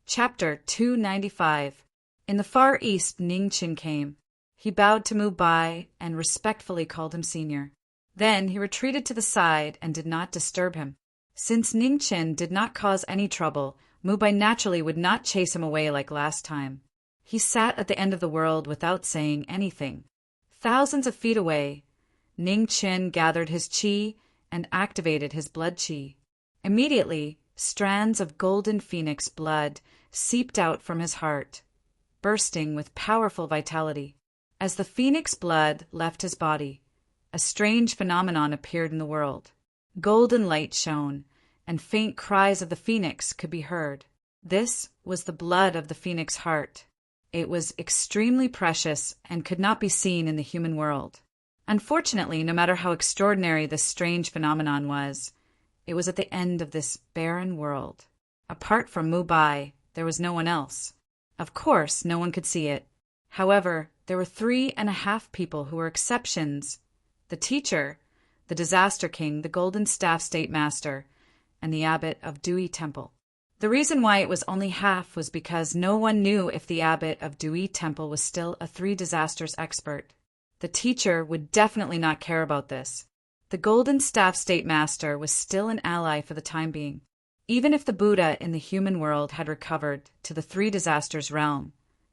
Chapter 295. In the far east Ningchen came. He bowed to Mu Bai and respectfully called him senior. Then he retreated to the side and did not disturb him. Since Ningchen did not cause any trouble, Mu Bai naturally would not chase him away like last time. He sat at the end of the world without saying anything. Thousands of feet away, Ningchen gathered his qi and activated his blood qi. Immediately, strands of golden phoenix blood seeped out from his heart, bursting with powerful vitality. As the phoenix blood left his body, a strange phenomenon appeared in the world. Golden light shone, and faint cries of the phoenix could be heard. This was the blood of the phoenix heart. It was extremely precious and could not be seen in the human world. Unfortunately, no matter how extraordinary this strange phenomenon was, it was at the end of this barren world. Apart from Mu Bai, there was no one else. Of course, no one could see it. However, there were 3.5 people who were exceptions: the teacher, the Disaster King, the Golden Staff State Master, and the Abbot of Dewey Temple. The reason why it was only half was because no one knew if the Abbot of Dewey Temple was still a 3 disasters expert. The teacher would definitely not care about this. The Golden Staff State Master was still an ally for the time being. Even if the Buddha in the human world had recovered to the 3 disasters realm,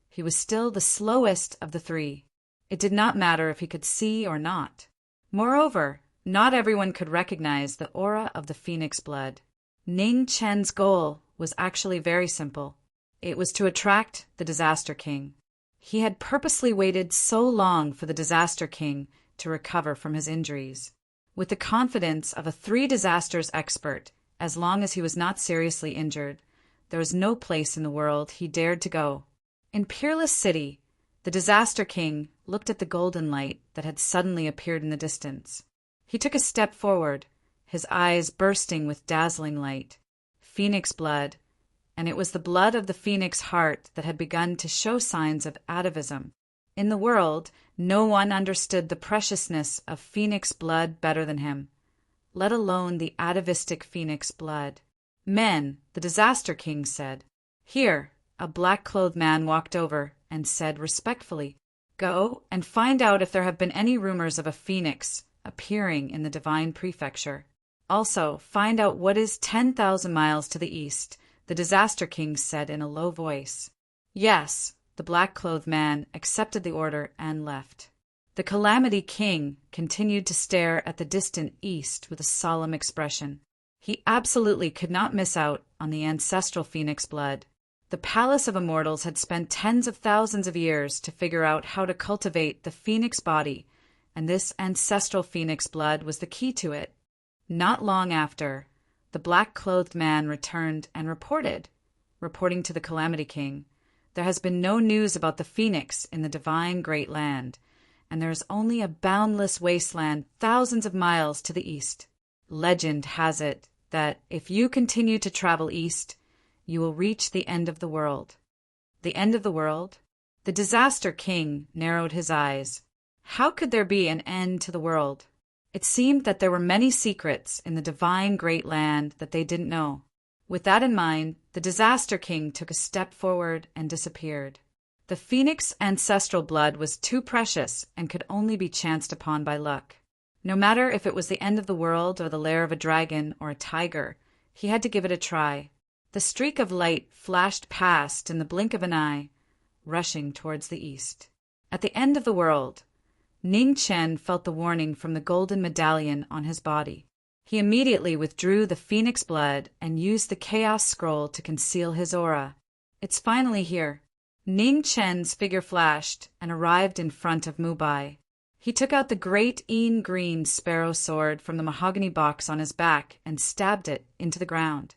he was still the slowest of the 3. It did not matter if he could see or not. Moreover, not everyone could recognize the aura of the phoenix blood. Ning Chen's goal was actually very simple. It was to attract the Disaster King. He had purposely waited so long for the Disaster King to recover from his injuries. With the confidence of a 3 disasters expert, as long as he was not seriously injured, there was no place in the world he dared to go. In Peerless City, the Disaster King looked at the golden light that had suddenly appeared in the distance. He took a step forward, his eyes bursting with dazzling light. Phoenix blood, and it was the blood of the phoenix heart that had begun to show signs of atavism. In the world, no one understood the preciousness of phoenix blood better than him, let alone the atavistic phoenix blood. Men, the Disaster King said. Here, a black-clothed man walked over and said respectfully, "Go and find out if there have been any rumors of a phoenix appearing in the Divine Prefecture. Also, find out what is 10,000 miles to the east," the Disaster King said in a low voice. Yes, the black-clothed man accepted the order and left. The Calamity King continued to stare at the distant east with a solemn expression. He absolutely could not miss out on the ancestral phoenix blood. The Palace of Immortals had spent tens of thousands of years to figure out how to cultivate the phoenix body, and this ancestral phoenix blood was the key to it. Not long after, the black-clothed man returned and reporting to the Calamity King, "There has been no news about the phoenix in the divine great land, and there is only a boundless wasteland thousands of miles to the east. Legend has it that if you continue to travel east, you will reach the end of the world." The end of the world? The Disaster King narrowed his eyes. How could there be an end to the world? It seemed that there were many secrets in the divine great land that they didn't know. With that in mind, the Disaster King took a step forward and disappeared. The phoenix ancestral blood was too precious and could only be chanced upon by luck. No matter if it was the end of the world or the lair of a dragon or a tiger, he had to give it a try. The streak of light flashed past in the blink of an eye, rushing towards the east. At the end of the world, Ning Chen felt the warning from the golden medallion on his body. He immediately withdrew the phoenix blood and used the chaos scroll to conceal his aura. "It's finally here." Ning Chen's figure flashed and arrived in front of Mu Bai. He took out the great green sparrow sword from the mahogany box on his back and stabbed it into the ground.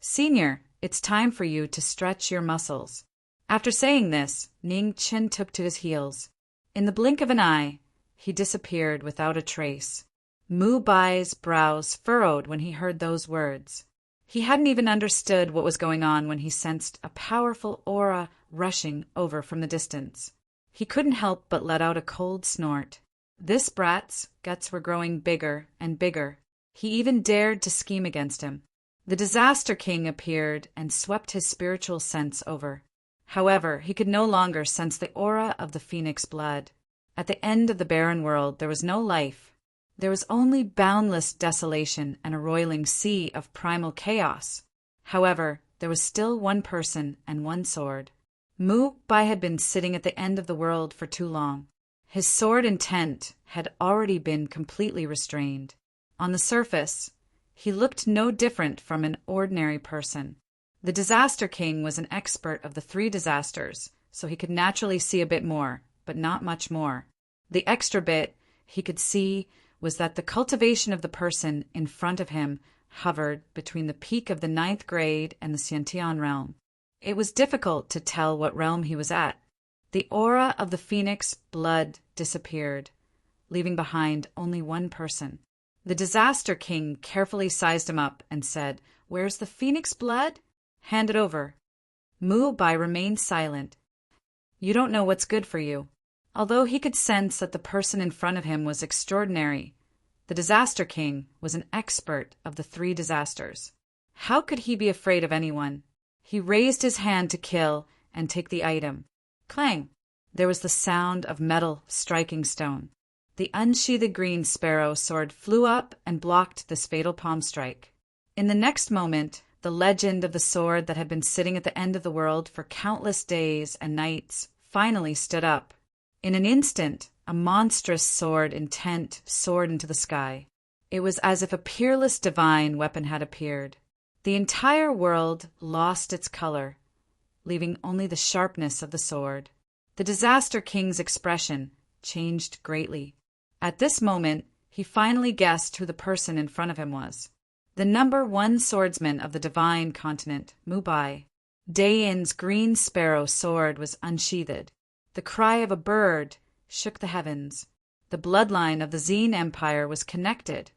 "Senior, it's time for you to stretch your muscles." After saying this, Ning Chen took to his heels. In the blink of an eye, he disappeared without a trace. Mu Bai's brows furrowed when he heard those words. He hadn't even understood what was going on when he sensed a powerful aura rushing over from the distance. He couldn't help but let out a cold snort. This brat's guts were growing bigger and bigger. He even dared to scheme against him. The Disaster King appeared and swept his spiritual sense over. However, he could no longer sense the aura of the phoenix blood. At the end of the barren world there was no life. There was only boundless desolation and a roiling sea of primal chaos. However, there was still one person and one sword. Mu Bai had been sitting at the end of the world for too long. His sword intent had already been completely restrained. On the surface, he looked no different from an ordinary person. The Disaster King was an expert of the three disasters, so he could naturally see a bit more, but not much more. The extra bit he could see was that the cultivation of the person in front of him hovered between the peak of the 9th grade and the Xiantian realm. It was difficult to tell what realm he was at. The aura of the phoenix blood disappeared, leaving behind only one person. The Disaster King carefully sized him up and said, "Where's the phoenix blood? Hand it over." Mu Bai remained silent. "You don't know what's good for you." Although he could sense that the person in front of him was extraordinary, the Disaster King was an expert of the three disasters. How could he be afraid of anyone? He raised his hand to kill and take the item. Clang! There was the sound of metal striking stone. The unsheathed green sparrow sword flew up and blocked this fatal palm strike. In the next moment, the legend of the sword that had been sitting at the end of the world for countless days and nights finally stood up. In an instant, a monstrous sword intent soared into the sky. It was as if a peerless divine weapon had appeared. The entire world lost its color, leaving only the sharpness of the sword. The Disaster King's expression changed greatly. At this moment, he finally guessed who the person in front of him was. The number 1 swordsman of the divine continent, Mu Bai. Dayan's green sparrow sword was unsheathed. The cry of a bird shook the heavens. The bloodline of the Zine Empire was connected,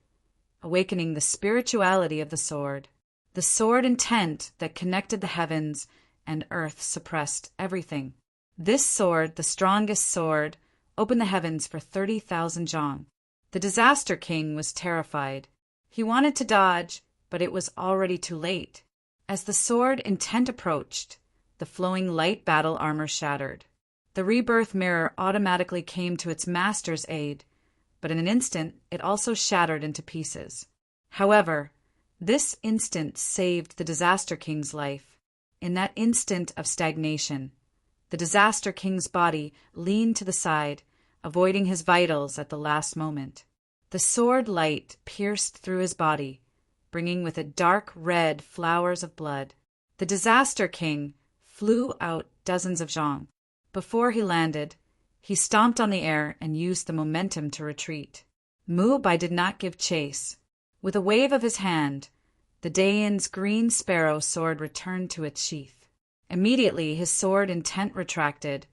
awakening the spirituality of the sword. The sword intent that connected the heavens and earth suppressed everything. This sword, the strongest sword, opened the heavens for 30,000 zhang. The Disaster King was terrified. He wanted to dodge, but it was already too late. As the sword intent approached, the flowing light battle armor shattered. The rebirth mirror automatically came to its master's aid, but in an instant it also shattered into pieces. However, this instant saved the Disaster King's life. In that instant of stagnation, the Disaster King's body leaned to the side, avoiding his vitals at the last moment. The sword light pierced through his body, bringing with it dark red flowers of blood. The Disaster King flew out dozens of zhang. Before he landed, he stomped on the air and used the momentum to retreat. Mu Bai did not give chase. With a wave of his hand, the Dayan's green sparrow sword returned to its sheath. Immediately his sword intent retracted,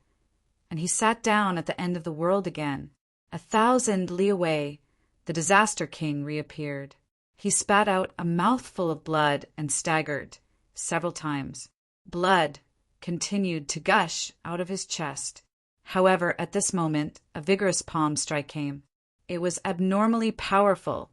and he sat down at the end of the world again. 1,000 li away, the Disaster King reappeared. He spat out a mouthful of blood and staggered several times. Blood continued to gush out of his chest. However, at this moment, a vigorous palm strike came. It was abnormally powerful,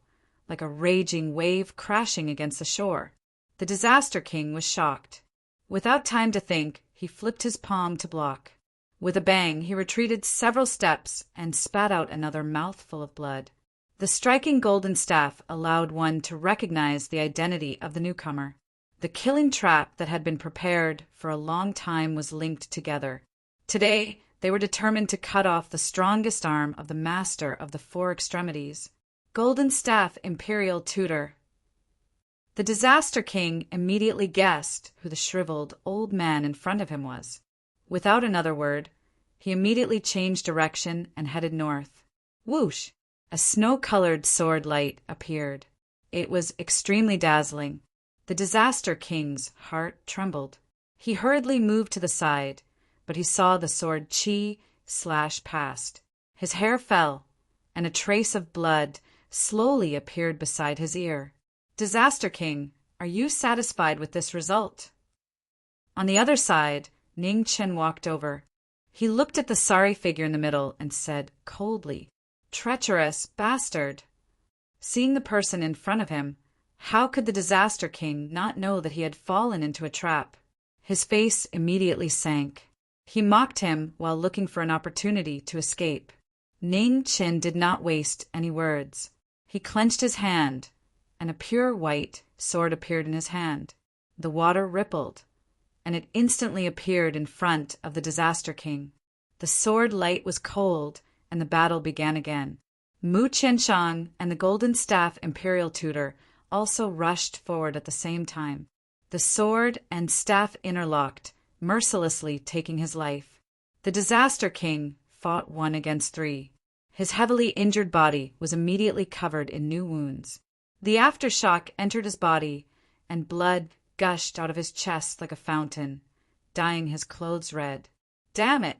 like a raging wave crashing against the shore. The Disaster King was shocked. Without time to think, he flipped his palm to block. With a bang, he retreated several steps and spat out another mouthful of blood. The striking golden staff allowed one to recognize the identity of the newcomer. The killing trap that had been prepared for a long time was linked together. Today, they were determined to cut off the strongest arm of the master of the 4 extremities. Golden Staff Imperial Tutor. The Disaster King immediately guessed who the shriveled old man in front of him was. Without another word, he immediately changed direction and headed north. Whoosh! A snow-colored sword light appeared. It was extremely dazzling. The Disaster King's heart trembled. He hurriedly moved to the side, but he saw the sword slash past. His hair fell, and a trace of blood slowly appeared beside his ear. Disaster King, are you satisfied with this result? On the other side, Ning Chen walked over. He looked at the sorry figure in the middle and said coldly, "Treacherous bastard." Seeing the person in front of him, How could the Disaster King not know that he had fallen into a trap? His face immediately sank. He mocked him while looking for an opportunity to escape. Ning Qin did not waste any words. He clenched his hand, and a pure white sword appeared in his hand. The water rippled, and it instantly appeared in front of the Disaster King. The sword light was cold, and the battle began again. Mu Qianshang and the Golden Staff Imperial Tutor also rushed forward at the same time. The sword and staff interlocked, mercilessly taking his life. The Disaster King fought 1 against 3. His heavily injured body was immediately covered in new wounds. The aftershock entered his body, and blood gushed out of his chest like a fountain, dyeing his clothes red. Damn it!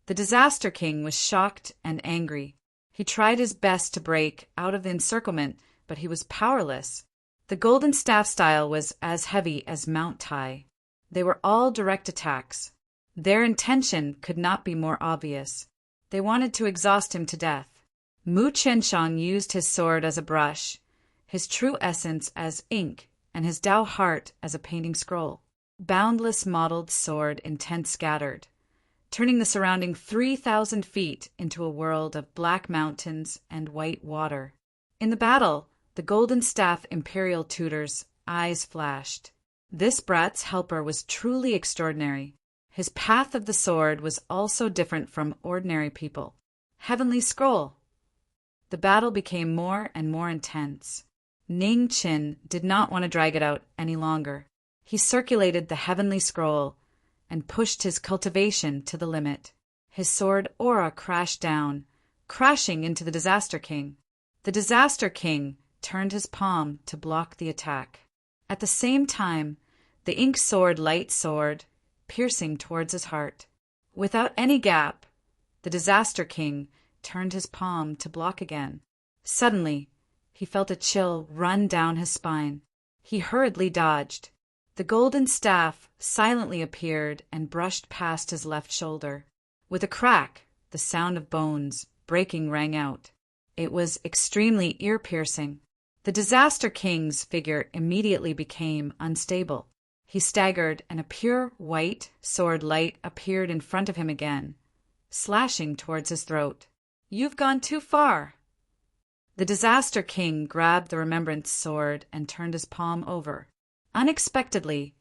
The Disaster King was shocked and angry. He tried his best to break out of the encirclement, but he was powerless. The Golden Staff style was as heavy as Mount Tai. They were all direct attacks. Their intention could not be more obvious. They wanted to exhaust him to death. Mu Qianshang used his sword as a brush, his true essence as ink, and his Tao heart as a painting scroll. Boundless mottled sword intent scattered, turning the surrounding 3,000 feet into a world of black mountains and white water. In the battle, the Golden Staff Imperial Tutor's eyes flashed. This brat's helper was truly extraordinary. His path of the sword was also different from ordinary people. Heavenly Scroll. The battle became more and more intense. Ning Qin did not want to drag it out any longer. He circulated the Heavenly Scroll and pushed his cultivation to the limit. His sword aura crashed down, crashing into the Disaster King. The Disaster King turned his palm to block the attack. At the same time, the ink sword light sword, piercing towards his heart. Without any gap, the Disaster King turned his palm to block again. Suddenly, he felt a chill run down his spine. He hurriedly dodged. The Golden Staff silently appeared and brushed past his left shoulder. With a crack, the sound of bones breaking rang out. It was extremely ear-piercing. The Disaster King's figure immediately became unstable. He staggered, and a pure white sword light appeared in front of him again, slashing towards his throat. "You've gone too far." The Disaster King grabbed the Remembrance sword and turned his palm over. Unexpectedly,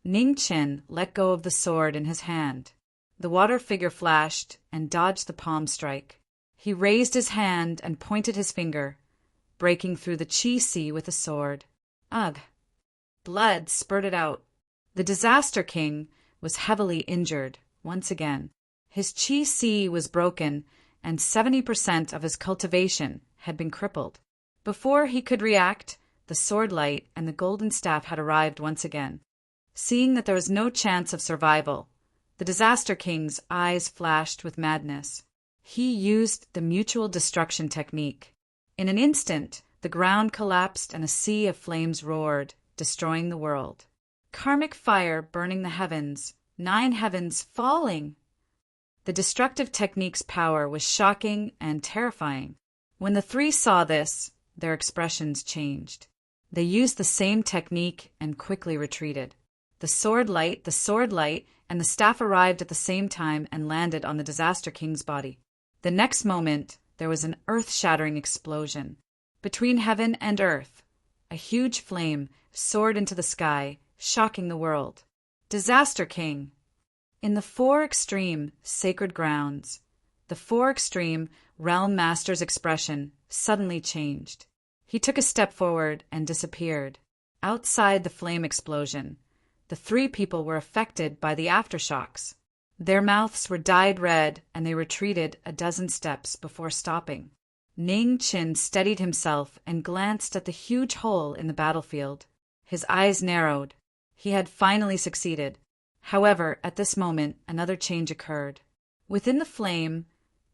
Ning Qin let go of the sword in his hand. The water figure flashed and dodged the palm strike. He raised his hand and pointed his finger, breaking through the Qi Sea with a sword. Ugh! Blood spurted out. The Disaster King was heavily injured once again. His Qi Sea was broken, and 70% of his cultivation had been crippled. Before he could react, the sword light and the Golden Staff had arrived once again. Seeing that there was no chance of survival, the Disaster King's eyes flashed with madness. He used the mutual destruction technique. In an instant, the ground collapsed and a sea of flames roared, destroying the world. Karmic fire burning the heavens, 9 heavens falling. The destructive technique's power was shocking and terrifying. When the 3 saw this, their expressions changed. They used the same technique and quickly retreated. The sword light, and the staff arrived at the same time and landed on the Disaster King's body. The next moment, there was an earth-shattering explosion. Between heaven and earth, a huge flame soared into the sky, shocking the world. Disaster King. In the 4 extreme sacred grounds, the 4 extreme realm master's expression suddenly changed. He took a step forward and disappeared. Outside the flame explosion, the 3 people were affected by the aftershocks. Their mouths were dyed red, and they retreated a dozen steps before stopping. Ning Qin steadied himself and glanced at the huge hole in the battlefield. His eyes narrowed. He had finally succeeded. However, at this moment, another change occurred. Within the flame,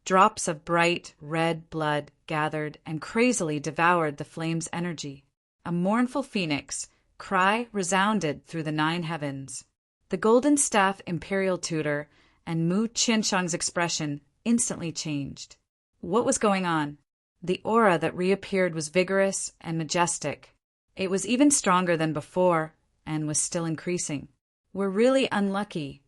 drops of bright red blood gathered and crazily devoured the flame's energy. A mournful phoenix cry resounded through the 9 heavens. The Golden Staff Imperial Tutor and Mu Qianshang's expression instantly changed. What was going on? The aura that reappeared was vigorous and majestic. It was even stronger than before and was still increasing. "We're really unlucky."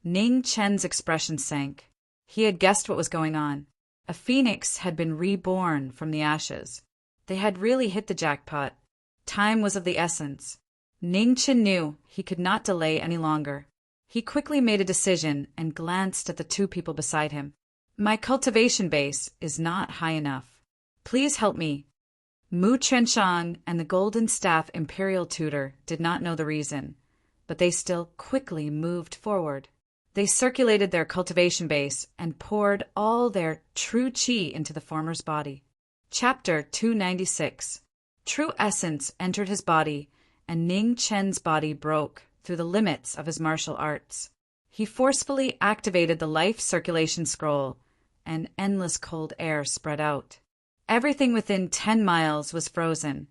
Ning Chen's expression sank. He had guessed what was going on. A phoenix had been reborn from the ashes. They had really hit the jackpot. Time was of the essence. Ning Chen knew he could not delay any longer. He quickly made a decision and glanced at the two people beside him. "My cultivation base is not high enough. Please help me." Mu Qianshang and the Golden Staff Imperial Tutor did not know the reason, but they still quickly moved forward. They circulated their cultivation base and poured all their true qi into the former's body. Chapter 296. True essence entered his body, and Ning Chen's body broke through the limits of his martial arts. He forcefully activated the life circulation scroll, and endless cold air spread out. Everything within 10 miles was frozen,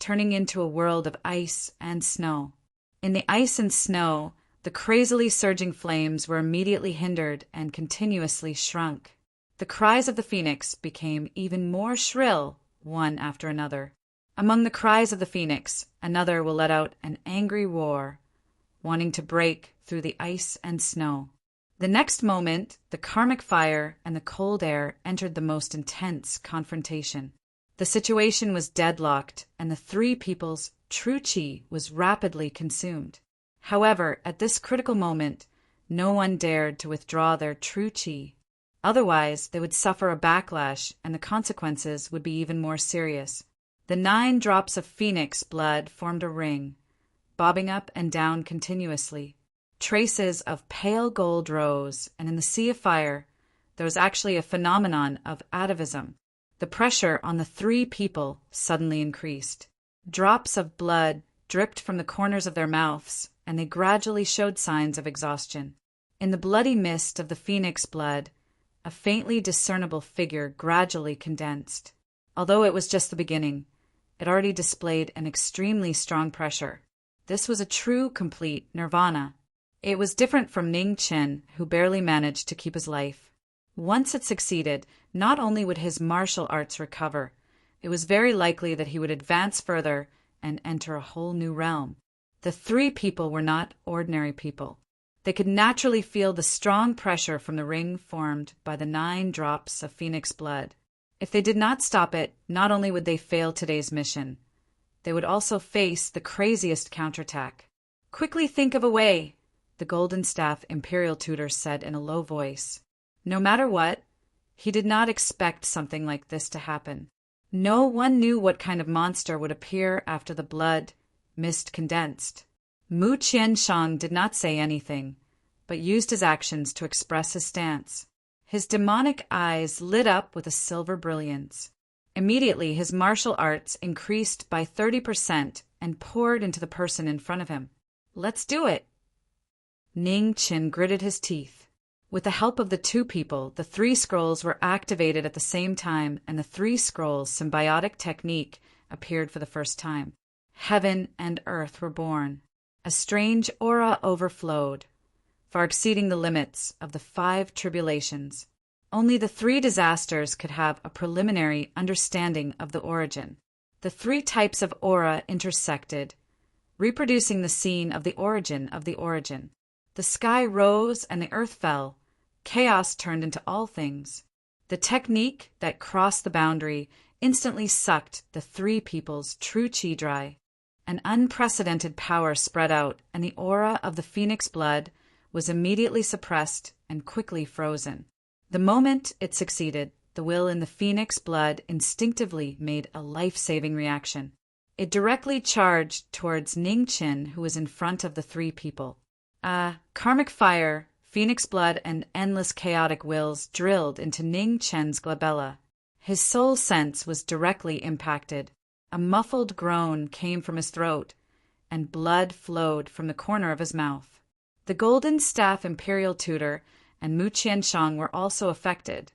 turning into a world of ice and snow. In the ice and snow, the crazily surging flames were immediately hindered and continuously shrunk. The cries of the phoenix became even more shrill, one after another. Among the cries of the phoenix, another will let out an angry roar, wanting to break through the ice and snow. The next moment, the karmic fire and the cold air entered the most intense confrontation. The situation was deadlocked, and the three people's true qi was rapidly consumed. However, at this critical moment, no one dared to withdraw their true qi. Otherwise, they would suffer a backlash, and the consequences would be even more serious. The 9 drops of phoenix blood formed a ring, bobbing up and down continuously. Traces of pale gold rose, and in the sea of fire, there was actually a phenomenon of atavism. The pressure on the 3 people suddenly increased. Drops of blood dripped from the corners of their mouths, and they gradually showed signs of exhaustion. In the bloody mist of the phoenix blood, a faintly discernible figure gradually condensed. Although it was just the beginning, it already displayed an extremely strong pressure. This was a true, complete nirvana. It was different from Ning Chen, who barely managed to keep his life. Once it succeeded, not only would his martial arts recover, it was very likely that he would advance further and enter a whole new realm. The 3 people were not ordinary people. They could naturally feel the strong pressure from the ring formed by the 9 drops of phoenix blood. If they did not stop it, not only would they fail today's mission, they would also face the craziest counterattack. "Quickly think of a way," the Golden Staff Imperial Tutor said in a low voice. No matter what, he did not expect something like this to happen. No one knew what kind of monster would appear after the blood mist condensed. Mu Qianshang did not say anything, but used his actions to express his stance. His demonic eyes lit up with a silver brilliance. Immediately, his martial arts increased by 30% and poured into the person in front of him. "Let's do it!" Ning Chen gritted his teeth. With the help of the 2 people, the 3 scrolls were activated at the same time, and the 3 scrolls' symbiotic technique appeared for the first time. Heaven and earth were born. A strange aura overflowed, far exceeding the limits of the 5 tribulations. Only the 3 disasters could have a preliminary understanding of the origin. The 3 types of aura intersected, reproducing the scene of the origin of the origin. The sky rose and the earth fell. Chaos turned into all things. The technique that crossed the boundary instantly sucked the 3 people's true qi dry. An unprecedented power spread out, and the aura of the phoenix blood was immediately suppressed and quickly frozen. The moment it succeeded, the will in the phoenix blood instinctively made a life-saving reaction. It directly charged towards Ning Chen, who was in front of the 3 people. Karmic fire, phoenix blood, and endless chaotic wills drilled into Ning Chen's glabella. His soul sense was directly impacted. A muffled groan came from his throat, and blood flowed from the corner of his mouth. The Golden Staff Imperial Tutor and Mu Qianshang were also affected.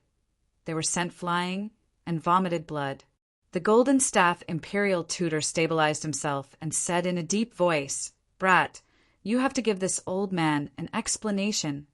They were sent flying and vomited blood. The Golden Staff Imperial Tutor stabilized himself and said in a deep voice, "Brat, you have to give this old man an explanation."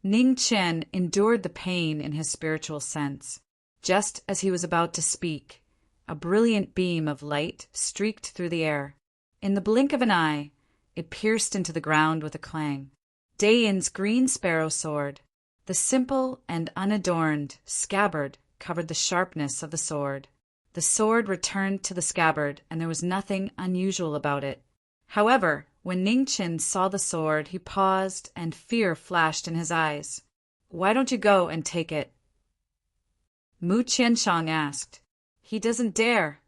Ning Chen endured the pain in his spiritual sense. Just as he was about to speak, a brilliant beam of light streaked through the air. In the blink of an eye, it pierced into the ground with a clang. Dayan's green sparrow sword. The simple and unadorned scabbard covered the sharpness of the sword. The sword returned to the scabbard, and there was nothing unusual about it. However, when Ning Chin saw the sword, he paused, and fear flashed in his eyes. "Why don't you go and take it?" Mu Qianshang asked. "He doesn't dare."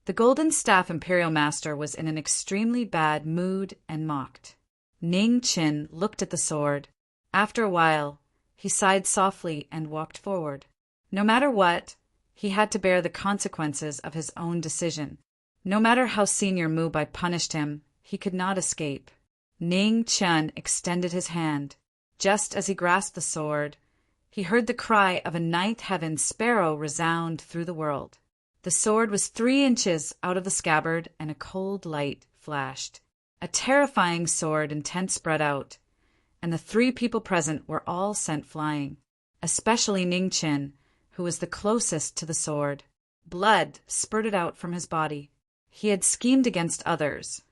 The Golden Staff Imperial Master was in an extremely bad mood and mocked. Ning Chin looked at the sword. After a while, he sighed softly and walked forward. No matter what, he had to bear the consequences of his own decision. No matter how Senior Mu Bai punished him, he could not escape. Ning Chen extended his hand. Just as he grasped the sword, he heard the cry of a ninth heaven sparrow resound through the world. The sword was 3 inches out of the scabbard, and a cold light flashed. A terrifying sword intent spread out, and the 3 people present were all sent flying, especially Ning Chin, who was the closest to the sword. Blood spurted out from his body. He had schemed against others,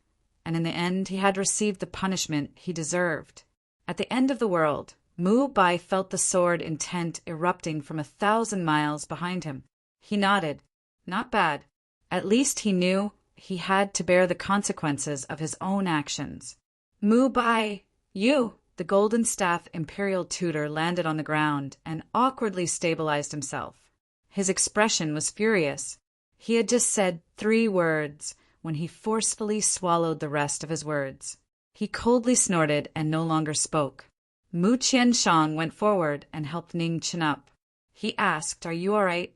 and in the end he had received the punishment he deserved. At the end of the world, Mu Bai felt the sword intent erupting from 1,000 miles behind him. He nodded. Not bad. At least he knew he had to bear the consequences of his own actions. Mu Bai, you! The Golden Staff Imperial Tutor landed on the ground and awkwardly stabilized himself. His expression was furious. He had just said 3 words when he forcefully swallowed the rest of his words. He coldly snorted and no longer spoke. Mu Qianshang went forward and helped Ning Chin up. He asked, "Are you all right?"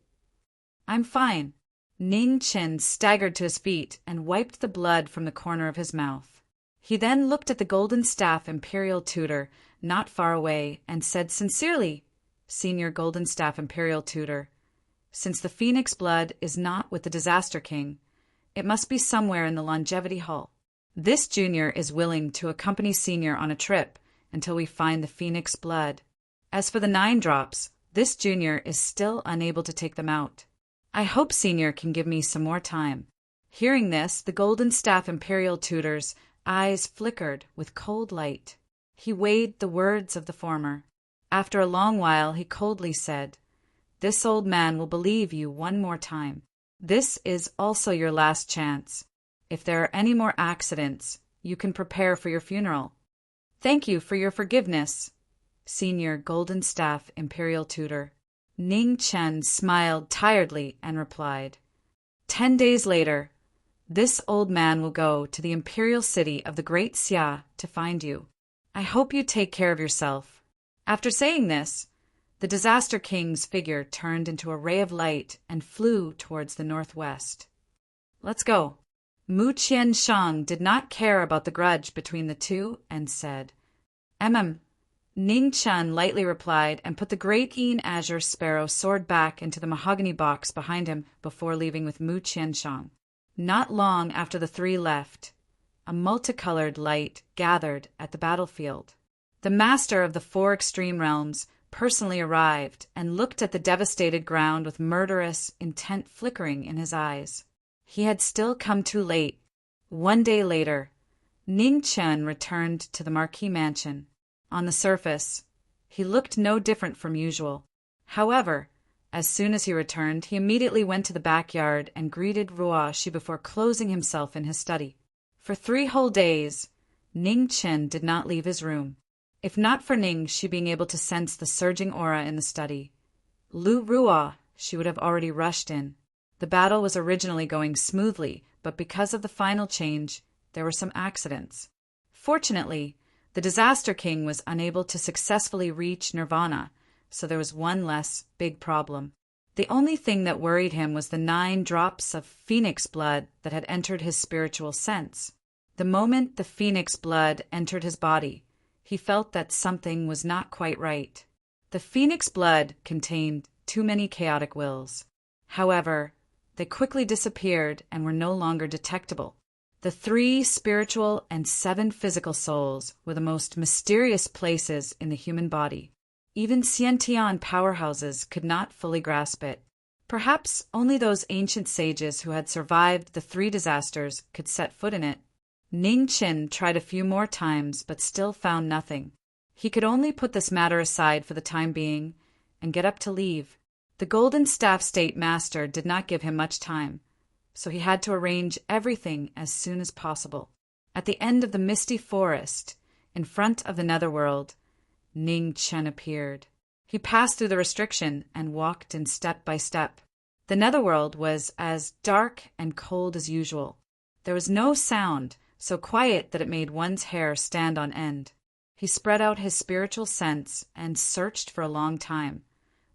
"I'm fine." Ning Chin staggered to his feet and wiped the blood from the corner of his mouth. He then looked at the Golden Staff Imperial Tutor not far away and said sincerely, "Senior Golden Staff Imperial Tutor, since the Phoenix blood is not with the Disaster King, it must be somewhere in the Longevity Hall. This junior is willing to accompany Senior on a trip until we find the Phoenix blood. As for the 9 drops, this junior is still unable to take them out. I hope Senior can give me some more time." Hearing this, the Golden Staff Imperial Tutor's eyes flickered with cold light. He weighed the words of the former. After a long while, he coldly said, "This old man will believe you one more time. This is also your last chance. If there are any more accidents, you can prepare for your funeral. Thank you for your forgiveness, Senior Golden Staff Imperial Tutor." Ning Chen smiled tiredly and replied, 10 days later, this old man will go to the imperial city of the Great Xia to find you. I hope you take care of yourself." After saying this, the Disaster King's figure turned into a ray of light and flew towards the northwest. "Let's go." Mu Qianshang did not care about the grudge between the two and said, Ning Chen lightly replied and put the great Yin Azure Sparrow sword back into the mahogany box behind him before leaving with Mu Qianshang. Not long after the 3 left, a multicolored light gathered at the battlefield. The master of the 4 extreme realms personally arrived and looked at the devastated ground with murderous intent flickering in his eyes. He had still come too late. 1 day later, Ning Chen returned to the Marquis mansion. On the surface, he looked no different from usual. However, as soon as he returned, he immediately went to the backyard and greeted Ruoshi before closing himself in his study. For 3 whole days, Ning Chen did not leave his room. If not for Ning Shi being able to sense the surging aura in the study, Lu Ruo, she would have already rushed in. The battle was originally going smoothly, but because of the final change, there were some accidents. Fortunately, the Disaster King was unable to successfully reach Nirvana, so there was one less big problem. The only thing that worried him was the 9 drops of Phoenix blood that had entered his spiritual sense. The moment the Phoenix blood entered his body, he felt that something was not quite right. The Phoenix blood contained too many chaotic wills. However, they quickly disappeared and were no longer detectable. The 3 spiritual and 7 physical souls were the most mysterious places in the human body. Even Xiantian powerhouses could not fully grasp it. Perhaps only those ancient sages who had survived the 3 disasters could set foot in it. Ning Qin tried a few more times but still found nothing. He could only put this matter aside for the time being and get up to leave. The Golden Staff State Master did not give him much time, so he had to arrange everything as soon as possible. At the end of the misty forest, in front of the Netherworld, Ning Chen appeared. He passed through the restriction and walked in step by step. The Netherworld was as dark and cold as usual. There was no sound, so quiet that it made one's hair stand on end. He spread out his spiritual sense and searched for a long time,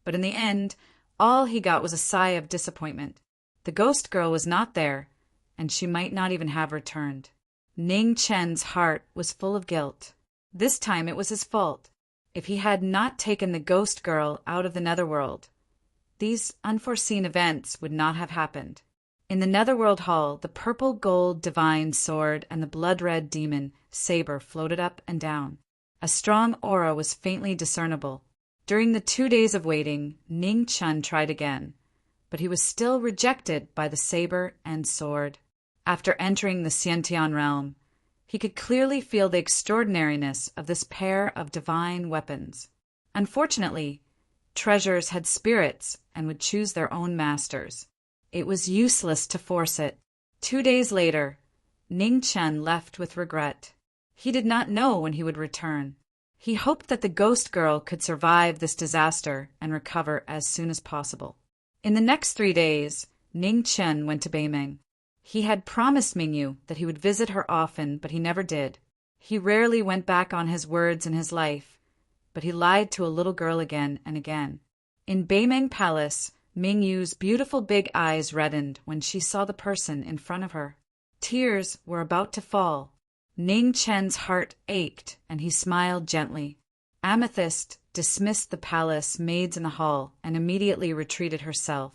but in the end, all he got was a sigh of disappointment. The ghost girl was not there, and she might not even have returned. Ning Chen's heart was full of guilt. This time it was his fault. If he had not taken the ghost girl out of the Netherworld, these unforeseen events would not have happened. In the Netherworld Hall, the purple gold divine sword and the blood-red demon saber floated up and down. A strong aura was faintly discernible. During the 2 days of waiting, Ning Chen tried again, but he was still rejected by the saber and sword. After entering the Xiantian realm, he could clearly feel the extraordinariness of this pair of divine weapons. Unfortunately, treasures had spirits and would choose their own masters. It was useless to force it. 2 days later, Ning Chen left with regret. He did not know when he would return. He hoped that the ghost girl could survive this disaster and recover as soon as possible. In the next 3 days, Ning Chen went to Beimeng. He had promised Mingyu that he would visit her often, but he never did. He rarely went back on his words in his life, but he lied to a little girl again and again. In Beimeng Palace, Mingyu's beautiful big eyes reddened when she saw the person in front of her. Tears were about to fall. Ning Chen's heart ached, and he smiled gently. Amethyst dismissed the palace maids in the hall and immediately retreated herself.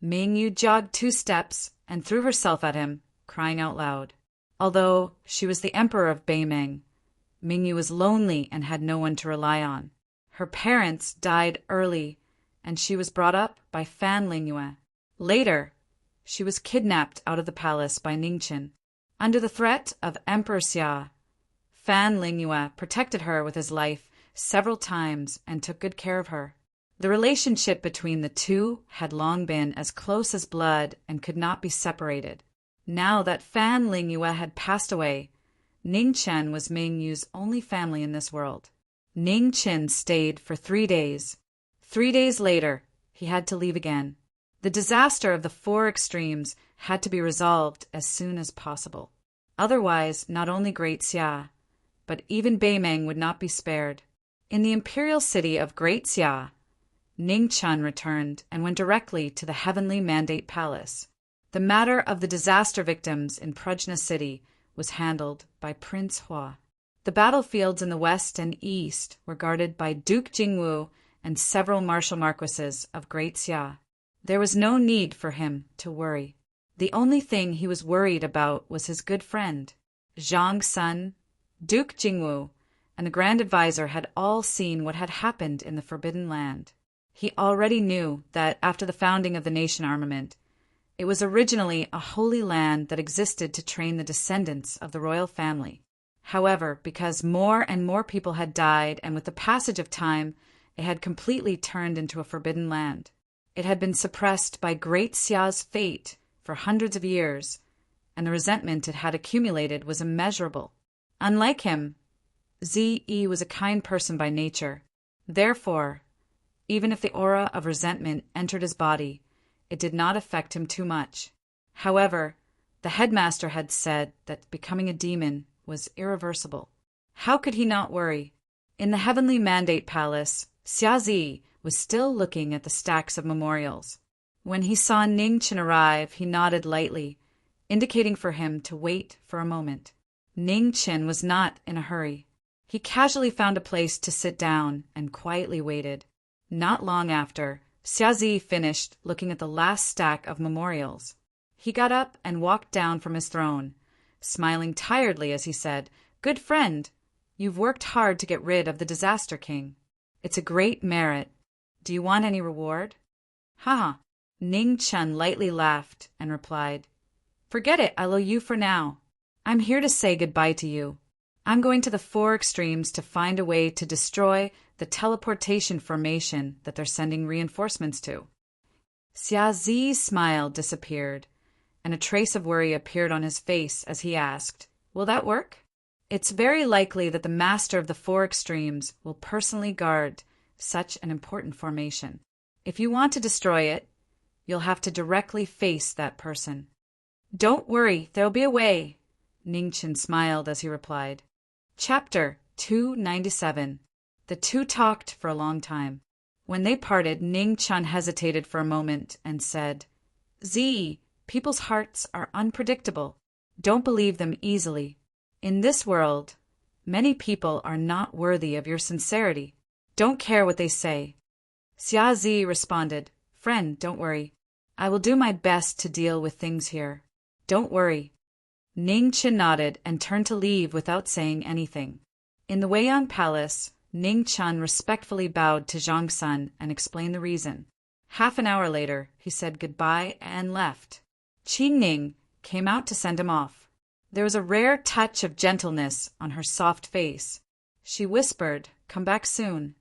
Mingyu jogged 2 steps and threw herself at him, crying out loud. Although she was the emperor of Beimeng, Mingyu was lonely and had no one to rely on. Her parents died early, and she was brought up by Fan Lingyue. Later, she was kidnapped out of the palace by Ningqin. Under the threat of Emperor Xia, Fan Lingyue protected her with his life several times and took good care of her. The relationship between the two had long been as close as blood and could not be separated. Now that Fan Lingyue had passed away, Ningchen was Mingyu's only family in this world. Ningchen stayed for 3 days. 3 days later, he had to leave again. The disaster of the 4 extremes had to be resolved as soon as possible. Otherwise, not only Great Xia, but even Beimeng would not be spared. In the imperial city of Great Xia, Ningchen returned and went directly to the Heavenly Mandate Palace. The matter of the disaster victims in Prajna City was handled by Prince Hua. The battlefields in the west and east were guarded by Duke Jingwu and several martial marquises of Great Xia. There was no need for him to worry. The only thing he was worried about was his good friend. Zhang Sun, Duke Jingwu, and the Grand Advisor had all seen what had happened in the Forbidden Land. He already knew that after the founding of the nation armament, it was originally a holy land that existed to train the descendants of the royal family. However, because more and more people had died, and with the passage of time, it had completely turned into a forbidden land. It had been suppressed by Great Xia's fate for hundreds of years, and the resentment it had accumulated was immeasurable. Unlike him, Zi was a kind person by nature. Therefore, even if the aura of resentment entered his body, it did not affect him too much. However, the headmaster had said that becoming a demon was irreversible. How could he not worry? In the Heavenly Mandate Palace, Xia Zi was still looking at the stacks of memorials. When he saw Ningchen arrive, he nodded lightly, indicating for him to wait for a moment. Ningchen was not in a hurry. He casually found a place to sit down and quietly waited. Not long after, Xia Zi finished looking at the last stack of memorials. He got up and walked down from his throne, smiling tiredly as he said, "Good friend, you've worked hard to get rid of the Disaster King. It's a great merit. Do you want any reward?" "Ha! Ning Chun lightly laughed and replied, "Forget it, I love you for now. I'm here to say goodbye to you. I'm going to the four extremes to find a way to destroy the teleportation formation that they're sending reinforcements to." Xia Zi's smile disappeared, and a trace of worry appeared on his face as he asked, "Will that work?" "It's very likely that the master of the four extremes will personally guard such an important formation. If you want to destroy it, you'll have to directly face that person." "Don't worry, there'll be a way," Ning Chen smiled as he replied. Chapter 297. The two talked for a long time. When they parted, Ning Chun hesitated for a moment and said, "Z, people's hearts are unpredictable. Don't believe them easily. In this world, many people are not worthy of your sincerity. Don't care what they say." Xia Zi responded, "Friend, don't worry. I will do my best to deal with things here. Don't worry." Ning Chen nodded and turned to leave without saying anything. In the Weiyang Palace, Ning Chun respectfully bowed to Zhang Sun and explained the reason. Half an hour later, he said goodbye and left. Qi Ning came out to send him off. There was a rare touch of gentleness on her soft face. She whispered, "Come back soon."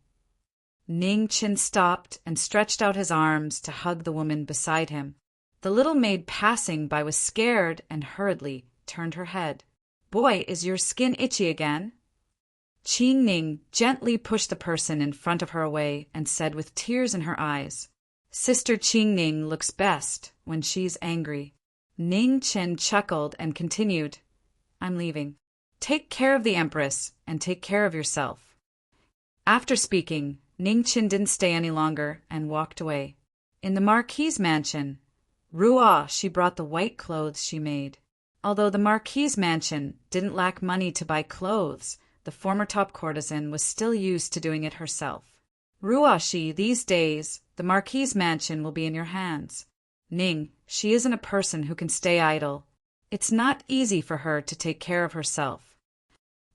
Ning Chen stopped and stretched out his arms to hug the woman beside him. The little maid passing by was scared and hurriedly turned her head. "Boy, is your skin itchy again?" Qi Ning gently pushed the person in front of her away and said with tears in her eyes, "Sister Qi Ning looks best when she's angry." Ning Chen chuckled and continued, "I'm leaving. Take care of the Empress and take care of yourself." After speaking, Ning Chen didn't stay any longer and walked away. In the Marquis' mansion, Ruo she brought the white clothes she made. Although the Marquis' mansion didn't lack money to buy clothes, the former top courtesan was still used to doing it herself. "Ruo, these days, the Marquis' mansion will be in your hands. Ning, she isn't a person who can stay idle. It's not easy for her to take care of herself."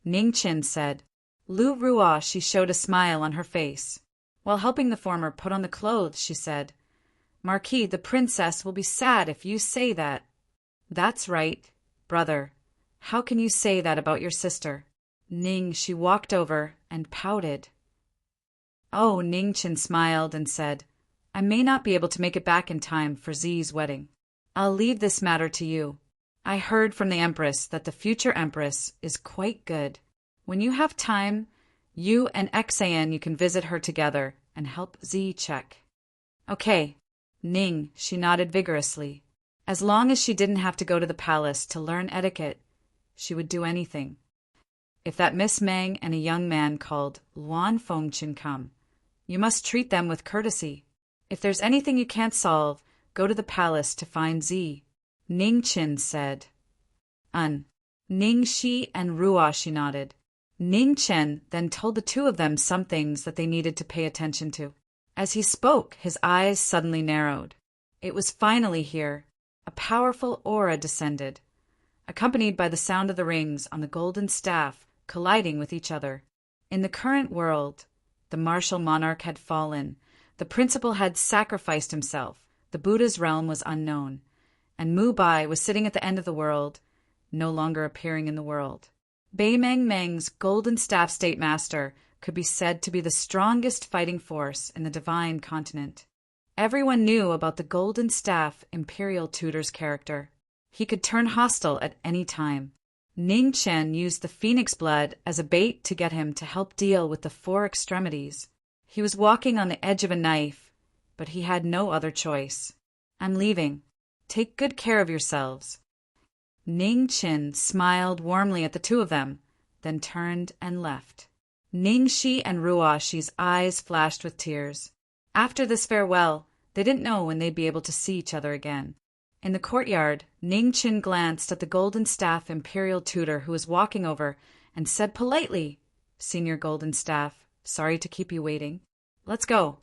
Ning Chen said. Lu Ruo she showed a smile on her face. While helping the former put on the clothes, she said, "Marquis, the princess will be sad if you say that." "That's right, brother. How can you say that about your sister?" Ning she walked over and pouted. "Oh," Ning Chen smiled and said, "I may not be able to make it back in time for Zi's wedding. I'll leave this matter to you. I heard from the Empress that the future Empress is quite good. When you have time, you and Xan you can visit her together and help Z check." "Okay." Ning she nodded vigorously. As long as she didn't have to go to the palace to learn etiquette, she would do anything. If that Miss Meng and a young man called Luan Fengchen come, you must treat them with courtesy. If there's anything you can't solve, go to the palace to find Z. Ning Chen said. Ning Shi and Ruo she nodded. Ning Chen then told the two of them some things that they needed to pay attention to. As he spoke, his eyes suddenly narrowed. It was finally here. A powerful aura descended, accompanied by the sound of the rings on the golden staff colliding with each other. In the current world, the martial monarch had fallen, the principal had sacrificed himself, the Buddha's realm was unknown, and Mu Bai was sitting at the end of the world, no longer appearing in the world. Bai Meng Meng's golden staff state master could be said to be the strongest fighting force in the divine continent. Everyone knew about the golden staff imperial tutor's character. He could turn hostile at any time. Ning Chen used the phoenix blood as a bait to get him to help deal with the four extremities. He was walking on the edge of a knife, but he had no other choice. "I'm leaving. Take good care of yourselves." Ning Chen smiled warmly at the two of them, then turned and left. Ning Shi and Ruo Shi's eyes flashed with tears. After this farewell, they didn't know when they'd be able to see each other again. In the courtyard, Ning Chen glanced at the golden staff imperial tutor who was walking over and said politely, "Senior Golden Staff, sorry to keep you waiting. Let's go."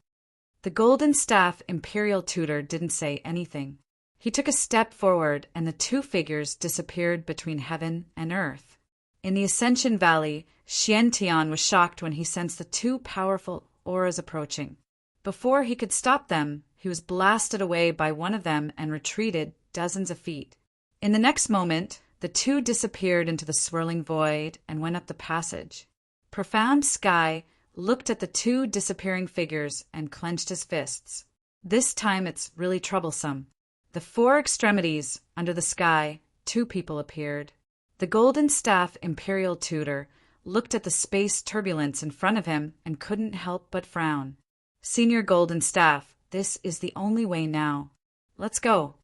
The golden staff imperial tutor didn't say anything. He took a step forward and the two figures disappeared between heaven and earth. In the Ascension Valley, Xian Tian was shocked when he sensed the two powerful auras approaching. Before he could stop them, He was blasted away by one of them and retreated dozens of feet. In the next moment, the two disappeared into the swirling void and went up the passage. Profound Sky looked at the two disappearing figures and clenched his fists. This time it's really troublesome. The four extremities under the sky, two people appeared. The Golden Staff Imperial Tutor looked at the space turbulence in front of him and couldn't help but frown. Senior Golden Staff, this is the only way now. Let's go,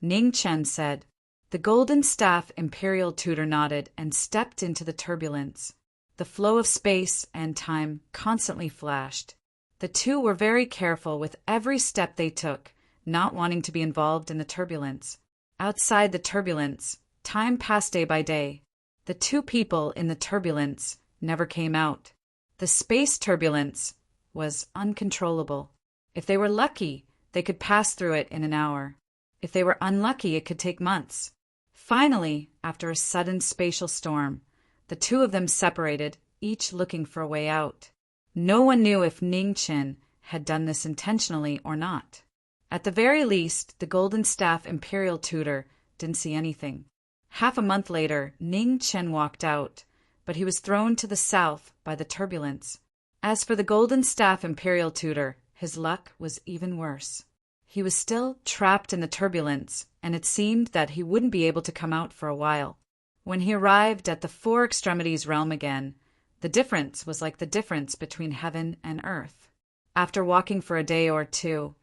Ning Chen said. The Golden Staff Imperial Tutor nodded and stepped into the turbulence. The flow of space and time constantly flashed. The two were very careful with every step they took, not wanting to be involved in the turbulence. Outside the turbulence, time passed day by day. The two people in the turbulence never came out. The space turbulence was uncontrollable. If they were lucky, they could pass through it in an hour. If they were unlucky, it could take months. Finally, after a sudden spatial storm, the two of them separated, each looking for a way out. No one knew if Ning Chen had done this intentionally or not. At the very least, the Golden Staff Imperial Tutor didn't see anything. Half a month later, Ning Chen walked out, but he was thrown to the south by the turbulence. As for the Golden Staff Imperial Tutor, his luck was even worse. He was still trapped in the turbulence, and it seemed that he wouldn't be able to come out for a while. When he arrived at the Four Extremities realm again, the difference was like the difference between heaven and earth. After walking for a day or two,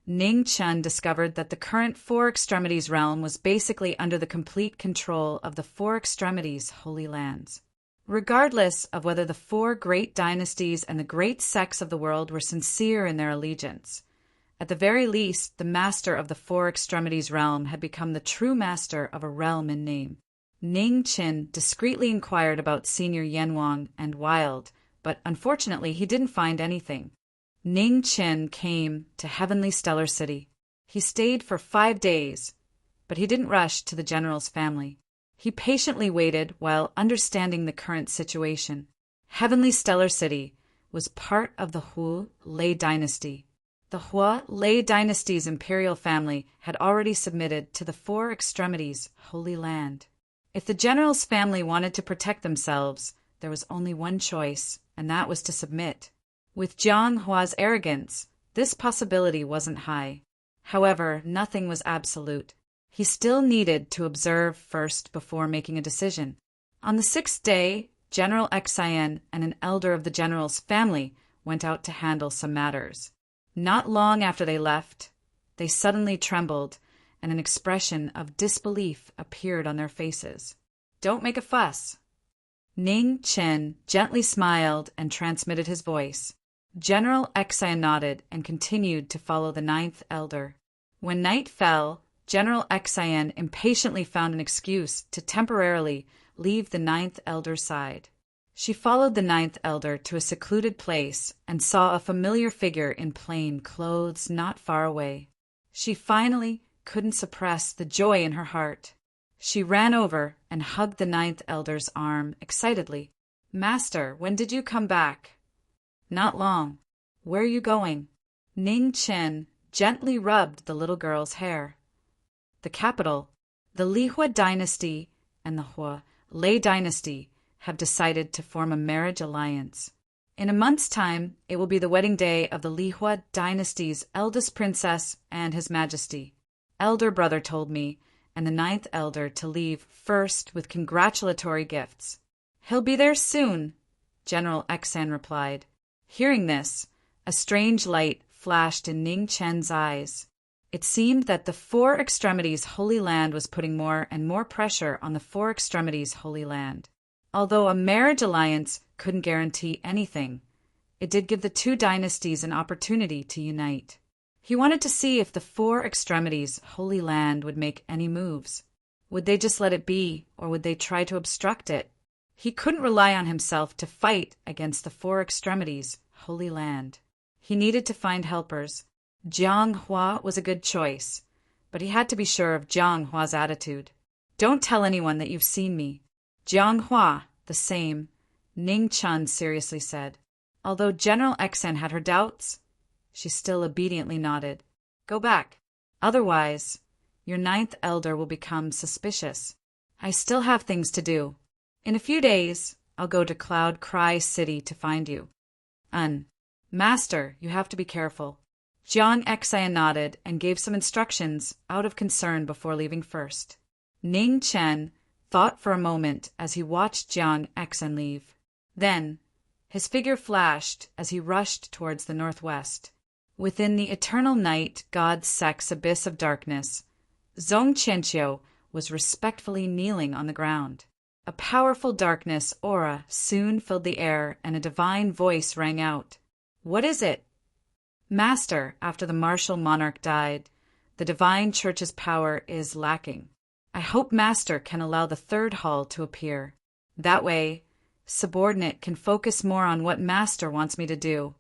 Ning Chen discovered that the current Four Extremities realm was basically under the complete control of the Four Extremities Holy Lands. Regardless of whether the four great dynasties and the great sects of the world were sincere in their allegiance, at the very least, the master of the Four Extremities realm had become the true master of a realm in name. Ning Chen discreetly inquired about Senior Yanwang and Wild, but unfortunately he didn't find anything. Ning Chen came to Heavenly Stellar City. He stayed for 5 days, but he didn't rush to the general's family. He patiently waited while understanding the current situation. Heavenly Stellar City was part of the Hua Lei dynasty. The Hua Lei dynasty's imperial family had already submitted to the Four Extremities Holy Land. If the general's family wanted to protect themselves, there was only one choice, and that was to submit. With Jiang Hua's arrogance, this possibility wasn't high. However, nothing was absolute. He still needed to observe first before making a decision. On the 6th day, General Xian and an elder of the general's family went out to handle some matters. Not long after they left, they suddenly trembled, and an expression of disbelief appeared on their faces. "Don't make a fuss." Ning Chen gently smiled and transmitted his voice. General Xian nodded and continued to follow the 9th elder. When night fell, General Xian impatiently found an excuse to temporarily leave the 9th elder's side. She followed the 9th elder to a secluded place and saw a familiar figure in plain clothes not far away. She finally couldn't suppress the joy in her heart. She ran over and hugged the 9th elder's arm excitedly. "Master, when did you come back?" "Not long." "Where are you going?" Ning Chen gently rubbed the little girl's hair. "The capital. The Lihua dynasty and the Hua Lei dynasty have decided to form a marriage alliance. In a month's time, it will be the wedding day of the Lihua dynasty's eldest princess and His Majesty. Elder brother told me, and the 9th elder, to leave first with congratulatory gifts." "He'll be there soon," General Xian replied. Hearing this, a strange light flashed in Ning Chen's eyes. It seemed that the Four Extremities Holy Land was putting more and more pressure on the Four Extremities Holy Land. Although a marriage alliance couldn't guarantee anything, it did give the two dynasties an opportunity to unite. He wanted to see if the Four Extremities Holy Land would make any moves. Would they just let it be, or would they try to obstruct it? He couldn't rely on himself to fight against the Four Extremities Holy Land. He needed to find helpers. Jiang Hua was a good choice, but he had to be sure of Jiang Hua's attitude. "Don't tell anyone that you've seen me." "Jiang Hua, the same," Ning Chen seriously said. Although General Xian had her doubts, she still obediently nodded. Go back. Otherwise, your ninth elder will become suspicious. I still have things to do. In a few days, I'll go to Cloud Cry City to find you. Master, you have to be careful. Jiang Exia nodded and gave some instructions out of concern before leaving first. Ning Chen thought for a moment as he watched Jiang Exia leave. Then, his figure flashed as he rushed towards the northwest. Within the eternal night God's sex abyss of darkness, Zhong Qianqiu was respectfully kneeling on the ground. A powerful darkness aura soon filled the air and a divine voice rang out. What is it? Master, after the martial monarch died, the divine church's power is lacking. I hope Master can allow the third hall to appear. That way, subordinate can focus more on what Master wants me to do,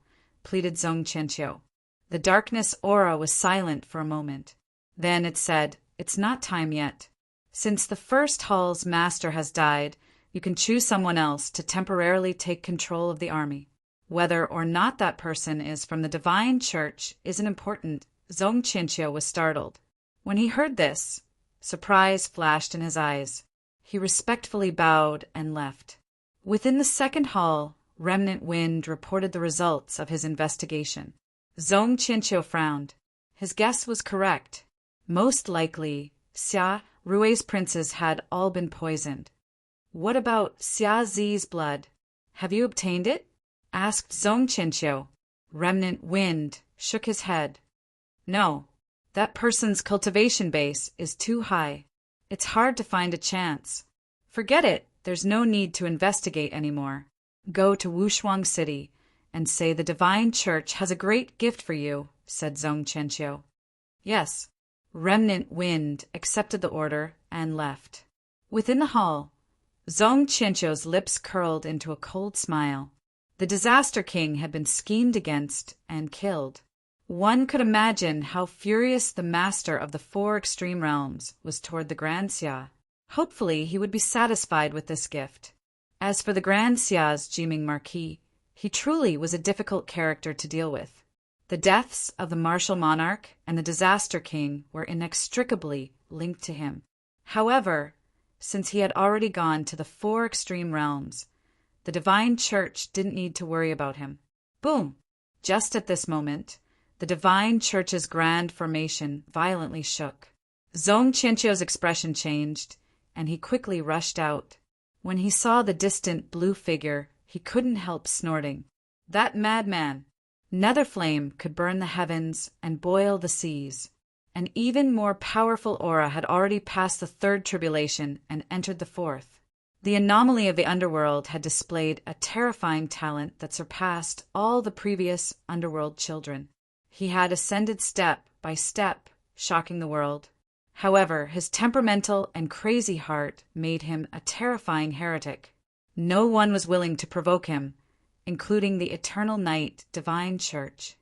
pleaded Zhong Qianqiu. The darkness aura was silent for a moment. Then it said, It's not time yet. Since the first hall's master has died, you can choose someone else to temporarily take control of the army. Whether or not that person is from the divine church isn't important. Zhong Qianqiu was startled. When he heard this, surprise flashed in his eyes. He respectfully bowed and left. Within the second hall, Remnant Wind reported the results of his investigation. Zhong Qianqiu frowned. His guess was correct. Most likely, Xia Rui's princes had all been poisoned. What about Xia Zi's blood? Have you obtained it? Asked Zhong Qianqiu. Remnant Wind shook his head. No, that person's cultivation base is too high. It's hard to find a chance. Forget it, there's no need to investigate anymore. Go to Wushuang City and say the divine church has a great gift for you, said Zhong Qianqiu. Yes. Remnant Wind accepted the order and left. Within the hall, Zhong Qianqiu's lips curled into a cold smile. The Disaster King had been schemed against and killed. One could imagine how furious the master of the four extreme realms was toward the Grand Xia. Hopefully he would be satisfied with this gift. As for the Grand Xia's Jiming Marquis, he truly was a difficult character to deal with. The deaths of the martial monarch and the Disaster King were inextricably linked to him. However, since he had already gone to the four extreme realms, the divine church didn't need to worry about him. Boom! Just at this moment, the divine church's grand formation violently shook. Zhong Qianqiu's expression changed, and he quickly rushed out. When he saw the distant blue figure, he couldn't help snorting. That madman! Nether flame could burn the heavens and boil the seas. An even more powerful aura had already passed the third tribulation and entered the fourth. The anomaly of the underworld had displayed a terrifying talent that surpassed all the previous underworld children. He had ascended step by step, shocking the world. However, his temperamental and crazy heart made him a terrifying heretic. No one was willing to provoke him, including the Eternal Night Divine Church.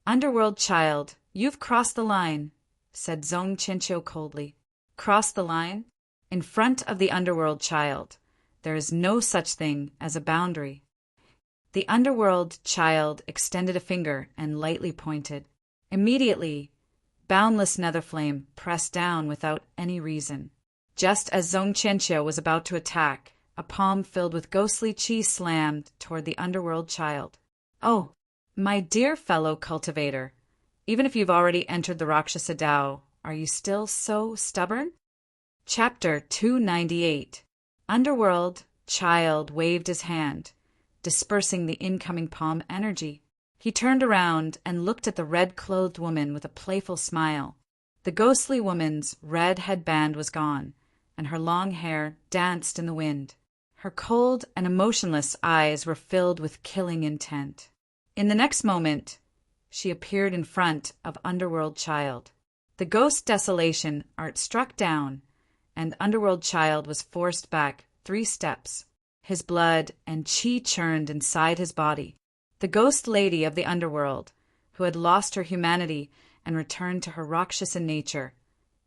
Underworld child, you've crossed the line, said Zhong Qianqiu coldly. Crossed the line? In front of the Underworld child, there is no such thing as a boundary. The Underworld child extended a finger and lightly pointed. Immediately, boundless nether flame pressed down without any reason. Just as Zhong Qianqiu was about to attack, a palm filled with ghostly chi slammed toward the underworld child. Oh, my dear fellow cultivator, even if you've already entered the Rakshasa Dao, are you still so stubborn? Chapter 298. Underworld child waved his hand, dispersing the incoming palm energy. He turned around and looked at the red-clothed woman with a playful smile. The ghostly woman's red headband was gone, and her long hair danced in the wind. Her cold and emotionless eyes were filled with killing intent. In the next moment, she appeared in front of Underworld Child. The ghost desolation art struck down, and Underworld Child was forced back 3 steps. His blood and chi churned inside his body. The ghost lady of the underworld, who had lost her humanity and returned to her Rakshasa nature,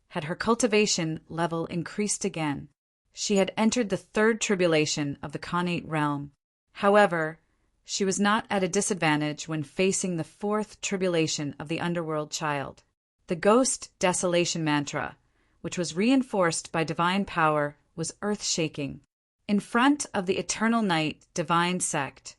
had her cultivation level increased again. She had entered the third tribulation of the Khanate realm. However, she was not at a disadvantage when facing the fourth tribulation of the underworld child. The ghost desolation mantra, which was reinforced by divine power, was earth-shaking. In front of the eternal night divine sect,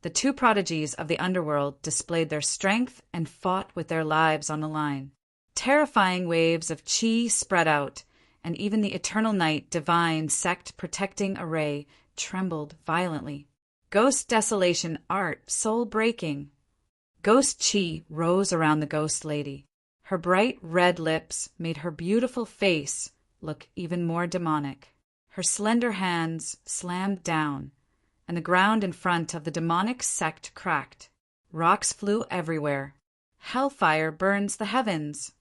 the two prodigies of the underworld displayed their strength and fought with their lives on the line. Terrifying waves of chi spread out, and even the eternal night divine sect protecting array trembled violently. Ghost desolation art soul-breaking. Ghost chi rose around the ghost lady. Her bright red lips made her beautiful face look even more demonic. Her slender hands slammed down, and the ground in front of the demonic sect cracked. Rocks flew everywhere. Hellfire burns the heavens.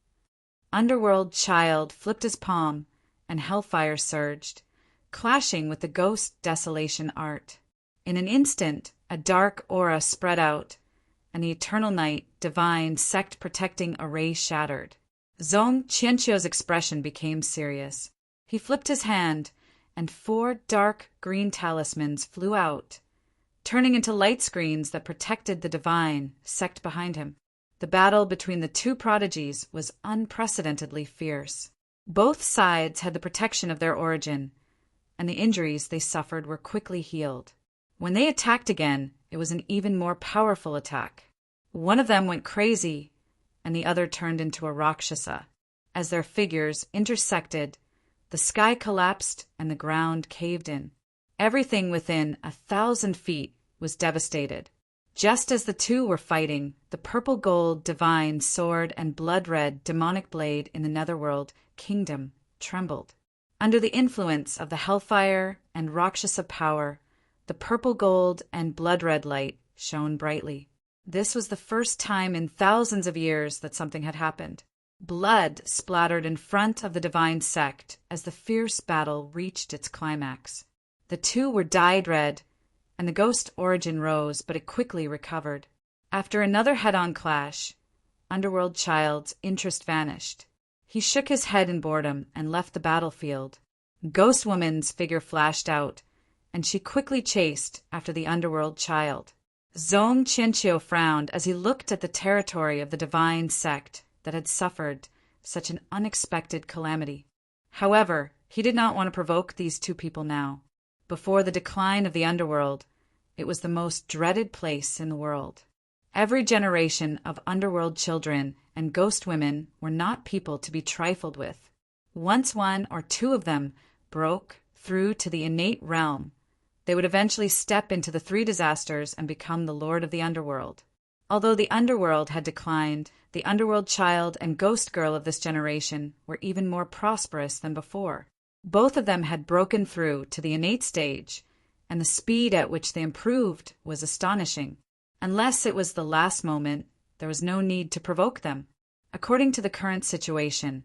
Underworld child flipped his palm, and hellfire surged, clashing with the ghost desolation art. In an instant, a dark aura spread out, and the eternal night, divine, sect-protecting array shattered. Zong Qianqiu's expression became serious. He flipped his hand, and 4 dark green talismans flew out, turning into light screens that protected the divine sect behind him. The battle between the two prodigies was unprecedentedly fierce. Both sides had the protection of their origin, and the injuries they suffered were quickly healed. When they attacked again, it was an even more powerful attack. One of them went crazy, and the other turned into a Rakshasa. As their figures intersected, the sky collapsed and the ground caved in. Everything within 1,000 feet was devastated. Just as the two were fighting, the purple-gold divine sword and blood-red demonic blade in the netherworld kingdom trembled. Under the influence of the hellfire and Rakshasa power, the purple-gold and blood-red light shone brightly. This was the first time in thousands of years that something had happened. Blood splattered in front of the divine sect as the fierce battle reached its climax. The two were dyed red, and the ghost origin rose, but it quickly recovered. After another head-on clash, Underworld Child's interest vanished. He shook his head in boredom and left the battlefield. Ghost Woman's figure flashed out, and she quickly chased after the Underworld Child. Zong Qianqiu frowned as he looked at the territory of the divine sect that had suffered such an unexpected calamity. However, he did not want to provoke these two people now. Before the decline of the underworld, it was the most dreaded place in the world. Every generation of underworld children and ghost women were not people to be trifled with. Once 1 or 2 of them broke through to the innate realm, they would eventually step into the 3 disasters and become the lord of the underworld. Although the underworld had declined, the underworld child and ghost girl of this generation were even more prosperous than before. Both of them had broken through to the innate stage, and the speed at which they improved was astonishing. Unless it was the last moment, there was no need to provoke them. According to the current situation,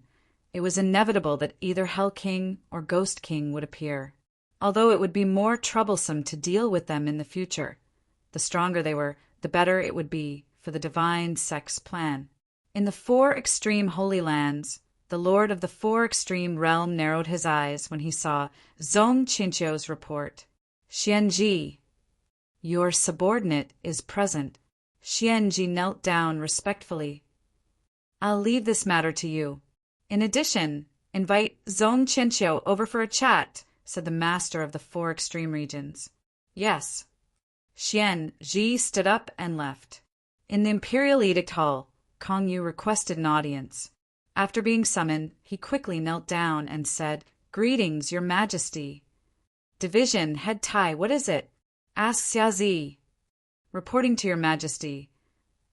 it was inevitable that either Hell King or Ghost King would appear. Although it would be more troublesome to deal with them in the future, the stronger they were, the better it would be for the divine sect's plan. In the 4 extreme holy lands, the lord of the 4 extreme realm narrowed his eyes when he saw Zong Qianqiu's report. Xianji, your subordinate is present. Xianji knelt down respectfully. I'll leave this matter to you. In addition, invite Zong Qianqiu over for a chat, said the master of the 4 extreme regions. Yes. Xianji stood up and left. In the Imperial Edict Hall, Kong Yu requested an audience. After being summoned, he quickly knelt down and said, Greetings, Your Majesty. Division, Head Tai, what is it? Ask Xiazi. Reporting to Your Majesty,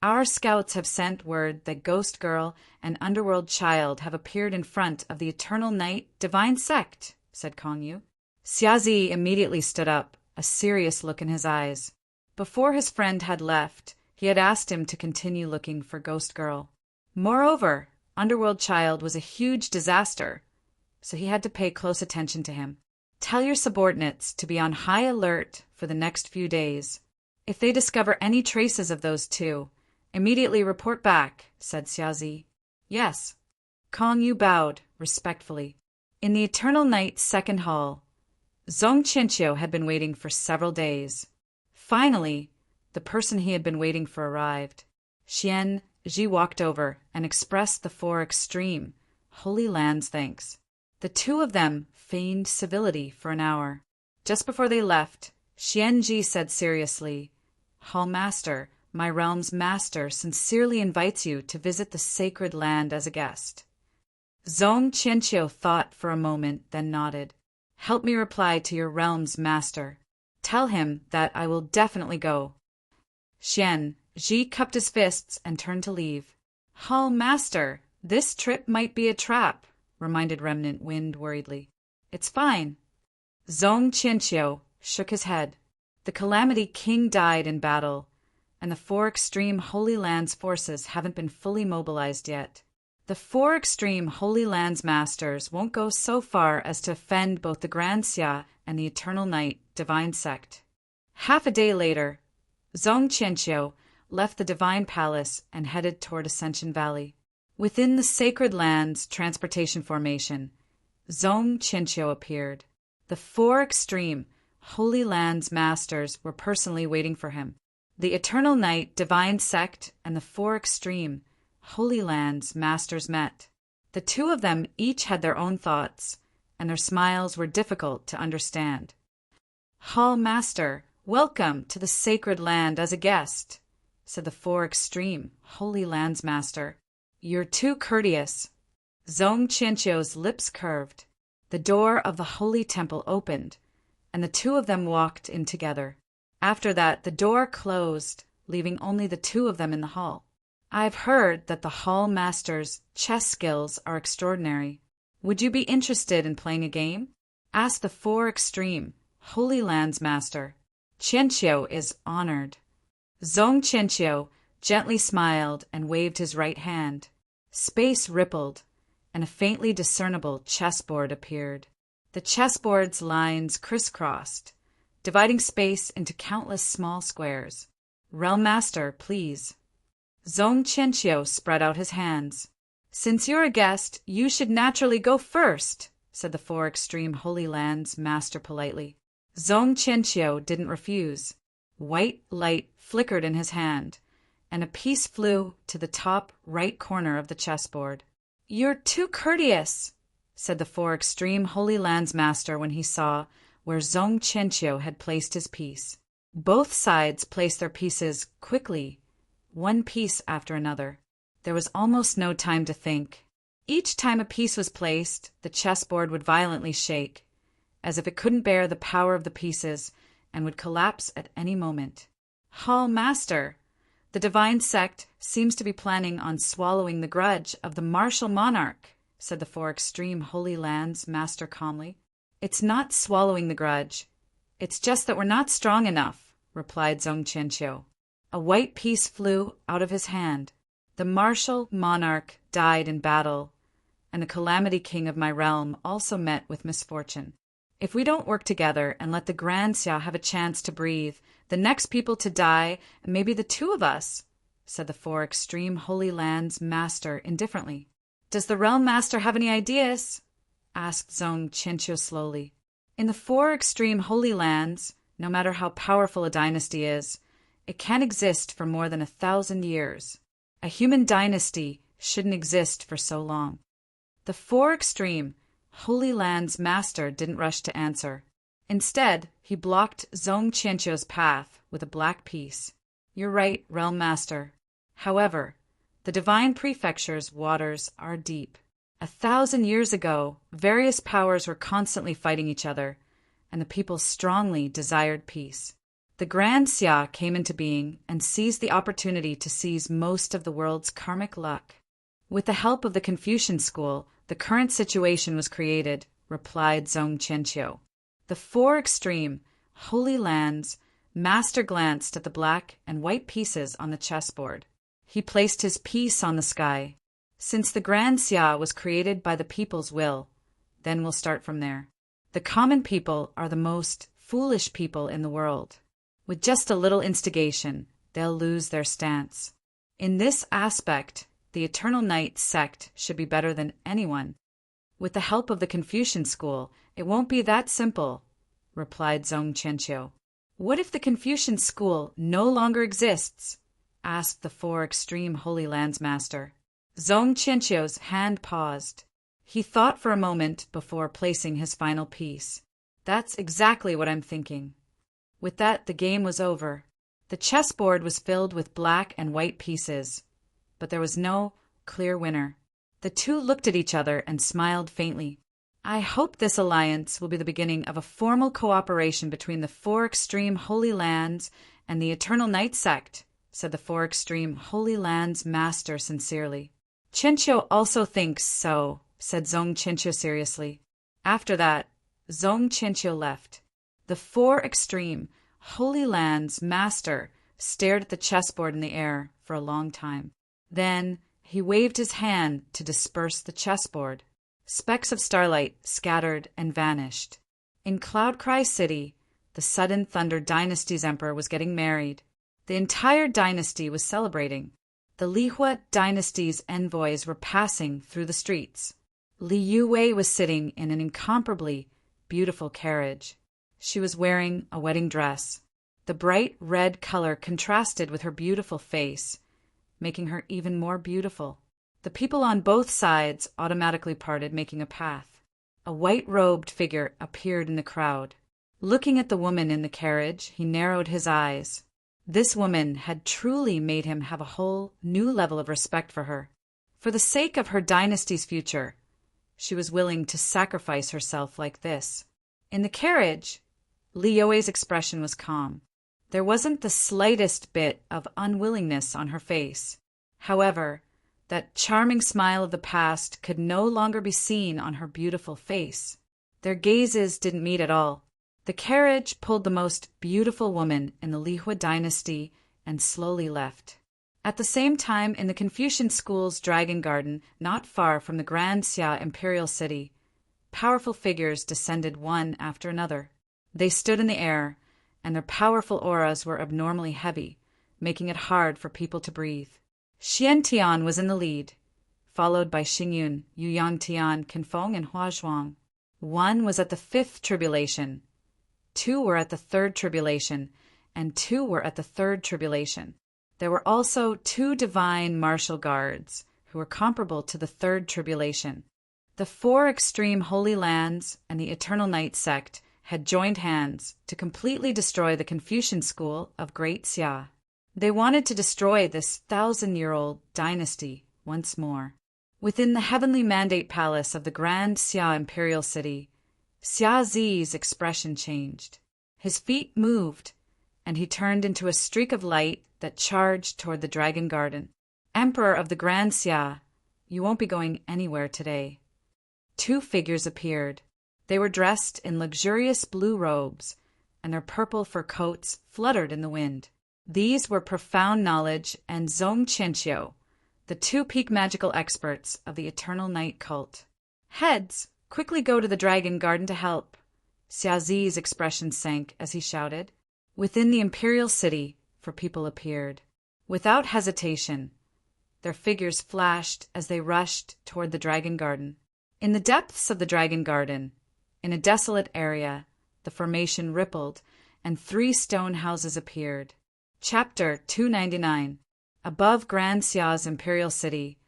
our scouts have sent word that Ghost Girl and Underworld Child have appeared in front of the Eternal Night Divine Sect, said Kong Yu. Xiazi immediately stood up, a serious look in his eyes. Before his friend had left, he had asked him to continue looking for Ghost Girl. Moreover, Underworld Child was a huge disaster, so he had to pay close attention to him. Tell your subordinates to be on high alert for the next few days. If they discover any traces of those two, immediately report back, said Xiazi. Yes. Kong Yu bowed respectfully. In the Eternal Night Second Hall, Zong Qianqiu had been waiting for several days. Finally, the person he had been waiting for arrived. Xian Ji walked over and expressed the four extreme Holy Land's thanks. The two of them feigned civility for an hour. Just before they left, Xianji said seriously, "Hall Master, my realm's master sincerely invites you to visit the sacred land as a guest." Zhong Qianqiu thought for a moment, then nodded. "Help me reply to your realm's master. Tell him that I will definitely go." Ji cupped his fists and turned to leave. "Hall Master, this trip might be a trap," reminded Remnant Wind worriedly. "It's fine." Zhong Qianqiu shook his head. The Calamity King died in battle, and the four extreme Holy Lands forces haven't been fully mobilized yet. The four extreme Holy Lands masters won't go so far as to offend both the Grand Xia and the Eternal Night Divine Sect. Half a day later, Zhong Qianqiu left the Divine Palace and headed toward Ascension Valley. Within the Sacred Lands Transportation Formation, Zhong Qianqiu appeared. The four extreme Holy Lands masters were personally waiting for him. The Eternal Night Divine Sect and the four extreme Holy Lands masters met. The two of them each had their own thoughts, and their smiles were difficult to understand. "Hall Master, welcome to the sacred land as a guest," said the four extreme Holy Lands master. "You're too courteous." Zhong Qianqiu's lips curved. The door of the holy temple opened, and the two of them walked in together. After that, the door closed, leaving only the two of them in the hall. "I've heard that the Hall Master's chess skills are extraordinary. Would you be interested in playing a game?" asked the four extreme Holy Lands master. Qianqiu is honored. Zhong Qianqiu gently smiled and waved his right hand. Space rippled, and a faintly discernible chessboard appeared. The chessboard's lines crisscrossed, dividing space into countless small squares. "Realm Master, please." Zhong Qianqiu spread out his hands. "Since you're a guest, you should naturally go first," said the four extreme Holy Lands master politely. Zhong Qianqiu didn't refuse. White light flickered in his hand, and a piece flew to the top right corner of the chessboard. "You're too courteous," said the four extreme Holy Lands master when he saw where Zhong Qianqiu had placed his piece. Both sides placed their pieces quickly, one piece after another. There was almost no time to think. Each time a piece was placed, the chessboard would violently shake, as if it couldn't bear the power of the pieces and would collapse at any moment. "Hall Master, the Divine Sect seems to be planning on swallowing the grudge of the martial monarch," said the four extreme Holy Lands master calmly. "It's not swallowing the grudge. It's just that we're not strong enough," replied Zhong Qianqiu. A white piece flew out of his hand. "The martial monarch died in battle, and the Calamity King of my realm also met with misfortune. If we don't work together and let the Grand Xia have a chance to breathe, the next people to die may be the two of us," said the four extreme Holy Lands master indifferently. "Does the Realm Master have any ideas?" asked Zhong Qianqiu slowly. "In the four extreme Holy Lands, no matter how powerful a dynasty is, it can't exist for more than 1,000 years. A human dynasty shouldn't exist for so long." The four extreme Holy Lands master didn't rush to answer. Instead, he blocked Zhong Qianqiu's path with a black piece. "You're right, Realm Master. However, the Divine Prefecture's waters are deep. 1,000 years ago, various powers were constantly fighting each other, and the people strongly desired peace. The Grand Xia came into being and seized the opportunity to seize most of the world's karmic luck. With the help of the Confucian school, the current situation was created," replied Zhong Qianqiu. The four extreme Holy Lands master glanced at the black and white pieces on the chessboard. He placed his piece on the sky. "Since the Grand Xia was created by the people's will, then we'll start from there. The common people are the most foolish people in the world. With just a little instigation, they'll lose their stance. In this aspect, the Eternal Night sect should be better than anyone. With the help of the Confucian school, it won't be that simple," replied Zhong Qianqiu. "What if the Confucian school no longer exists?" asked the four extreme Holy Lands master. Zhong Qianqiu's hand paused. He thought for a moment before placing his final piece. That's exactly what I'm thinking. With that, the game was over. The chessboard was filled with black and white pieces, but there was no clear winner. The two looked at each other and smiled faintly. I hope this alliance will be the beginning of a formal cooperation between the four extreme Holy Lands and the Eternal Night sect, said the four extreme Holy Lands master sincerely. Qianqiu also thinks so, said Zhong Qianqiu seriously. After that, Zhong Qianqiu left. The four extreme Holy Lands master stared at the chessboard in the air for a long time. Then he waved his hand to disperse the chessboard. Specks of starlight scattered and vanished. In Cloud Cry City, the Sudden Thunder Dynasty's emperor was getting married. The entire dynasty was celebrating. The Lihua dynasty's envoys were passing through the streets. Li Yuwei was sitting in an incomparably beautiful carriage. She was wearing a wedding dress. The bright red color contrasted with her beautiful face, making her even more beautiful. The people on both sides automatically parted, making a path. A white-robed figure appeared in the crowd. Looking at the woman in the carriage, he narrowed his eyes. This woman had truly made him have a whole new level of respect for her. For the sake of her dynasty's future, she was willing to sacrifice herself like this. In the carriage, Li Yue's expression was calm. There wasn't the slightest bit of unwillingness on her face. However, that charming smile of the past could no longer be seen on her beautiful face. Their gazes didn't meet at all. The carriage pulled the most beautiful woman in the Lihua dynasty and slowly left. At the same time, in the Confucian school's dragon garden, not far from the Grand Xia imperial city, powerful figures descended one after another. They stood in the air, and their powerful auras were abnormally heavy, making it hard for people to breathe. Xian Tian was in the lead, followed by Xingyun, Yuyang Tian, Qinfeng, and Hua Zhuang. One was at the fifth tribulation, two were at the third tribulation, and two were at the third tribulation. There were also two divine martial guards, who were comparable to the third tribulation. The four extreme Holy Lands and the Eternal Night sect had joined hands to completely destroy the Confucian school of Great Xia. They wanted to destroy this 1,000-year-old dynasty once more. Within the heavenly mandate palace of the Grand Xia imperial city, Xia Zi's expression changed. His feet moved, and he turned into a streak of light that charged toward the dragon garden. Emperor of the Grand Xia, you won't be going anywhere today. Two figures appeared. They were dressed in luxurious blue robes, and their purple fur coats fluttered in the wind. These were Profound Knowledge and Zhong Qianqiu, the two peak magical experts of the Eternal Night cult. Heads, quickly go to the dragon garden to help. Xia Zi's expression sank as he shouted. Within the imperial city, four people appeared. Without hesitation, their figures flashed as they rushed toward the dragon garden. In the depths of the dragon garden, in a desolate area, the formation rippled, and 3 stone houses appeared. Chapter 299. Above Grand Xia's imperial city,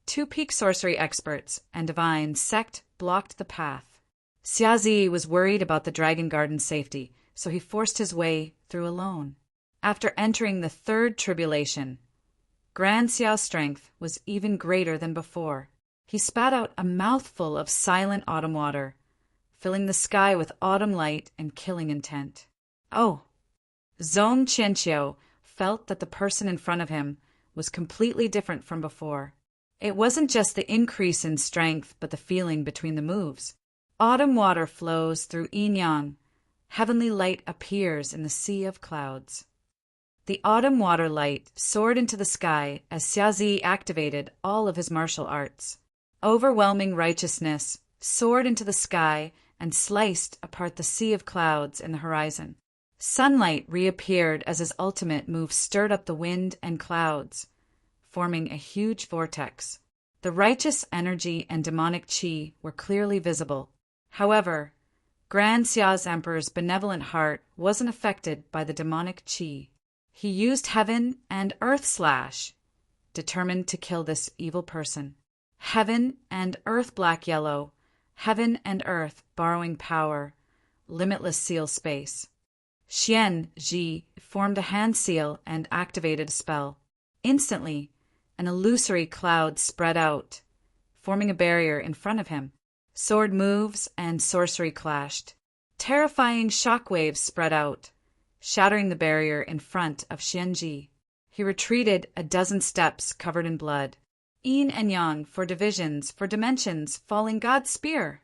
2 peak sorcery experts and divine sect blocked the path. Xia Zi was worried about the dragon garden's safety, so he forced his way through alone. After entering the third tribulation, Grand Xiao's strength was even greater than before. He spat out a mouthful of silent autumn water, filling the sky with autumn light and killing intent. Oh! Zhong Qianqiu felt that the person in front of him was completely different from before. It wasn't just the increase in strength, but the feeling between the moves. Autumn water flows through yin-yang. Heavenly light appears in the sea of clouds. The autumn water light soared into the sky as Xia Zi activated all of his martial arts. Overwhelming righteousness soared into the sky and sliced apart the sea of clouds in the horizon. Sunlight reappeared as his ultimate move stirred up the wind and clouds, forming a huge vortex. The righteous energy and demonic qi were clearly visible. However, Grand Xia's emperor's benevolent heart wasn't affected by the demonic qi. He used heaven and earth slash, determined to kill this evil person. Heaven and earth black yellow, heaven and earth borrowing power, limitless seal space. Xian Ji formed a hand seal and activated a spell. Instantly, an illusory cloud spread out, forming a barrier in front of him. Sword moves and sorcery clashed. Terrifying shockwaves spread out, shattering the barrier in front of Xianji. He retreated a dozen steps covered in blood. Yin and yang for divisions, for dimensions, falling God's spear.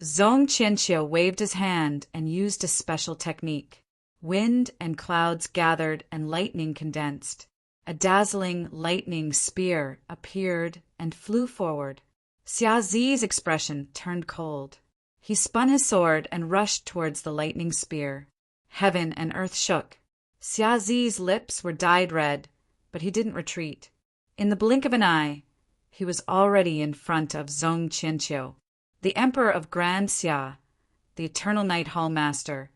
Zhong Qianqiu waved his hand and used a special technique. Wind and clouds gathered and lightning condensed. A dazzling lightning spear appeared and flew forward. Xia Zi's expression turned cold. He spun his sword and rushed towards the lightning spear. Heaven and earth shook. Xia Zi's lips were dyed red, but he didn't retreat. In the blink of an eye, he was already in front of Zhong Qianqiu. The Emperor of Grand Xia, the Eternal Night Hall Master,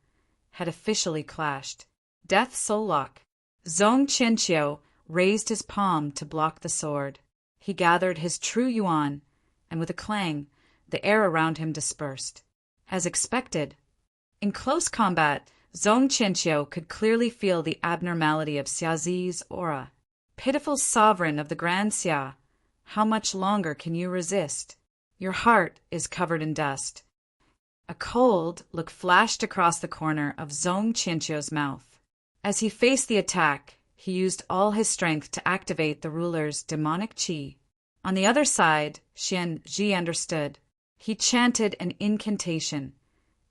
had officially clashed. Death Soul Lock. Zhong Qianqiu raised his palm to block the sword. He gathered his true yuan, and with a clang, the air around him dispersed. As expected, in close combat, Zhong Qianqiu could clearly feel the abnormality of Xia Zi's aura. Pitiful sovereign of the Grand Xia, how much longer can you resist? Your heart is covered in dust. A cold look flashed across the corner of Zhong Qianqiu's mouth. As he faced the attack, he used all his strength to activate the ruler's demonic qi. On the other side, Xian Ji understood. He chanted an incantation,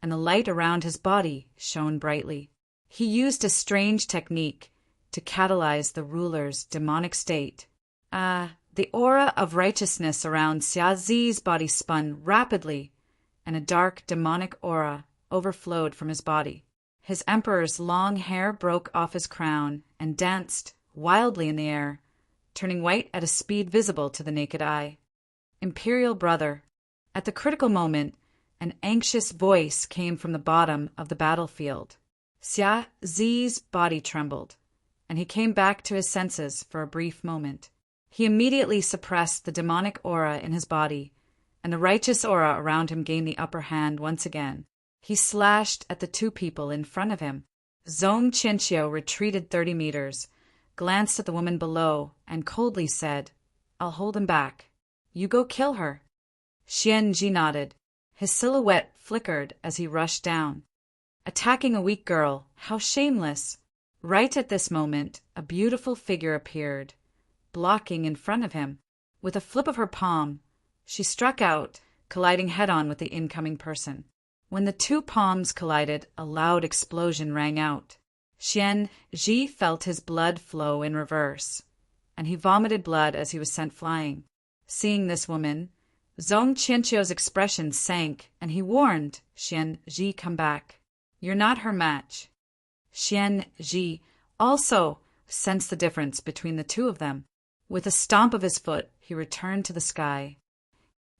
and the light around his body shone brightly. He used a strange technique to catalyze the ruler's demonic state. The aura of righteousness around Xia Zi's body spun rapidly, and a dark demonic aura overflowed from his body. His emperor's long hair broke off his crown and danced wildly in the air, turning white at a speed visible to the naked eye. Imperial brother. At the critical moment, an anxious voice came from the bottom of the battlefield. Xia Zi's body trembled, and he came back to his senses for a brief moment. He immediately suppressed the demonic aura in his body, and the righteous aura around him gained the upper hand once again. He slashed at the two people in front of him. Zhong Qianqiu retreated 30 meters, glanced at the woman below, and coldly said, "I'll hold him back. You go kill her." Xian Ji nodded. His silhouette flickered as he rushed down. Attacking a weak girl, how shameless! Right at this moment, a beautiful figure appeared, blocking in front of him. With a flip of her palm, she struck out, colliding head-on with the incoming person. When the two palms collided, a loud explosion rang out. Xian Ji felt his blood flow in reverse, and he vomited blood as he was sent flying. Seeing this woman, Zhong Qianqiu's expression sank, and he warned Xian Ji, "Come back. You're not her match." Xian Ji also sensed the difference between the two of them. With a stomp of his foot, he returned to the sky.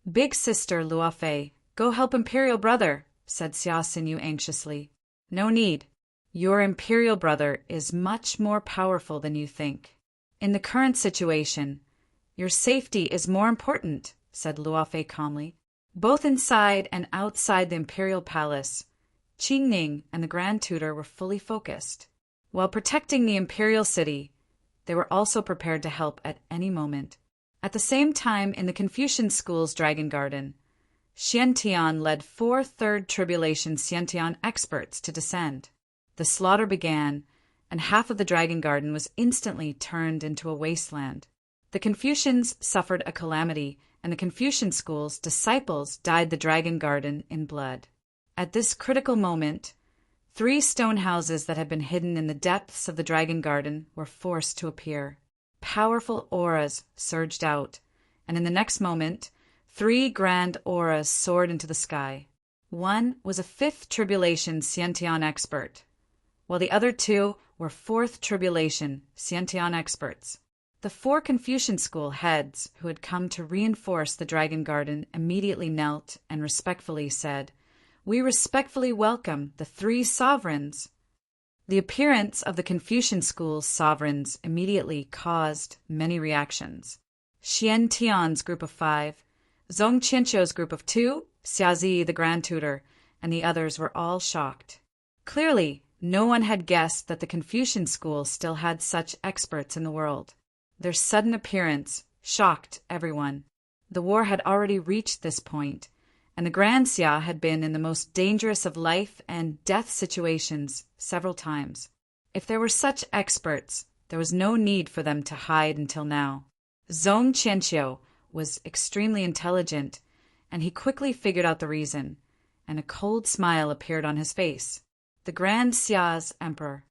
"Big sister Luofei, go help Imperial brother," said Xia Xinyu anxiously. "No need. Your Imperial brother is much more powerful than you think. In the current situation, your safety is more important," said Luofei calmly. Both inside and outside the Imperial Palace, Qingning and the Grand Tutor were fully focused. While protecting the Imperial City, they were also prepared to help at any moment. At the same time, in the Confucian School's Dragon Garden, Xiantian led 4 Third Tribulation Xiantian experts to descend. The slaughter began, and half of the Dragon Garden was instantly turned into a wasteland. The Confucians suffered a calamity, and the Confucian School's disciples dyed the Dragon Garden in blood. At this critical moment, 3 stone houses that had been hidden in the depths of the Dragon Garden were forced to appear. Powerful auras surged out, and in the next moment, 3 grand auras soared into the sky. One was a 5th Tribulation Xiantian expert, while the other 2 were 4th Tribulation Xiantian experts. The 4 Confucian School heads who had come to reinforce the Dragon Garden immediately knelt and respectfully said, "We respectfully welcome the 3 sovereigns." The appearance of the Confucian school's sovereigns immediately caused many reactions. Xian Tian's group of 5, Zhong Qianqiu's group of 2, Xiazi, the grand tutor, and the others were all shocked. Clearly, no one had guessed that the Confucian school still had such experts in the world. Their sudden appearance shocked everyone. The war had already reached this point, and the Grand Xia had been in the most dangerous of life and death situations several times. If there were such experts, there was no need for them to hide until now. Zhong Qianqiu was extremely intelligent, and he quickly figured out the reason, and a cold smile appeared on his face. The Grand Xia's emperor.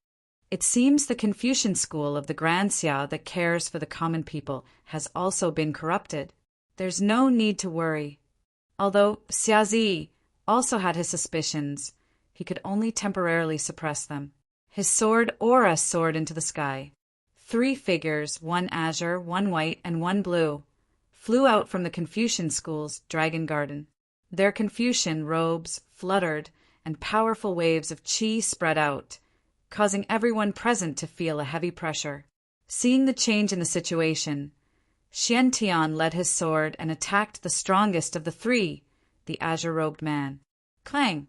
It seems the Confucian school of the Grand Xia that cares for the common people has also been corrupted. There's no need to worry. Although Xiazi also had his suspicions, he could only temporarily suppress them. His sword aura soared into the sky. 3 figures, 1 azure, 1 white, and 1 blue, flew out from the Confucian school's dragon garden. Their Confucian robes fluttered, and powerful waves of qi spread out, causing everyone present to feel a heavy pressure. Seeing the change in the situation, Xian Tian led his sword and attacked the strongest of the 3, the azure-robed man. Clang!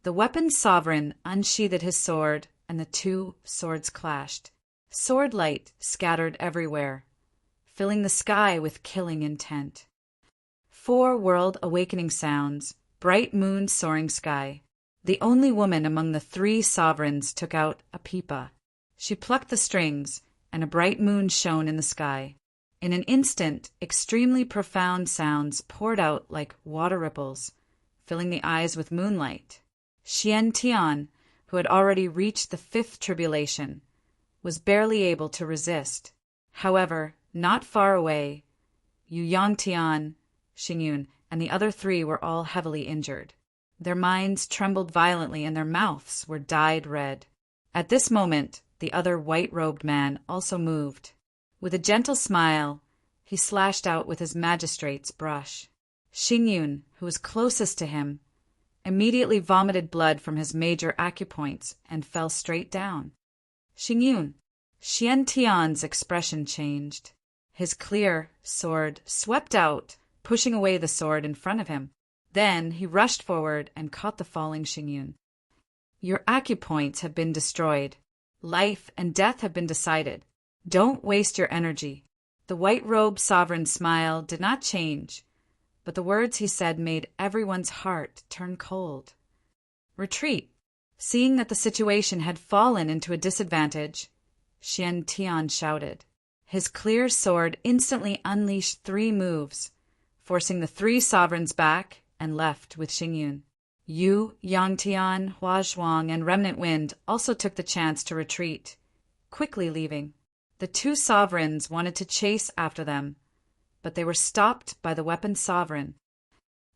The weapon's sovereign unsheathed his sword, and the 2 swords clashed. Sword light scattered everywhere, filling the sky with killing intent. 4 world awakening sounds, bright moon soaring sky. The only woman among the 3 sovereigns took out a pipa. She plucked the strings, and a bright moon shone in the sky. In an instant, extremely profound sounds poured out like water ripples, filling the eyes with moonlight. Xian Tian, who had already reached the 5th tribulation, was barely able to resist. However, not far away, Yu Yangtian, Xingyun, and the other 3 were all heavily injured. Their minds trembled violently and their mouths were dyed red. At this moment, the other white-robed man also moved. With a gentle smile, he slashed out with his magistrate's brush. Xingyun, who was closest to him, immediately vomited blood from his major acupoints and fell straight down. Xingyun. Xian Tian's expression changed. His clear sword swept out, pushing away the sword in front of him. Then he rushed forward and caught the falling Xingyun. Your acupoints have been destroyed. Life and death have been decided. Don't waste your energy. The white-robed sovereign's smile did not change, but the words he said made everyone's heart turn cold. Retreat. Seeing that the situation had fallen into a disadvantage, Xian Tian shouted. His clear sword instantly unleashed 3 moves, forcing the 3 sovereigns back and left with Xingyun. Yu, Yangtian, Hua Zhuang, and Remnant Wind also took the chance to retreat, quickly leaving. The 2 sovereigns wanted to chase after them, but they were stopped by the weapon sovereign.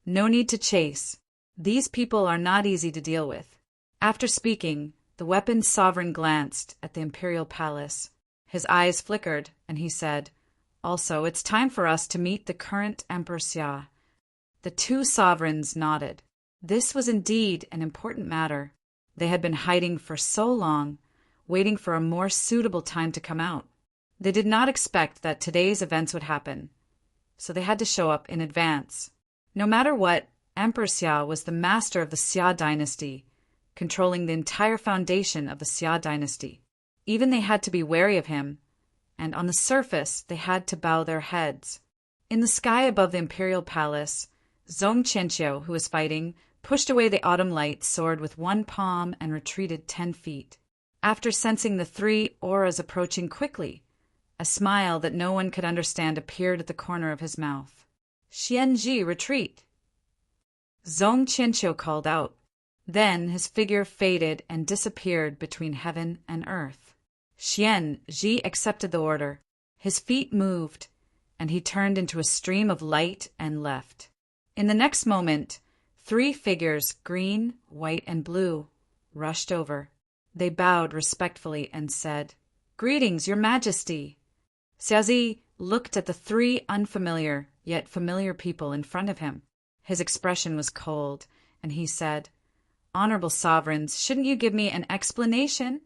No need to chase. These people are not easy to deal with. After speaking, the weapon sovereign glanced at the imperial palace. His eyes flickered, and he said, "Also, it's time for us to meet the current Emperor Xia." The 2 sovereigns nodded. This was indeed an important matter. They had been hiding for so long, waiting for a more suitable time to come out. They did not expect that today's events would happen, so they had to show up in advance. No matter what, Emperor Xia was the master of the Xia dynasty, controlling the entire foundation of the Xia dynasty. Even they had to be wary of him, and on the surface they had to bow their heads. In the sky above the imperial palace, Zhong Qianqiu, who was fighting, pushed away the autumn light sword with 1 palm and retreated 10 feet. After sensing the 3 auras approaching quickly, a smile that no one could understand appeared at the corner of his mouth. "Xianji, retreat!" Zhong Qianqiu called out. Then his figure faded and disappeared between heaven and earth. Xianji accepted the order. His feet moved, and he turned into a stream of light and left. In the next moment, 3 figures, green, white, and blue, rushed over. They bowed respectfully and said, "Greetings, Your Majesty." Xiazi looked at the 3 unfamiliar yet familiar people in front of him. His expression was cold, and he said, "Honorable sovereigns, shouldn't you give me an explanation?"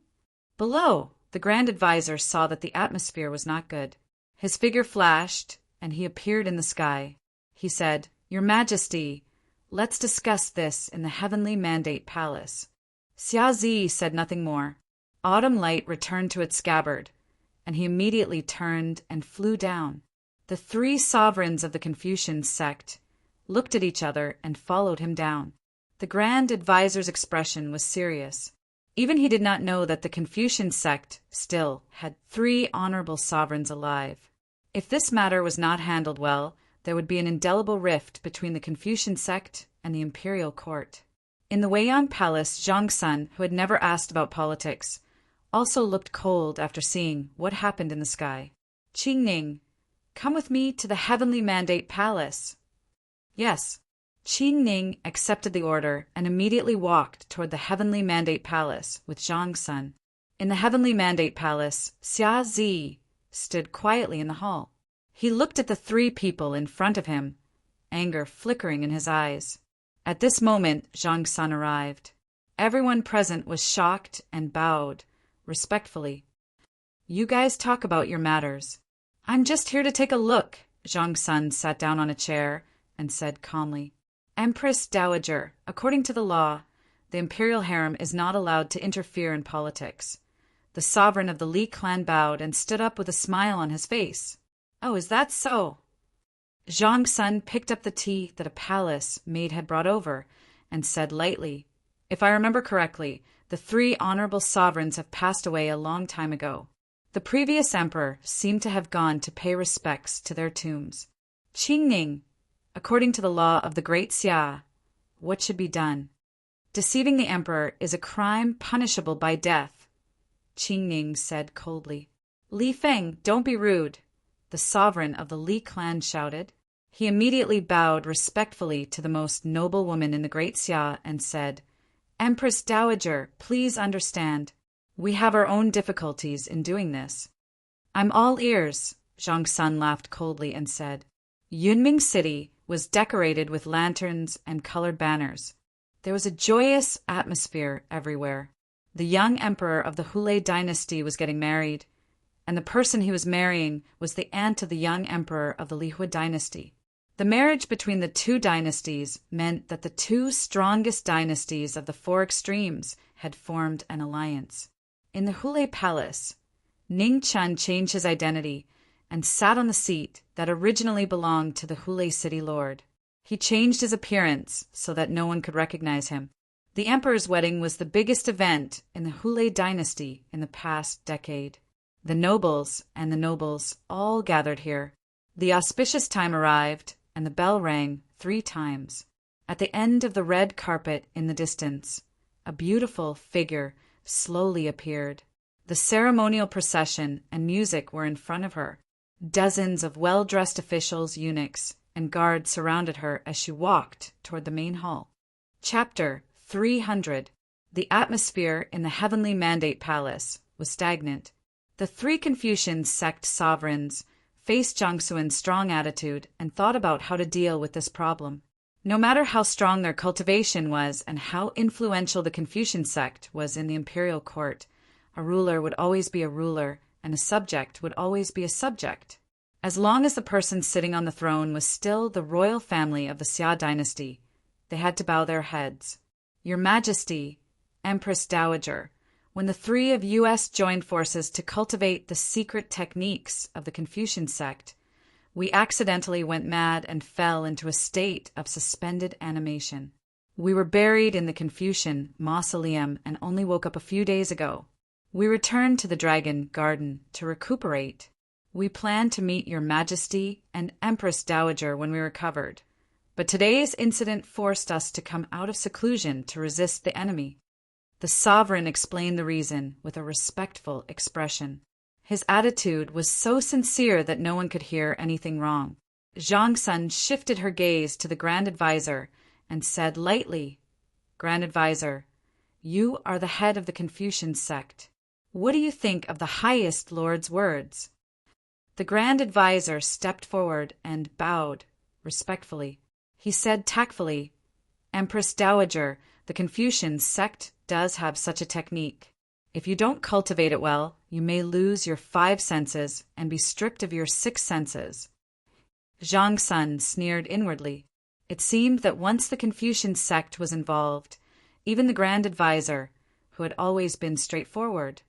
Below, the Grand Advisor saw that the atmosphere was not good. His figure flashed, and he appeared in the sky. He said, "Your Majesty, let's discuss this in the Heavenly Mandate Palace." Xia Zi said nothing more. Autumn light returned to its scabbard, and he immediately turned and flew down. The three sovereigns of the Confucian sect looked at each other and followed him down. The Grand Advisor's expression was serious. Even he did not know that the Confucian sect still had 3 honorable sovereigns alive. If this matter was not handled well, there would be an indelible rift between the Confucian sect and the imperial court. In the Weiyang Palace, Zhang Sun, who had never asked about politics, also looked cold after seeing what happened in the sky. "Qing Ning, come with me to the Heavenly Mandate Palace." Yes. Qing Ning accepted the order and immediately walked toward the Heavenly Mandate Palace with Zhang Sun. In the Heavenly Mandate Palace, Xia Zi stood quietly in the hall. He looked at the 3 people in front of him, anger flickering in his eyes. At this moment, Zhang Sun arrived. Everyone present was shocked and bowed, respectfully. "You guys talk about your matters. I'm just here to take a look." Zhang Sun sat down on a chair and said calmly, "Empress Dowager, according to the law, the imperial harem is not allowed to interfere in politics." The sovereign of the Li clan bowed and stood up with a smile on his face. "Oh, is that so?" Zhang Sun picked up the tea that a palace maid had brought over and said lightly, "If I remember correctly, the 3 honorable sovereigns have passed away a long time ago. The previous emperor seemed to have gone to pay respects to their tombs. Qing Ning, according to the law of the Great Xia, what should be done? Deceiving the emperor is a crime punishable by death." Qing Ning said coldly. "Li Feng, don't be rude," the sovereign of the Li clan shouted. He immediately bowed respectfully to the most noble woman in the Great Xia and said, "Empress Dowager, please understand. We have our own difficulties in doing this." "I'm all ears," Zhang Sun laughed coldly and said. Yunming City was decorated with lanterns and colored banners. There was a joyous atmosphere everywhere. The young emperor of the Hule dynasty was getting married, and the person he was marrying was the aunt of the young emperor of the Lihue dynasty. The marriage between the 2 dynasties meant that the 2 strongest dynasties of the 4 extremes had formed an alliance. In the Hule Palace, Ning Chun changed his identity and sat on the seat that originally belonged to the Hule city lord. He changed his appearance so that no one could recognize him. The emperor's wedding was the biggest event in the Hule dynasty in the past decade. The nobles all gathered here. The auspicious time arrived, and the bell rang 3 times. At the end of the red carpet in the distance, a beautiful figure slowly appeared. The ceremonial procession and music were in front of her. Dozens of well-dressed officials, eunuchs, and guards surrounded her as she walked toward the main hall. Chapter 300. The atmosphere in the Heavenly Mandate Palace was stagnant. The 3 Confucian sect sovereigns faced Zhang Sun's strong attitude and thought about how to deal with this problem. No matter how strong their cultivation was and how influential the Confucian sect was in the imperial court, a ruler would always be a ruler, and a subject would always be a subject. As long as the person sitting on the throne was still the royal family of the Xia dynasty, they had to bow their heads. "Your Majesty, Empress Dowager, when the 3 of U.S. joined forces to cultivate the secret techniques of the Confucian sect, we accidentally went mad and fell into a state of suspended animation. We were buried in the Confucian mausoleum and only woke up a few days ago. We returned to the Dragon Garden to recuperate. We planned to meet your Majesty and Empress Dowager when we recovered, but today's incident forced us to come out of seclusion to resist the enemy." The sovereign explained the reason with a respectful expression. His attitude was so sincere that no one could hear anything wrong. Zhang Sun shifted her gaze to the Grand Advisor and said lightly, "Grand Advisor, you are the head of the Confucian sect. What do you think of the highest lord's words?" The Grand Advisor stepped forward and bowed respectfully. He said tactfully, "Empress Dowager, the Confucian sect does have such a technique. If you don't cultivate it well, you may lose your 5 senses and be stripped of your 6 senses. Zhang Sun sneered inwardly. It seemed that once the Confucian sect was involved, even the Grand Advisor, who had always been straightforward,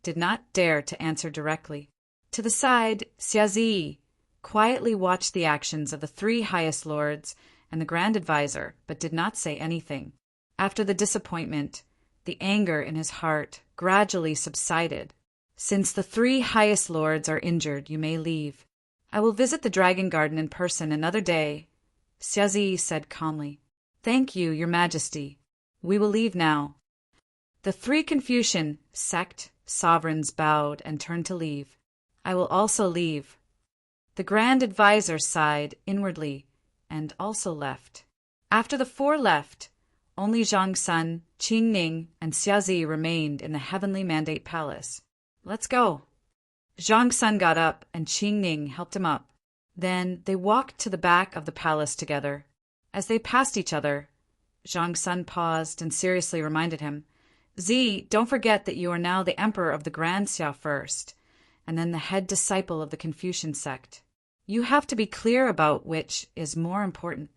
did not dare to answer directly. To the side, Xiazi quietly watched the actions of the 3 highest lords and the Grand Advisor, but did not say anything. After the disappointment, the anger in his heart gradually subsided. Since the 3 highest lords are injured, you may leave. I will visit the Dragon Garden in person another day, Xiazi said calmly. Thank you, Your Majesty. We will leave now. The 3 Confucian sect sovereigns bowed and turned to leave. I will also leave. The Grand Advisor sighed inwardly and also left. After the 4 left, only Zhang Sun, Qing Ning, and Xiazi remained in the Heavenly Mandate Palace. Let's go. Zhang Sun got up and Qing Ning helped him up. Then they walked to the back of the palace together. As they passed each other, Zhang Sun paused and seriously reminded him, Z, don't forget that you are now the emperor of the Grand Xia first, and then the head disciple of the Confucian sect. You have to be clear about which is more important.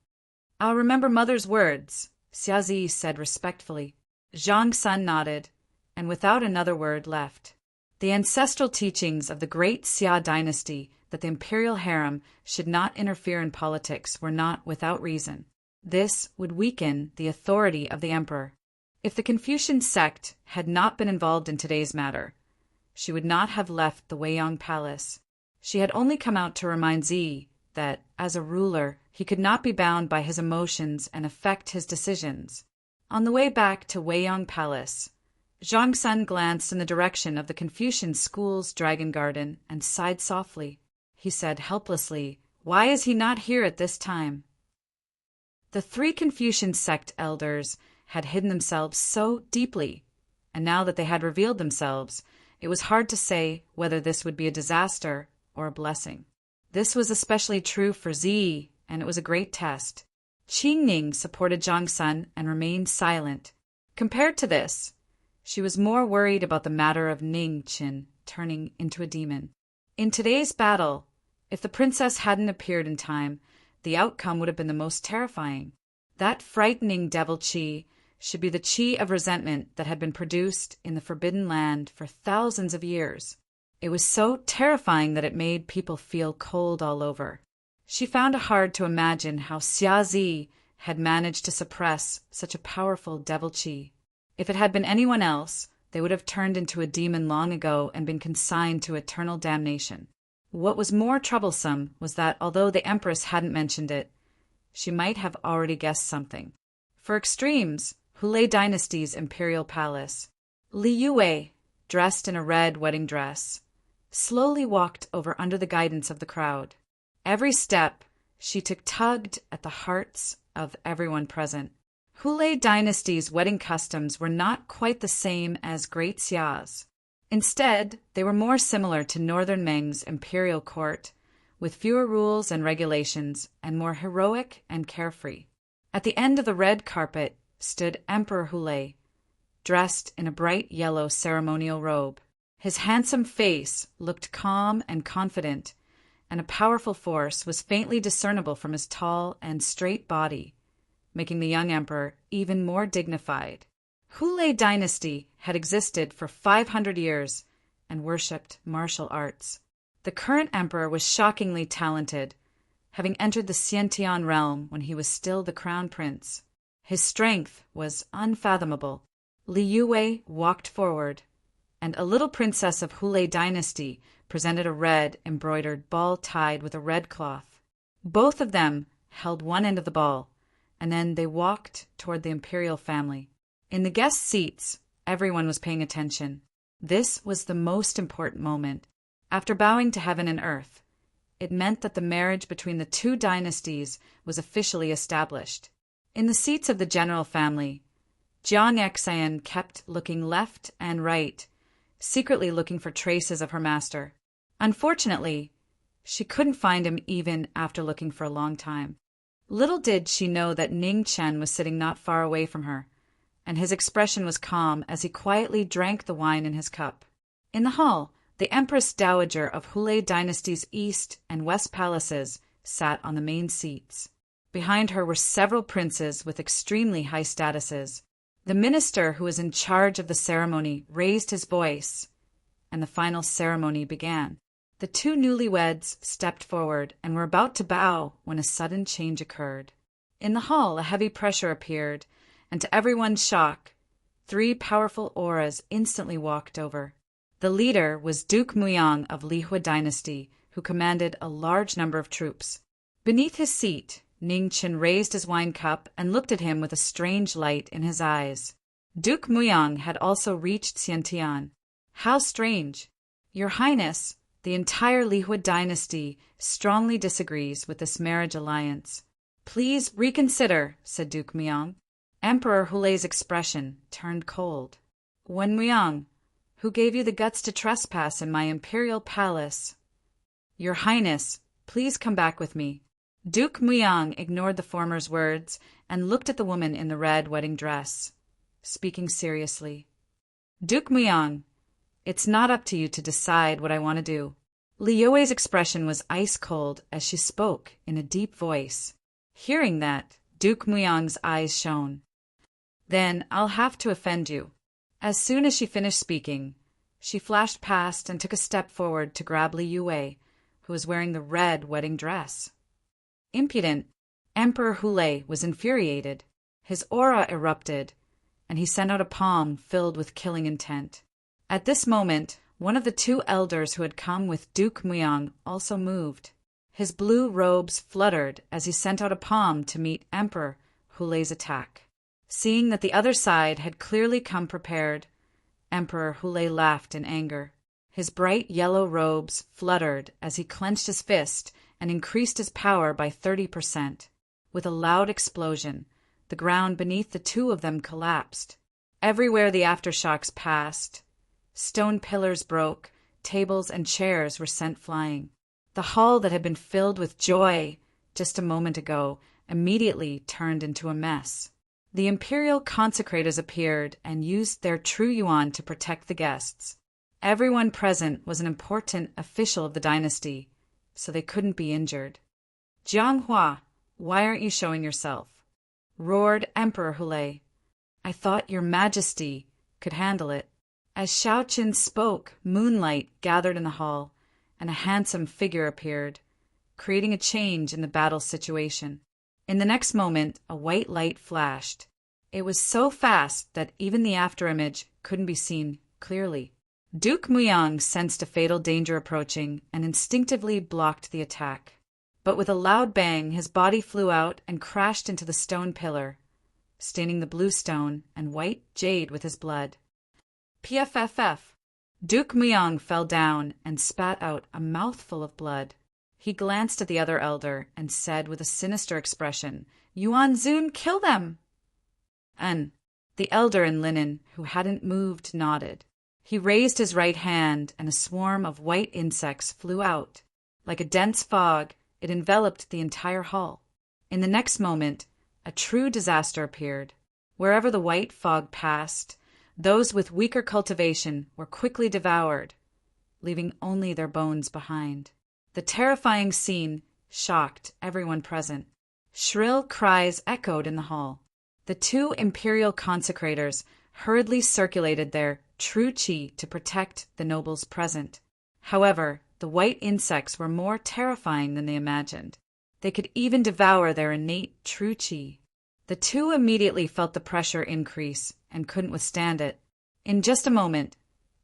I'll remember mother's words, Xiazi said respectfully. Zhang Sun nodded, and without another word left. The ancestral teachings of the great Xia dynasty that the imperial harem should not interfere in politics were not without reason. This would weaken the authority of the emperor. If the Confucian sect had not been involved in today's matter, she would not have left the Weiyang Palace. She had only come out to remind Zi that, as a ruler, he could not be bound by his emotions and affect his decisions. On the way back to Weiyang Palace, Zhang Sun glanced in the direction of the Confucian school's dragon garden and sighed softly. He said helplessly, "Why is he not here at this time?" The 3 Confucian sect elders had hidden themselves so deeply, and now that they had revealed themselves, it was hard to say whether this would be a disaster or a blessing. This was especially true for Zi, and it was a great test. Qing Ning supported Zhang Sun and remained silent. Compared to this, she was more worried about the matter of Ning Qin turning into a demon. In today's battle, if the princess hadn't appeared in time, the outcome would have been the most terrifying. That frightening devil qi should be the qi of resentment that had been produced in the Forbidden Land for thousands of years. It was so terrifying that it made people feel cold all over. She found it hard to imagine how Xiazi had managed to suppress such a powerful devil qi. If it had been anyone else, they would have turned into a demon long ago and been consigned to eternal damnation. What was more troublesome was that, although the Empress hadn't mentioned it, she might have already guessed something. For extremes, Hulei Dynasty's imperial palace, Li Yue, dressed in a red wedding dress, slowly walked over under the guidance of the crowd. Every step she took tugged at the hearts of everyone present. Hulei Dynasty's wedding customs were not quite the same as Great Xia's. Instead, they were more similar to Northern Meng's imperial court, with fewer rules and regulations and more heroic and carefree. At the end of the red carpet stood Emperor Hulei, dressed in a bright yellow ceremonial robe. His handsome face looked calm and confident, and a powerful force was faintly discernible from his tall and straight body, making the young emperor even more dignified. Hulei Dynasty had existed for 500 years and worshipped martial arts. The current emperor was shockingly talented, having entered the Xiantian realm when he was still the crown prince. His strength was unfathomable. Li Yue walked forward, and a little princess of Hulei Dynasty presented a red embroidered ball tied with a red cloth. Both of them held one end of the ball, and then they walked toward the imperial family. In the guest seats, everyone was paying attention. This was the most important moment. After bowing to heaven and earth, it meant that the marriage between the two dynasties was officially established. In the seats of the general family, Jiang Exan kept looking left and right, secretly looking for traces of her master. Unfortunately, she couldn't find him even after looking for a long time. Little did she know that Ning Chen was sitting not far away from her, and his expression was calm as he quietly drank the wine in his cup. In the hall, the Empress Dowager of Hule Dynasty's East and West Palaces sat on the main seats. Behind her were several princes with extremely high statuses. The minister who was in charge of the ceremony raised his voice, and the final ceremony began. The two newlyweds stepped forward and were about to bow when a sudden change occurred. In the hall, a heavy pressure appeared, and to everyone's shock, 3 powerful auras instantly walked over. The leader was Duke Muyang of Lihua Dynasty, who commanded a large number of troops. Beneath his seat, Ningchen raised his wine cup and looked at him with a strange light in his eyes. Duke Muyang had also reached Xiantian. How strange! Your Highness, the entire Lihua Dynasty strongly disagrees with this marriage alliance. Please reconsider, said Duke Muyang. Emperor Hulei's expression turned cold. Wen Muyang, who gave you the guts to trespass in my imperial palace? Your Highness, please come back with me. Duke Muyang ignored the former's words and looked at the woman in the red wedding dress, speaking seriously. Duke Muyang, it's not up to you to decide what I want to do. Li Yue's expression was ice cold as she spoke in a deep voice. Hearing that, Duke Muyang's eyes shone. Then I'll have to offend you. As soon as she finished speaking, she flashed past and took a step forward to grab Li Yue, who was wearing the red wedding dress. Impudent, Emperor Hule was infuriated. His aura erupted, and he sent out a palm filled with killing intent. At this moment, one of the 2 elders who had come with Duke Muyang also moved. His blue robes fluttered as he sent out a palm to meet Emperor Hulei's attack. Seeing that the other side had clearly come prepared, Emperor Hule laughed in anger. His bright yellow robes fluttered as he clenched his fist and increased his power by 30%. With a loud explosion, the ground beneath the 2 of them collapsed. Everywhere the aftershocks passed, stone pillars broke, tables and chairs were sent flying. The hall that had been filled with joy just a moment ago immediately turned into a mess. The imperial consecrators appeared and used their true yuan to protect the guests. Everyone present was an important official of the dynasty, so they couldn't be injured. Jianghua, why aren't you showing yourself? Roared Emperor Hule. I thought your majesty could handle it. As Xiaoqin spoke, moonlight gathered in the hall, and a handsome figure appeared, creating a change in the battle situation. In the next moment, a white light flashed. It was so fast that even the afterimage couldn't be seen clearly. Duke Muyang sensed a fatal danger approaching and instinctively blocked the attack. But with a loud bang, his body flew out and crashed into the stone pillar, staining the blue stone and white jade with his blood. PFFF. Duke Muyang fell down and spat out a mouthful of blood. He glanced at the other elder and said with a sinister expression, Yuan Zun, kill them! The elder in linen, who hadn't moved, nodded. He raised his right hand, and a swarm of white insects flew out. Like a dense fog, it enveloped the entire hall. In the next moment, a true disaster appeared. Wherever the white fog passed, those with weaker cultivation were quickly devoured, leaving only their bones behind. The terrifying scene shocked everyone present. Shrill cries echoed in the hall. The 2 imperial consecrators hurriedly circulated their true qi to protect the nobles present. However, the white insects were more terrifying than they imagined. They could even devour their innate true qi. The 2 immediately felt the pressure increase and couldn't withstand it. In just a moment,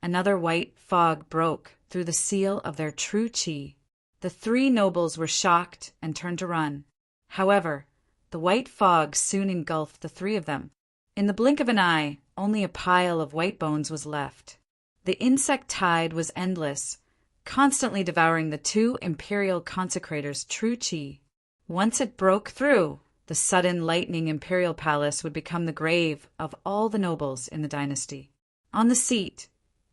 another white fog broke through the seal of their true qi. The 3 nobles were shocked and turned to run. However, the white fog soon engulfed the 3 of them. In the blink of an eye, only a pile of white bones was left. The insect tide was endless, constantly devouring the 2 imperial consecrators' true qi. Once it broke through, the sudden lightning imperial palace would become the grave of all the nobles in the dynasty. On the seat,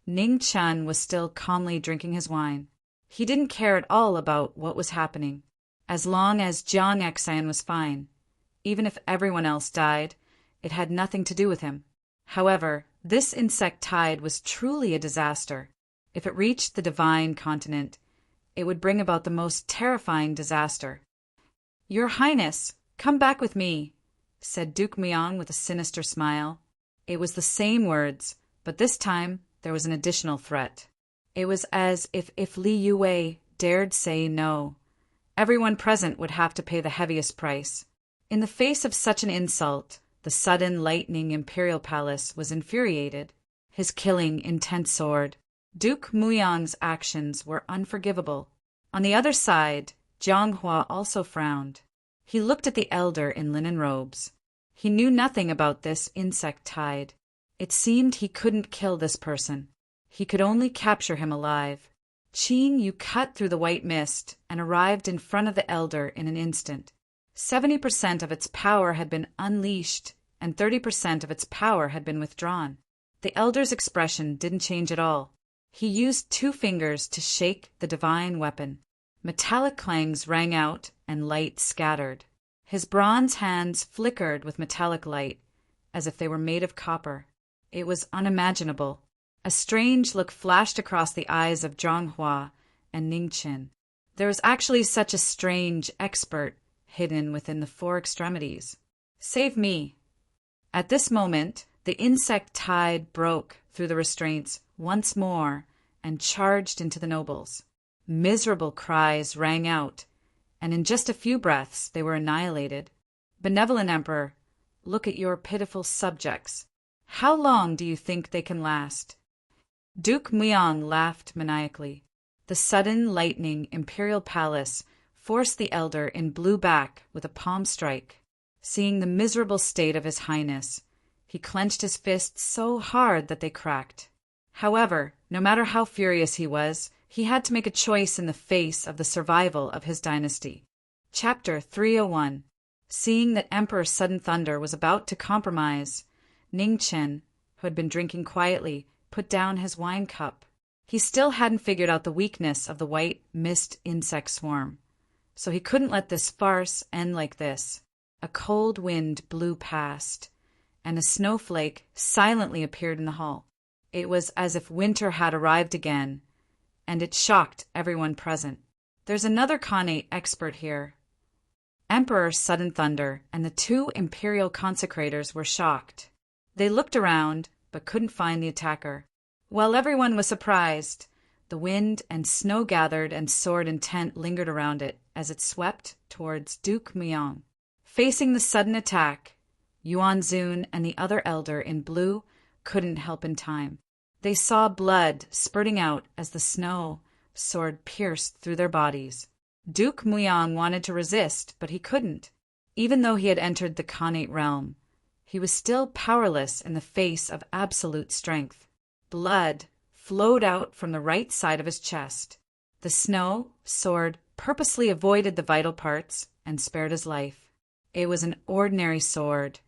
Ning Chen was still calmly drinking his wine. He didn't care at all about what was happening. As long as Jiang Exan was fine, even if everyone else died, it had nothing to do with him. However, this insect tide was truly a disaster. If it reached the divine continent, it would bring about the most terrifying disaster. "Your Highness, come back with me," said Duke Myong with a sinister smile. It was the same words, but this time there was an additional threat. It was as if Li Yue dared say no, everyone present would have to pay the heaviest price. In the face of such an insult, the sudden lightning imperial palace was infuriated. His killing intent soared. Duke Muyang's actions were unforgivable. On the other side, Jianghua also frowned. He looked at the elder in linen robes. He knew nothing about this insect tide. It seemed he couldn't kill this person. He could only capture him alive. Qing Yu cut through the white mist and arrived in front of the elder in an instant. 70% of its power had been unleashed, and 30% of its power had been withdrawn. The elder's expression didn't change at all. He used 2 fingers to shake the divine weapon. Metallic clangs rang out and light scattered. His bronze hands flickered with metallic light, as if they were made of copper. It was unimaginable. A strange look flashed across the eyes of Zhonghua and Ningqin. There was actually such a strange expert hidden within the 4 extremities. "Save me." At this moment, the insect tide broke through the restraints once more and charged into the nobles. Miserable cries rang out, and in just a few breaths they were annihilated. "Benevolent Emperor, look at your pitiful subjects. How long do you think they can last?" Duke Myong laughed maniacally. The sudden lightning imperial palace forced the elder in blue back with a palm strike. Seeing the miserable state of his highness, he clenched his fists so hard that they cracked. However, no matter how furious he was, he had to make a choice in the face of the survival of his dynasty. Chapter 301. Seeing that Emperor Sudden Thunder was about to compromise, Ningqin, who had been drinking quietly, put down his wine cup. He still hadn't figured out the weakness of the white mist insect swarm, so he couldn't let this farce end like this. A cold wind blew past, and a snowflake silently appeared in the hall. It was as if winter had arrived again, and it shocked everyone present. "There's another Khanate expert here." Emperor Sudden Thunder and the 2 imperial consecrators were shocked. They looked around, but couldn't find the attacker. While everyone was surprised, the wind and snow gathered and soared intent lingered around it as it swept towards Duke Myong. Facing the sudden attack, Yuan Zun and the other elder in blue couldn't help in time. They saw blood spurting out as the snow sword pierced through their bodies. Duke Myong wanted to resist, but he couldn't. Even though he had entered the Khanate realm, he was still powerless in the face of absolute strength. Blood flowed out from the right side of his chest. The snow sword purposely avoided the vital parts and spared his life. It was an ordinary sword,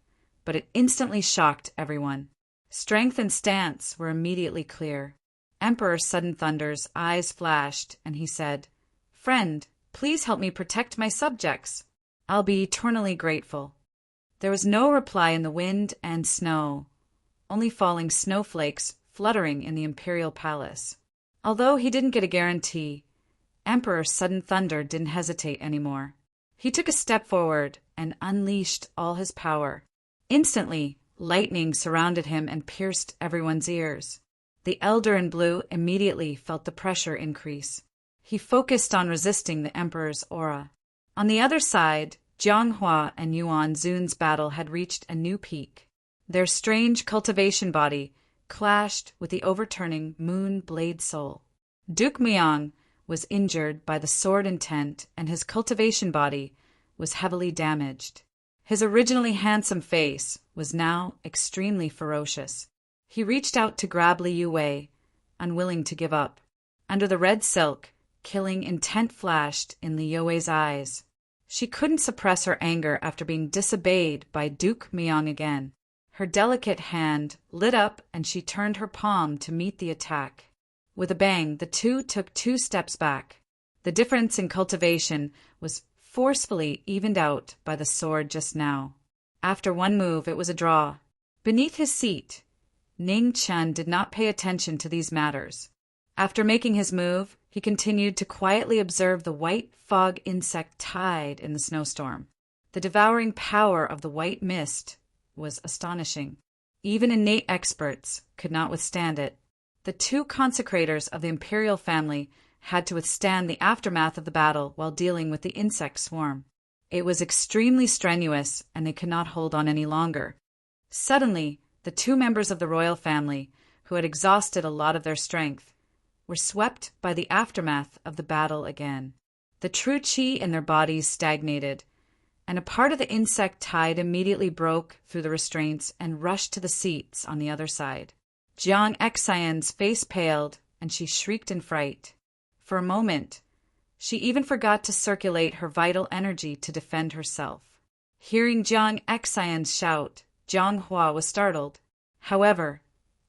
but it instantly shocked everyone. Strength and stance were immediately clear. Emperor Sudden Thunder's eyes flashed, and he said, "Friend, please help me protect my subjects. I'll be eternally grateful." There was no reply in the wind and snow, only falling snowflakes fluttering in the imperial palace. Although he didn't get a guarantee, Emperor Sudden Thunder didn't hesitate anymore. He took a step forward and unleashed all his power. Instantly, lightning surrounded him and pierced everyone's ears. The elder in blue immediately felt the pressure increase. He focused on resisting the emperor's aura. On the other side, Jianghua and Yuan Zun's battle had reached a new peak. Their strange cultivation body clashed with the overturning moon blade soul. Duke Myong was injured by the sword intent, and his cultivation body was heavily damaged. His originally handsome face was now extremely ferocious. He reached out to grab Li Yue, unwilling to give up. Under the red silk, killing intent flashed in Li Yue's eyes. She couldn't suppress her anger after being disobeyed by Duke Myong again. Her delicate hand lit up and she turned her palm to meet the attack. With a bang, the two took 2 steps back. The difference in cultivation was forcefully evened out by the sword just now. After one move, it was a draw. Beneath his seat, Ning Chen did not pay attention to these matters. After making his move, he continued to quietly observe the white fog insect tide in the snowstorm. The devouring power of the white mist was astonishing. Even innate experts could not withstand it. The two consecrators of the imperial family had to withstand the aftermath of the battle while dealing with the insect swarm. It was extremely strenuous, and they could not hold on any longer. Suddenly, the two members of the royal family, who had exhausted a lot of their strength, were swept by the aftermath of the battle again. The true qi in their bodies stagnated, and a part of the insect tide immediately broke through the restraints and rushed to the seats on the other side. Jiang Xian's face paled, and she shrieked in fright. For a moment, she even forgot to circulate her vital energy to defend herself. Hearing Jiang Xian's shout, Zhang Hua was startled. However,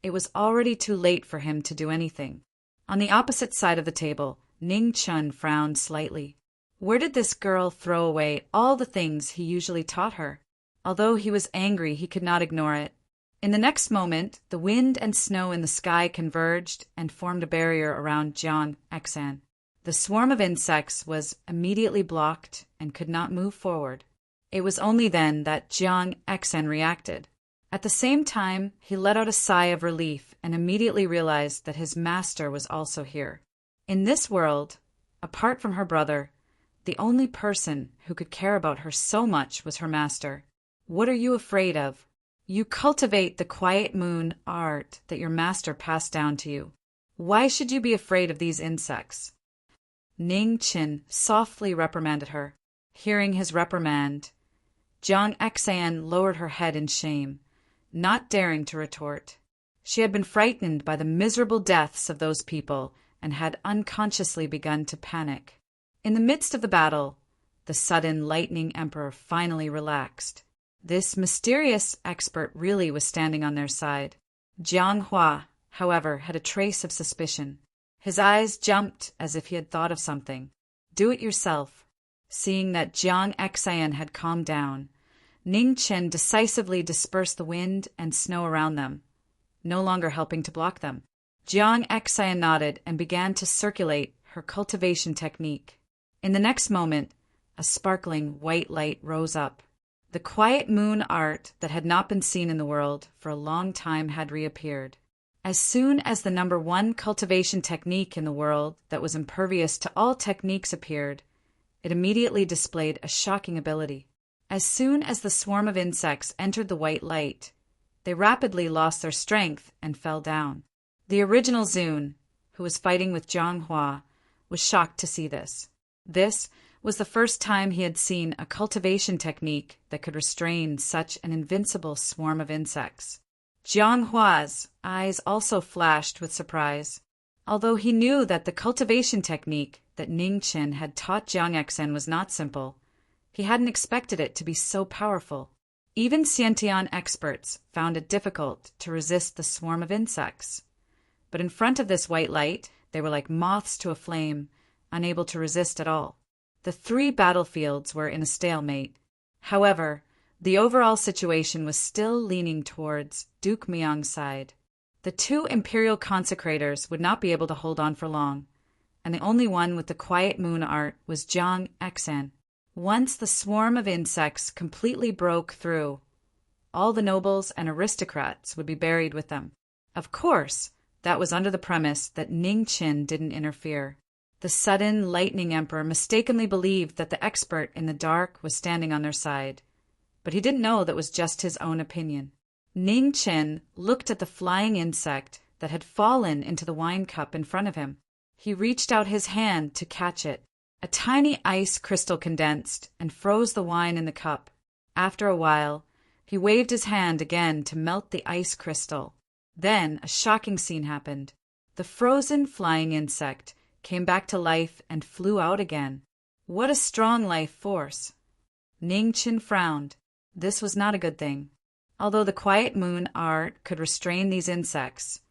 it was already too late for him to do anything. On the opposite side of the table, Ning Chun frowned slightly. Where did this girl throw away all the things he usually taught her? Although he was angry, he could not ignore it. In the next moment, the wind and snow in the sky converged and formed a barrier around Jiang Xian. The swarm of insects was immediately blocked and could not move forward. It was only then that Jiang Xian reacted. At the same time, he let out a sigh of relief and immediately realized that his master was also here. In this world, apart from her brother, the only person who could care about her so much was her master. What are you afraid of? You cultivate the quiet moon art that your master passed down to you. Why should you be afraid of these insects? Ning Qin softly reprimanded her. Hearing his reprimand, Jiang Xian lowered her head in shame, not daring to retort. She had been frightened by the miserable deaths of those people and had unconsciously begun to panic. In the midst of the battle, the sudden lightning emperor finally relaxed. This mysterious expert really was standing on their side. Jiang Hua, however, had a trace of suspicion. His eyes jumped as if he had thought of something. Do it yourself. Seeing that Jiang Xian had calmed down, Ning Chen decisively dispersed the wind and snow around them, no longer helping to block them. Jiang Xian nodded and began to circulate her cultivation technique. In the next moment, a sparkling white light rose up. The quiet moon art that had not been seen in the world for a long time had reappeared. As soon as the number one cultivation technique in the world that was impervious to all techniques appeared, it immediately displayed a shocking ability. As soon as the swarm of insects entered the white light, they rapidly lost their strength and fell down. The original Zun, who was fighting with Zhang Hua, was shocked to see this. This was the first time he had seen a cultivation technique that could restrain such an invincible swarm of insects. Zhang Hua's eyes also flashed with surprise. Although he knew that the cultivation technique that Ning Qin had taught Jiang Xian was not simple, he hadn't expected it to be so powerful. Even Xiantian experts found it difficult to resist the swarm of insects. But in front of this white light, they were like moths to a flame, unable to resist at all. The three battlefields were in a stalemate. However, the overall situation was still leaning towards Duke Miang's side. The two imperial consecrators would not be able to hold on for long, and the only one with the quiet moon art was Jiang Xian. Once the swarm of insects completely broke through, all the nobles and aristocrats would be buried with them. Of course, that was under the premise that Ning Qin didn't interfere. The sudden lightning emperor mistakenly believed that the expert in the dark was standing on their side, but he didn't know that was just his own opinion. Ning Qin looked at the flying insect that had fallen into the wine cup in front of him. He reached out his hand to catch it. A tiny ice crystal condensed and froze the wine in the cup. After a while, he waved his hand again to melt the ice crystal. Then a shocking scene happened. The frozen flying insect came back to life and flew out again. What a strong life force! Ning Qin frowned. This was not a good thing. Although the quiet moon art could restrain these insects,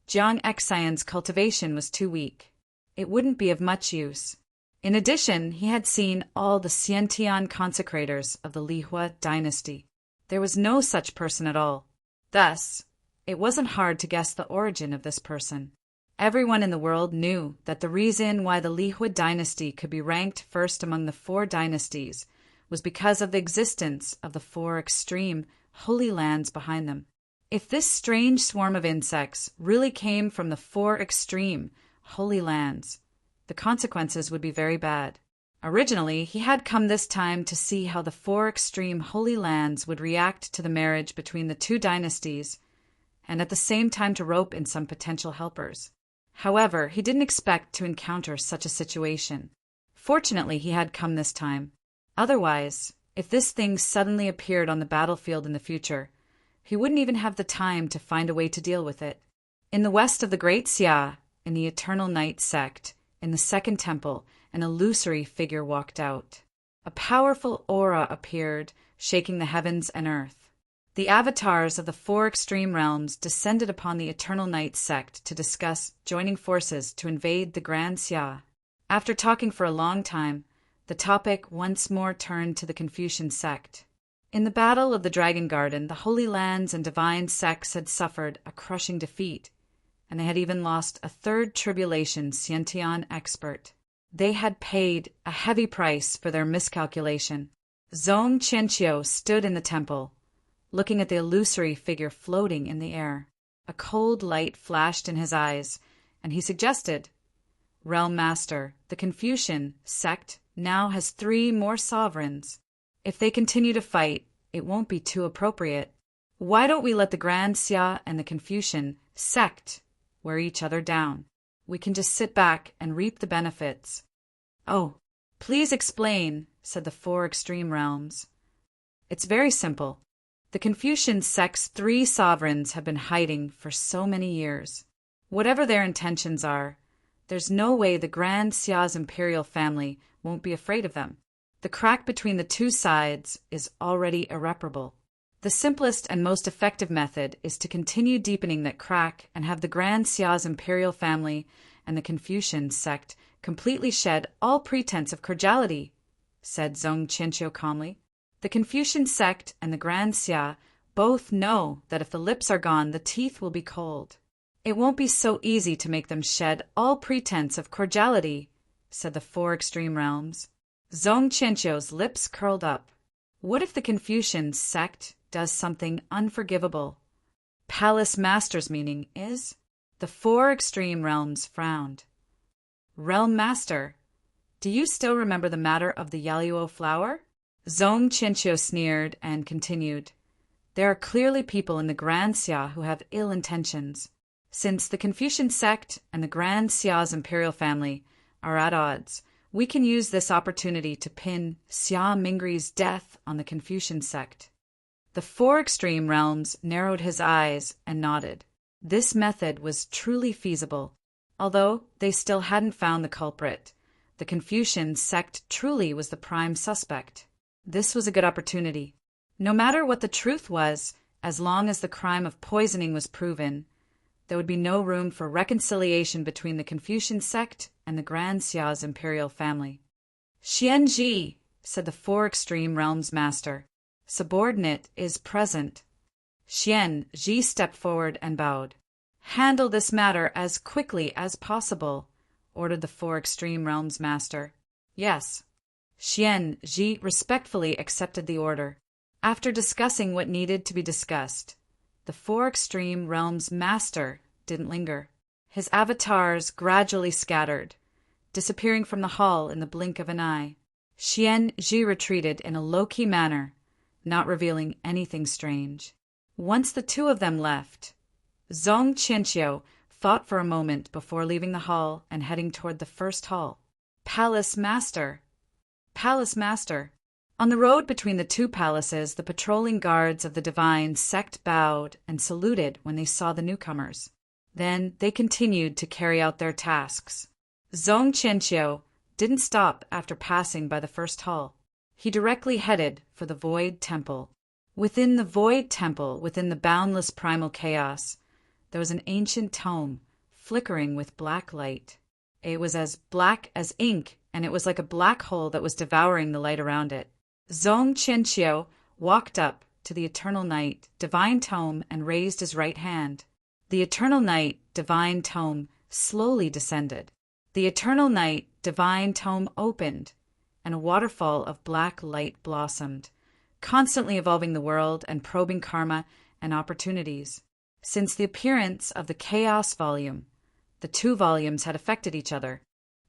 Jiang Xian's cultivation was too weak. It wouldn't be of much use. In addition, he had seen all the Xiantian consecrators of the Lihua dynasty. There was no such person at all. Thus, It wasn't hard to guess the origin of this person. Everyone in the world knew that the reason why the Lihue dynasty could be ranked first among the 4 dynasties was because of the existence of the 4 extreme holy lands behind them. If this strange swarm of insects really came from the 4 extreme holy lands, the consequences would be very bad. Originally, he had come this time to see how the 4 extreme holy lands would react to the marriage between the 2 dynasties, and at the same time to rope in some potential helpers. However, he didn't expect to encounter such a situation. Fortunately, he had come this time. Otherwise, if this thing suddenly appeared on the battlefield in the future, he wouldn't even have the time to find a way to deal with it. In the west of the Great Xia, in the Eternal Night sect, in the Second Temple, an illusory figure walked out. A powerful aura appeared, shaking the heavens and earth. The avatars of the 4 extreme realms descended upon the Eternal Night sect to discuss joining forces to invade the Grand Xia. After talking for a long time, the topic once more turned to the Confucian sect. In the Battle of the Dragon Garden, the Holy Lands and Divine sects had suffered a crushing defeat, and they had even lost a 3rd tribulation Xiantian expert. They had paid a heavy price for their miscalculation. Zong Qianqiu stood in the temple, looking at the illusory figure floating in the air. A cold light flashed in his eyes, and he suggested, "Realm Master, the Confucian sect now has 3 more sovereigns. If they continue to fight, it won't be too appropriate. Why don't we let the Grand Xia and the Confucian sect wear each other down? We can just sit back and reap the benefits." "Oh, please explain," said the 4 extreme realms. "It's very simple. The Confucian sect's 3 sovereigns have been hiding for so many years. Whatever their intentions are, there's no way the Grand Xia's imperial family won't be afraid of them. The crack between the 2 sides is already irreparable. The simplest and most effective method is to continue deepening that crack and have the Grand Xia's imperial family and the Confucian sect completely shed all pretense of cordiality," said Zong Qianqiu calmly. "The Confucian sect and the Grand Xia both know that if the lips are gone, the teeth will be cold. It won't be so easy to make them shed all pretense of cordiality," said the 4 extreme realms. Zong Qianqiu's lips curled up. What if the Confucian sect does something unforgivable? Palace Master's meaning is? The 4 extreme realms frowned. "Realm Master, do you still remember the matter of the Yaluo flower?" Zong Qianqiu sneered and continued, "There are clearly people in the Grand Xia who have ill intentions. Since the Confucian sect and the Grand Xia's imperial family are at odds, we can use this opportunity to pin Xia Mingri's death on the Confucian sect." The 4 extreme realms narrowed his eyes and nodded. This method was truly feasible. Although they still hadn't found the culprit, the Confucian sect truly was the prime suspect. This was a good opportunity. No matter what the truth was, as long as the crime of poisoning was proven, there would be no room for reconciliation between the Confucian sect and the Grand Xia's imperial family. "Xian Ji," said the 4 extreme realms master, "subordinate is present." Xian Ji stepped forward and bowed. "Handle this matter as quickly as possible," ordered the 4 extreme realms master. "Yes." Xian Ji respectfully accepted the order. After discussing what needed to be discussed, the 4 extreme realms master didn't linger. His avatars gradually scattered, disappearing from the hall in the blink of an eye. Xian Ji retreated in a low-key manner, not revealing anything strange. Once the 2 of them left, Zong Qianqiu thought for a moment before leaving the hall and heading toward the first hall. "Palace Master! Palace Master!" On the road between the 2 palaces, the patrolling guards of the divine sect bowed and saluted when they saw the newcomers. Then they continued to carry out their tasks. Zong Qianqiu didn't stop after passing by the first hall. He directly headed for the Void Temple. Within the Void Temple, within the boundless primal chaos, there was an ancient tome, flickering with black light. It was as black as ink, and it was like a black hole that was devouring the light around it. Zong Qianqiu walked up to the Eternal Night, Divine Tome, and raised his right hand. The Eternal Night, Divine Tome, slowly descended. The Eternal Night, Divine Tome opened, and a waterfall of black light blossomed, constantly evolving the world and probing karma and opportunities. Since the appearance of the Chaos Volume, the two volumes had affected each other.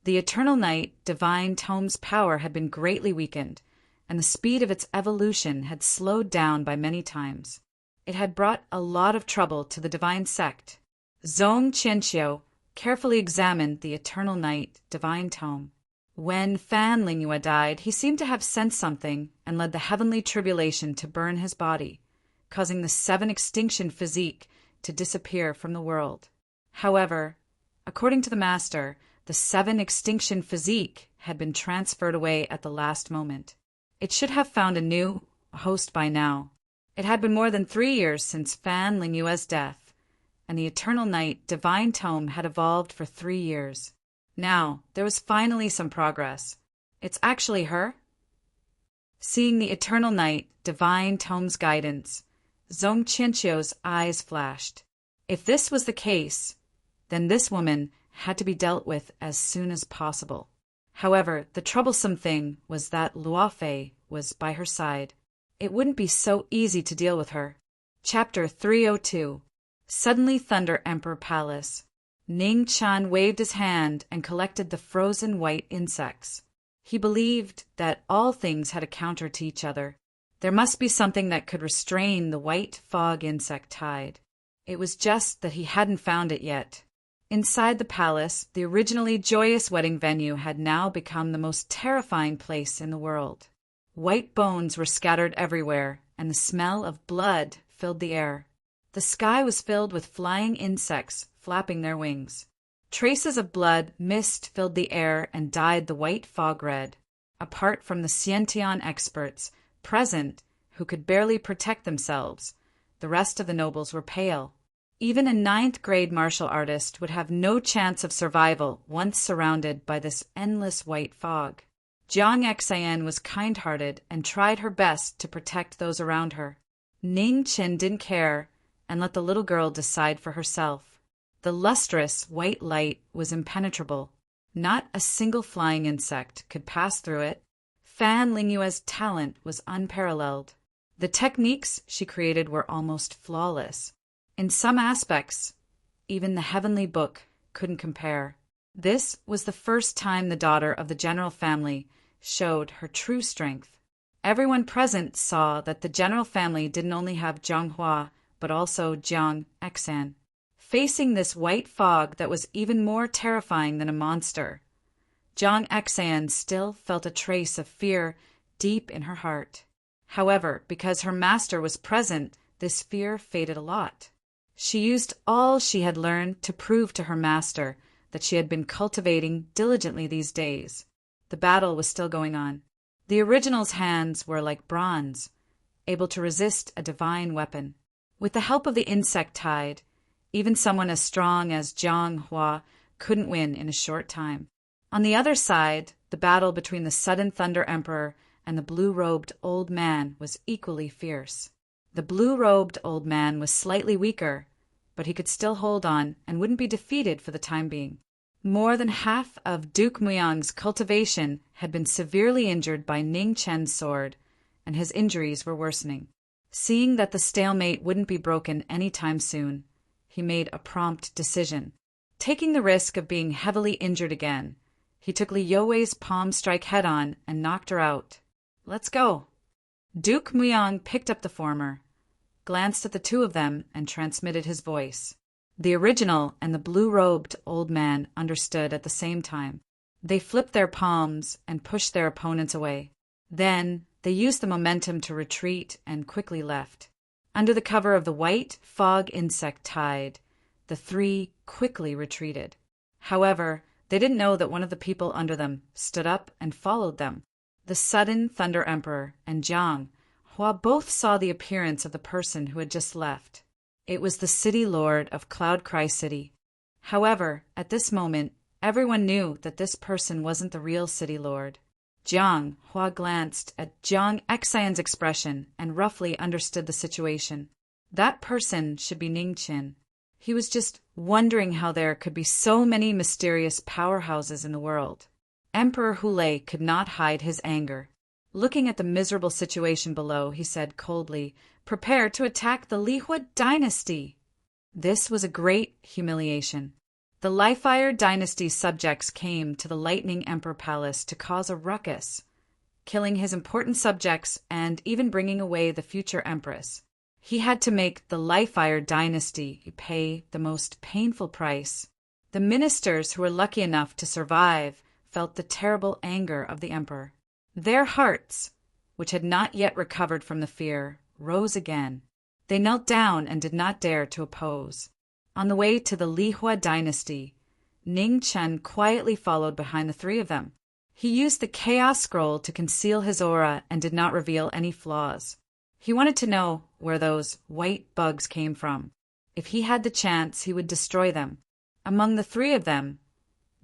The Eternal Night, Divine Tome's power had been greatly weakened, and the speed of its evolution had slowed down by many times. It had brought a lot of trouble to the divine sect. Zhong Qianxiu carefully examined the Eternal Night, Divine Tome. When Fan Lingyue died, he seemed to have sensed something and led the heavenly tribulation to burn his body, causing the 7 extinction physique to disappear from the world. However, according to the master, the 7 extinction physique had been transferred away at the last moment. It should have found a new host by now. It had been more than 3 years since Fan Lingyue's death, and the Eternal Night, Divine Tome had evolved for 3 years. Now, there was finally some progress. It's actually her? Seeing the Eternal Night, Divine Tome's guidance, Zhong Qianxiu's eyes flashed. If this was the case, then this woman had to be dealt with as soon as possible. However, the troublesome thing was that Luofei was by her side. It wouldn't be so easy to deal with her. Chapter 302. Suddenly Thunder Emperor Palace. Ning Chan waved his hand and collected the frozen white insects. He believed that all things had a counter to each other. There must be something that could restrain the white fog insect tide. It was just that he hadn't found it yet. Inside the palace, the originally joyous wedding venue had now become the most terrifying place in the world. White bones were scattered everywhere, and the smell of blood filled the air. The sky was filled with flying insects flapping their wings. Traces of blood mist filled the air and dyed the white fog red. Apart from the Xiantian experts present who could barely protect themselves, the rest of the nobles were pale. Even a 9th-grade martial artist would have no chance of survival once surrounded by this endless white fog. Jiang Xian was kind-hearted and tried her best to protect those around her. Ning Qin didn't care and let the little girl decide for herself. The lustrous white light was impenetrable. Not a single flying insect could pass through it. Fan Lingyue's talent was unparalleled. The techniques she created were almost flawless. In some aspects, even the heavenly book couldn't compare. This was the first time the daughter of the general family showed her true strength. Everyone present saw that the general family didn't only have Jiang Hua, but also Jiang Xan. Facing this white fog that was even more terrifying than a monster, Jiang Xan still felt a trace of fear deep in her heart. However, because her master was present, this fear faded a lot. She used all she had learned to prove to her master that she had been cultivating diligently these days. The battle was still going on. The original's hands were like bronze, able to resist a divine weapon. With the help of the insect tide, even someone as strong as Jiang Hua couldn't win in a short time. On the other side, the battle between the sudden Thunder Emperor and the blue-robed old man was equally fierce. The blue-robed old man was slightly weaker, but he could still hold on and wouldn't be defeated for the time being. More than half of Duke Muyang's cultivation had been severely injured by Ning Chen's sword, and his injuries were worsening. Seeing that the stalemate wouldn't be broken any time soon, he made a prompt decision. Taking the risk of being heavily injured again, he took Li Youwei's palm strike head-on and knocked her out. "Let's go." Duke Muyang picked up the former, glanced at the two of them, and transmitted his voice. The original and the blue-robed old man understood at the same time. They flipped their palms and pushed their opponents away. Then they used the momentum to retreat and quickly left. Under the cover of the white fog insect tide, the three quickly retreated. However, they didn't know that one of the people under them stood up and followed them. The sudden Thunder Emperor and Jiang Hua both saw the appearance of the person who had just left. It was the city lord of Cloud Cry City. However, at this moment, everyone knew that this person wasn't the real city lord. Jiang Hua glanced at Jiang Xian's expression and roughly understood the situation. That person should be Ningqin. He was just wondering how there could be so many mysterious powerhouses in the world. Emperor Hule could not hide his anger. Looking at the miserable situation below, he said coldly, "Prepare to attack the Lihua dynasty." This was a great humiliation. The Lifire dynasty's subjects came to the Lightning Emperor Palace to cause a ruckus, killing his important subjects and even bringing away the future empress. He had to make the Lifire dynasty pay the most painful price. The ministers who were lucky enough to survive felt the terrible anger of the emperor. Their hearts, which had not yet recovered from the fear, rose again. They knelt down and did not dare to oppose. On the way to the Lihua dynasty, Ningchen quietly followed behind the three of them. He used the Chaos Scroll to conceal his aura and did not reveal any flaws. He wanted to know where those white bugs came from. If he had the chance, he would destroy them. Among the three of them,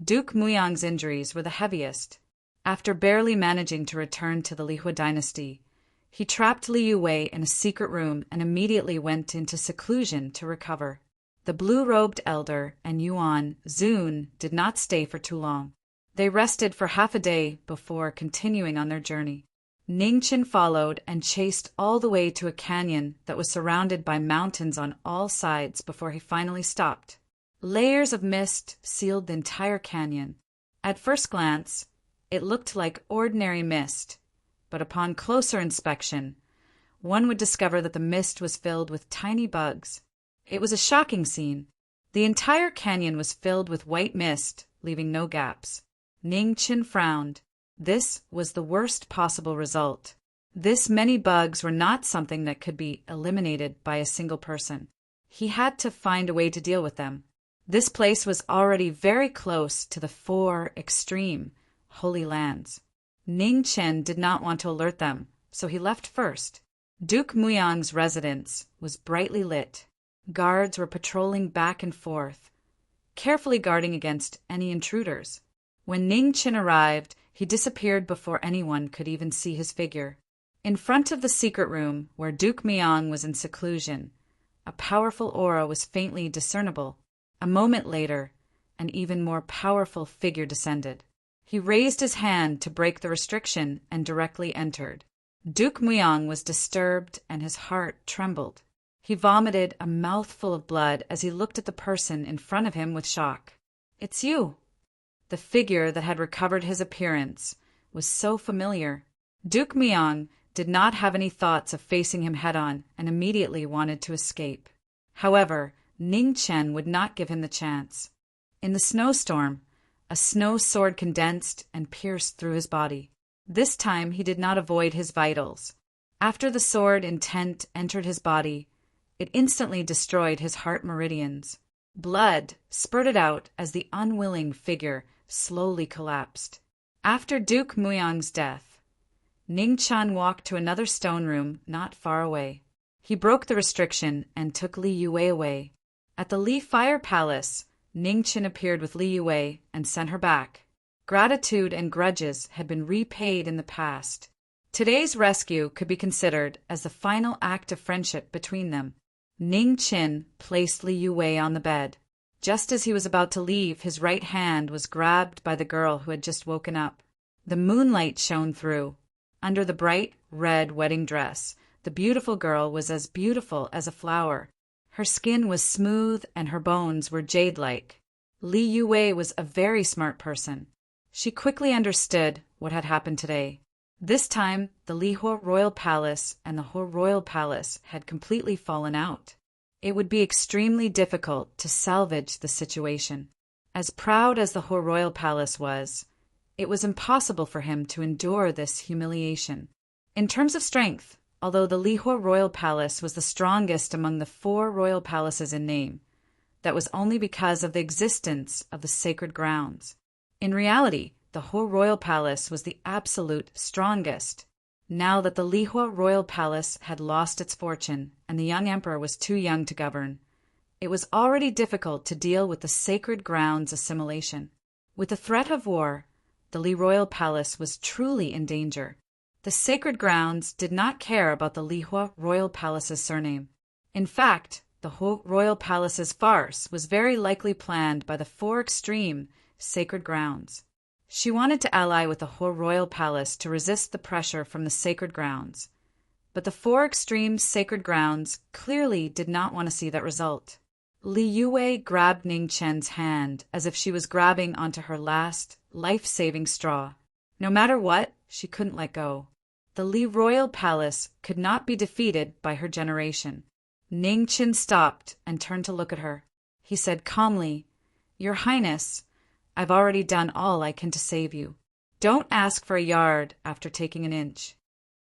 Duke Muyang's injuries were the heaviest. After barely managing to return to the Lihua dynasty, he trapped Li Yuwei in a secret room and immediately went into seclusion to recover. The blue-robed elder and Yuan Zun did not stay for too long. They rested for half a day before continuing on their journey. Ningchen followed and chased all the way to a canyon that was surrounded by mountains on all sides before he finally stopped. Layers of mist sealed the entire canyon. At first glance, it looked like ordinary mist, but upon closer inspection, one would discover that the mist was filled with tiny bugs. It was a shocking scene. The entire canyon was filled with white mist, leaving no gaps. Ningchen frowned. This was the worst possible result. This many bugs were not something that could be eliminated by a single person. He had to find a way to deal with them. This place was already very close to the four extreme Holy Lands. Ningchen did not want to alert them, so he left first. Duke Muyang's residence was brightly lit. Guards were patrolling back and forth, carefully guarding against any intruders. When Ningchen arrived, he disappeared before anyone could even see his figure. In front of the secret room, where Duke Muyang was in seclusion, a powerful aura was faintly discernible. A moment later, an even more powerful figure descended. He raised his hand to break the restriction and directly entered. Duke Muyang was disturbed and his heart trembled. He vomited a mouthful of blood as he looked at the person in front of him with shock. "It's you!" The figure that had recovered his appearance was so familiar. Duke Muyang did not have any thoughts of facing him head-on and immediately wanted to escape. However, Ningchen would not give him the chance. In the snowstorm, a snow sword condensed and pierced through his body. This time he did not avoid his vitals. After the sword intent entered his body, it instantly destroyed his heart meridians. Blood spurted out as the unwilling figure slowly collapsed. After Duke Muyang's death, Ningchen walked to another stone room not far away. He broke the restriction and took Li Yuwei away. At the Li Fire Palace, Ningchen appeared with Li Yuwei and sent her back. Gratitude and grudges had been repaid in the past. Today's rescue could be considered as the final act of friendship between them. Ningchen placed Li Yuwei on the bed. Just as he was about to leave, his right hand was grabbed by the girl who had just woken up. The moonlight shone through. Under the bright red wedding dress, the beautiful girl was as beautiful as a flower. Her skin was smooth and her bones were jade-like. Li Yuwei was a very smart person. She quickly understood what had happened today. This time, the Lihua Royal Palace and the Hua Royal Palace had completely fallen out. It would be extremely difficult to salvage the situation. As proud as the Hua Royal Palace was, it was impossible for him to endure this humiliation. In terms of strength, although the Lihua Royal Palace was the strongest among the 4 royal palaces in name, that was only because of the existence of the sacred grounds. In reality, the Hua Royal Palace was the absolute strongest. Now that the Lihua Royal Palace had lost its fortune and the young emperor was too young to govern, it was already difficult to deal with the sacred grounds assimilation. With the threat of war, The Li royal palace was truly in danger. The sacred grounds did not care about the Li Hua royal palace's surname. In fact, the Hua royal palace's farce was very likely planned by the four extreme sacred grounds. She wanted to ally with the Hua royal palace to resist the pressure from the sacred grounds. But the four extreme sacred grounds clearly did not want to see that result. Li Yue grabbed Ning Chen's hand as if she was grabbing onto her last, life-saving straw. No matter what, she couldn't let go. The Li royal palace could not be defeated by her generation. Ning Chen stopped and turned to look at her. He said calmly, "Your Highness, I've already done all I can to save you. Don't ask for a yard after taking an inch."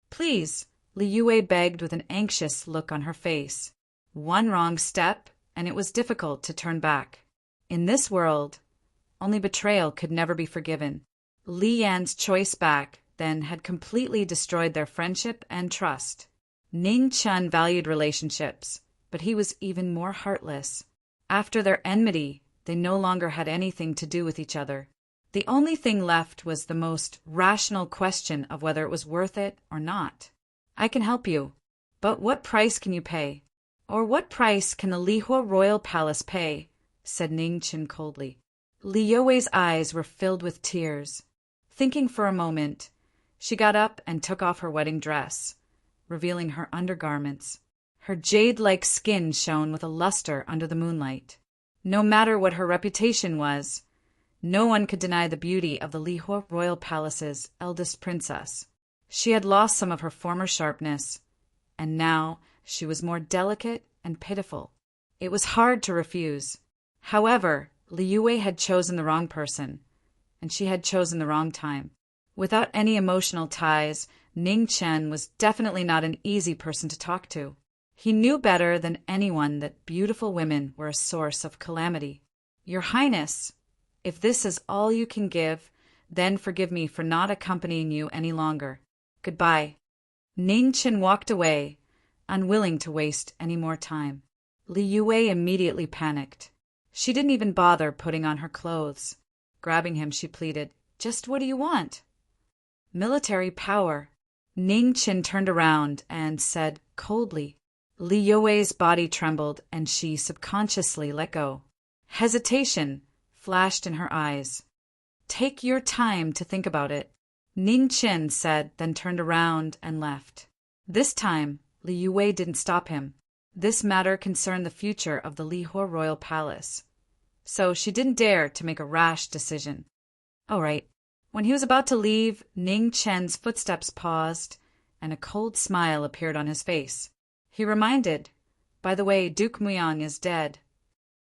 "Please," Li Yue begged with an anxious look on her face. One wrong step, and it was difficult to turn back. In this world, only betrayal could never be forgiven. Li Yan's choice back then had completely destroyed their friendship and trust. Ning Chen valued relationships, but he was even more heartless. After their enmity, they no longer had anything to do with each other. The only thing left was the most rational question of whether it was worth it or not. "I can help you, but what price can you pay? Or what price can the Li Hua royal palace pay?" said Ning Chen coldly. Li Yue's eyes were filled with tears. Thinking for a moment, she got up and took off her wedding dress, revealing her undergarments. Her jade-like skin shone with a luster under the moonlight. No matter what her reputation was, no one could deny the beauty of the Li Hua royal palace's eldest princess. She had lost some of her former sharpness, and now she was more delicate and pitiful. It was hard to refuse. However, Li Yue had chosen the wrong person, and she had chosen the wrong time. Without any emotional ties, Ning Chen was definitely not an easy person to talk to. He knew better than anyone that beautiful women were a source of calamity. "Your Highness, if this is all you can give, then forgive me for not accompanying you any longer. Goodbye." Ning Chen walked away, unwilling to waste any more time. Li Yue immediately panicked. She didn't even bother putting on her clothes. Grabbing him, she pleaded, "Just what do you want?" "Military power." Ning Chen turned around and said coldly. Li Yue's body trembled and she subconsciously let go. Hesitation flashed in her eyes. "Take your time to think about it," Ning Chen said, then turned around and left. This time, Li Yue didn't stop him. This matter concerned the future of the Li Hua royal palace. So she didn't dare to make a rash decision. All right. When he was about to leave, Ning Chen's footsteps paused, and a cold smile appeared on his face. He reminded, "By the way, Duke Muyang is dead."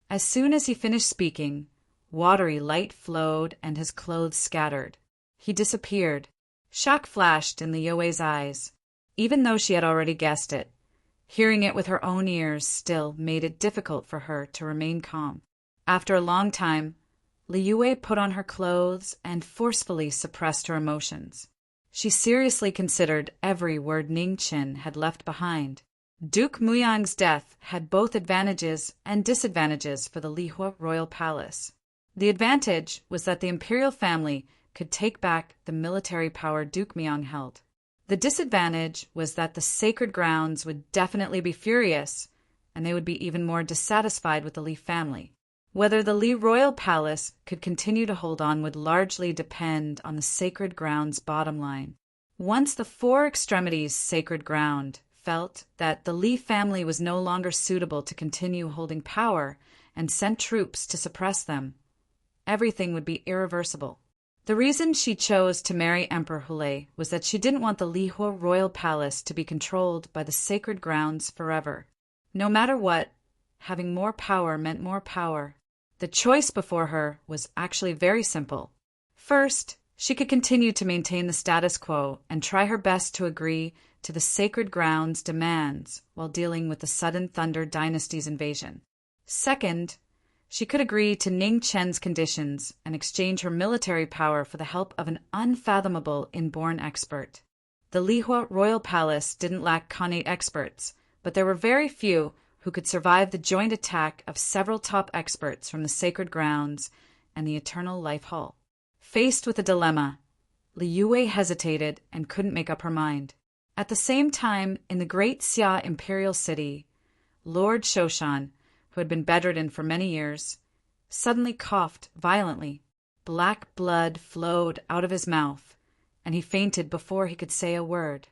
As soon as he finished speaking, watery light flowed and his clothes scattered. He disappeared. Shock flashed in Li Yue's eyes. Even though she had already guessed it, hearing it with her own ears still made it difficult for her to remain calm. After a long time, Li Yue put on her clothes and forcefully suppressed her emotions. She seriously considered every word Ning Chen had left behind. Duke Muyang's death had both advantages and disadvantages for the Li Hua royal palace. The advantage was that the imperial family could take back the military power Duke Muyang held. The disadvantage was that the sacred grounds would definitely be furious, and they would be even more dissatisfied with the Li family. Whether the Li royal palace could continue to hold on would largely depend on the sacred ground's bottom line. Once the four extremities sacred ground felt that the Li family was no longer suitable to continue holding power and sent troops to suppress them, everything would be irreversible. The reason she chose to marry Emperor Hulei was that she didn't want the Li Hua royal palace to be controlled by the sacred grounds forever. No matter what, having more power meant more power. The choice before her was actually very simple. First, she could continue to maintain the status quo and try her best to agree to the sacred grounds' demands while dealing with the Sudden Thunder Dynasty's invasion. Second, she could agree to Ning Chen's conditions and exchange her military power for the help of an unfathomable inborn expert. The Li Hua royal palace didn't lack connate experts, but there were very few who could survive the joint attack of several top experts from the sacred grounds and the Eternal Life Hall. Faced with a dilemma, Liyue hesitated and couldn't make up her mind. At the same time, in the great Xia imperial city, Lord Shoshan, who had been bedridden for many years, suddenly coughed violently. Black blood flowed out of his mouth, and he fainted before he could say a word.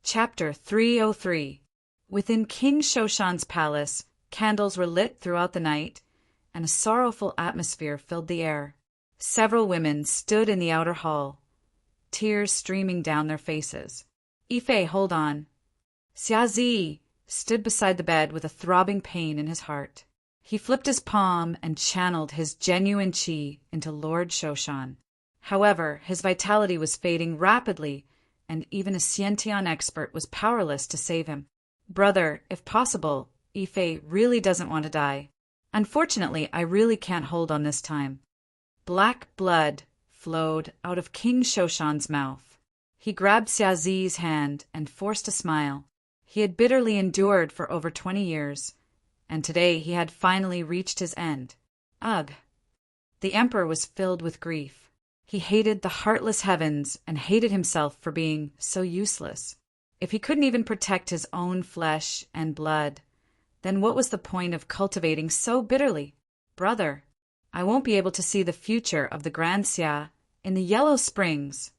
Chapter 303. Within King Shoshan's palace, candles were lit throughout the night, and a sorrowful atmosphere filled the air. Several women stood in the outer hall, tears streaming down their faces. Ife, hold on. Xiazi stood beside the bed with a throbbing pain in his heart. He flipped his palm and channeled his genuine qi into Lord Shoshan. However, his vitality was fading rapidly, and even a Xiantian expert was powerless to save him. Brother, if possible, Ife really doesn't want to die. Unfortunately, I really can't hold on this time. Black blood flowed out of King Shoshan's mouth. He grabbed Xiazi's hand and forced a smile. He had bitterly endured for over 20 years, and today he had finally reached his end. Ugh! The emperor was filled with grief. He hated the heartless heavens and hated himself for being so useless. If he couldn't even protect his own flesh and blood, then what was the point of cultivating so bitterly? Brother, I won't be able to see the future of the Grand Xia in the Yellow Springs.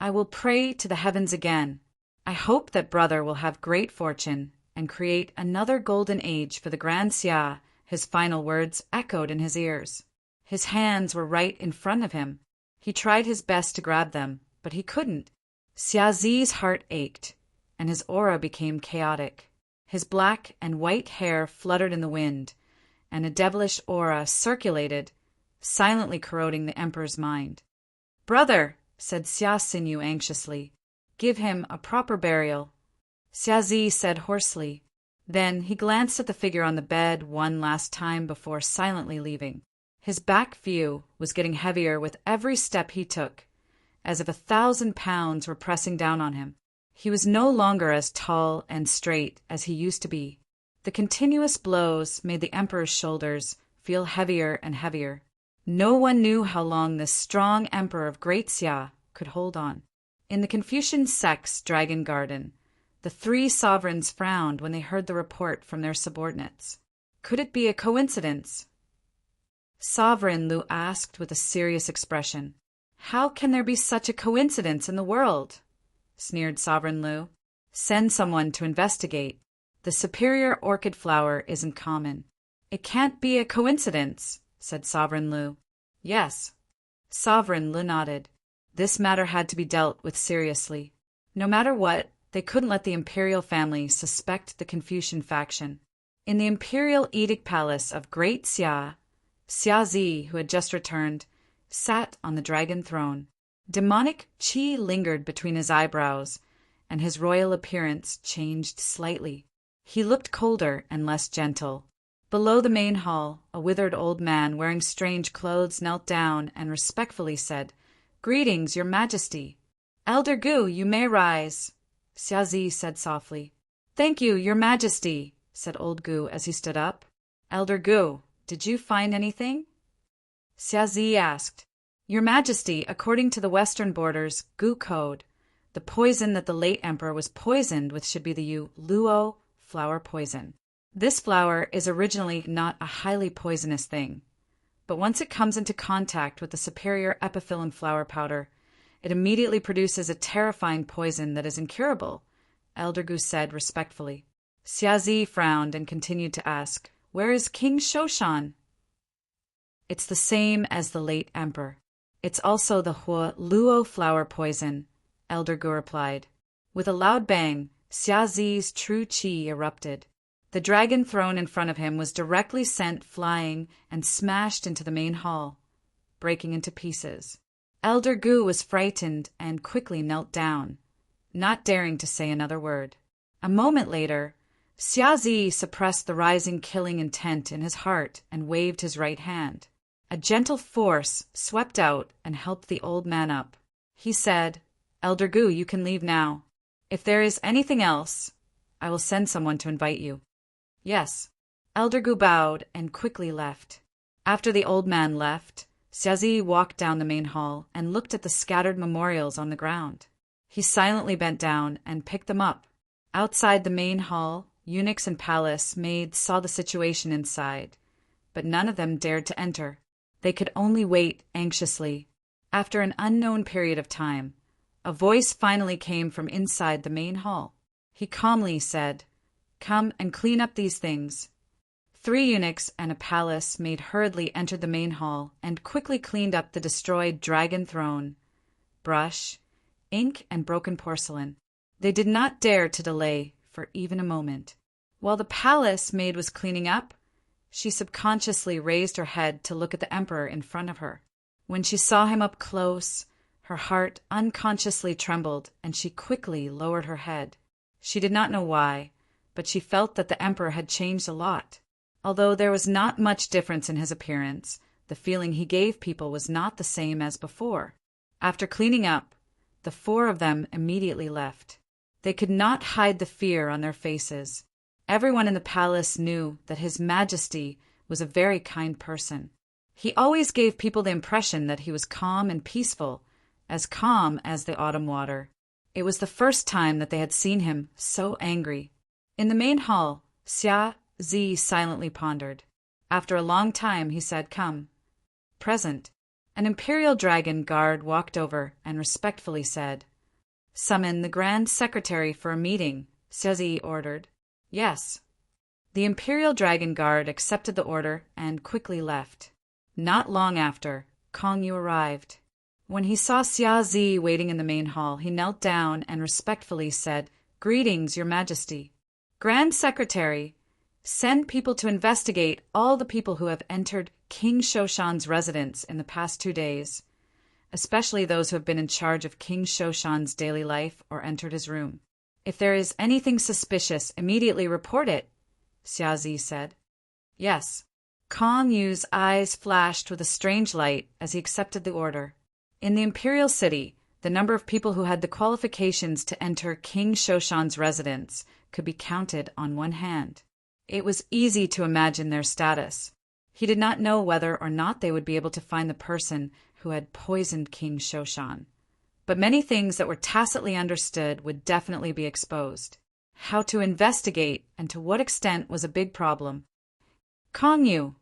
I will pray to the heavens again. I hope that brother will have great fortune and create another golden age for the Grand Xia. His final words echoed in his ears. His hands were right in front of him. He tried his best to grab them, but he couldn't. Xiazi's heart ached, and his aura became chaotic. His black and white hair fluttered in the wind, and a devilish aura circulated, silently corroding the emperor's mind. "Brother," said Xia Xinyu anxiously, "give him a proper burial." Xiazi said hoarsely. Then he glanced at the figure on the bed one last time before silently leaving. His back view was getting heavier with every step he took, as if 1,000 pounds were pressing down on him. He was no longer as tall and straight as he used to be. The continuous blows made the emperor's shoulders feel heavier and heavier. No one knew how long this strong emperor of Great Xia could hold on. In the Confucian sect's dragon garden, the 3 sovereigns frowned when they heard the report from their subordinates. Could it be a coincidence? Sovereign Lu asked with a serious expression. "How can there be such a coincidence in the world?" sneered Sovereign Lu. "Send someone to investigate. The superior orchid flower isn't common." "It can't be a coincidence," said Sovereign Lu. "Yes." Sovereign Lu nodded. This matter had to be dealt with seriously. No matter what, they couldn't let the imperial family suspect the Confucian faction. In the imperial edict palace of Great Xia, Xiazi, who had just returned, sat on the dragon throne. Demonic qi lingered between his eyebrows, and his royal appearance changed slightly. He looked colder and less gentle. Below the main hall, a withered old man wearing strange clothes knelt down and respectfully said, "Greetings, Your Majesty." "Elder Gu, you may rise," Xiazi said softly. "Thank you, Your Majesty," said old Gu as he stood up. "Elder Gu, did you find anything?" Xiazi asked. "Your Majesty, according to the Western Border's Gu Code, the poison that the late emperor was poisoned with should be the luo flower poison. This flower is originally not a highly poisonous thing, but once it comes into contact with the superior epiphyllum flower powder, it immediately produces a terrifying poison that is incurable," Elder Gu said respectfully. Xiazi frowned and continued to ask, "Where is King Shoshan?" "It's the same as the late emperor. It's also the luo flower poison," Elder Gu replied. With a loud bang, Xiazi's true qi erupted. The dragon throne in front of him was directly sent flying and smashed into the main hall, breaking into pieces. Elder Gu was frightened and quickly knelt down, not daring to say another word. A moment later, Xiazi suppressed the rising killing intent in his heart and waved his right hand. A gentle force swept out and helped the old man up. He said, "Elder Gu, you can leave now. If there is anything else, I will send someone to invite you." "Yes." Elder Gu bowed and quickly left. After the old man left, Xiaozi walked down the main hall and looked at the scattered memorials on the ground. He silently bent down and picked them up. Outside the main hall, eunuchs and palace maids saw the situation inside, but none of them dared to enter. They could only wait anxiously. After an unknown period of time, a voice finally came from inside the main hall. He calmly said, "Come and clean up these things." 3 eunuchs and a palace maid hurriedly entered the main hall and quickly cleaned up the destroyed dragon throne, brush, ink, and broken porcelain. They did not dare to delay for even a moment. While the palace maid was cleaning up, she subconsciously raised her head to look at the emperor in front of her. When she saw him up close, her heart unconsciously trembled and she quickly lowered her head. She did not know why, but she felt that the emperor had changed a lot. Although there was not much difference in his appearance, the feeling he gave people was not the same as before. After cleaning up, the 4 of them immediately left. They could not hide the fear on their faces. Everyone in the palace knew that His Majesty was a very kind person. He always gave people the impression that he was calm and peaceful, as calm as the autumn water. It was the first time that they had seen him so angry. In the main hall, Xiaozi silently pondered. After a long time, he said, "Come." Present. An imperial dragon guard walked over and respectfully said, "Summon the Grand Secretary for a meeting," Xiaozi ordered. "Yes." The imperial dragon guard accepted the order and quickly left. Not long after, Kong Yu arrived. When he saw Xiaozi waiting in the main hall, he knelt down and respectfully said, "Greetings, Your Majesty." "Grand Secretary, send people to investigate all the people who have entered King Shoshan's residence in the past 2 days, especially those who have been in charge of King Shoshan's daily life or entered his room. If there is anything suspicious, immediately report it," Xiaozi said. "Yes." Kong Yu's eyes flashed with a strange light as he accepted the order. In the imperial city, the number of people who had the qualifications to enter King Shoshan's residence could be counted on one hand. It was easy to imagine their status. He did not know whether or not they would be able to find the person who had poisoned King Shoshan. But many things that were tacitly understood would definitely be exposed. How to investigate and to what extent was a big problem. "Kong Yu,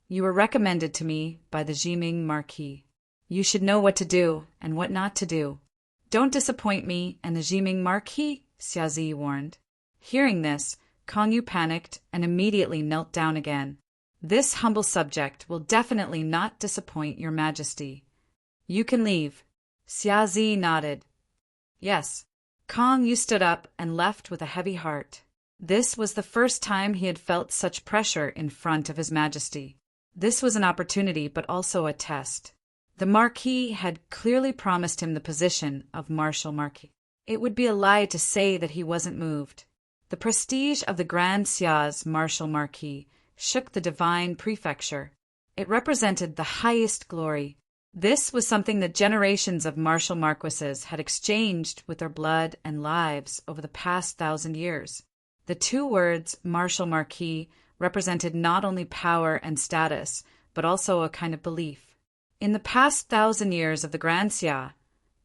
you were recommended to me by the Jiming Marquis. You should know what to do and what not to do. Don't disappoint me and the Jiming Marquis," Xiaozi warned. Hearing this, Kong Yu panicked and immediately knelt down again. "This humble subject will definitely not disappoint Your Majesty. You can leave." Xiaozi nodded. "Yes." Kong Yu stood up and left with a heavy heart. This was the first time he had felt such pressure in front of His Majesty. This was an opportunity but also a test. The Marquis had clearly promised him the position of Marshal Marquis. It would be a lie to say that he wasn't moved. The prestige of the Grand Xia's Marshal Marquis shook the divine prefecture. It represented the highest glory. This was something that generations of Marshal Marquises had exchanged with their blood and lives over the past 1,000 years. The 2 words Marshal Marquis represented not only power and status, but also a kind of belief. In the past 1,000 years of the Grand Xia,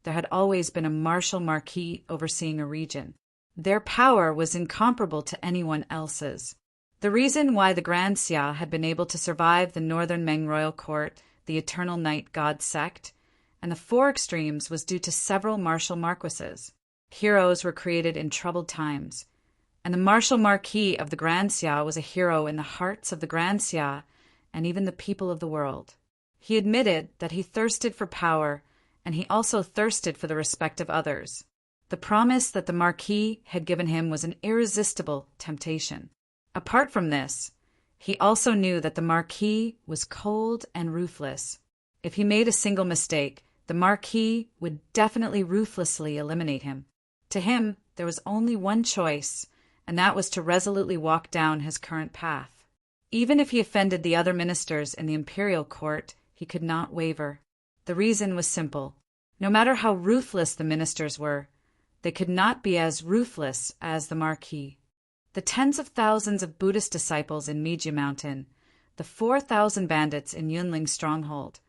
there had always been a Marshal Marquis overseeing a region. Their power was incomparable to anyone else's. The reason why the Grand Xia had been able to survive the northern Meng royal court, the Eternal Night God sect, and the 4 extremes was due to several Marshal Marquises. Heroes were created in troubled times, and the Marshal Marquis of the Grand Xia was a hero in the hearts of the Grand Xia and even the people of the world. He admitted that he thirsted for power, and he also thirsted for the respect of others. The promise that the Marquis had given him was an irresistible temptation. Apart from this, he also knew that the Marquis was cold and ruthless. If he made a single mistake, the Marquis would definitely ruthlessly eliminate him. To him, there was only one choice, and that was to resolutely walk down his current path. Even if he offended the other ministers in the imperial court, he could not waver. The reason was simple. No matter how ruthless the ministers were, they could not be as ruthless as the Marquis. The tens of thousands of Buddhist disciples in Meiji Mountain, the 4,000 bandits in Yunling's stronghold,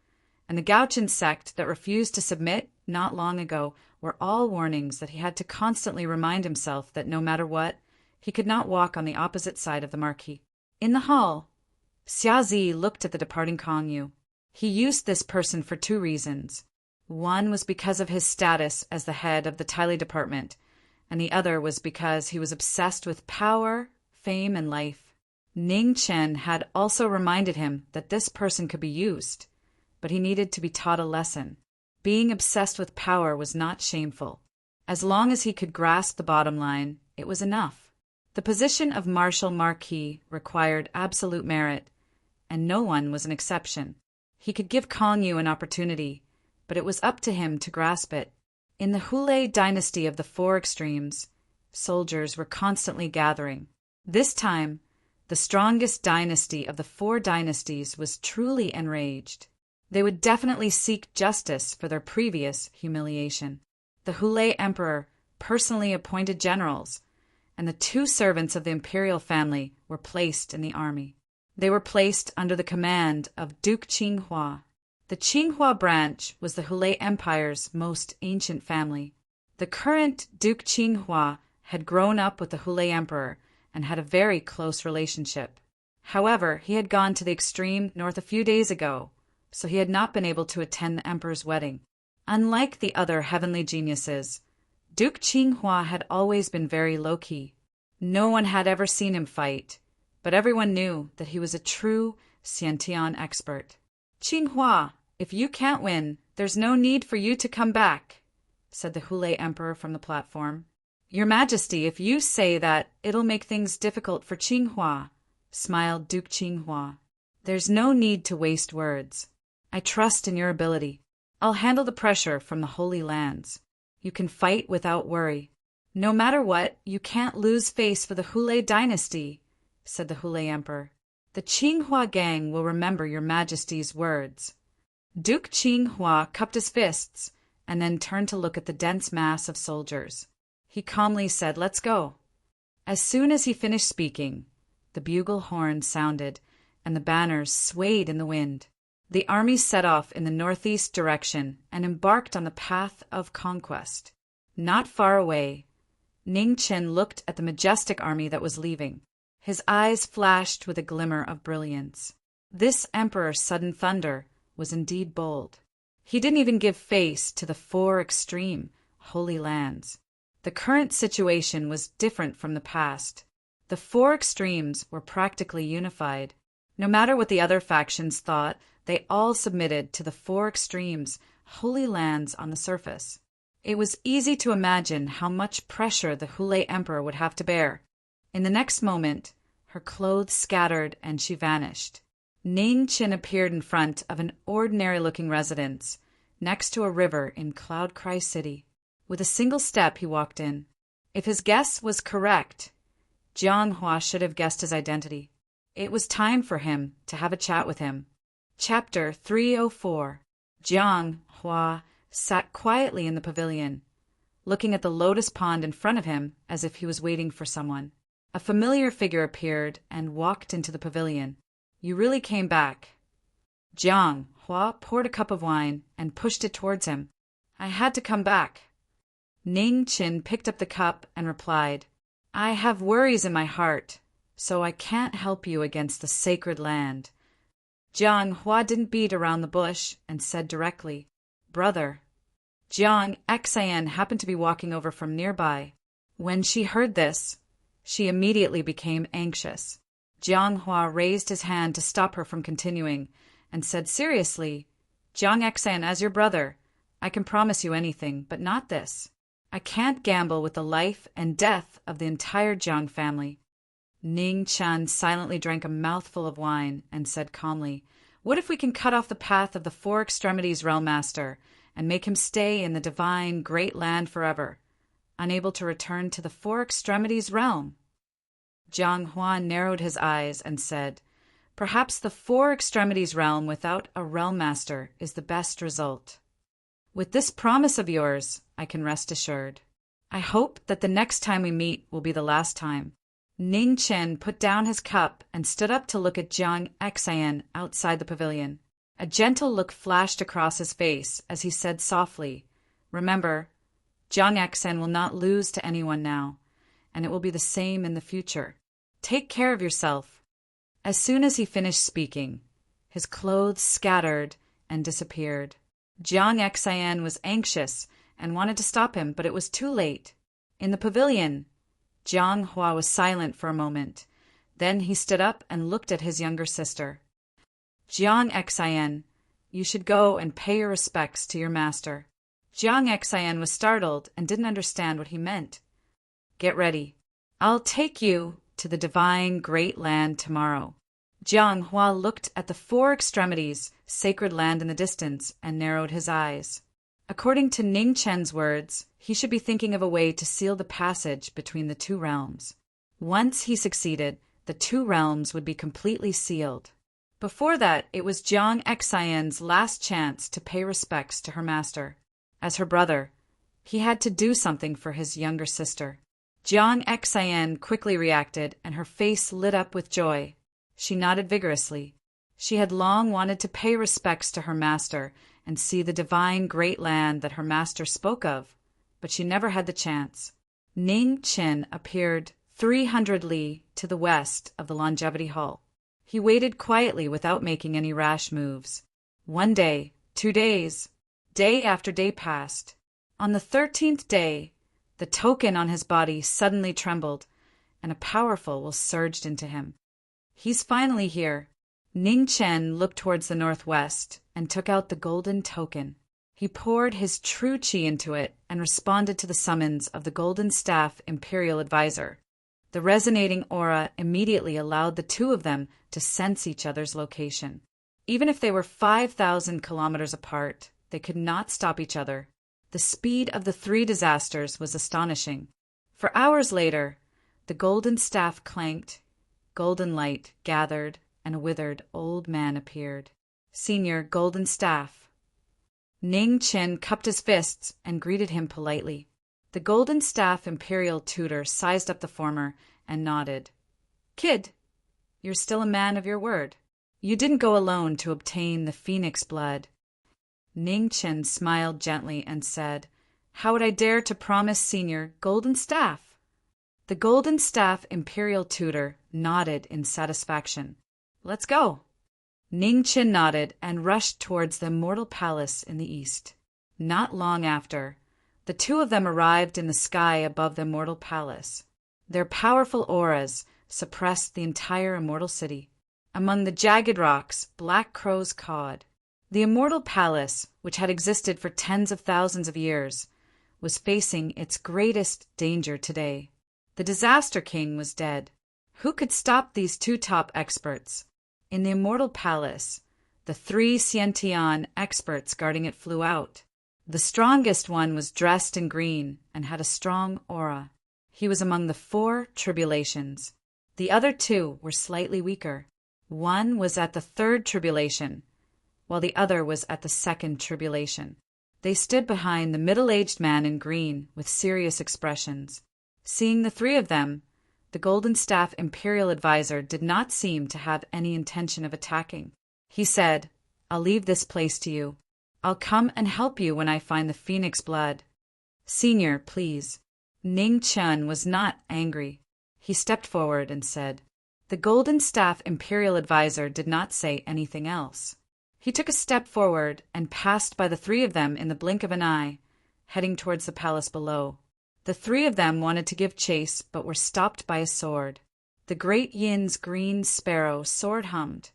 and the Gaochen sect that refused to submit not long ago were all warnings that he had to constantly remind himself that no matter what, he could not walk on the opposite side of the Marquis. In the hall, Xiaozi looked at the departing Kong Yu. He used this person for two reasons. One was because of his status as the head of the Tile department, and the other was because he was obsessed with power, fame, and life. Ning Chen had also reminded him that this person could be used, but he needed to be taught a lesson. Being obsessed with power was not shameful. As long as he could grasp the bottom line, it was enough. The position of Marshal Marquis required absolute merit, and no one was an exception. He could give Kong Yu an opportunity, but it was up to him to grasp it. In the Hule dynasty of the Four Extremes, soldiers were constantly gathering. This time, the strongest dynasty of the four dynasties was truly enraged. They would definitely seek justice for their previous humiliation. The Hule emperor personally appointed generals, and the two servants of the imperial family were placed in the army. They were placed under the command of Duke Qinghua. The Qinghua branch was the Hule Empire's most ancient family. The current Duke Qinghua had grown up with the Hule Emperor and had a very close relationship. However, he had gone to the extreme north a few days ago, so he had not been able to attend the emperor's wedding. Unlike the other heavenly geniuses, Duke Qinghua had always been very low-key. No one had ever seen him fight, but everyone knew that he was a true Xiantian expert. "Qinghua, if you can't win, there's no need for you to come back," said the Hule Emperor from the platform. "Your Majesty, if you say that, it'll make things difficult for Qinghua," smiled Duke Qinghua. "There's no need to waste words. I trust in your ability. I'll handle the pressure from the Holy Lands. You can fight without worry. No matter what, you can't lose face for the Hule dynasty," said the Hule Emperor. "The Qinghua gang will remember your Majesty's words." Duke Qinghua cupped his fists and then turned to look at the dense mass of soldiers. He calmly said, "Let's go." As soon as he finished speaking, the bugle horn sounded and the banners swayed in the wind. The army set off in the northeast direction and embarked on the path of conquest. Not far away, Ning Chen looked at the majestic army that was leaving. His eyes flashed with a glimmer of brilliance. This emperor's sudden thunder was indeed bold. He didn't even give face to the four extreme Holy Lands. The current situation was different from the past. The four extremes were practically unified. No matter what the other factions thought, they all submitted to the four extremes Holy Lands on the surface. It was easy to imagine how much pressure the Hule Emperor would have to bear. In the next moment, her clothes scattered and she vanished. Ning Chen appeared in front of an ordinary-looking residence next to a river in Cloud Cry City. With a single step, he walked in. If his guess was correct, Jiang Hua should have guessed his identity. It was time for him to have a chat with him. Chapter 304. Jiang Hua sat quietly in the pavilion, looking at the lotus pond in front of him as if he was waiting for someone. A familiar figure appeared and walked into the pavilion. "You really came back." Jiang Hua poured a cup of wine and pushed it towards him. "I had to come back." Ning Chen picked up the cup and replied, "I have worries in my heart, so I can't help you against the sacred land." Jiang Hua didn't beat around the bush and said directly, "Brother." Jiang Xian happened to be walking over from nearby. When she heard this, she immediately became anxious. Jiang Hua raised his hand to stop her from continuing and said seriously, "Jiang Xian, as your brother, I can promise you anything, but not this. I can't gamble with the life and death of the entire Jiang family." Ning Chen silently drank a mouthful of wine and said calmly, "What if we can cut off the path of the Four Extremities Realm Master and make him stay in the divine great land forever, unable to return to the Four Extremities realm?" Jiang Hua narrowed his eyes and said, "Perhaps the Four Extremities realm without a realm master is the best result. With this promise of yours, I can rest assured. I hope that the next time we meet will be the last time." Ning Chen put down his cup and stood up to look at Jiang Xian outside the pavilion. A gentle look flashed across his face as he said softly, "Remember, Jiang Xen will not lose to anyone now, and it will be the same in the future. Take care of yourself." As soon as he finished speaking, his clothes scattered and disappeared. Jiang Xen was anxious and wanted to stop him, but it was too late. In the pavilion, Jiang Hua was silent for a moment. Then he stood up and looked at his younger sister. "Jiang Xen, you should go and pay your respects to your master." Jiang Xen was startled and didn't understand what he meant. "Get ready. I'll take you to the divine great land tomorrow." Jiang Hua looked at the four extremities, sacred land in the distance, and narrowed his eyes. According to Ning Chen's words, he should be thinking of a way to seal the passage between the two realms. Once he succeeded, the two realms would be completely sealed. Before that, it was Jiang Xen's last chance to pay respects to her master. As her brother, he had to do something for his younger sister. Jiang Xen quickly reacted, and her face lit up with joy. She nodded vigorously. She had long wanted to pay respects to her master and see the divine great land that her master spoke of, but she never had the chance. Ning Chen appeared 300 li to the west of the Longevity Hall. He waited quietly without making any rash moves. 1 day, 2 days, day after day passed. On the 13th day, the token on his body suddenly trembled, and a powerful will surged into him. "He's finally here." Ning Chen looked towards the northwest and took out the golden token. He poured his true qi into it and responded to the summons of the Golden Staff Imperial Advisor. The resonating aura immediately allowed the two of them to sense each other's location. Even if they were 5,000 kilometers apart, they could not stop each other. The speed of the three disasters was astonishing. For hours later, the golden staff clanked, golden light gathered, and a withered old man appeared. "Senior Golden Staff." Ning Chen cupped his fists and greeted him politely. The Golden Staff Imperial Tutor sized up the former and nodded. "Kid, you're still a man of your word. You didn't go alone to obtain the phoenix blood." Ning Chen smiled gently and said, "How would I dare to promise Senior Golden Staff?" The Golden Staff Imperial Tutor nodded in satisfaction. "Let's go." Ning Chen nodded and rushed towards the Immortal Palace in the east. Not long after, the two of them arrived in the sky above the Immortal Palace. Their powerful auras suppressed the entire Immortal City. Among the jagged rocks, black crows cawed. The Immortal Palace, which had existed for tens of thousands of years, was facing its greatest danger today. The Disaster King was dead. Who could stop these two top experts? In the Immortal Palace, the 3 Xiantian experts guarding it flew out. The strongest one was dressed in green and had a strong aura. He was among the 4 tribulations. The other 2 were slightly weaker. One was at the 3rd tribulation, while the other was at the 2nd tribulation. They stood behind the middle-aged man in green with serious expressions. Seeing the 3 of them, the Golden Staff Imperial Advisor did not seem to have any intention of attacking. He said, "I'll leave this place to you. I'll come and help you when I find the phoenix blood. Senior, please." Ning Chen was not angry. He stepped forward and said. The Golden Staff Imperial Advisor did not say anything else. He took a step forward and passed by the 3 of them in the blink of an eye, heading towards the palace below. The 3 of them wanted to give chase, but were stopped by a sword. The Great Yin's green sparrow sword hummed,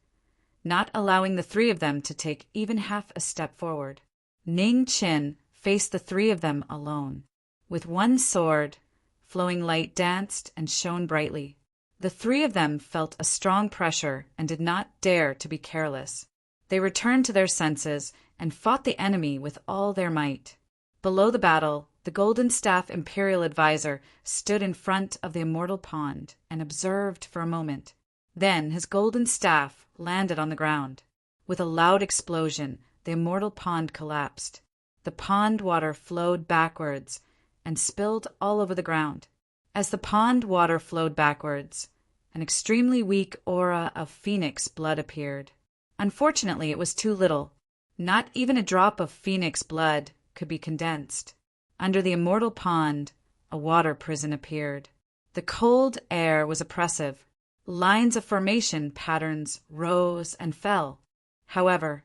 not allowing the 3 of them to take even half a step forward. Ning Chen faced the 3 of them alone. With one sword, flowing light danced and shone brightly. The 3 of them felt a strong pressure and did not dare to be careless. They returned to their senses and fought the enemy with all their might. Below the battle, the Golden Staff Imperial Advisor stood in front of the Immortal Pond and observed for a moment. Then his golden staff landed on the ground. With a loud explosion, the Immortal Pond collapsed. The pond water flowed backwards and spilled all over the ground. As the pond water flowed backwards, an extremely weak aura of phoenix blood appeared. Unfortunately, it was too little. Not even a drop of phoenix blood could be condensed. Under the immortal pond, a water prison appeared. The cold air was oppressive. Lines of formation patterns rose and fell. However,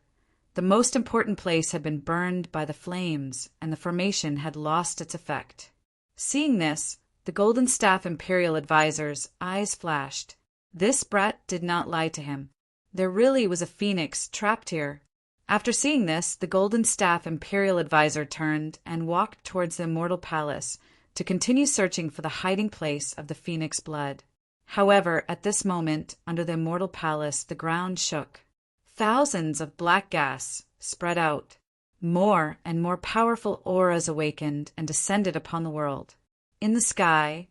the most important place had been burned by the flames, and the formation had lost its effect. Seeing this, the Golden Staff Imperial Advisor's eyes flashed. This brat did not lie to him. There really was a phoenix trapped here. After seeing this, the Golden Staff Imperial Advisor turned and walked towards the Immortal Palace to continue searching for the hiding place of the phoenix blood. However, at this moment, under the Immortal Palace, the ground shook. Thousands of black gas spread out. More and more powerful auras awakened and descended upon the world. In the sky,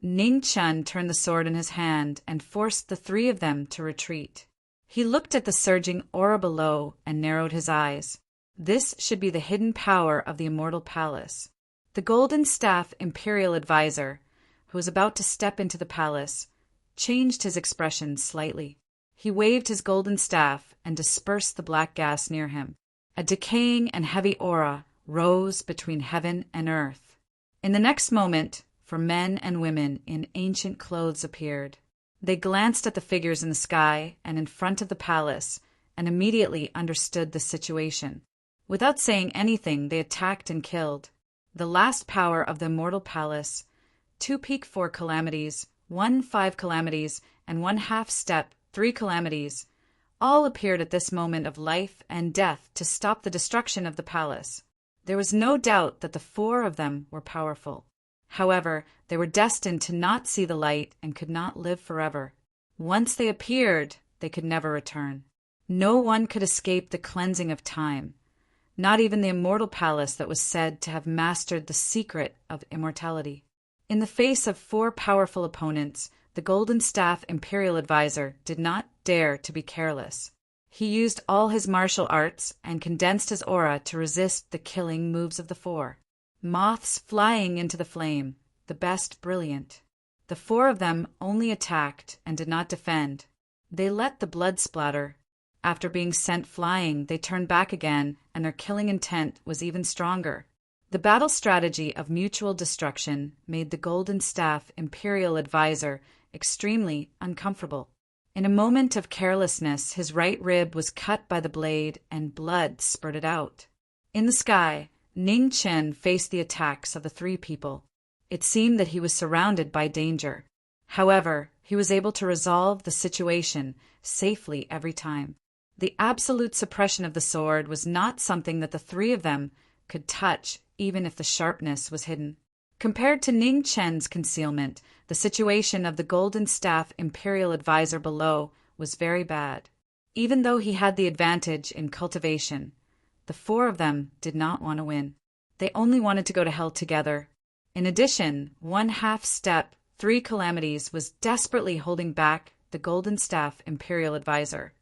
Ning Chun turned the sword in his hand and forced the three of them to retreat. He looked at the surging aura below and narrowed his eyes. This should be the hidden power of the Immortal Palace. The Golden Staff Imperial Advisor, who was about to step into the palace, changed his expression slightly. He waved his golden staff and dispersed the black gas near him. A decaying and heavy aura rose between heaven and earth. In the next moment, 4 men and women in ancient clothes appeared. They glanced at the figures in the sky and in front of the palace and immediately understood the situation. Without saying anything, they attacked and killed. The last power of the Immortal Palace, 2 peak 4 calamities, 1 5 calamities, and 1 half step 3 calamities, all appeared at this moment of life and death to stop the destruction of the palace. There was no doubt that the 4 of them were powerful. However, they were destined to not see the light and could not live forever. Once they appeared, they could never return. No one could escape the cleansing of time, not even the Immortal Palace that was said to have mastered the secret of immortality. In the face of 4 powerful opponents, the Golden Staff Imperial Advisor did not dare to be careless. He used all his martial arts and condensed his aura to resist the killing moves of the 4. Moths flying into the flame, the best brilliant. The 4 of them only attacked and did not defend. They let the blood splatter. After being sent flying, they turned back again, and their killing intent was even stronger. The battle strategy of mutual destruction made the Golden Staff Imperial Advisor extremely uncomfortable. In a moment of carelessness, his right rib was cut by the blade and blood spurted out. In the sky, Ning Chen faced the attacks of the 3 people. It seemed that he was surrounded by danger. However, he was able to resolve the situation safely every time. The absolute suppression of the sword was not something that the 3 of them could touch, even if the sharpness was hidden. Compared to Ning Chen's concealment, the situation of the Golden Staff Imperial Advisor below was very bad. Even though he had the advantage in cultivation, the 4 of them did not want to win. They only wanted to go to hell together. In addition, 1 half step, 3 calamities was desperately holding back the Golden Staff Imperial Advisor.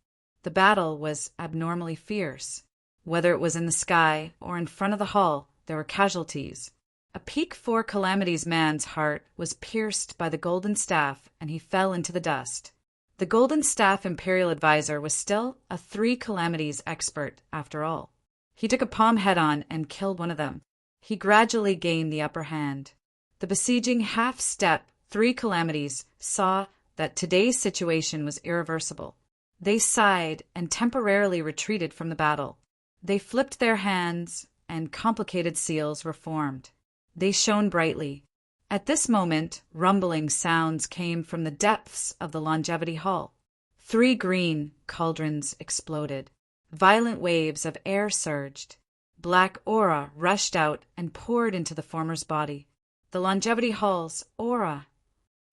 The battle was abnormally fierce. Whether it was in the sky or in front of the hall, there were casualties. A peak 4 calamities man's heart was pierced by the Golden Staff, and he fell into the dust. The Golden Staff Imperial Advisor was still a 3 calamities expert after all. He took a palm head-on and killed one of them. He gradually gained the upper hand. The besieging half-step 3 calamities saw that today's situation was irreversible. They sighed and temporarily retreated from the battle. They flipped their hands, and complicated seals were formed. They shone brightly. At this moment, rumbling sounds came from the depths of the Longevity Hall. 3 green cauldrons exploded. Violent waves of air surged. Black aura rushed out and poured into the former's body. The Longevity Hall's aura.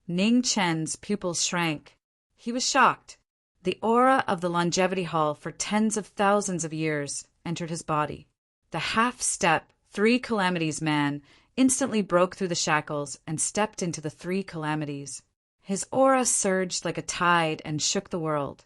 Ning Chen's pupils shrank. He was shocked. The aura of the Longevity Hall for tens of thousands of years entered his body. The half-step 3 calamities man instantly broke through the shackles and stepped into the 3 calamities. His aura surged like a tide and shook the world.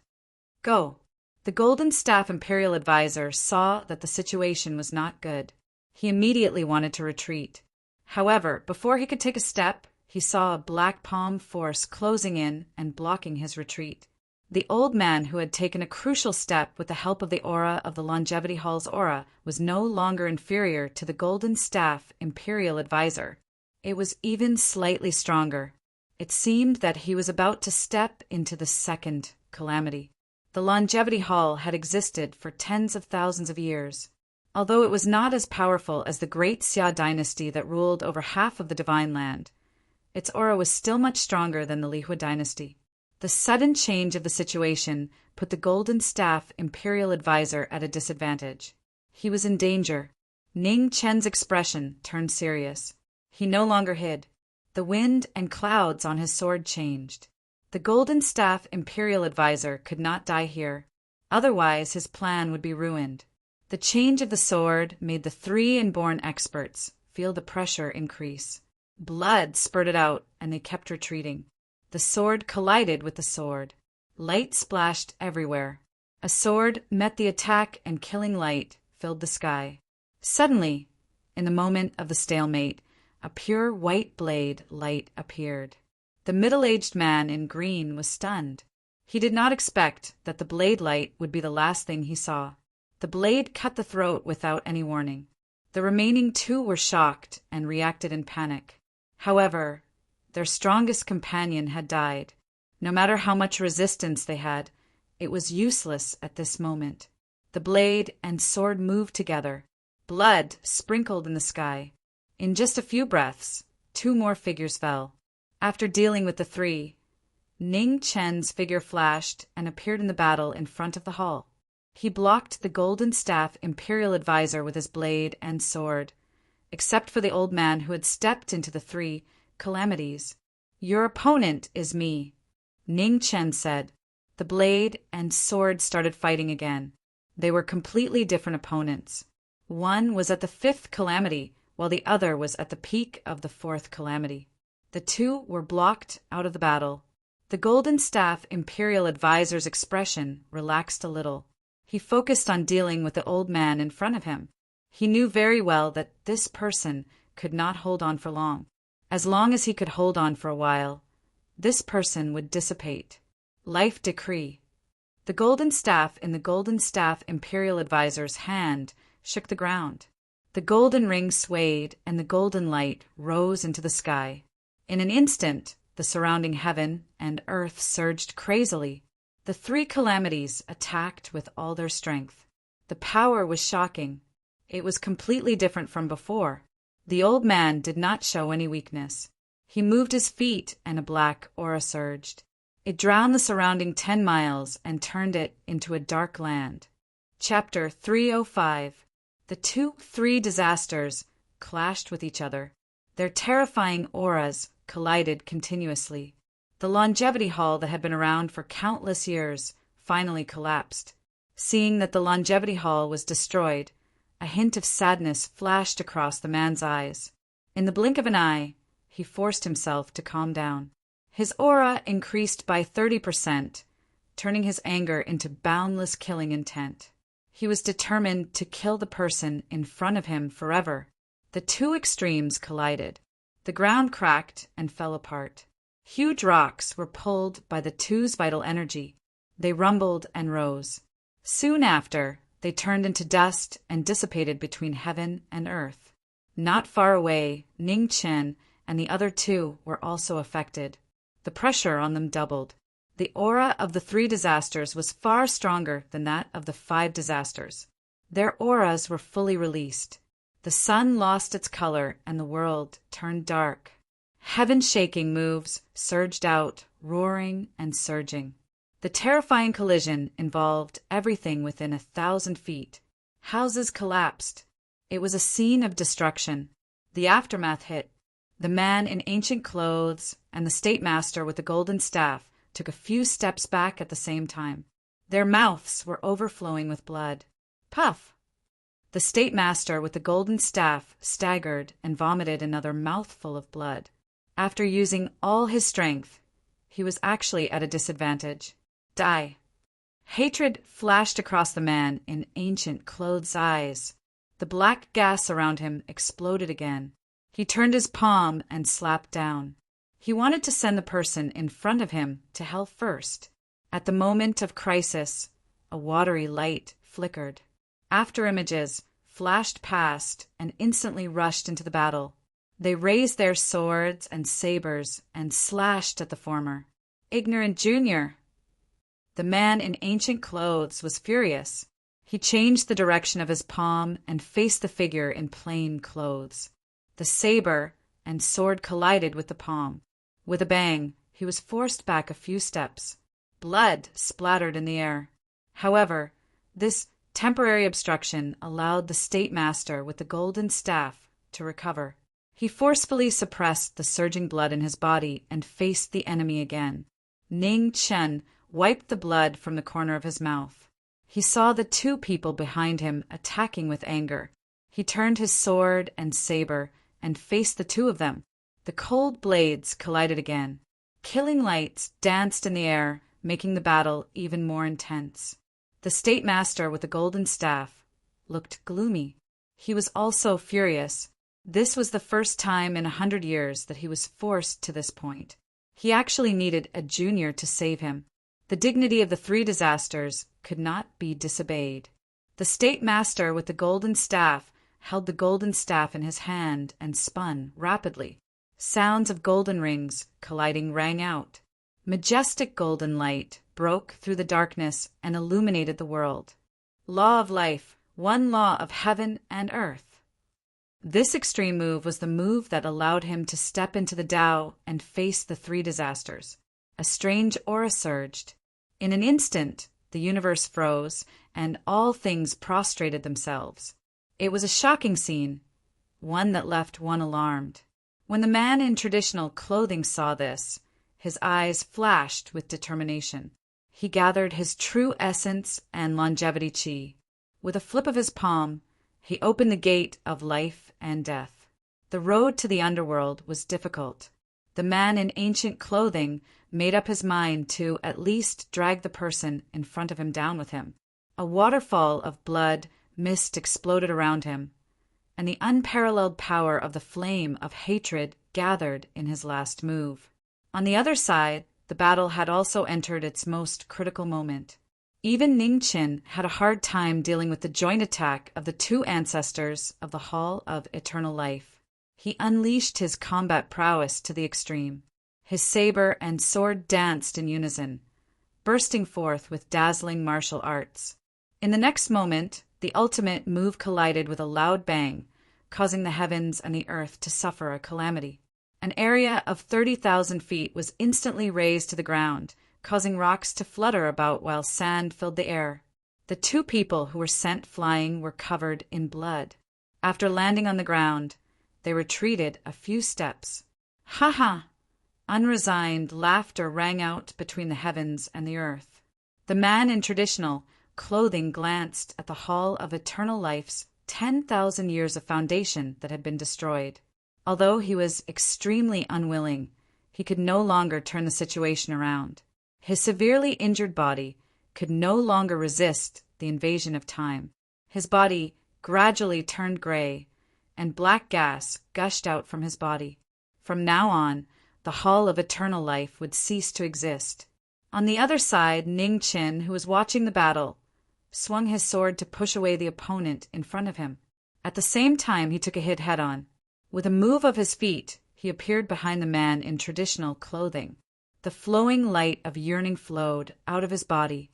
Go. The Golden Staff Imperial Advisor saw that the situation was not good. He immediately wanted to retreat. However, before he could take a step, he saw a black palm force closing in and blocking his retreat. The old man who had taken a crucial step with the help of the aura of the Longevity Hall's aura was no longer inferior to the Golden Staff Imperial Advisor. It was even slightly stronger. It seemed that he was about to step into the second calamity. The Longevity Hall had existed for tens of thousands of years. Although it was not as powerful as the great Xia dynasty that ruled over half of the Divine Land, its aura was still much stronger than the Lihua dynasty. The sudden change of the situation put the Golden Staff Imperial Advisor at a disadvantage. He was in danger. Ning Chen's expression turned serious. He no longer hid. The wind and clouds on his sword changed. The Golden Staff Imperial Advisor could not die here. Otherwise, his plan would be ruined. The change of the sword made the three inborn experts feel the pressure increase. Blood spurted out, and they kept retreating. The sword collided with the sword. Light splashed everywhere. A sword met the attack, and killing light filled the sky. Suddenly, in the moment of the stalemate, a pure white blade light appeared. The middle-aged man in green was stunned. He did not expect that the blade light would be the last thing he saw. The blade cut the throat without any warning. The remaining two were shocked and reacted in panic. However, their strongest companion had died. No matter how much resistance they had, it was useless at this moment. The blade and sword moved together. Blood sprinkled in the sky. In just a few breaths, two more figures fell. After dealing with the three, Ning Chen's figure flashed and appeared in the battle in front of the hall. He blocked the Golden Staff Imperial Advisor with his blade and sword, except for the old man who had stepped into the three calamities. "Your opponent is me," Ning Chen said. The blade and sword started fighting again. They were completely different opponents. One was at the fifth calamity, while the other was at the peak of the fourth calamity. The two were blocked out of the battle. The Golden Staff Imperial Advisor's expression relaxed a little. He focused on dealing with the old man in front of him. He knew very well that this person could not hold on for long. As long as he could hold on for a while, this person would dissipate. Life decree. The golden staff in the Golden Staff Imperial Advisor's hand shook the ground. The golden ring swayed, and the golden light rose into the sky. In an instant, the surrounding heaven and earth surged crazily. The three calamities attacked with all their strength. The power was shocking. It was completely different from before. The old man did not show any weakness. He moved his feet, and a black aura surged. It drowned the surrounding 10 miles and turned it into a dark land. Chapter 305. The three disasters clashed with each other. Their terrifying auras collided continuously. The Longevity Hall that had been around for countless years finally collapsed. Seeing that the Longevity Hall was destroyed, a hint of sadness flashed across the man's eyes. In the blink of an eye, he forced himself to calm down. His aura increased by 30%, turning his anger into boundless killing intent. He was determined to kill the person in front of him forever. The two extremes collided. The ground cracked and fell apart. Huge rocks were pulled by the two's vital energy. They rumbled and rose. Soon after, they turned into dust and dissipated between heaven and earth. Not far away, Ning Chen and the other two were also affected. The pressure on them doubled. The aura of the three disasters was far stronger than that of the 5 disasters. Their auras were fully released. The sun lost its color and the world turned dark. Heaven-shaking moves surged out, roaring and surging. The terrifying collision involved everything within 1,000 feet. Houses collapsed. It was a scene of destruction. The aftermath hit. The man in ancient clothes and the state master with the golden staff took a few steps back at the same time. Their mouths were overflowing with blood. Puff! The state master with the golden staff staggered and vomited another mouthful of blood. After using all his strength, he was actually at a disadvantage. Die! Hatred flashed across the man in ancient clothes' eyes. The black gas around him exploded again. He turned his palm and slapped down. He wanted to send the person in front of him to hell first. At the moment of crisis, a watery light flickered. After images flashed past and instantly rushed into the battle. They raised their swords and sabers and slashed at the former. Ignorant junior! The man in ancient clothes was furious. He changed the direction of his palm and faced the figure in plain clothes. The saber and sword collided with the palm. With a bang, he was forced back a few steps. Blood splattered in the air. However, this temporary obstruction allowed the state master with the golden staff to recover. He forcefully suppressed the surging blood in his body and faced the enemy again. Ning Chen wiped the blood from the corner of his mouth. He saw the two people behind him attacking with anger. He turned his sword and saber and faced the two of them. The cold blades collided again. Killing lights danced in the air, making the battle even more intense. The state master with the golden staff looked gloomy. He was also furious. This was the first time in 100 years that he was forced to this point. He actually needed a junior to save him. The dignity of the three disasters could not be disobeyed. The state master with the golden staff held the golden staff in his hand and spun rapidly. Sounds of golden rings colliding rang out. Majestic golden light broke through the darkness and illuminated the world. Law of life, one law of heaven and earth. This extreme move was the move that allowed him to step into the Tao and face the three disasters. A strange aura surged. In an instant, the universe froze, and all things prostrated themselves. It was a shocking scene, one that left one alarmed. When the man in traditional clothing saw this, his eyes flashed with determination. He gathered his true essence and longevity chi. With a flip of his palm, he opened the gate of life and death. The road to the underworld was difficult. The man in ancient clothing made up his mind to at least drag the person in front of him down with him. A waterfall of blood mist exploded around him, and the unparalleled power of the flame of hatred gathered in his last move. On the other side, the battle had also entered its most critical moment. Even Ning Qin had a hard time dealing with the joint attack of the two ancestors of the Hall of Eternal Life. He unleashed his combat prowess to the extreme. His saber and sword danced in unison, bursting forth with dazzling martial arts. In the next moment, the ultimate move collided with a loud bang, causing the heavens and the earth to suffer a calamity. An area of 30,000 feet was instantly razed to the ground, causing rocks to flutter about while sand filled the air. The two people who were sent flying were covered in blood. After landing on the ground, they retreated a few steps. Ha ha! Unresigned laughter rang out between the heavens and the earth. The man in traditional clothing glanced at the Hall of Eternal Life's 10,000 years of foundation that had been destroyed. Although he was extremely unwilling, he could no longer turn the situation around. His severely injured body could no longer resist the invasion of time. His body gradually turned gray, and black gas gushed out from his body. From now on, the Hall of Eternal Life would cease to exist. On the other side, Ning Qin, who was watching the battle, swung his sword to push away the opponent in front of him. At the same time, he took a hit head-on. With a move of his feet, he appeared behind the man in traditional clothing. The flowing light of yearning flowed out of his body.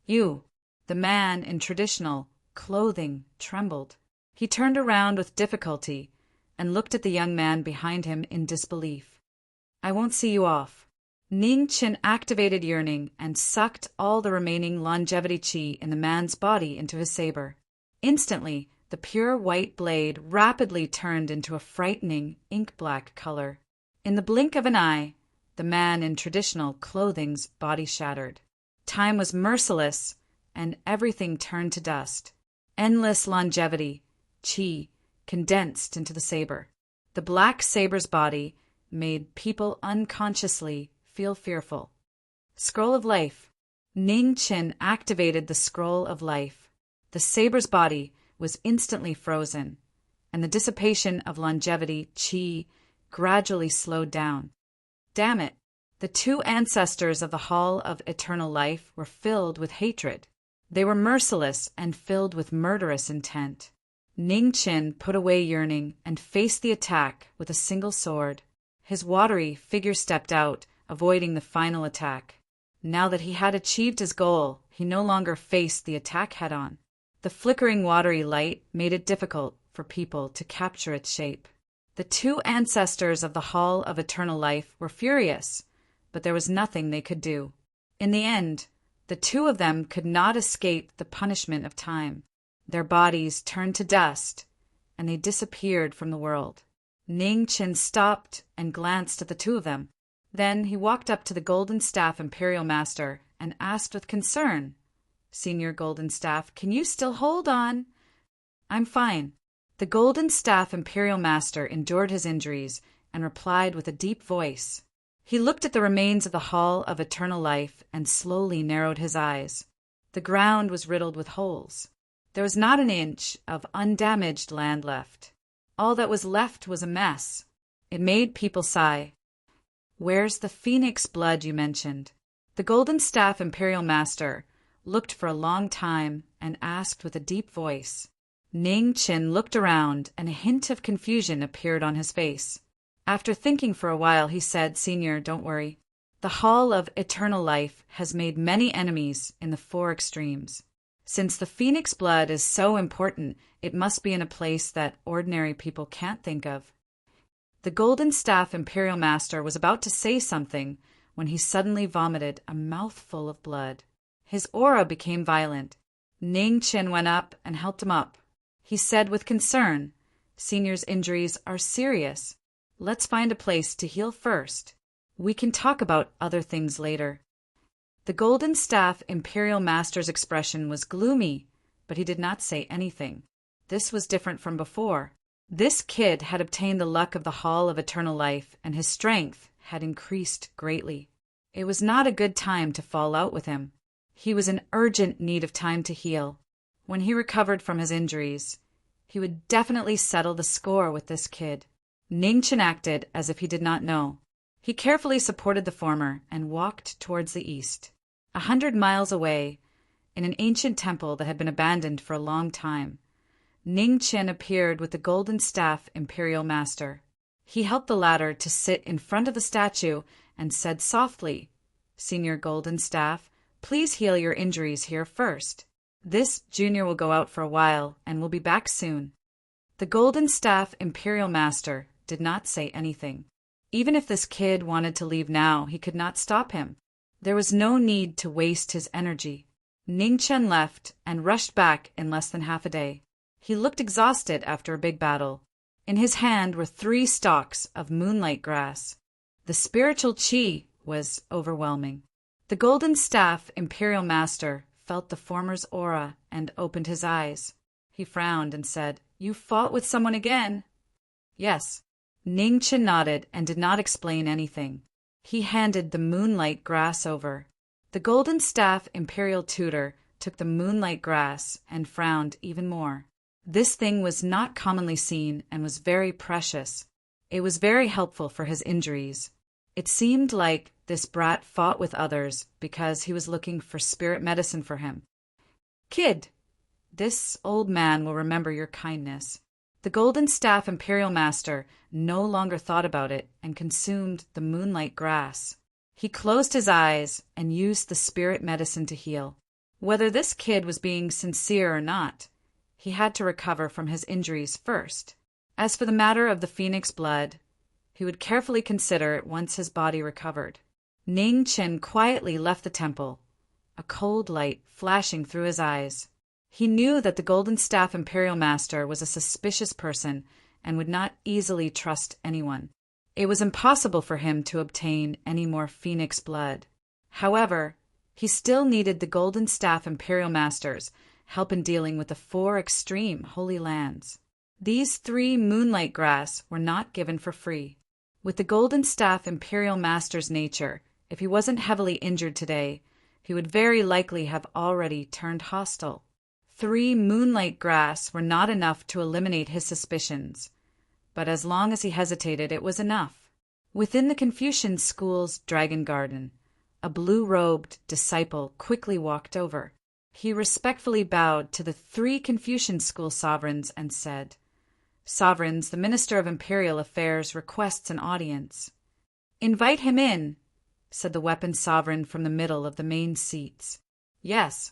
You, the man in traditional clothing, trembled. He turned around with difficulty and looked at the young man behind him in disbelief. I won't see you off. Ning Qin activated yearning and sucked all the remaining longevity chi in the man's body into his saber. Instantly, the pure white blade rapidly turned into a frightening ink-black color. In the blink of an eye, the man in traditional clothing's body shattered. Time was merciless, and everything turned to dust. Endless longevity, chi, condensed into the saber. The black saber's body made people unconsciously feel fearful. Scroll of Life. Ning Qin activated the Scroll of Life. The saber's body was instantly frozen, and the dissipation of longevity chi gradually slowed down. Damn it! The two ancestors of the Hall of Eternal Life were filled with hatred. They were merciless and filled with murderous intent. Ning Qin put away yearning and faced the attack with a single sword. His watery figure stepped out, avoiding the final attack. Now that he had achieved his goal, he no longer faced the attack head-on. The flickering watery light made it difficult for people to capture its shape. The two ancestors of the Hall of Eternal Life were furious, but there was nothing they could do. In the end, the two of them could not escape the punishment of time. Their bodies turned to dust, and they disappeared from the world. Ning Qin stopped and glanced at the two of them. Then he walked up to the Golden Staff Imperial Master and asked with concern, "Senior Golden Staff, can you still hold on?" "I'm fine." The Golden Staff Imperial Master endured his injuries and replied with a deep voice. He looked at the remains of the Hall of Eternal Life and slowly narrowed his eyes. The ground was riddled with holes. There was not an inch of undamaged land left. All that was left was a mess. It made people sigh. "Where's the phoenix blood you mentioned?" The Golden Staff Imperial Master looked for a long time and asked with a deep voice. Ning Qin looked around and a hint of confusion appeared on his face. After thinking for a while, he said, "Senior, don't worry. The Hall of Eternal Life has made many enemies in the four extremes. Since the phoenix blood is so important, it must be in a place that ordinary people can't think of." The Golden Staff Imperial Master was about to say something when he suddenly vomited a mouthful of blood. His aura became violent. Ning Qin went up and helped him up. He said with concern, "Senior's injuries are serious. Let's find a place to heal first. We can talk about other things later." The Golden Staff Imperial Master's expression was gloomy, but he did not say anything. This was different from before. This kid had obtained the luck of the Hall of Eternal Life, and his strength had increased greatly. It was not a good time to fall out with him. He was in urgent need of time to heal. When he recovered from his injuries, he would definitely settle the score with this kid. Ning Qin acted as if he did not know. He carefully supported the former and walked towards the east. 100 miles away, in an ancient temple that had been abandoned for a long time, Ning Qin appeared with the Golden Staff Imperial Master. He helped the latter to sit in front of the statue and said softly, "Senior Golden Staff, please heal your injuries here first. This junior will go out for a while and will be back soon." The Golden Staff Imperial Master did not say anything. Even if this kid wanted to leave now, he could not stop him. There was no need to waste his energy. Ning Qin left and rushed back in less than half a day. He looked exhausted after a big battle. In his hand were 3 stalks of moonlight grass. The spiritual qi was overwhelming. The Golden Staff Imperial Master felt the former's aura and opened his eyes. He frowned and said, "You fought with someone again?" "Yes." Ning Qin nodded and did not explain anything. He handed the moonlight grass over. The Golden Staff Imperial Tutor took the moonlight grass and frowned even more. This thing was not commonly seen and was very precious. It was very helpful for his injuries. It seemed like this brat fought with others because he was looking for spirit medicine for him. "Kid, this old man will remember your kindness." The Golden Staff Imperial Master no longer thought about it and consumed the moonlight grass. He closed his eyes and used the spirit medicine to heal. Whether this kid was being sincere or not, he had to recover from his injuries first. As for the matter of the phoenix blood, he would carefully consider it once his body recovered. Ning Qin quietly left the temple, a cold light flashing through his eyes. He knew that the Golden Staff Imperial Master was a suspicious person and would not easily trust anyone. It was impossible for him to obtain any more phoenix blood. However, he still needed the Golden Staff Imperial Master's help in dealing with the 4 extreme holy lands. These 3 moonlight grass were not given for free. With the Golden Staff Imperial Master's nature, if he wasn't heavily injured today, he would very likely have already turned hostile. 3 moonlight grass were not enough to eliminate his suspicions, but as long as he hesitated, it was enough. Within the Confucian school's dragon garden, a blue-robed disciple quickly walked over. He respectfully bowed to the 3 Confucian school sovereigns and said, "Sovereigns, the Minister of Imperial Affairs requests an audience." "Invite him in," said the weapon sovereign from the middle of the main seats. "Yes."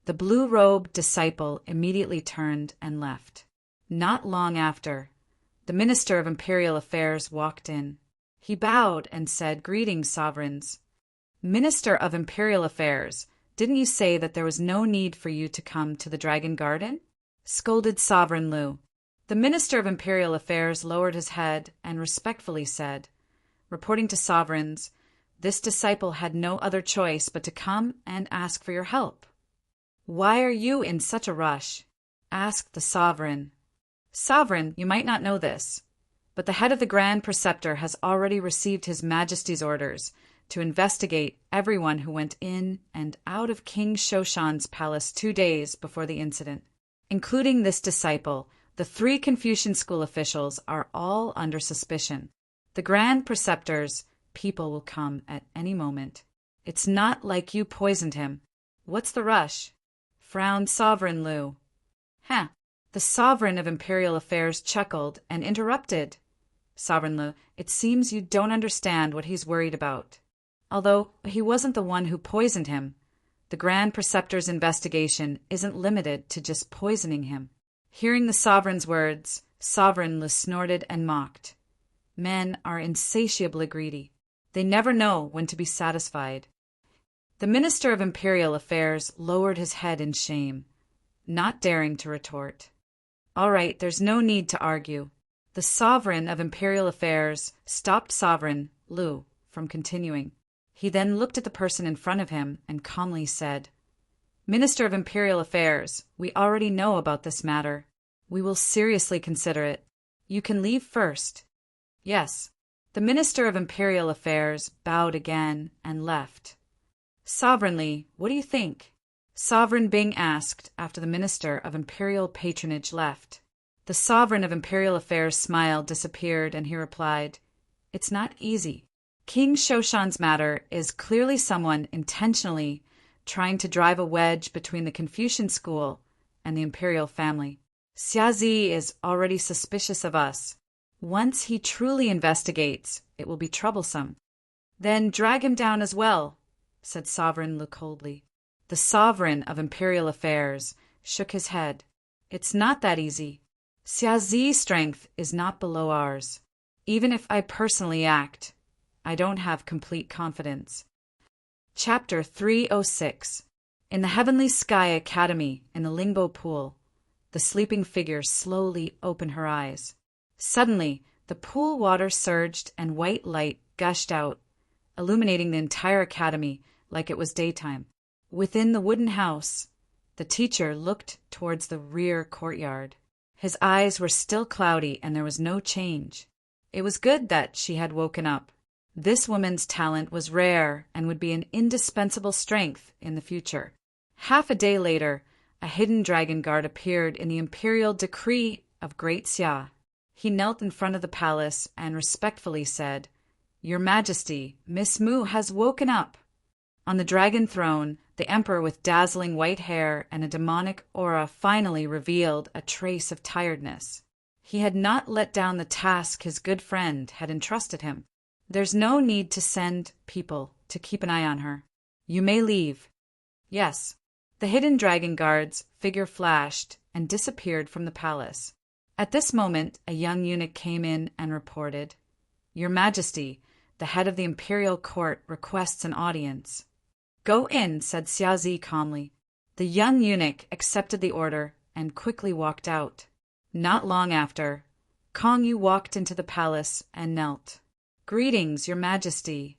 The blue-robed disciple immediately turned and left. Not long after, the Minister of Imperial Affairs walked in. He bowed and said, "Greetings, sovereigns." "Minister of Imperial Affairs, didn't you say that there was no need for you to come to the Dragon Garden?" scolded Sovereign Lu. The Minister of Imperial Affairs lowered his head and respectfully said, "Reporting to sovereigns, this disciple had no other choice but to come and ask for your help." "Why are you in such a rush?" asked the sovereign. "Sovereign, you might not know this, but the head of the Grand Preceptor has already received His Majesty's orders to investigate everyone who went in and out of King Shoshan's palace 2 days before the incident. Including this disciple, the 3 Confucian school officials are all under suspicion. The Grand Preceptor's people will come at any moment. It's not like you poisoned him. What's the rush?" frowned Sovereign Lu. "Huh." The Sovereign of Imperial Affairs chuckled and interrupted. "Sovereign Lu, it seems you don't understand what he's worried about. Although he wasn't the one who poisoned him, the Grand Preceptor's investigation isn't limited to just poisoning him." Hearing the Sovereign's words, Sovereign Lu snorted and mocked. Men are insatiably greedy. They never know when to be satisfied. The Minister of Imperial Affairs lowered his head in shame, not daring to retort. "All right, there's no need to argue." The Sovereign of Imperial Affairs stopped Sovereign Lu from continuing. He then looked at the person in front of him and calmly said, "Minister of Imperial Affairs, we already know about this matter. We will seriously consider it. You can leave first." "Yes." The Minister of Imperial Affairs bowed again and left. "Sovereignly, what do you think?" Sovereign Bing asked after the Minister of Imperial Patronage left. The Sovereign of Imperial Affairs' smile disappeared and he replied, "It's not easy. King Shoshan's matter is clearly someone intentionally trying to drive a wedge between the Confucian school and the imperial family. Xiazi is already suspicious of us. Once he truly investigates, it will be troublesome." "Then drag him down as well," said Sovereign Lu coldly. The Sovereign of Imperial Affairs shook his head. "It's not that easy. Xiazi's strength is not below ours. Even if I personally act, I don't have complete confidence." Chapter 306. In the Heavenly Sky Academy in the Lingbo Pool, the sleeping figure slowly opened her eyes. Suddenly, the pool water surged and white light gushed out, illuminating the entire academy like it was daytime. Within the wooden house, the teacher looked towards the rear courtyard. His eyes were still cloudy and there was no change. It was good that she had woken up. This woman's talent was rare and would be an indispensable strength in the future. Half a day later, a hidden dragon guard appeared in the imperial decree of Great Xia. He knelt in front of the palace and respectfully said, "Your Majesty, Miss Mu has woken up." On the dragon throne, the emperor with dazzling white hair and a demonic aura finally revealed a trace of tiredness. He had not let down the task his good friend had entrusted him. "There's no need to send people to keep an eye on her. You may leave." "Yes." The hidden dragon guard's figure flashed and disappeared from the palace. At this moment, a young eunuch came in and reported, "Your Majesty, the head of the imperial court requests an audience." "Go in," said Xiazi calmly. The young eunuch accepted the order and quickly walked out. Not long after, Kong Yu walked into the palace and knelt. "Greetings, Your Majesty."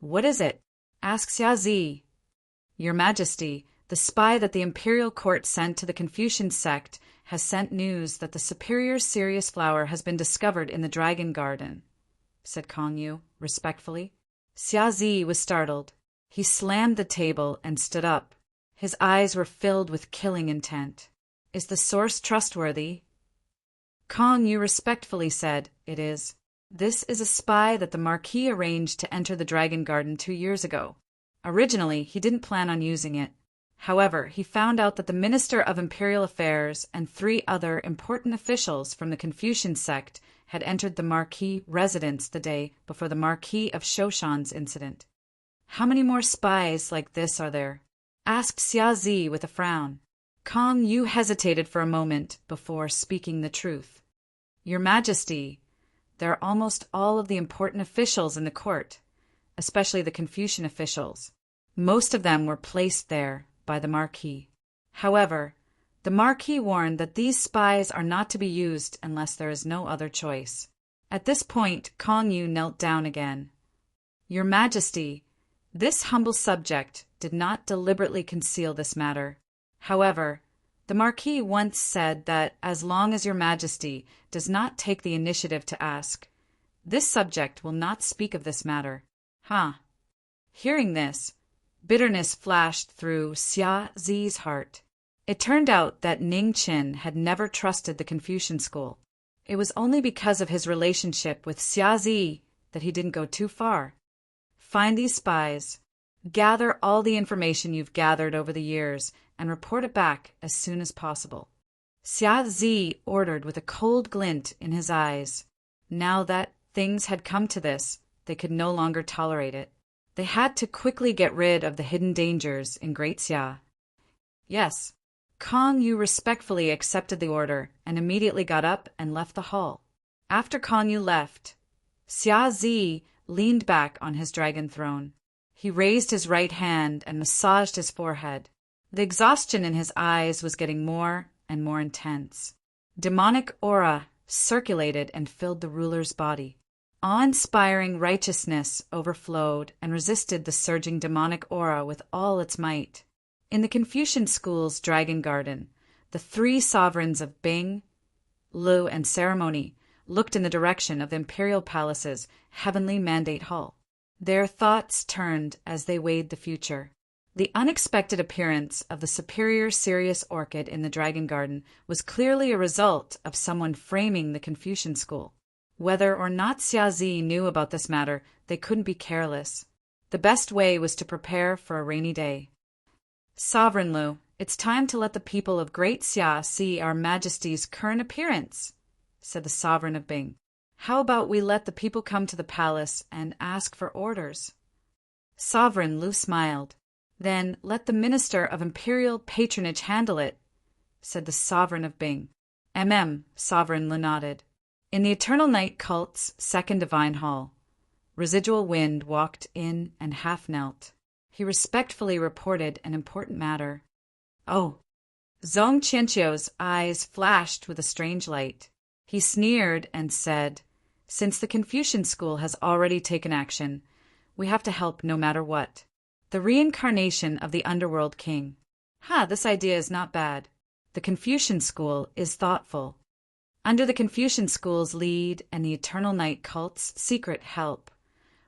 "What is it?" asked Xiazi. "Your Majesty, the spy that the imperial court sent to the Confucian sect has sent news that the superior Sirius flower has been discovered in the dragon garden," said Kong Yu respectfully. Xiazi was startled. He slammed the table and stood up. His eyes were filled with killing intent. "Is the source trustworthy?" Kong Yu respectfully said, "It is." This is a spy that the Marquis arranged to enter the Dragon Garden 2 years ago. Originally, he didn't plan on using it. However, he found out that the Minister of Imperial Affairs and 3 other important officials from the Confucian sect had entered the Marquis residence the day before the Marquis of Shoshan's incident. How many more spies like this are there? Asked Xia Zi with a frown. Kong Yu hesitated for a moment before speaking the truth. Your Majesty, there are almost all of the important officials in the court, especially the Confucian officials. Most of them were placed there by the Marquis. However, the Marquis warned that these spies are not to be used unless there is no other choice. At this point, Kong Yu knelt down again. Your Majesty, this humble subject did not deliberately conceal this matter. However, the Marquis once said that as long as Your Majesty does not take the initiative to ask, this subject will not speak of this matter. Hearing this, bitterness flashed through Xia Zi's heart. It turned out that Ning Qin had never trusted the Confucian school. It was only because of his relationship with Xia Zi that he didn't go too far. Find these spies, gather all the information you've gathered over the years, and report it back as soon as possible. Xia Zi ordered with a cold glint in his eyes. Now that things had come to this, they could no longer tolerate it. They had to quickly get rid of the hidden dangers in Great Xia. Yes. Kong Yu respectfully accepted the order and immediately got up and left the hall. After Kong Yu left, Xia Zi leaned back on his dragon throne. He raised his right hand and massaged his forehead. The exhaustion in his eyes was getting more and more intense. Demonic aura circulated and filled the ruler's body. Awe-inspiring righteousness overflowed and resisted the surging demonic aura with all its might. In the Confucian school's Dragon Garden, the 3 sovereigns of Bing, Lu, and Ceremony looked in the direction of the Imperial Palace's Heavenly Mandate Hall. Their thoughts turned as they weighed the future. The unexpected appearance of the superior Sirius orchid in the Dragon Garden was clearly a result of someone framing the Confucian school. Whether or not Xia Zi knew about this matter, they couldn't be careless. The best way was to prepare for a rainy day. Sovereign Lu, it's time to let the people of Great Xia see our Majesty's current appearance, said the sovereign of Bing. How about we let the people come to the palace and ask for orders? Sovereign Lu smiled. Then let the Minister of Imperial Patronage handle it, said the sovereign of Bing. Sovereign Lu nodded. In the Eternal Night cult's second divine hall, Residual Wind walked in and half knelt. He respectfully reported an important matter. Oh! Zhong Qianqiu's eyes flashed with a strange light. He sneered and said, Since the Confucian school has already taken action, we have to help no matter what. The reincarnation of the underworld king. This idea is not bad. The Confucian school is thoughtful. Under the Confucian school's lead and the Eternal Night cult's secret help,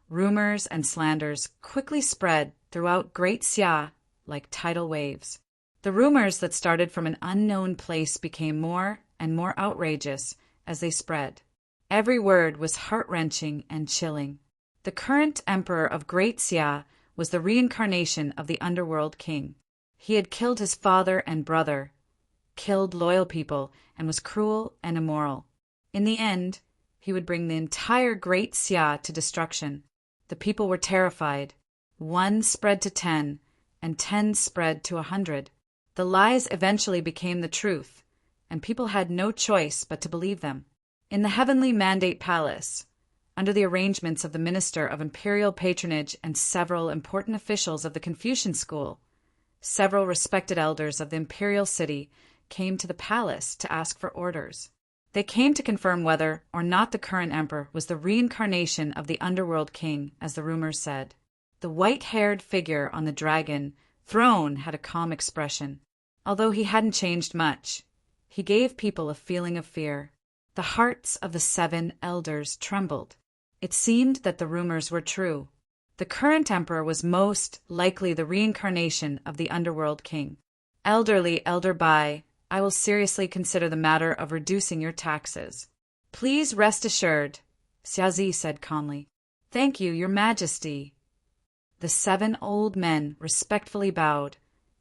rumors and slanders quickly spread throughout Great Xia like tidal waves. The rumors that started from an unknown place became more and more outrageous as they spread. Every word was heart-wrenching and chilling. The current emperor of Great Xia was the reincarnation of the underworld king. He had killed his father and brother, killed loyal people, and was cruel and immoral. In the end, he would bring the entire Great Xia to destruction. The people were terrified. 1 spread to 10, and 10 spread to 100. The lies eventually became the truth, and people had no choice but to believe them. In the Heavenly Mandate Palace, under the arrangements of the Minister of Imperial Patronage and several important officials of the Confucian school, several respected elders of the imperial city came to the palace to ask for orders. They came to confirm whether or not the current emperor was the reincarnation of the underworld king, as the rumors said. The white-haired figure on the dragon throne had a calm expression. Although he hadn't changed much, he gave people a feeling of fear. The hearts of the 7 elders trembled. It seemed that the rumors were true. The current emperor was most likely the reincarnation of the underworld king. Elderly Elder Bai, I will seriously consider the matter of reducing your taxes. Please rest assured, Xiaozi said calmly. "Thank you, Your Majesty." The 7 old men respectfully bowed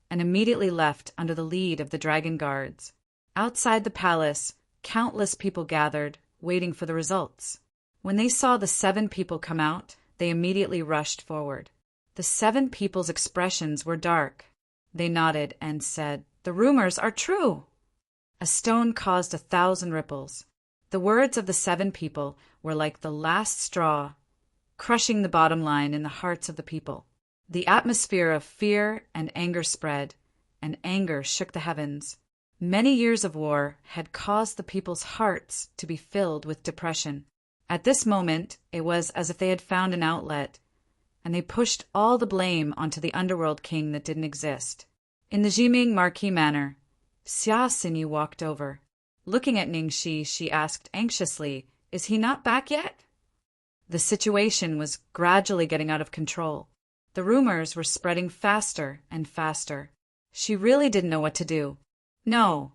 and immediately left under the lead of the dragon guards. Outside the palace, countless people gathered, waiting for the results. When they saw the 7 people come out, they immediately rushed forward. The 7 people's expressions were dark. They nodded and said, "The rumors are true." A stone caused 1,000 ripples. The words of the 7 people were like the last straw, crushing the bottom line in the hearts of the people. The atmosphere of fear and anger spread, and anger shook the heavens. Many years of war had caused the people's hearts to be filled with depression. At this moment, it was as if they had found an outlet, and they pushed all the blame onto the underworld king that didn't exist. In the Jiming Marquis manner, Xia Xinyu walked over. Looking at Ningxi, she asked anxiously, "Is he not back yet?" The situation was gradually getting out of control. The rumors were spreading faster and faster. She really didn't know what to do. "No."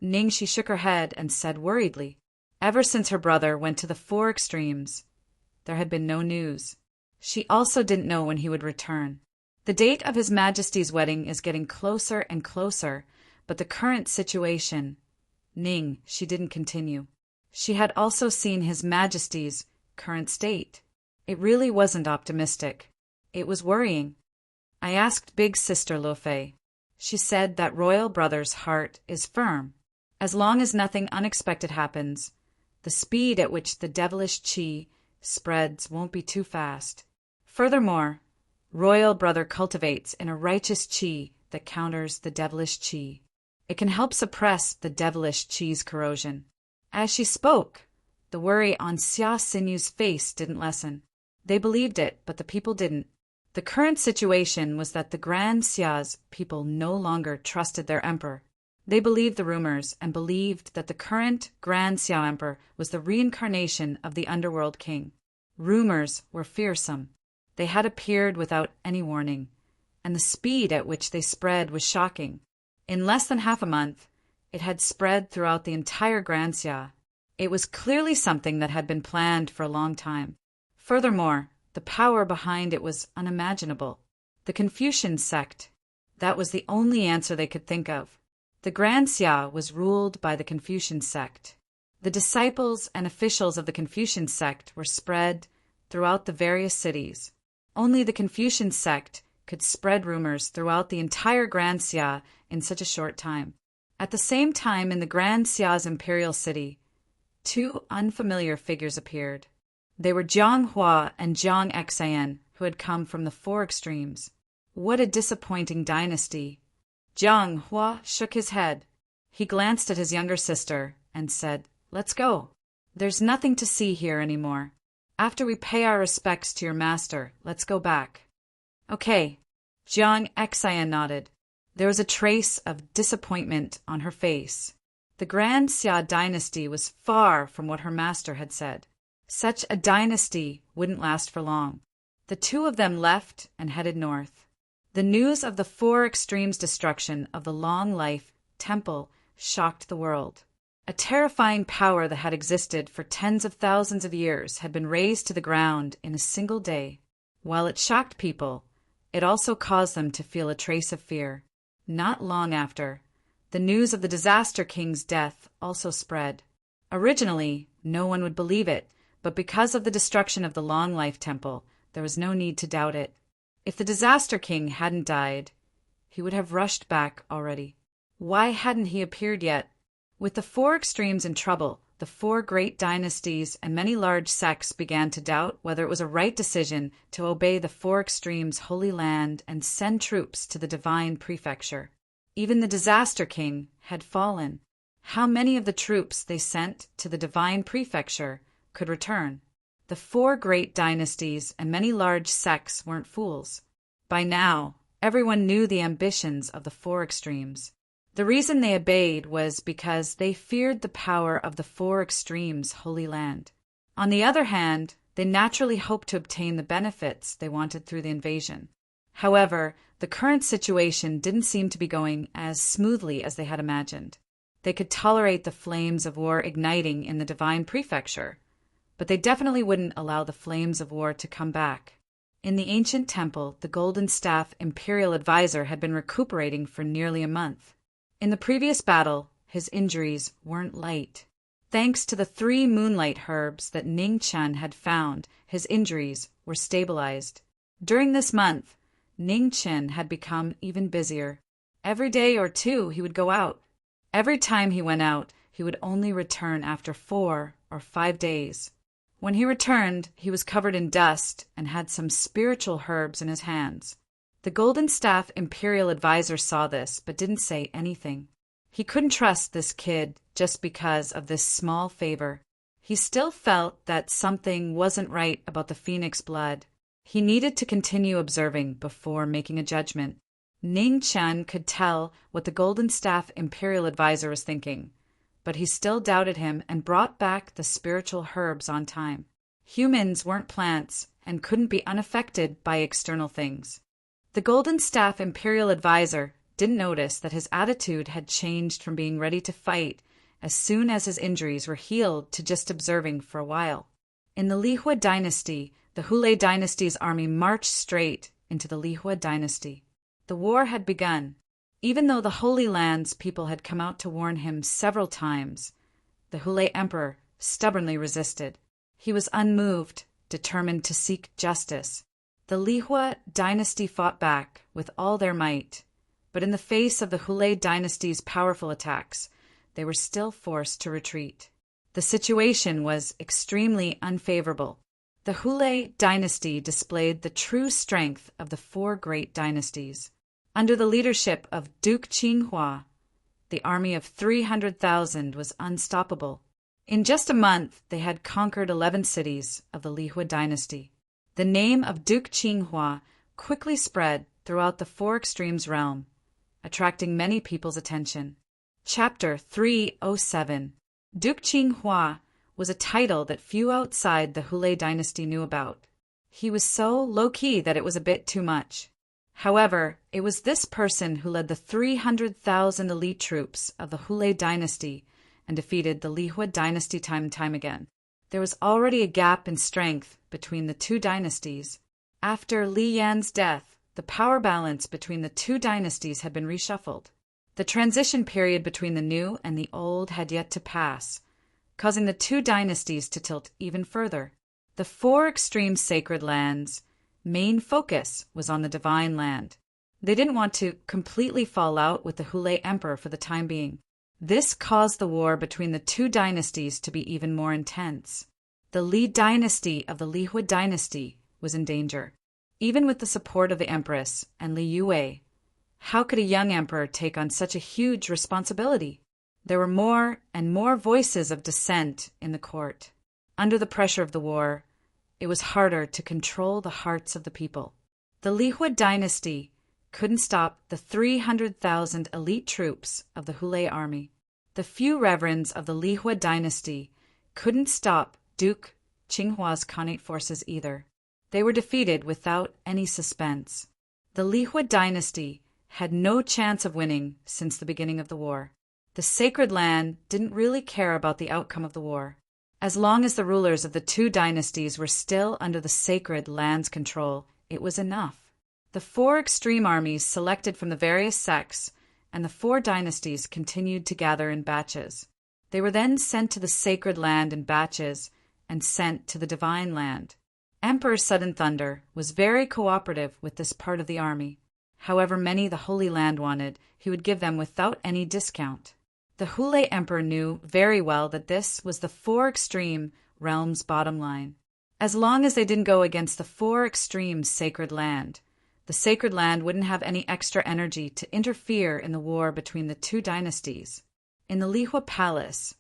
Ningxi shook her head and said worriedly. Ever since her brother went to the 4 extremes, there had been no news. She also didn't know when he would return. The date of His Majesty's wedding is getting closer and closer, but the current situation... she didn't continue. She had also seen His Majesty's current state. It really wasn't optimistic. It was worrying. I asked big sister Lo Fei. She said that royal brother's heart is firm. As long as nothing unexpected happens, the speed at which the devilish qi spreads won't be too fast. Furthermore, royal brother cultivates in a righteous qi that counters the devilish qi. It can help suppress the devilish qi's corrosion. As she spoke, the worry on Xia Xinyu's face didn't lessen. They believed it, but the people didn't. The current situation was that the Grand Xia's people no longer trusted their emperor. They believed the rumors and believed that the current Grand Xiao emperor was the reincarnation of the underworld king. Rumors were fearsome. They had appeared without any warning, and the speed at which they spread was shocking. In less than half a month, it had spread throughout the entire Grand Xia. It was clearly something that had been planned for a long time. Furthermore, the power behind it was unimaginable. The Confucian sect. That was the only answer they could think of. The Grand Xia was ruled by the Confucian sect. The disciples and officials of the Confucian sect were spread throughout the various cities. Only the Confucian sect could spread rumors throughout the entire Grand Xia in such a short time. At the same time, in the Grand Xia's imperial city, 2 unfamiliar figures appeared. They were Jiang Hua and Jiang Xian, who had come from the 4 extremes. What a disappointing dynasty! Jiang Hua shook his head. He glanced at his younger sister and said, "Let's go. There's nothing to see here anymore. After we pay our respects to your master, let's go back." "Okay." Jiang Xian nodded. There was a trace of disappointment on her face. The Grand Xia dynasty was far from what her master had said. Such a dynasty wouldn't last for long. The 2 of them left and headed north. The news of the 4 extremes' destruction of the Long Life Temple shocked the world. A terrifying power that had existed for tens of thousands of years had been razed to the ground in a single day. While it shocked people, it also caused them to feel a trace of fear. Not long after, the news of the Disaster King's death also spread. Originally, no one would believe it, but because of the destruction of the Long Life Temple, there was no need to doubt it. If the Disaster King hadn't died, he would have rushed back already. Why hadn't he appeared yet? With the 4 extremes in trouble, the 4 great dynasties and many large sects began to doubt whether it was a right decision to obey the 4 extremes' holy land and send troops to the divine prefecture. Even the Disaster King had fallen. How many of the troops they sent to the divine prefecture could return? The 4 great dynasties and many large sects weren't fools. By now, everyone knew the ambitions of the 4 extremes. The reason they obeyed was because they feared the power of the 4 extremes' holy land. On the other hand, they naturally hoped to obtain the benefits they wanted through the invasion. However, the current situation didn't seem to be going as smoothly as they had imagined. They could tolerate the flames of war igniting in the divine prefecture, but they definitely wouldn't allow the flames of war to come back. In the ancient temple, the Golden Staff Imperial Advisor had been recuperating for nearly a month. In the previous battle, his injuries weren't light. Thanks to the 3 moonlight herbs that Ning Chen had found, his injuries were stabilized. During this month, Ning Chen had become even busier. Every day or 2 he would go out. Every time he went out, he would only return after 4 or 5 days. When he returned, he was covered in dust and had some spiritual herbs in his hands. The Golden Staff Imperial Advisor saw this, but didn't say anything. He couldn't trust this kid just because of this small favor. He still felt that something wasn't right about the phoenix blood. He needed to continue observing before making a judgment. Ning Chen could tell what the Golden Staff Imperial Advisor was thinking, but he still doubted him and brought back the spiritual herbs on time. Humans weren't plants and couldn't be unaffected by external things. The Golden Staff Imperial Advisor didn't notice that his attitude had changed from being ready to fight as soon as his injuries were healed to just observing for a while. In the Lihua dynasty, the Hulei dynasty's army marched straight into the Lihua dynasty. The war had begun. Even though the Holy Land's people had come out to warn him several times, the Hulei Emperor stubbornly resisted. He was unmoved, determined to seek justice. The Lihua dynasty fought back with all their might, but in the face of the Hulei dynasty's powerful attacks, they were still forced to retreat. The situation was extremely unfavorable. The Hulei dynasty displayed the true strength of the 4 great dynasties. Under the leadership of Duke Qinghua, the army of 300,000 was unstoppable. In just a month, they had conquered 11 cities of the Lihua dynasty. The name of Duke Qinghua quickly spread throughout the 4 Extremes realm, attracting many people's attention. Chapter 307. Duke Qinghua was a title that few outside the Hulei dynasty knew about. He was so low-key that it was a bit too much. However, it was this person who led the 300,000 elite troops of the Hulei dynasty and defeated the Lihua dynasty time and time again. There was already a gap in strength between the 2 dynasties. After Li Yan's death, the power balance between the 2 dynasties had been reshuffled. The transition period between the new and the old had yet to pass, causing the 2 dynasties to tilt even further. The 4 extreme sacred lands' main focus was on the divine land. They didn't want to completely fall out with the Hulei Emperor for the time being. This caused the war between the 2 dynasties to be even more intense. The Li dynasty of the Lihua dynasty was in danger. Even with the support of the Empress and Li Yue, how could a young emperor take on such a huge responsibility? There were more and more voices of dissent in the court. Under the pressure of the war, it was harder to control the hearts of the people. The Lihua dynasty couldn't stop the 300,000 elite troops of the Hulei army. The few reverends of the Lihua dynasty couldn't stop Duke Qinghua's Khanate forces either. They were defeated without any suspense. The Lihua dynasty had no chance of winning since the beginning of the war. The sacred land didn't really care about the outcome of the war. As long as the rulers of the 2 dynasties were still under the sacred land's control, it was enough. The 4 extreme armies selected from the various sects and the 4 dynasties continued to gather in batches. They were then sent to the sacred land in batches and sent to the divine land. Emperor Sudden Thunder was very cooperative with this part of the army. However many the Holy Land wanted, he would give them without any discount. The Hulei Emperor knew very well that this was the 4 extreme realms' bottom line. As long as they didn't go against the 4 extreme sacred land, the sacred land wouldn't have any extra energy to interfere in the war between the 2 dynasties. In the Lihua Palace,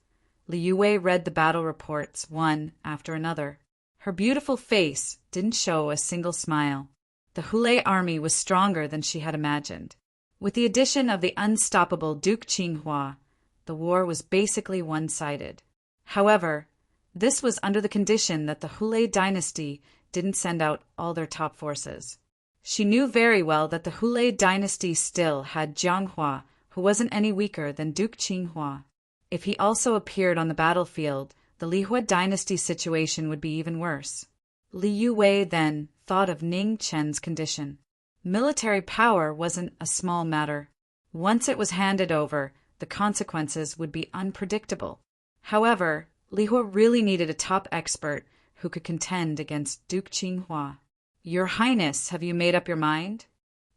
Li Yue read the battle reports one after another. Her beautiful face didn't show a single smile. The Hulei army was stronger than she had imagined. With the addition of the unstoppable Duke Qinghua, the war was basically one-sided. However, this was under the condition that the Hulei dynasty didn't send out all their top forces. She knew very well that the Hulei dynasty still had Jianghua, who wasn't any weaker than Duke Qinghua. If he also appeared on the battlefield, the Lihua dynasty situation would be even worse. Li Yuwei then thought of Ning Chen's condition. Military power wasn't a small matter. Once it was handed over, the consequences would be unpredictable. However, Lihua really needed a top expert who could contend against Duke Qinghua. "Your Highness, have you made up your mind?"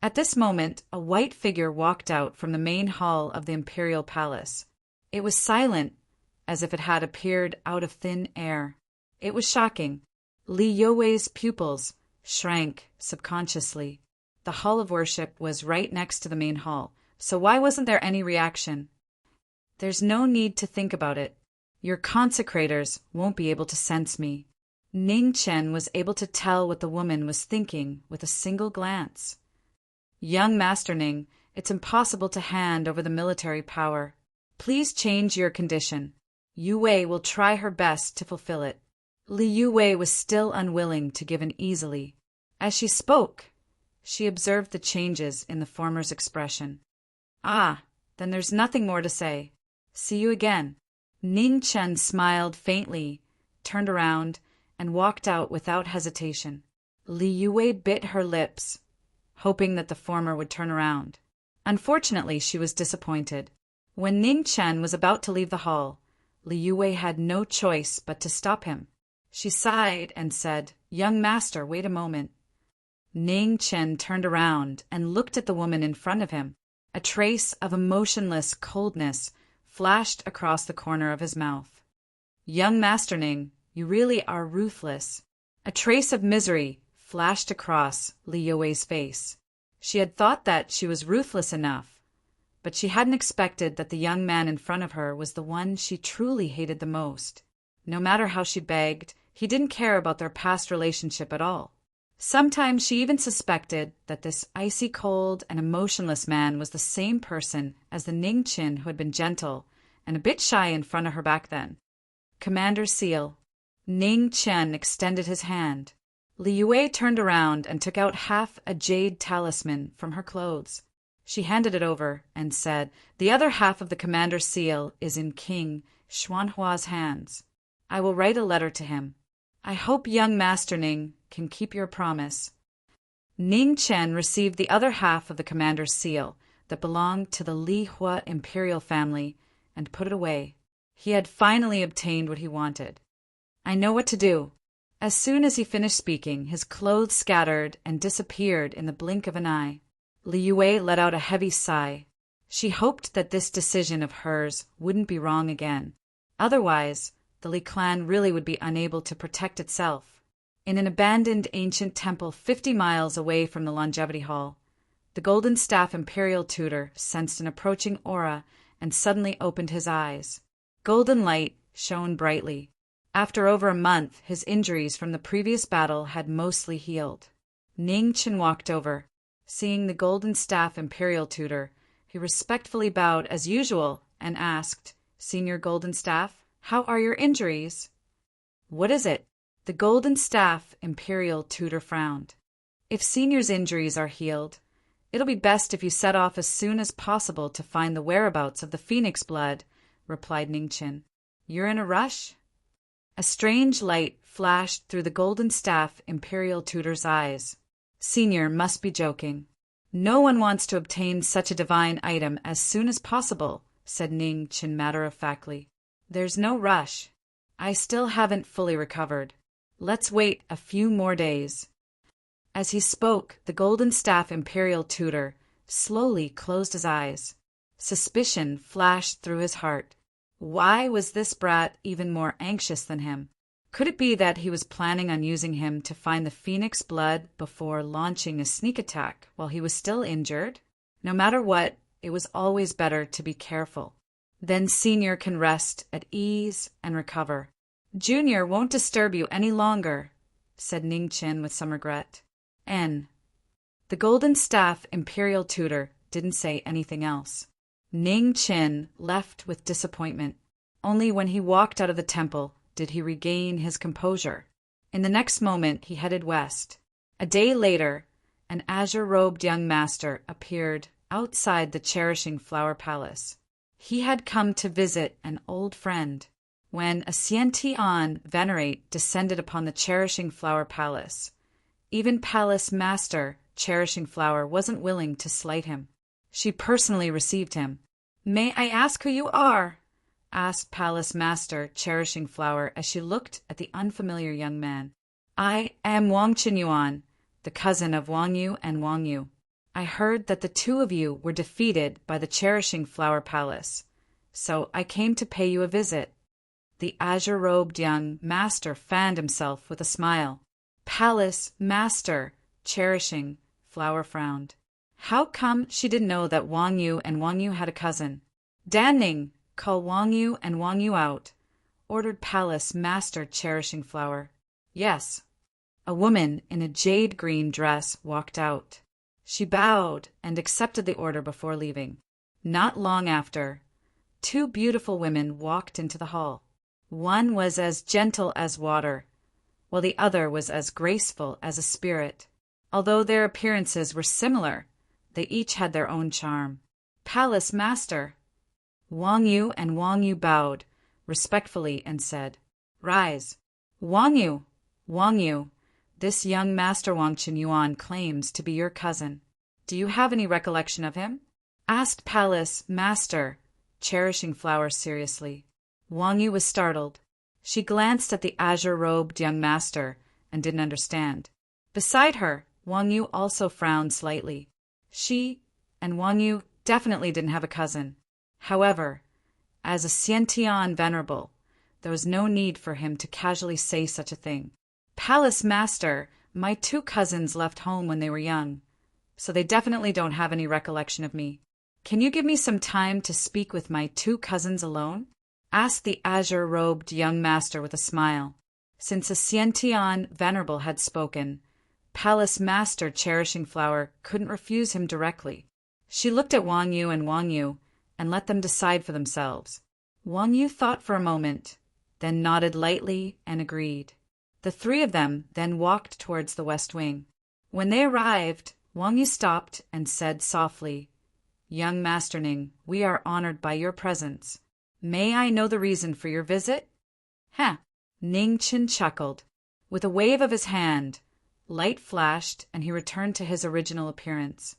At this moment, a white figure walked out from the main hall of the imperial palace. It was silent, as if it had appeared out of thin air. It was shocking. Li Yuwei's pupils shrank subconsciously. The hall of worship was right next to the main hall, so why wasn't there any reaction? "There's no need to think about it. Your consecrators won't be able to sense me." Ning Chen was able to tell what the woman was thinking with a single glance. "Young Master Ning, it's impossible to hand over the military power. Please change your condition. Yu Wei will try her best to fulfill it." Li Yuwei was still unwilling to give in easily. As she spoke, she observed the changes in the former's expression. "Ah, then there's nothing more to say. See you again." Ning Chen smiled faintly, turned around, and walked out without hesitation. Li Yuwei bit her lips, hoping that the former would turn around. Unfortunately, she was disappointed. When Ning Chen was about to leave the hall, Li Yuwei had no choice but to stop him. She sighed and said, "Young master, wait a moment." Ning Chen turned around and looked at the woman in front of him. A trace of emotionless coldness flashed across the corner of his mouth. "Young Master Ning, you really are ruthless." A trace of misery flashed across Li Yuwei's face. She had thought that she was ruthless enough, but she hadn't expected that the young man in front of her was the one she truly hated the most. No matter how she begged, he didn't care about their past relationship at all. Sometimes she even suspected that this icy cold and emotionless man was the same person as the Ning Chen who had been gentle and a bit shy in front of her back then. "Commander's seal." Ning Chen extended his hand. Li Yuwei turned around and took out half a jade talisman from her clothes. She handed it over and said, "The other half of the commander's seal is in King Xuanhua's hands. I will write a letter to him. I hope young Master Ning can keep your promise." Ning Chen received the other half of the commander's seal that belonged to the Li Hua imperial family and put it away. He had finally obtained what he wanted. "I know what to do." As soon as he finished speaking, his clothes scattered and disappeared in the blink of an eye. Li Yuwei let out a heavy sigh. She hoped that this decision of hers wouldn't be wrong again. Otherwise, the Li clan really would be unable to protect itself. In an abandoned ancient temple 50 miles away from the Longevity Hall, the Golden Staff Imperial Tutor sensed an approaching aura and suddenly opened his eyes. Golden light shone brightly. After over a month, his injuries from the previous battle had mostly healed. Ning Chen walked over. Seeing the Golden Staff Imperial Tutor, he respectfully bowed as usual and asked, "Senior Golden Staff, how are your injuries?" "What is it?" The Golden Staff Imperial Tutor frowned. "If Senior's injuries are healed, it'll be best if you set off as soon as possible to find the whereabouts of the Phoenix blood," replied Ning Chen. "You're in a rush?" A strange light flashed through the Golden Staff Imperial Tutor's eyes. "Senior must be joking. No one wants to obtain such a divine item as soon as possible," said Ning Chen matter-of-factly. "There's no rush. I still haven't fully recovered. Let's wait a few more days." As he spoke, the Golden Staff Imperial Tutor slowly closed his eyes. Suspicion flashed through his heart. Why was this brat even more anxious than him? Could it be that he was planning on using him to find the Phoenix blood before launching a sneak attack while he was still injured? No matter what, it was always better to be careful. Then Senior can rest at ease and recover. "Junior won't disturb you any longer," said Ning Chen with some regret. N. The Golden Staff Imperial Tutor didn't say anything else. Ning Chen left with disappointment. Only when he walked out of the temple did he regain his composure. In the next moment, he headed west. A day later, an azure-robed young master appeared outside the Cherishing Flower Palace. He had come to visit an old friend. when a Xiantian venerate descended upon the Cherishing Flower Palace. Even Palace Master Cherishing Flower wasn't willing to slight him. She personally received him. "May I ask who you are?" asked Palace Master Cherishing Flower as she looked at the unfamiliar young man. "I am Wang Qinyuan, the cousin of Wang Yu and Wang Yu. I heard that the two of you were defeated by the Cherishing Flower Palace, so I came to pay you a visit." The azure-robed young master fanned himself with a smile. Palace Master Cherishing Flower frowned. How come she didn't know that Wang Yu and Wang Yu had a cousin? "Danning, call Wang Yu and Wang Yu out," ordered Palace Master Cherishing Flower. "Yes." A woman in a jade-green dress walked out. She bowed and accepted the order before leaving. Not long after, two beautiful women walked into the hall. One was as gentle as water, while the other was as graceful as a spirit. Although their appearances were similar, they each had their own charm. "Palace Master." Wang Yu and Wang Yu bowed respectfully and said, "Rise." Wang Yu, this young Master Wang Qinyuan claims to be your cousin. Do you have any recollection of him?" asked Palace Master Cherishing Flower seriously. Wang Yu was startled. She glanced at the azure-robed young master and didn't understand. Beside her, Wang Yu also frowned slightly. She and Wang Yu definitely didn't have a cousin. However, as a Xiantian venerable, there was no need for him to casually say such a thing. "Palace Master, my two cousins left home when they were young, so they definitely don't have any recollection of me. Can you give me some time to speak with my two cousins alone?" asked the azure-robed young master with a smile. Since a Xiantian venerable had spoken, Palace Master Cherishing Flower couldn't refuse him directly. She looked at Wang Yu and let them decide for themselves. Wang Yu thought for a moment, then nodded lightly and agreed. The three of them then walked towards the west wing. When they arrived, Wang Yu stopped and said softly, "Young Master Ning, we are honored by your presence. May I know the reason for your visit?" "Huh." Ning Qin chuckled. With a wave of his hand, light flashed and he returned to his original appearance.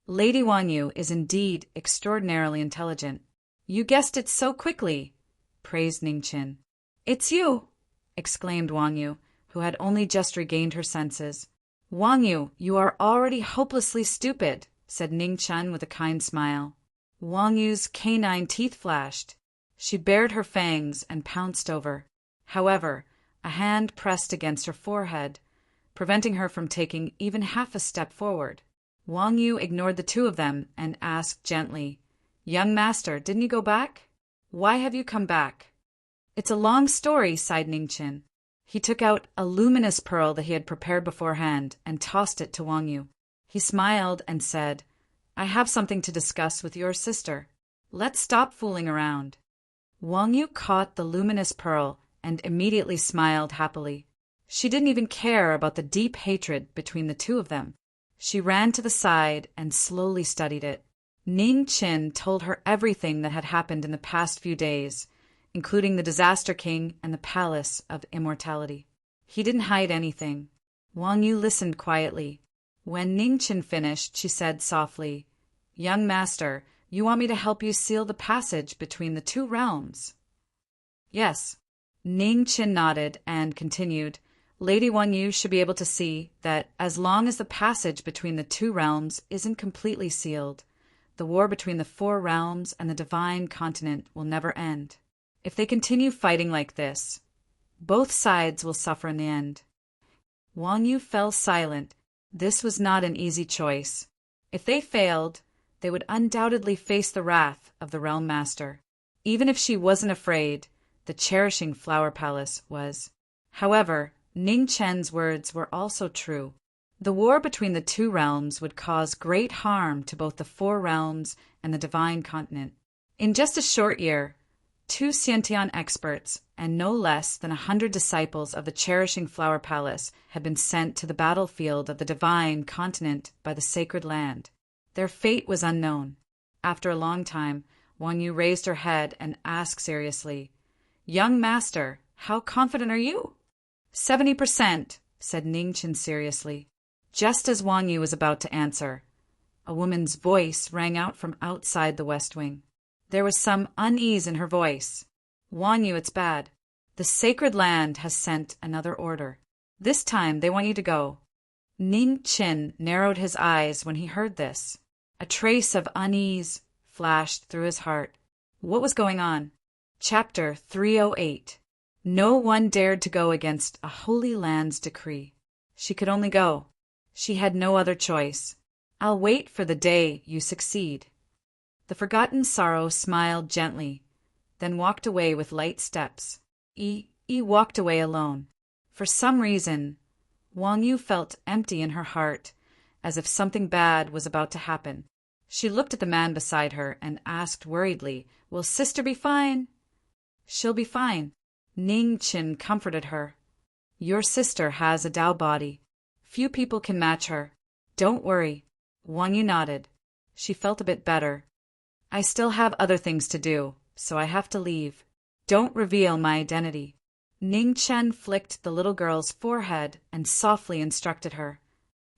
"Lady Wang Yu is indeed extraordinarily intelligent. You guessed it so quickly," praised Ning Qin. "It's you!" exclaimed Wang Yu, who had only just regained her senses. "Wang Yu, you are already hopelessly stupid," said Ning Qin with a kind smile. Wang Yu's canine teeth flashed. She bared her fangs and pounced over. However, a hand pressed against her forehead, preventing her from taking even half a step forward. Wang Yu ignored the two of them and asked gently, "Young master, didn't you go back? Why have you come back?" "It's a long story," sighed Ning Qin. He took out a luminous pearl that he had prepared beforehand and tossed it to Wang Yu. He smiled and said, "I have something to discuss with your sister. Let's stop fooling around." Wang Yu caught the luminous pearl and immediately smiled happily. She didn't even care about the deep hatred between the two of them. She ran to the side and slowly studied it. Ning Qin told her everything that had happened in the past few days, including the Disaster King and the Palace of Immortality. He didn't hide anything. Wang Yu listened quietly. When Ning Qin finished, she said softly, "Young master, you want me to help you seal the passage between the two realms?" "Yes." Ning Qin nodded and continued, "Lady Wang Yu should be able to see that as long as the passage between the two realms isn't completely sealed, the war between the four realms and the divine continent will never end. If they continue fighting like this, both sides will suffer in the end." Wang Yu fell silent. This was not an easy choice. If they failed, they would undoubtedly face the wrath of the Realm Master. Even if she wasn't afraid, the Cherishing Flower Palace was. However, Ning Chen's words were also true. The war between the two realms would cause great harm to both the four realms and the divine continent. In just a short year, two Xiantian experts and no less than 100 disciples of the Cherishing Flower Palace had been sent to the battlefield of the divine continent by the sacred land. Their fate was unknown. After a long time, Wang Yu raised her head and asked seriously, "Young master, how confident are you?" 70%, said Ningchen seriously. Just as Wang Yu was about to answer, a woman's voice rang out from outside the West Wing. There was some unease in her voice. "Wang Yu, it's bad. The sacred land has sent another order. This time they want you to go." Ningchen narrowed his eyes when he heard this. A trace of unease flashed through his heart. What was going on? Chapter 308. No one dared to go against a holy land's decree. She could only go. She had no other choice. "I'll wait for the day you succeed." The forgotten sorrow smiled gently, then walked away with light steps. Yi walked away alone. For some reason, Wang Yu felt empty in her heart, as if something bad was about to happen. She looked at the man beside her and asked worriedly, "Will sister be fine?" "She'll be fine," Ningchen comforted her. "Your sister has a Tao body. Few people can match her. Don't worry." Wang Yu nodded. She felt a bit better. "I still have other things to do, so I have to leave. Don't reveal my identity." Ningchen flicked the little girl's forehead and softly instructed her.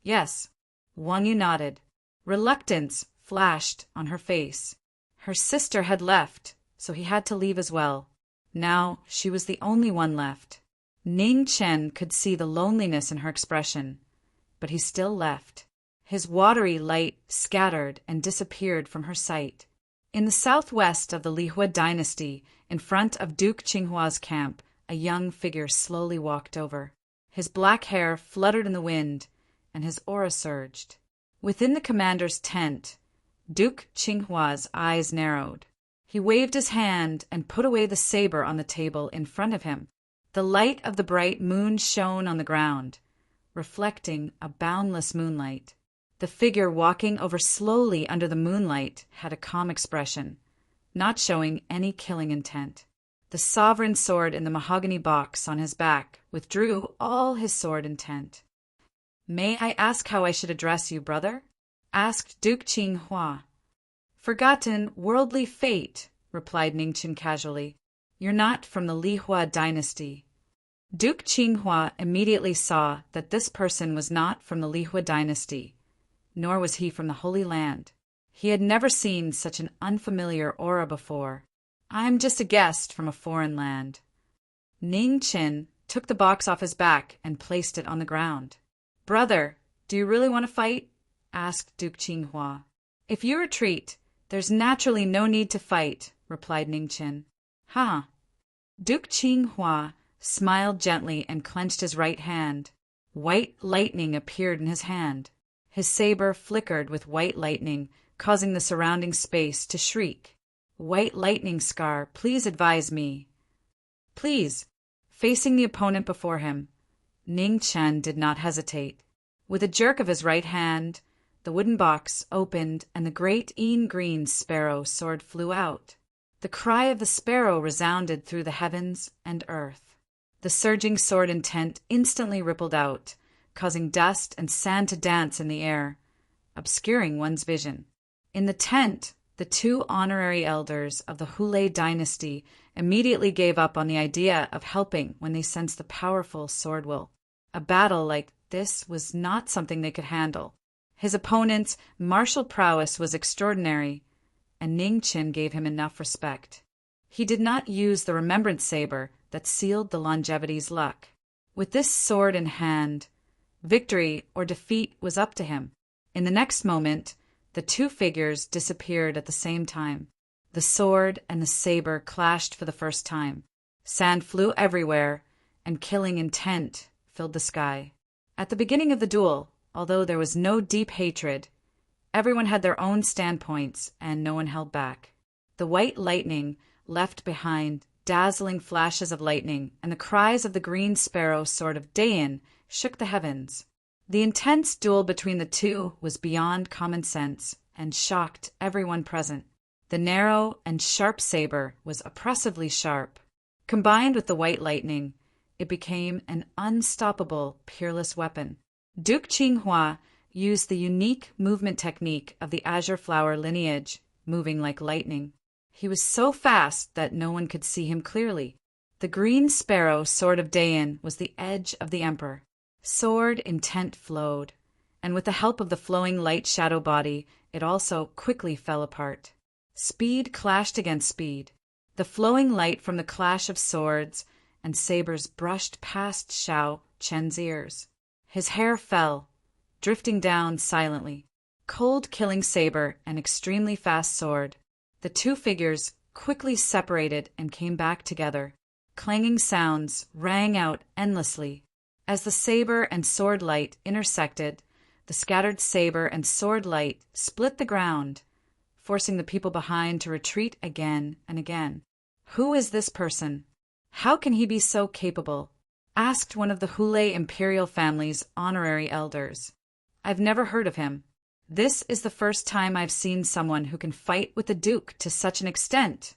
"Yes." Wang Yu nodded. Reluctance flashed on her face. Her sister had left, so he had to leave as well. Now she was the only one left. Ningchen could see the loneliness in her expression, but he still left. His watery light scattered and disappeared from her sight. In the southwest of the Lihua dynasty, in front of Duke Qinghua's camp, a young figure slowly walked over. His black hair fluttered in the wind, and his aura surged. Within the commander's tent, Duke Qinghua's eyes narrowed. He waved his hand and put away the saber on the table in front of him. The light of the bright moon shone on the ground, reflecting a boundless moonlight. The figure walking over slowly under the moonlight had a calm expression, not showing any killing intent. The sovereign sword in the mahogany box on his back withdrew all his sword intent. "May I ask how I should address you, brother?" asked Duke Qinghua. "Forgotten worldly fate," replied Ningchen casually. "You're not from the Lihua dynasty." Duke Qinghua immediately saw that this person was not from the Lihua dynasty, nor was he from the Holy Land. He had never seen such an unfamiliar aura before. "I'm just a guest from a foreign land." Ningchen took the box off his back and placed it on the ground. "Brother, do you really want to fight?" asked Duke Qinghua. "If you retreat, there's naturally no need to fight," replied Ningchen. "Huh." Duke Qinghua smiled gently and clenched his right hand. White lightning appeared in his hand. His saber flickered with white lightning, causing the surrounding space to shriek. "White lightning scar, please advise me." "Please." Facing the opponent before him, Ningchen did not hesitate. With a jerk of his right hand, the wooden box opened and the great green sparrow sword flew out. The cry of the sparrow resounded through the heavens and earth. The surging sword intent instantly rippled out, causing dust and sand to dance in the air, obscuring one's vision. In the tent, the two honorary elders of the Hule dynasty immediately gave up on the idea of helping when they sensed the powerful sword will. A battle like this was not something they could handle. His opponent's martial prowess was extraordinary, and Ningchen gave him enough respect. He did not use the remembrance saber that sealed the longevity's luck. With this sword in hand, victory or defeat was up to him. In the next moment, the two figures disappeared at the same time. The sword and the saber clashed for the first time. Sand flew everywhere, and killing intent filled the sky. At the beginning of the duel, although there was no deep hatred, everyone had their own standpoints, and no one held back. The white lightning left behind dazzling flashes of lightning, and the cries of the green sparrow sword of Dayan shook the heavens. The intense duel between the two was beyond common sense and shocked everyone present. The narrow and sharp saber was oppressively sharp. Combined with the white lightning, it became an unstoppable, peerless weapon. Duke Qinghua used the unique movement technique of the azure flower lineage, moving like lightning. He was so fast that no one could see him clearly. The green sparrow sword of Dayan was the edge of the emperor. Sword intent flowed, and with the help of the flowing light shadow body, it also quickly fell apart. Speed clashed against speed. The flowing light from the clash of swords and sabers brushed past Xiao Chen's ears. His hair fell, drifting down silently. Cold killing saber and extremely fast sword. The two figures quickly separated and came back together. Clanging sounds rang out endlessly. As the saber and sword light intersected, the scattered saber and sword light split the ground, forcing the people behind to retreat again and again. "Who is this person? How can he be so capable?" asked one of the Hule imperial family's honorary elders. "I've never heard of him. This is the first time I've seen someone who can fight with the Duke to such an extent,"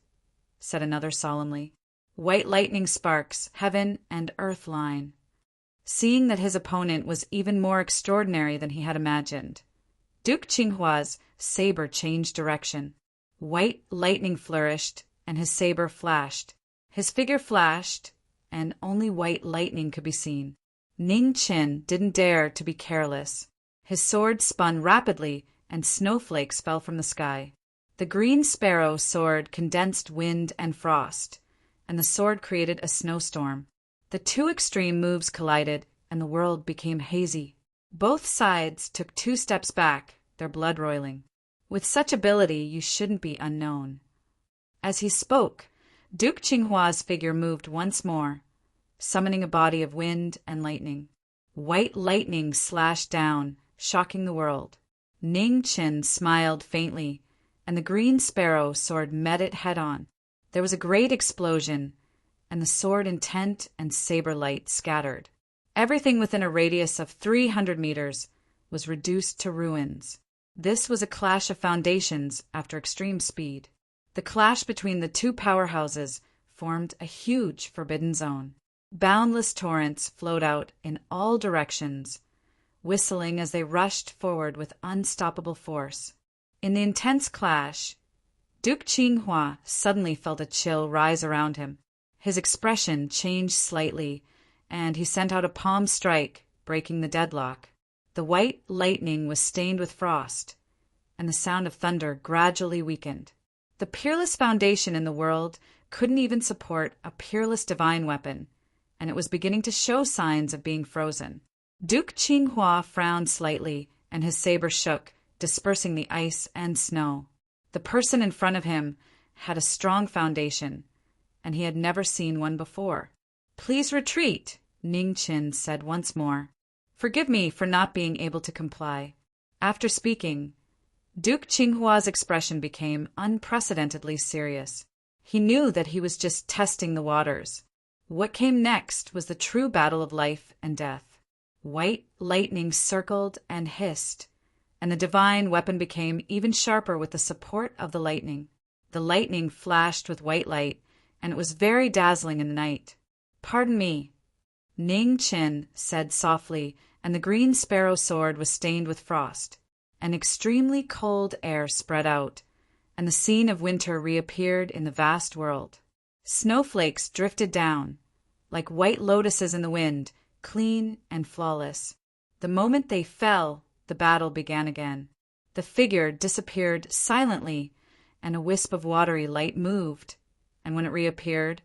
said another solemnly. White lightning sparks, heaven and earth line. Seeing that his opponent was even more extraordinary than he had imagined, Duke Qinghua's saber changed direction. White lightning flourished, and his saber flashed. His figure flashed, and only white lightning could be seen. Ning Qin didn't dare to be careless. His sword spun rapidly, and snowflakes fell from the sky. The green sparrow sword condensed wind and frost, and the sword created a snowstorm. The two extreme moves collided, and the world became hazy. Both sides took 2 steps back, their blood roiling. "With such ability, you shouldn't be unknown." As he spoke, Duke Qinghua's figure moved once more, summoning a body of wind and lightning. White lightning slashed down, shocking the world. Ning Qin smiled faintly, and the green sparrow sword met it head-on. There was a great explosion, and the sword intent and saber light scattered. Everything within a radius of 300 meters was reduced to ruins. This was a clash of foundations after extreme speed. The clash between the two powerhouses formed a huge forbidden zone. Boundless torrents flowed out in all directions, whistling as they rushed forward with unstoppable force. In the intense clash, Duke Qinghua suddenly felt a chill rise around him. His expression changed slightly, and he sent out a palm strike, breaking the deadlock. The white lightning was stained with frost, and the sound of thunder gradually weakened. The peerless foundation in the world couldn't even support a peerless divine weapon, and it was beginning to show signs of being frozen. Duke Qinghua frowned slightly, and his saber shook, dispersing the ice and snow. The person in front of him had a strong foundation, and he had never seen one before. "Please retreat," Ning Qin said once more. "Forgive me for not being able to comply." After speaking, Duke Qinghua's expression became unprecedentedly serious. He knew that he was just testing the waters. What came next was the true battle of life and death. White lightning circled and hissed, and the divine weapon became even sharper with the support of the lightning. The lightning flashed with white light, and it was very dazzling in the night. "Pardon me," Ning Qin said softly, and the green sparrow sword was stained with frost. An extremely cold air spread out, and the scene of winter reappeared in the vast world. Snowflakes drifted down, like white lotuses in the wind, clean and flawless. The moment they fell, the battle began again. The figure disappeared silently, and a wisp of watery light moved, and when it reappeared,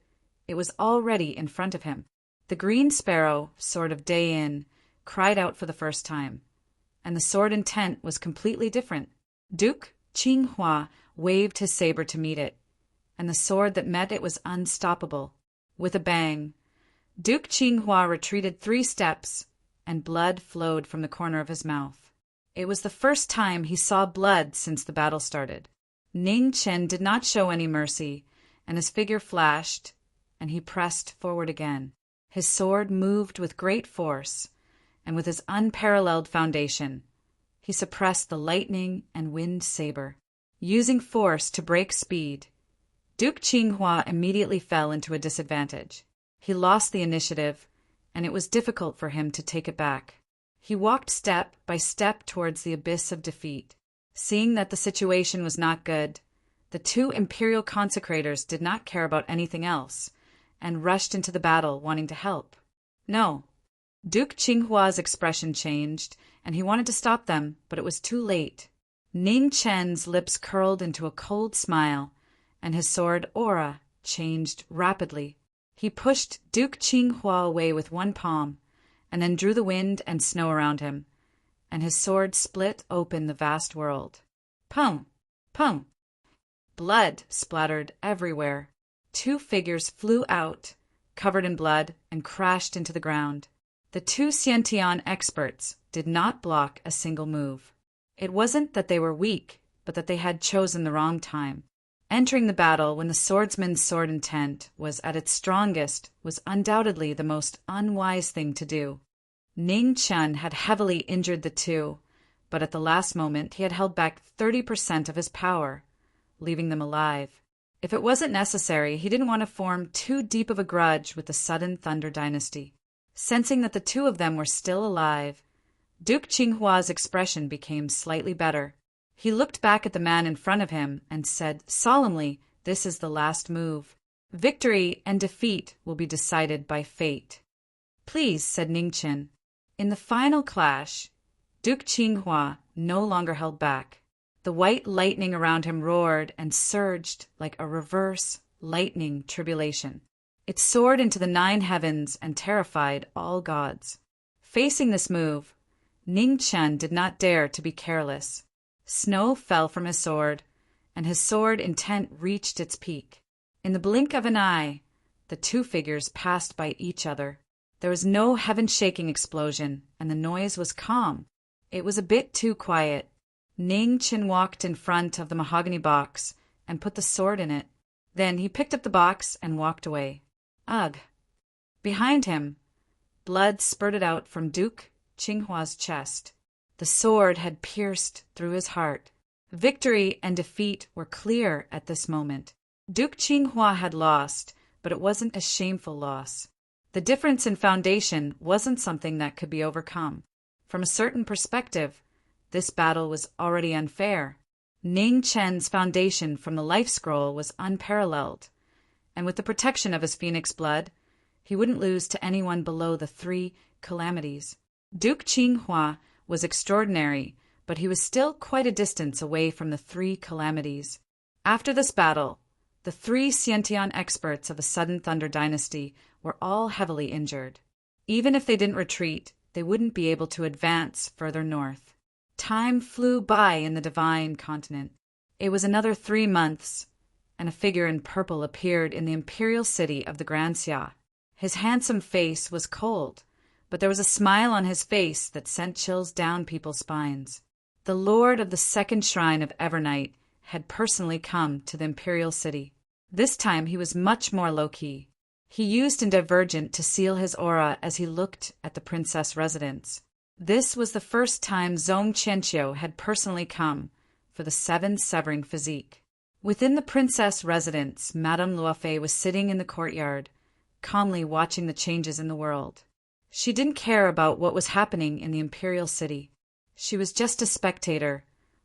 it was already in front of him. The green sparrow, sword of Dayin, cried out for the first time, and the sword intent was completely different. Duke Qinghua waved his saber to meet it, and the sword that met it was unstoppable. With a bang, Duke Qinghua retreated 3 steps, and blood flowed from the corner of his mouth. It was the first time he saw blood since the battle started. Ning Qin did not show any mercy, and his figure flashed, and he pressed forward again. His sword moved with great force, and with his unparalleled foundation, he suppressed the lightning and wind saber. Using force to break speed, Duke Qinghua immediately fell into a disadvantage. He lost the initiative, and it was difficult for him to take it back. He walked step by step towards the abyss of defeat. Seeing that the situation was not good, the 2 imperial consecrators did not care about anything else, and rushed into the battle, wanting to help. No. Duke Qinghua's expression changed, and he wanted to stop them, but it was too late. Ning Chen's lips curled into a cold smile, and his sword aura changed rapidly. He pushed Duke Qinghua away with one palm, and then drew the wind and snow around him, and his sword split open the vast world. Pum! Pum! Blood splattered everywhere. Two figures flew out, covered in blood, and crashed into the ground. The two Xiantian experts did not block a single move. It wasn't that they were weak, but that they had chosen the wrong time. Entering the battle when the swordsman's sword intent was at its strongest was undoubtedly the most unwise thing to do. Ning Chen had heavily injured the two, but at the last moment he had held back 30% of his power, leaving them alive. If it wasn't necessary, he didn't want to form too deep of a grudge with the Sudden Thunder dynasty. Sensing that the two of them were still alive, Duke Qinghua's expression became slightly better. He looked back at the man in front of him and said solemnly, "This is the last move. Victory and defeat will be decided by fate." "Please," said Ningchen. In the final clash, Duke Qinghua no longer held back. The white lightning around him roared and surged like a reverse lightning tribulation. It soared into the 9 heavens and terrified all gods. Facing this move, Ning Chen did not dare to be careless. Snow fell from his sword, and his sword intent reached its peak. In the blink of an eye, the two figures passed by each other. There was no heaven-shaking explosion, and the noise was calm. It was a bit too quiet. Ning Chen walked in front of the mahogany box and put the sword in it. Then he picked up the box and walked away. Ugh! Behind him, blood spurted out from Duke Qinghua's chest. The sword had pierced through his heart. Victory and defeat were clear at this moment. Duke Qinghua had lost, but it wasn't a shameful loss. The difference in foundation wasn't something that could be overcome. From a certain perspective, this battle was already unfair. Ning Chen's foundation from the life scroll was unparalleled, and with the protection of his phoenix blood, he wouldn't lose to anyone below the 3 calamities. Duke Qinghua was extraordinary, but he was still quite a distance away from the 3 calamities. After this battle, the 3 Xiantian experts of the Sudden Thunder dynasty were all heavily injured. Even if they didn't retreat, they wouldn't be able to advance further north. Time flew by in the divine continent. It was another 3 months, and a figure in purple appeared in the imperial city of the Grand Xia. His handsome face was cold, but there was a smile on his face that sent chills down people's spines. The lord of the second shrine of Evernight had personally come to the imperial city. This time he was much more low-key. He used Divergent to seal his aura as he looked at the princess residence. This was the first time Zhong Qianqiu had personally come for the 7 severing physique. Within the princess residence, Madame Luofei was sitting in the courtyard, calmly watching the changes in the world. She didn't care about what was happening in the imperial city. She was just a spectator,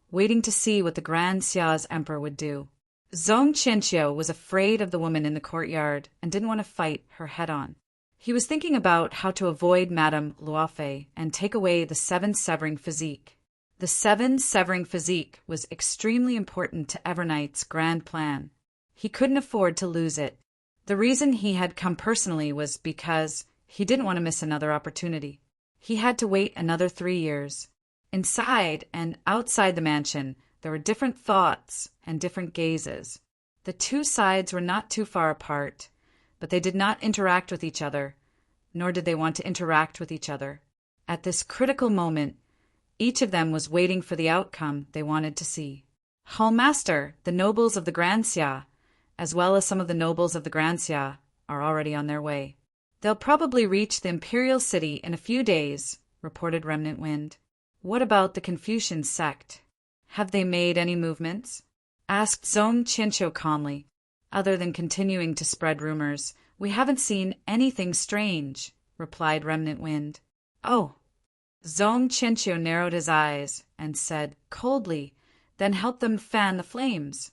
waiting to see what the Grand Xia's emperor would do. Zhong Qianqiu was afraid of the woman in the courtyard and didn't want to fight her head-on. He was thinking about how to avoid Madame Luofei and take away the 7 severing physique. The 7 severing physique was extremely important to Evernight's grand plan. He couldn't afford to lose it. The reason he had come personally was because he didn't want to miss another opportunity. He had to wait another 3 years. Inside and outside the mansion, there were different thoughts and different gazes. The 2 sides were not too far apart, but they did not interact with each other, nor did they want to interact with each other. At this critical moment, each of them was waiting for the outcome they wanted to see. Hallmaster, the nobles of the Grand Xia, as well as some of the nobles of the Grand Xia, are already on their way. They'll probably reach the imperial city in a few days, reported Remnant Wind. What about the Confucian sect? Have they made any movements? Asked Zhong Qianqiu calmly. Other than continuing to spread rumors, we haven't seen anything strange, replied Remnant Wind. Oh. Zhong Qianqiu narrowed his eyes and said coldly, then help them fan the flames.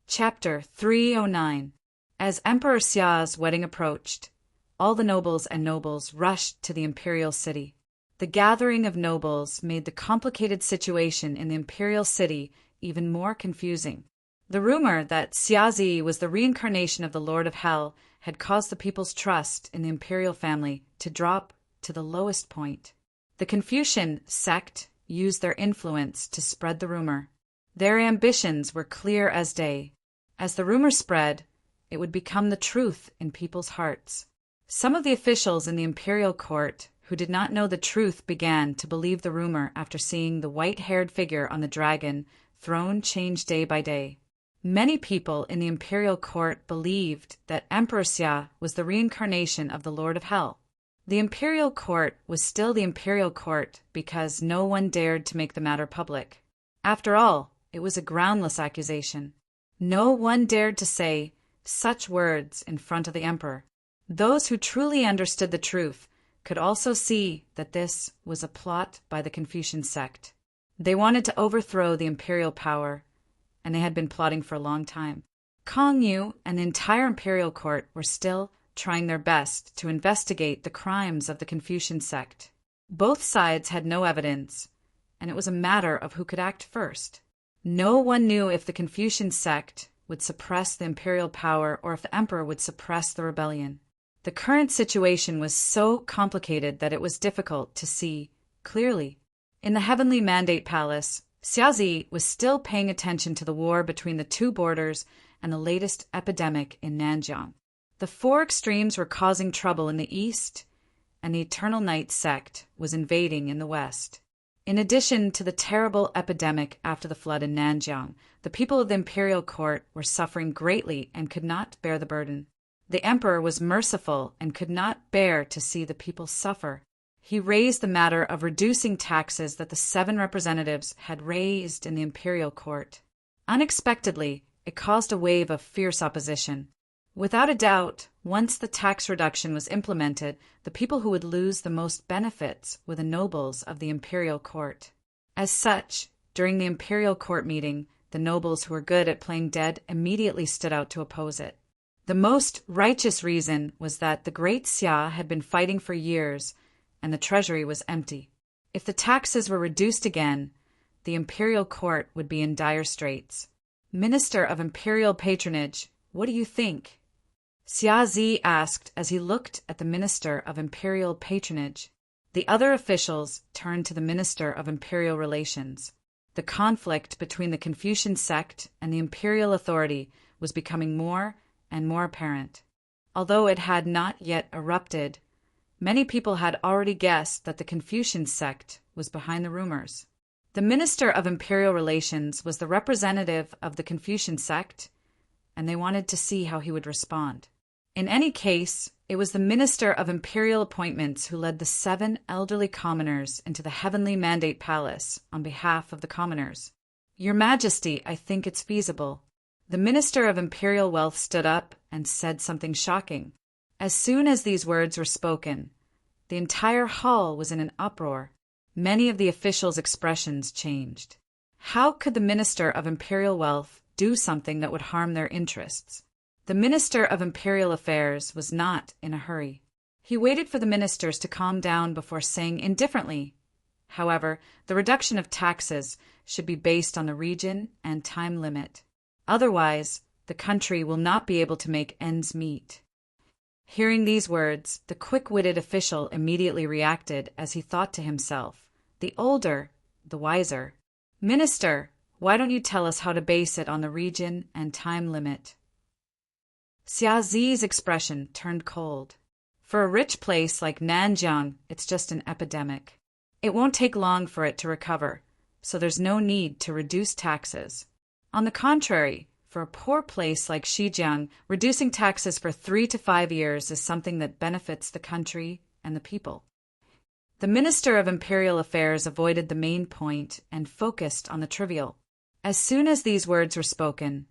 Chapter 309. As Emperor Xia's wedding approached, all the nobles rushed to the imperial city. The gathering of nobles made the complicated situation in the imperial city even more confusing. The rumor that Xiazi was the reincarnation of the Lord of Hell had caused the people's trust in the imperial family to drop to the lowest point. The Confucian sect used their influence to spread the rumor. Their ambitions were clear as day. As the rumor spread, it would become the truth in people's hearts. Some of the officials in the imperial court who did not know the truth began to believe the rumor after seeing the white-haired figure on the dragon throne change day by day. Many people in the imperial court believed that Emperor Xia was the reincarnation of the Lord of Hell. The imperial court was still the imperial court because no one dared to make the matter public. After all, it was a groundless accusation. No one dared to say such words in front of the emperor. Those who truly understood the truth could also see that this was a plot by the Confucian sect. They wanted to overthrow the imperial power, and they had been plotting for a long time. Kong Yu and the entire imperial court were still trying their best to investigate the crimes of the Confucian sect. Both sides had no evidence, and it was a matter of who could act first. No one knew if the Confucian sect would suppress the imperial power or if the emperor would suppress the rebellion. The current situation was so complicated that it was difficult to see clearly. In the Heavenly Mandate Palace, Xiazi was still paying attention to the war between the two borders and the latest epidemic in Nanjiang. The four extremes were causing trouble in the east, and the Eternal Night sect was invading in the west. In addition to the terrible epidemic after the flood in Nanjiang, the people of the imperial court were suffering greatly and could not bear the burden. The emperor was merciful and could not bear to see the people suffer. He raised the matter of reducing taxes that the 7 representatives had raised in the imperial court. Unexpectedly, it caused a wave of fierce opposition. Without a doubt, once the tax reduction was implemented, the people who would lose the most benefits were the nobles of the imperial court. As such, during the imperial court meeting, the nobles who were good at playing dead immediately stood out to oppose it. The most righteous reason was that the great Xia had been fighting for years, and the treasury was empty. If the taxes were reduced again, the imperial court would be in dire straits. Minister of Imperial Patronage, what do you think? Xiazi asked as he looked at the Minister of Imperial Patronage. The other officials turned to the Minister of Imperial Relations. The conflict between the Confucian sect and the imperial authority was becoming more and more apparent. Although it had not yet erupted, many people had already guessed that the Confucian sect was behind the rumors. The Minister of Imperial Relations was the representative of the Confucian sect, and they wanted to see how he would respond. In any case, it was the Minister of Imperial Appointments who led the 7 elderly commoners into the Heavenly Mandate Palace on behalf of the commoners. Your Majesty, I think it's feasible. The Minister of Imperial Wealth stood up and said something shocking. As soon as these words were spoken, the entire hall was in an uproar. Many of the officials' expressions changed. How could the Minister of Imperial Wealth do something that would harm their interests? The Minister of Imperial Affairs was not in a hurry. He waited for the ministers to calm down before saying indifferently, however, the reduction of taxes should be based on the region and time limit. Otherwise, the country will not be able to make ends meet. Hearing these words, the quick-witted official immediately reacted as he thought to himself, the older, the wiser. Minister, why don't you tell us how to base it on the region and time limit? Xiazi's expression turned cold. For a rich place like Nanjiang, it's just an epidemic. It won't take long for it to recover, so there's no need to reduce taxes. On the contrary, for a poor place like Xinjiang, reducing taxes for 3 to 5 years is something that benefits the country and the people. The Minister of Imperial Affairs avoided the main point and focused on the trivial. As soon as these words were spoken,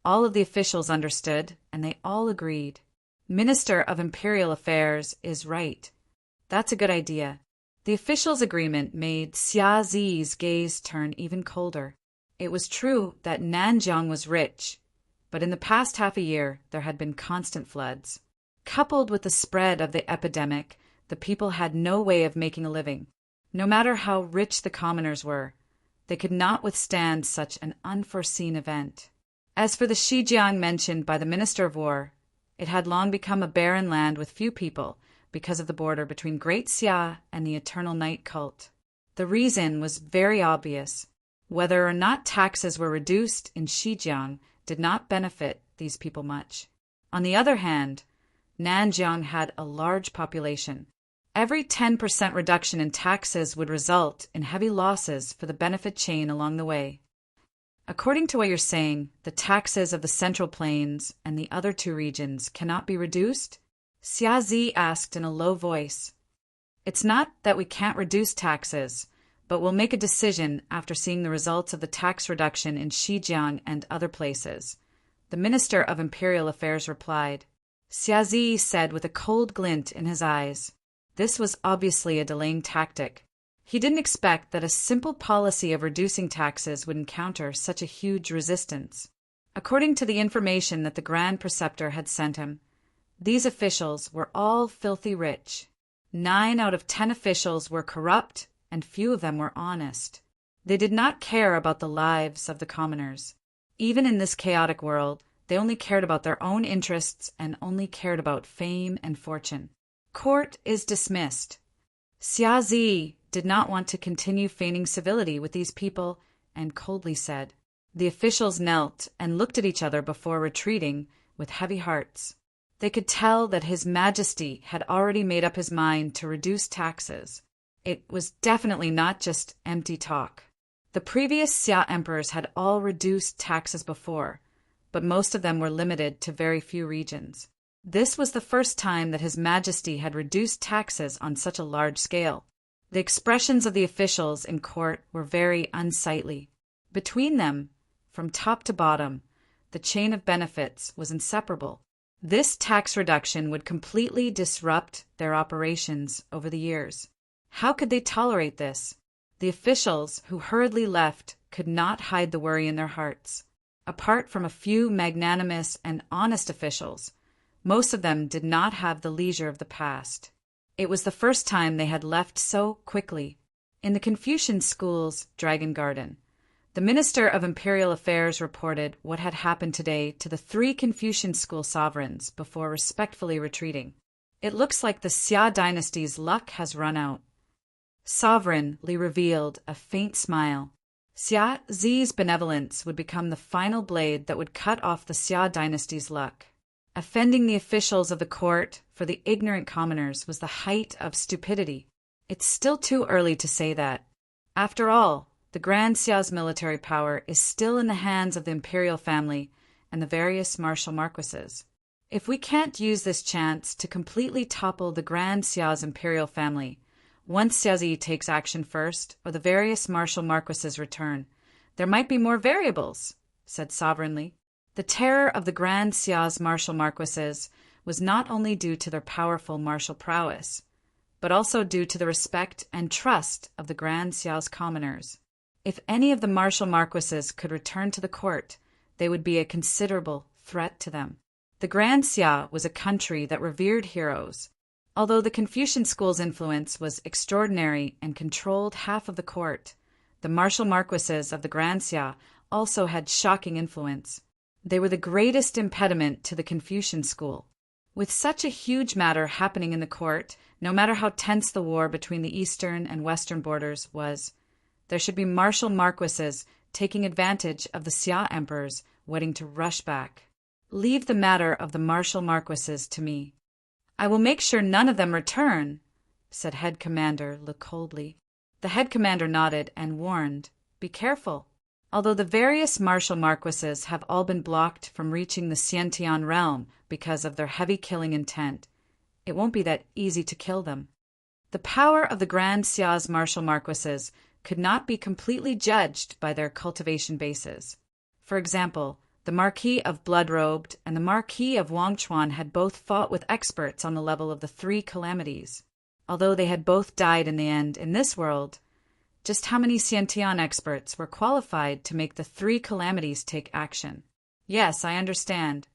all of the officials understood, and they all agreed. Minister of Imperial Affairs is right. That's a good idea. The officials' agreement made Xiazi's gaze turn even colder. It was true that Nanjiang was rich, but in the past half a year there had been constant floods. Coupled with the spread of the epidemic, the people had no way of making a living. No matter how rich the commoners were, they could not withstand such an unforeseen event. As for the Xinjiang mentioned by the Minister of War, it had long become a barren land with few people because of the border between Great Xia and the Eternal Night cult. The reason was very obvious. Whether or not taxes were reduced in Xinjiang did not benefit these people much. On the other hand, Nanjiang had a large population. Every 10% reduction in taxes would result in heavy losses for the benefit chain along the way. According to what you're saying, the taxes of the Central Plains and the other two regions cannot be reduced? Xia Zi asked in a low voice. It's not that we can't reduce taxes, but we'll make a decision after seeing the results of the tax reduction in Xinjiang and other places. The Minister of Imperial Affairs replied. Xia Zi said with a cold glint in his eyes. This was obviously a delaying tactic. He didn't expect that a simple policy of reducing taxes would encounter such a huge resistance. According to the information that the Grand Preceptor had sent him, these officials were all filthy rich. 9 out of 10 officials were corrupt, and few of them were honest. They did not care about the lives of the commoners. Even in this chaotic world, they only cared about their own interests and only cared about fame and fortune. Court is dismissed. Xia Zi did not want to continue feigning civility with these people and coldly said. The officials knelt and looked at each other before retreating with heavy hearts. They could tell that His Majesty had already made up his mind to reduce taxes. It was definitely not just empty talk. The previous Xia emperors had all reduced taxes before, but most of them were limited to very few regions. This was the first time that His Majesty had reduced taxes on such a large scale. The expressions of the officials in court were very unsightly. Between them, from top to bottom, the chain of benefits was inseparable. This tax reduction would completely disrupt their operations over the years. How could they tolerate this? The officials who hurriedly left could not hide the worry in their hearts. Apart from a few magnanimous and honest officials, most of them did not have the leisure of the past. It was the first time they had left so quickly. In the Confucian school's Dragon Garden, the Minister of Imperial Affairs reported what had happened today to the 3 Confucian school sovereigns before respectfully retreating. It looks like the Xia dynasty's luck has run out. Sovereign Li revealed a faint smile. Xia Zi's benevolence would become the final blade that would cut off the Xia dynasty's luck. Offending the officials of the court for the ignorant commoners was the height of stupidity. It's still too early to say that. After all, the Grand Xia's military power is still in the hands of the imperial family and the various martial marquises. If we can't use this chance to completely topple the Grand Xia's imperial family, once Xia Zi takes action first, or the various martial marquises return, there might be more variables, said sovereignly. The terror of the Grand Xia's martial marquises was not only due to their powerful martial prowess, but also due to the respect and trust of the Grand Xia's commoners. If any of the martial marquises could return to the court, they would be a considerable threat to them. The Grand Xia was a country that revered heroes. Although the Confucian school's influence was extraordinary and controlled half of the court, the martial marquises of the Grand Xia also had shocking influence. They were the greatest impediment to the Confucian school. With such a huge matter happening in the court, no matter how tense the war between the eastern and western borders was, there should be martial marquises taking advantage of the Xia emperors waiting to rush back. Leave the matter of the martial marquises to me. I will make sure none of them return, said Head Commander Le coldly. The head commander nodded and warned, be careful. Although the various martial marquises have all been blocked from reaching the Xiantian realm because of their heavy killing intent, it won't be that easy to kill them. The power of the Grand Xia's martial marquises could not be completely judged by their cultivation bases. For example, the Marquis of Blood-Robed and the Marquis of Wangchuan had both fought with experts on the level of the 3 calamities. Although they had both died in the end in this world, just how many Xiantian experts were qualified to make the 3 calamities take action? Yes, I understand.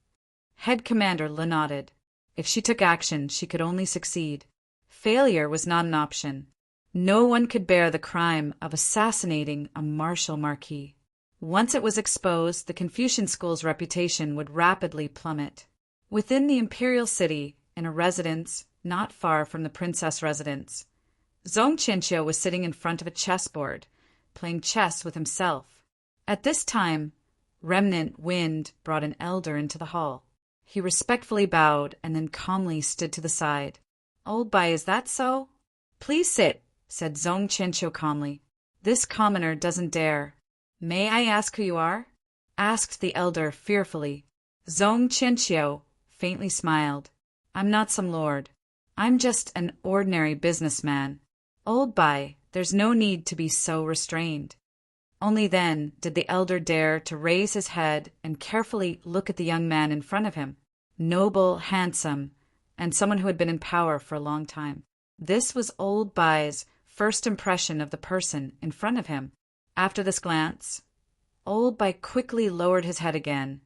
Head Commander Le nodded. If she took action, she could only succeed. Failure was not an option. No one could bear the crime of assassinating a martial Marquis. Once it was exposed, the Confucian school's reputation would rapidly plummet. Within the imperial city, in a residence not far from the princess residence, Zhong Qianqiu was sitting in front of a chessboard, playing chess with himself. At this time, Remnant Wind brought an elder into the hall. He respectfully bowed and then calmly stood to the side. "Old Bai, is that so?" "Please sit," said Zhong Qianqiu calmly. "This commoner doesn't dare." "May I ask who you are?" asked the elder fearfully. Zhong Qianqiu faintly smiled. "I'm not some lord. I'm just an ordinary businessman." "Old Bai, there's no need to be so restrained." Only then did the elder dare to raise his head and carefully look at the young man in front of him, noble, handsome, and someone who had been in power for a long time. This was Old Bai's first impression of the person in front of him. After this glance, Old Bai quickly lowered his head again,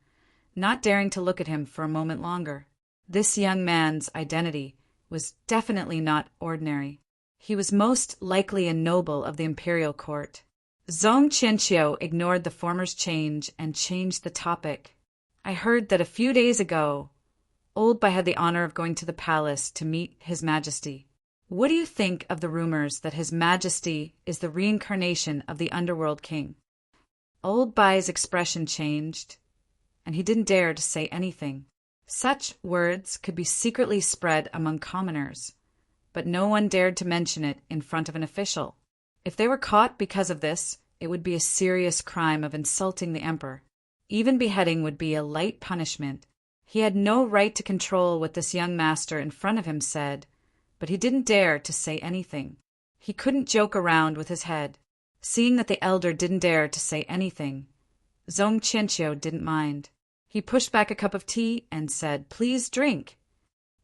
not daring to look at him for a moment longer. This young man's identity was definitely not ordinary. He was most likely a noble of the imperial court. Zhong Qianqiu ignored the former's change and changed the topic. "I heard that a few days ago, Old Bai had the honor of going to the palace to meet His Majesty. What do you think of the rumors that His Majesty is the reincarnation of the underworld king?" Old Bai's expression changed, and he didn't dare to say anything. Such words could be secretly spread among commoners, but no one dared to mention it in front of an official. If they were caught because of this, it would be a serious crime of insulting the emperor. Even beheading would be a light punishment. He had no right to control what this young master in front of him said, but he didn't dare to say anything. He couldn't joke around with his head. Seeing that the elder didn't dare to say anything, Zhong Qianqiu didn't mind. He pushed back a cup of tea and said, "Please drink."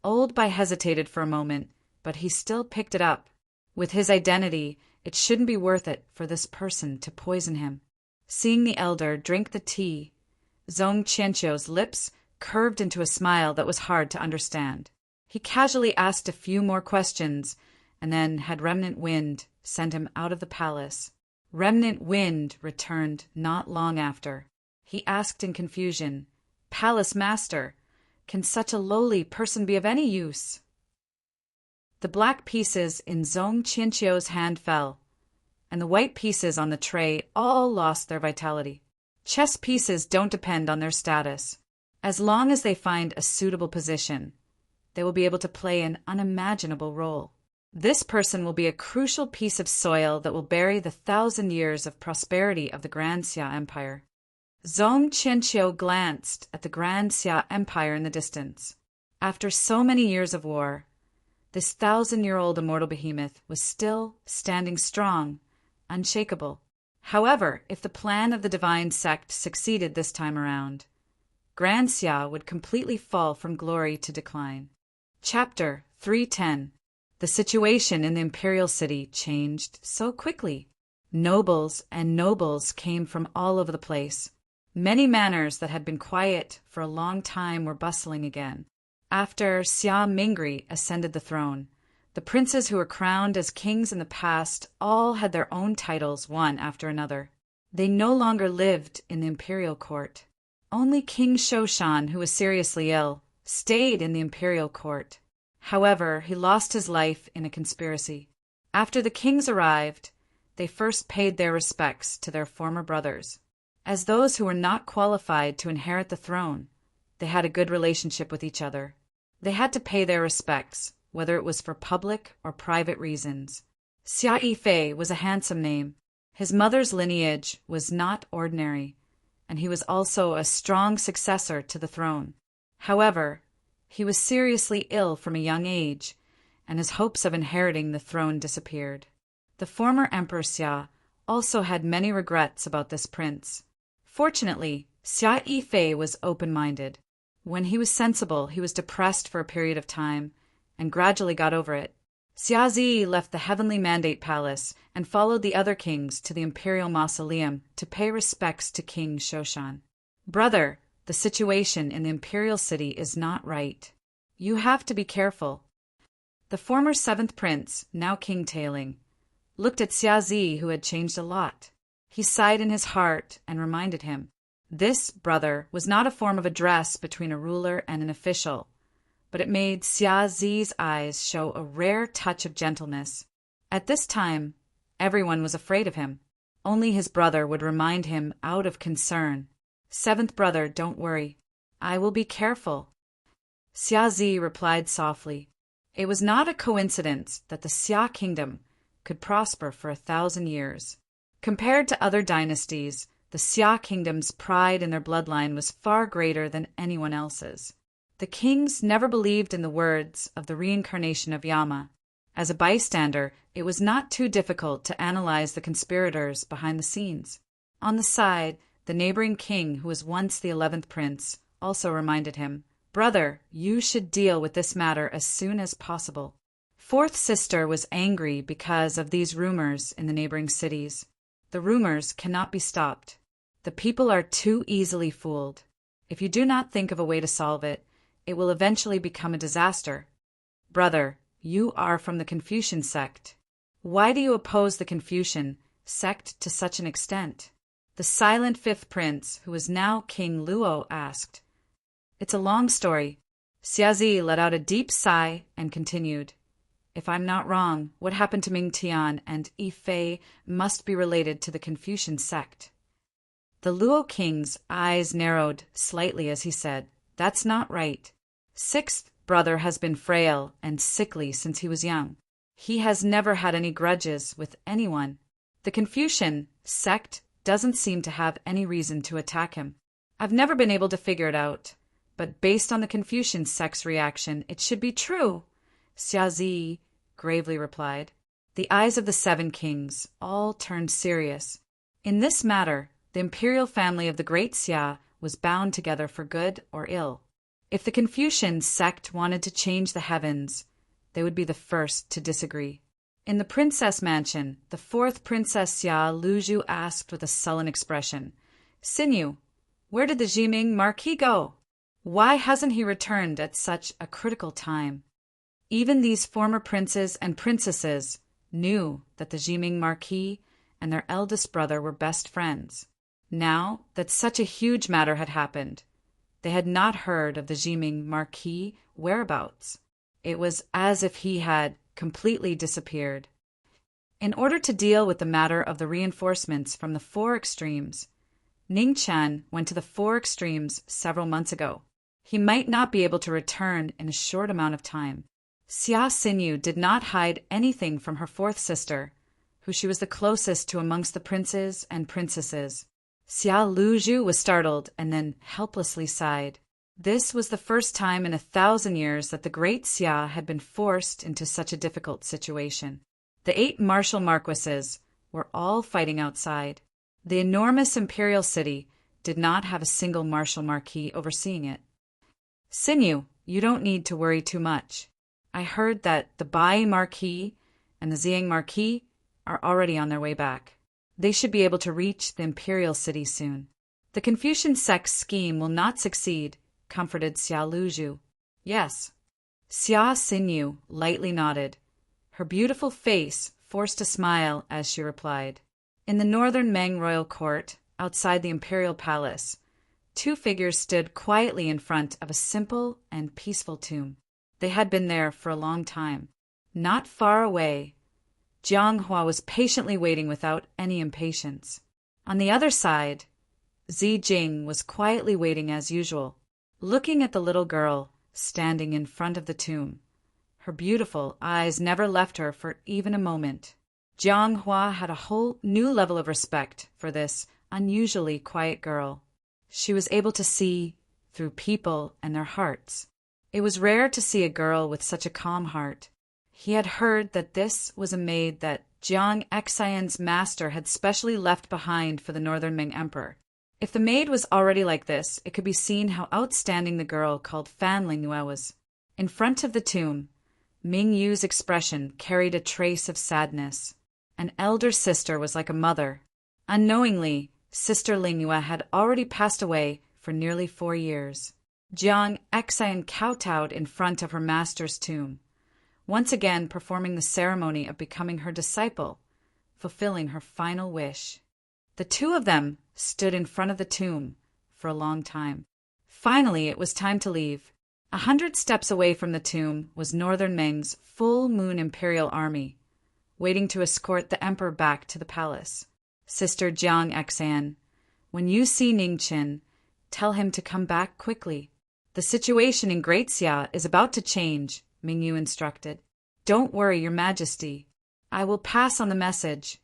Old Bai hesitated for a moment, but he still picked it up. With his identity, it shouldn't be worth it for this person to poison him. Seeing the elder drink the tea, Zhong Qianqiu's lips curved into a smile that was hard to understand. He casually asked a few more questions and then had Remnant Wind send him out of the palace. Remnant Wind returned not long after. He asked in confusion, "Palace Master, can such a lowly person be of any use?" The black pieces in Zhong Qianqiu's hand fell, and the white pieces on the tray all lost their vitality. Chess pieces don't depend on their status. As long as they find a suitable position, they will be able to play an unimaginable role. This person will be a crucial piece of soil that will bury the 1,000 years of prosperity of the Grand Xia Empire. Zhong Qianqiu glanced at the Grand Xia Empire in the distance. After so many years of war, this 1,000-year-old immortal behemoth was still standing strong, unshakable. However, if the plan of the divine sect succeeded this time around, Grand Xia would completely fall from glory to decline. Chapter 310. The situation in the imperial city changed so quickly. Nobles and nobles came from all over the place. Many manors that had been quiet for a long time were bustling again. After Xia Mingri ascended the throne, the princes who were crowned as kings in the past all had their own titles one after another. They no longer lived in the imperial court. Only King Shoshan, who was seriously ill, stayed in the imperial court. However, he lost his life in a conspiracy. After the kings arrived, they first paid their respects to their former brothers. As those who were not qualified to inherit the throne, they had a good relationship with each other. They had to pay their respects, whether it was for public or private reasons. Xia Yifei was a handsome name. His mother's lineage was not ordinary, and he was also a strong successor to the throne. However, he was seriously ill from a young age, and his hopes of inheriting the throne disappeared. The former Emperor Xia also had many regrets about this prince. Fortunately, Xia Yifei was open-minded. When he was sensible, he was depressed for a period of time, and gradually got over it. Xia Zi left the Heavenly Mandate Palace and followed the other kings to the Imperial Mausoleum to pay respects to King Shoshan. "Brother, The situation in the imperial city is not right. You have to be careful." The former seventh prince, now King Tailing, looked at Xiazi, who had changed a lot. He sighed in his heart and reminded him. This, brother, was not a form of address between a ruler and an official, but it made Xiazi's eyes show a rare touch of gentleness. At this time, everyone was afraid of him. Only his brother would remind him out of concern. "Seventh brother, don't worry. I will be careful." Xiazi replied softly. It was not a coincidence that the Xia kingdom could prosper for 1,000 years. Compared to other dynasties, the Xia kingdom's pride in their bloodline was far greater than anyone else's. The kings never believed in the words of the reincarnation of Yama. As a bystander, it was not too difficult to analyze the conspirators behind the scenes. On the side, the neighboring king, who was once the 11th prince, also reminded him, "Brother, you should deal with this matter as soon as possible." Fourth sister was angry because of these rumors in the neighboring cities. The rumors cannot be stopped. The people are too easily fooled. If you do not think of a way to solve it, it will eventually become a disaster. Brother, you are from the Confucian sect. Why do you oppose the Confucian sect to such an extent? The silent fifth prince, who was now King Luo, asked. It's a long story. Xiazi let out a deep sigh and continued. If I'm not wrong, what happened to Ming Tian and Yi Fei must be related to the Confucian sect. The Luo king's eyes narrowed slightly as he said, That's not right. Sixth brother has been frail and sickly since he was young. He has never had any grudges with anyone. The Confucian sect doesn't seem to have any reason to attack him. I've never been able to figure it out, but based on the Confucian sect's reaction, it should be true, Xiazi gravely replied. The eyes of the seven kings all turned serious. In this matter, the imperial family of the great Xia was bound together for good or ill. If the Confucian sect wanted to change the heavens, they would be the first to disagree. In the princess mansion, the fourth Princess Xia Luzhu asked with a sullen expression, Xinyu, where did the Jiming Marquis go? Why hasn't he returned at such a critical time? Even these former princes and princesses knew that the Jiming Marquis and their eldest brother were best friends. Now that such a huge matter had happened, they had not heard of the Jiming Marquis' whereabouts. It was as if he had completely disappeared. In order to deal with the matter of the reinforcements from the four extremes, Ningqian went to the four extremes several months ago. He might not be able to return in a short amount of time. Xia Xinyu did not hide anything from her fourth sister, who she was the closest to amongst the princes and princesses. Xia Luzhu was startled and then helplessly sighed. This was the first time in 1,000 years that the great Xia had been forced into such a difficult situation. The 8 martial marquises were all fighting outside. The enormous imperial city did not have a single martial marquis overseeing it. Xinyu, you don't need to worry too much. I heard that the Bai Marquis and the Xiang Marquis are already on their way back. They should be able to reach the imperial city soon. The Confucian sect's scheme will not succeed, comforted Xia Luzhu. Yes. Xia Xinyu lightly nodded. Her beautiful face forced a smile as she replied. In the northern Meng royal court, outside the imperial palace, 2 figures stood quietly in front of a simple and peaceful tomb. They had been there for a long time. Not far away, Jianghua was patiently waiting without any impatience. On the other side, Zi Jing was quietly waiting as usual, looking at the little girl standing in front of the tomb. Her beautiful eyes never left her for even a moment. Jianghua had a whole new level of respect for this unusually quiet girl. She was able to see through people and their hearts. It was rare to see a girl with such a calm heart. He had heard that this was a maid that Jiang Xian's master had specially left behind for the northern Ming emperor. If the maid was already like this, it could be seen how outstanding the girl called Fan Lingyue was. In front of the tomb, Ming Yu's expression carried a trace of sadness. An elder sister was like a mother. Unknowingly, Sister Lingyue had already passed away for nearly 4 years. Jiang Xan kowtowed in front of her master's tomb, once again performing the ceremony of becoming her disciple, fulfilling her final wish. The two of them stood in front of the tomb for a long time. Finally, it was time to leave. 100 steps away from the tomb was Northern Ming's full moon imperial army, waiting to escort the emperor back to the palace. Sister Jiang Xan, when you see Ningqin, tell him to come back quickly. The situation in Great Xia is about to change, Mingyu instructed. Don't worry, Your Majesty. I will pass on the message.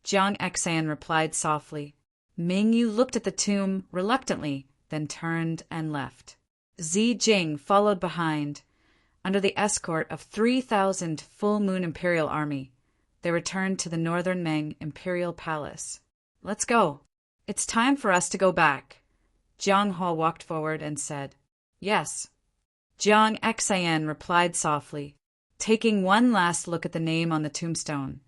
Jiang Xan replied softly. Mingyu looked at the tomb reluctantly, then turned and left. Zi Jing followed behind. Under the escort of 3,000 full moon imperial army, they returned to the Northern Ming imperial palace. Let's go. It's time for us to go back. Jiang He walked forward and said, Yes. Jiang Xan replied softly, taking one last look at the name on the tombstone.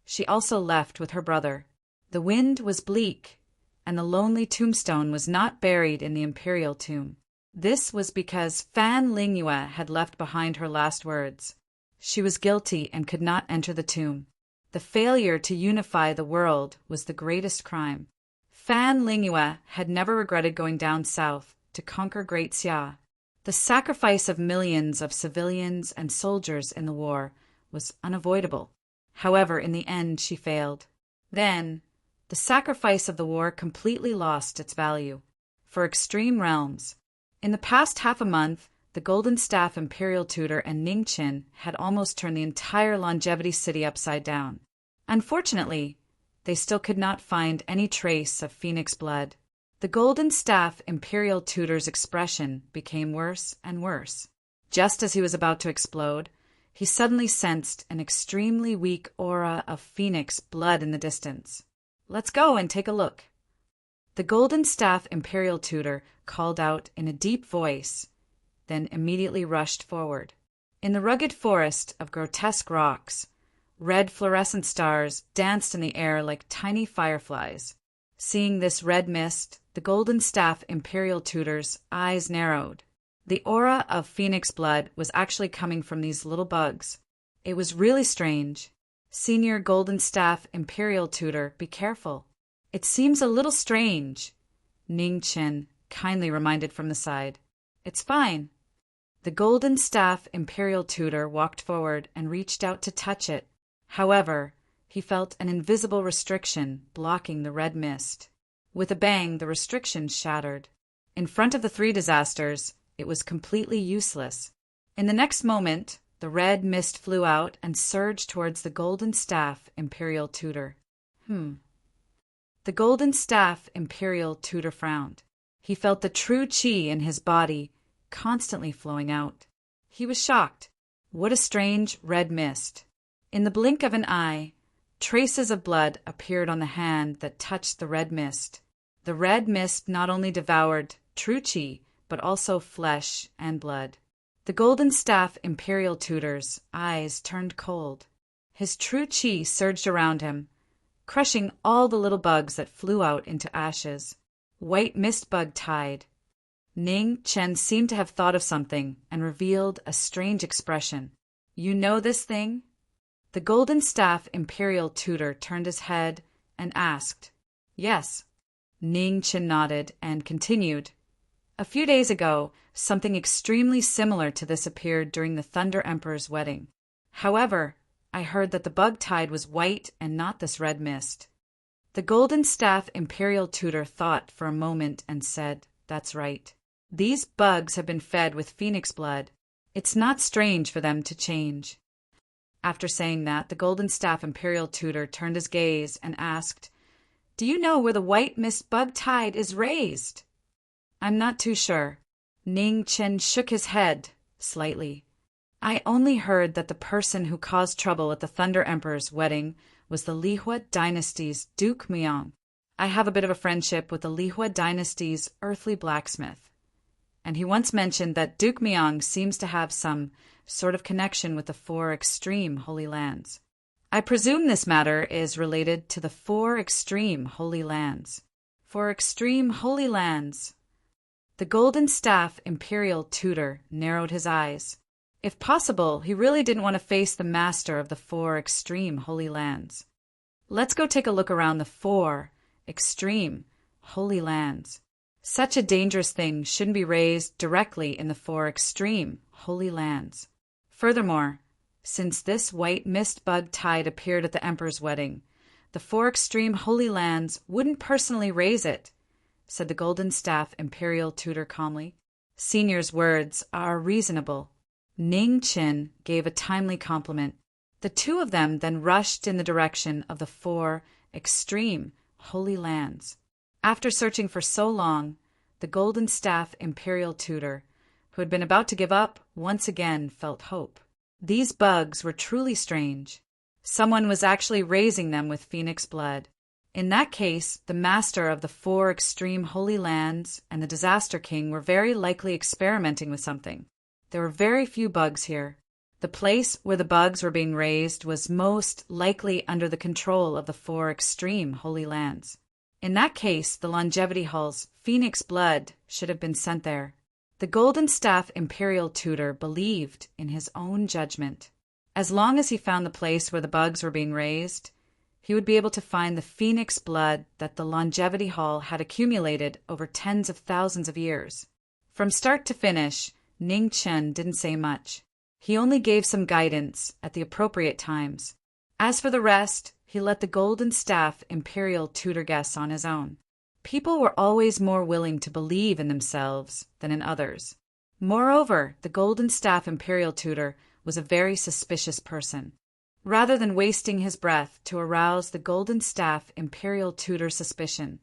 She also left with her brother. The wind was bleak, and the lonely tombstone was not buried in the imperial tomb. This was because Fan Lingyue had left behind her last words. She was guilty and could not enter the tomb. The failure to unify the world was the greatest crime. Fan Lingyue had never regretted going down south to conquer Great Xia. The sacrifice of millions of civilians and soldiers in the war was unavoidable. However, in the end, she failed. Then, the sacrifice of the war completely lost its value. For extreme realms, in the past half a month, the Golden Staff Imperial Tutor and Ningqin had almost turned the entire Longevity City upside down. Unfortunately, they still could not find any trace of Phoenix blood. The Golden Staff Imperial Tutor's expression became worse and worse. Just as he was about to explode, he suddenly sensed an extremely weak aura of Phoenix blood in the distance. Let's go and take a look. The Golden Staff Imperial Tutor called out in a deep voice, then immediately rushed forward. In the rugged forest of grotesque rocks, red fluorescent stars danced in the air like tiny fireflies. Seeing this red mist, the Golden Staff Imperial Tutor's eyes narrowed. The aura of Phoenix blood was actually coming from these little bugs. It was really strange. Senior Golden Staff Imperial Tutor, be careful. It seems a little strange, Ningqin kindly reminded from the side. It's fine. The Golden Staff Imperial Tutor walked forward and reached out to touch it. However, he felt an invisible restriction blocking the red mist. With a bang, the restriction shattered. In front of the 3 disasters, it was completely useless. In the next moment, the red mist flew out and surged towards the Golden Staff Imperial Tutor. The Golden Staff Imperial Tutor frowned. He felt the true qi in his body constantly flowing out. He was shocked. What a strange red mist. In the blink of an eye, traces of blood appeared on the hand that touched the red mist. The red mist not only devoured true qi, but also flesh and blood. The Golden Staff Imperial Tutor's eyes turned cold. His true qi surged around him, crushing all the little bugs that flew out into ashes. White mist bug tide. Ningqin seemed to have thought of something and revealed a strange expression. You know this thing? The Golden Staff Imperial Tutor turned his head and asked. Yes. Ningqin nodded and continued. A few days ago, something extremely similar to this appeared during the Thunder Emperor's wedding. However, I heard that the bug tide was white and not this red mist. The Golden Staff Imperial Tutor thought for a moment and said, That's right. These bugs have been fed with Phoenix blood. It's not strange for them to change. After saying that, the Golden Staff Imperial Tutor turned his gaze and asked, Do you know where the white mist bug tide is raised? I'm not too sure. Ningqin shook his head slightly. I only heard that the person who caused trouble at the Thunder Emperor's wedding was the Lihua dynasty's Duke Miang. I have a bit of a friendship with the Lihua dynasty's earthly blacksmith, and he once mentioned that Duke Miang seems to have some sort of connection with the 4 extreme holy lands. I presume this matter is related to the 4 extreme holy lands. 4 extreme holy lands. The golden staff imperial tutor narrowed his eyes. If possible, he really didn't want to face the master of the 4 extreme holy lands. Let's go take a look around the 4 extreme holy lands. Such a dangerous thing shouldn't be raised directly in the 4 extreme holy lands. Furthermore, since this white mist bug tide appeared at the emperor's wedding, the 4 extreme holy lands wouldn't personally raise it, said the golden staff imperial tutor calmly. Senior's words are reasonable. Ning Qin gave a timely compliment. The two of them then rushed in the direction of the 4 extreme holy lands. After searching for so long, the golden staff imperial tutor, who had been about to give up, once again felt hope. These bugs were truly strange. Someone was actually raising them with phoenix blood. In that case, the master of the 4 extreme holy lands and the disaster king were very likely experimenting with something. There were very few bugs here. The place where the bugs were being raised was most likely under the control of the 4 extreme holy lands. In that case, the longevity hull's phoenix blood should have been sent there. The golden staff imperial tutor believed in his own judgment. As long as he found the place where the bugs were being raised, he would be able to find the phoenix blood that the longevity hull had accumulated over tens of thousands of years. From start to finish, Ning Qin didn't say much. He only gave some guidance at the appropriate times. As for the rest, he let the golden staff imperial tutor guess on his own. People were always more willing to believe in themselves than in others. Moreover, the golden staff imperial tutor was a very suspicious person. Rather than wasting his breath to arouse the golden staff imperial tutor's suspicion,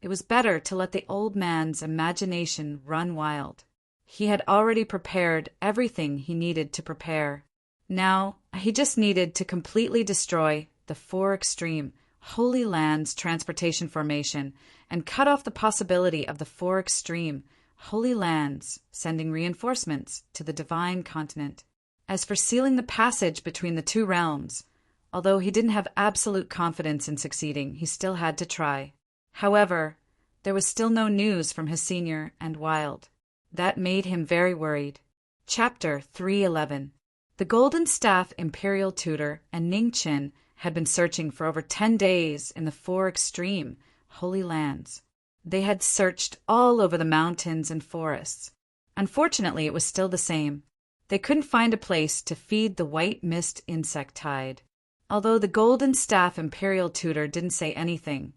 it was better to let the old man's imagination run wild. He had already prepared everything he needed to prepare. Now, he just needed to completely destroy the 4 extreme holy lands transportation formation and cut off the possibility of the 4 extreme holy lands sending reinforcements to the divine continent. As for sealing the passage between the 2 realms, although he didn't have absolute confidence in succeeding, he still had to try. However, there was still no news from his senior and Wild. That made him very worried. Chapter 311. The golden staff imperial tutor and Ning Qin had been searching for over 10 days in the 4 extreme holy lands. They had searched all over the mountains and forests. Unfortunately, it was still the same. They couldn't find a place to feed the white mist insect tide. Although the golden staff imperial tutor didn't say anything,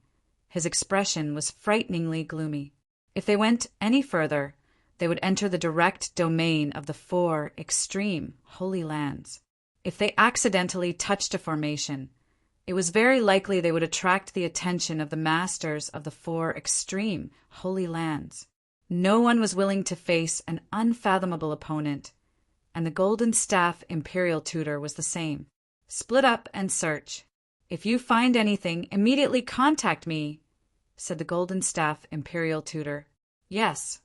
his expression was frighteningly gloomy. If they went any further, they would enter the direct domain of the 4 extreme holy lands. If they accidentally touched a formation, it was very likely they would attract the attention of the masters of the 4 extreme holy lands. No one was willing to face an unfathomable opponent, and the golden staff imperial tutor was the same. Split up and search. If you find anything, immediately contact me, said the golden staff imperial tutor. Yes.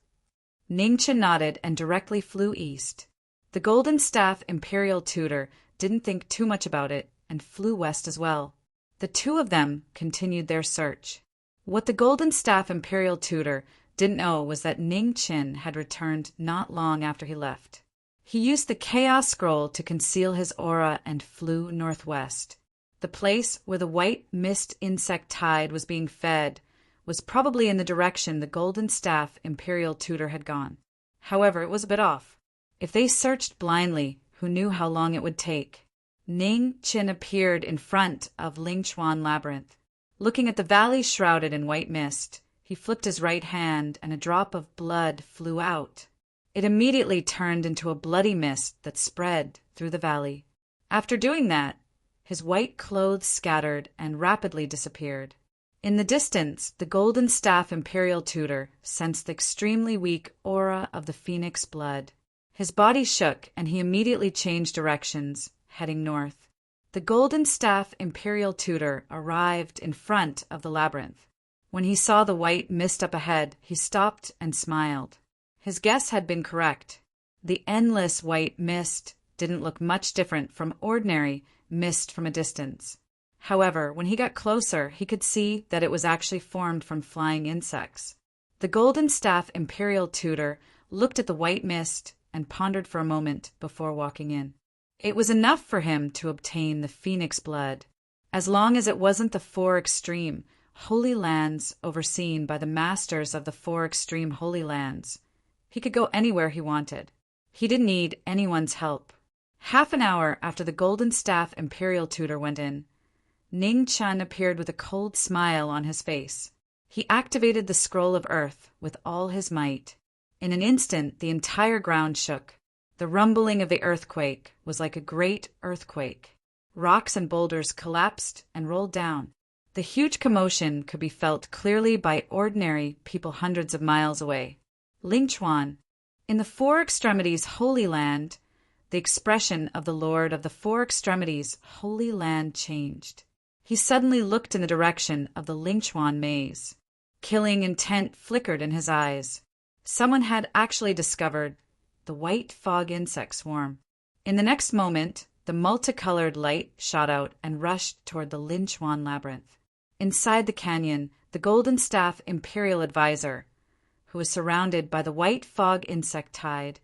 Ning Qin nodded and directly flew east. The golden staff imperial tutor didn't think too much about it and flew west as well. The two of them continued their search. What the golden staff imperial tutor didn't know was that Ning Qin had returned not long after he left. He used the chaos scroll to conceal his aura and flew northwest. The place where the white mist insect tide was being fed was probably in the direction the golden staff imperial tutor had gone. However, it was a bit off. If they searched blindly, who knew how long it would take? Ning Qin appeared in front of Lingchuan Labyrinth. Looking at the valley shrouded in white mist, he flipped his right hand and a drop of blood flew out. It immediately turned into a bloody mist that spread through the valley. After doing that, his white clothes scattered and rapidly disappeared. In the distance, the golden staff imperial tutor sensed the extremely weak aura of the phoenix blood. His body shook and he immediately changed directions, heading north. The golden staff imperial tutor arrived in front of the labyrinth. When he saw the white mist up ahead, he stopped and smiled. His guess had been correct. The endless white mist didn't look much different from ordinary mist from a distance. However, when he got closer, he could see that it was actually formed from flying insects. The golden staff imperial tutor looked at the white mist and pondered for a moment before walking in. It was enough for him to obtain the phoenix blood, as long as it wasn't the four extreme holy lands overseen by the masters of the four extreme holy lands. He could go anywhere he wanted. He didn't need anyone's help. Half an hour after the golden staff imperial tutor went in, Ning Chun appeared with a cold smile on his face. He activated the scroll of earth with all his might. In an instant, the entire ground shook. The rumbling of the earthquake was like a great earthquake. Rocks and boulders collapsed and rolled down. The huge commotion could be felt clearly by ordinary people hundreds of miles away. Lingchuan, in the Four Extremities Holy Land, the expression of the Lord of the Four Extremities Holy Land changed. He suddenly looked in the direction of the Lingchuan maze. Killing intent flickered in his eyes. Someone had actually discovered the white fog insect swarm. In the next moment, the multicolored light shot out and rushed toward the Lingchuan labyrinth. Inside the canyon, the Golden Staff Imperial Advisor, who was surrounded by the white fog insect tide,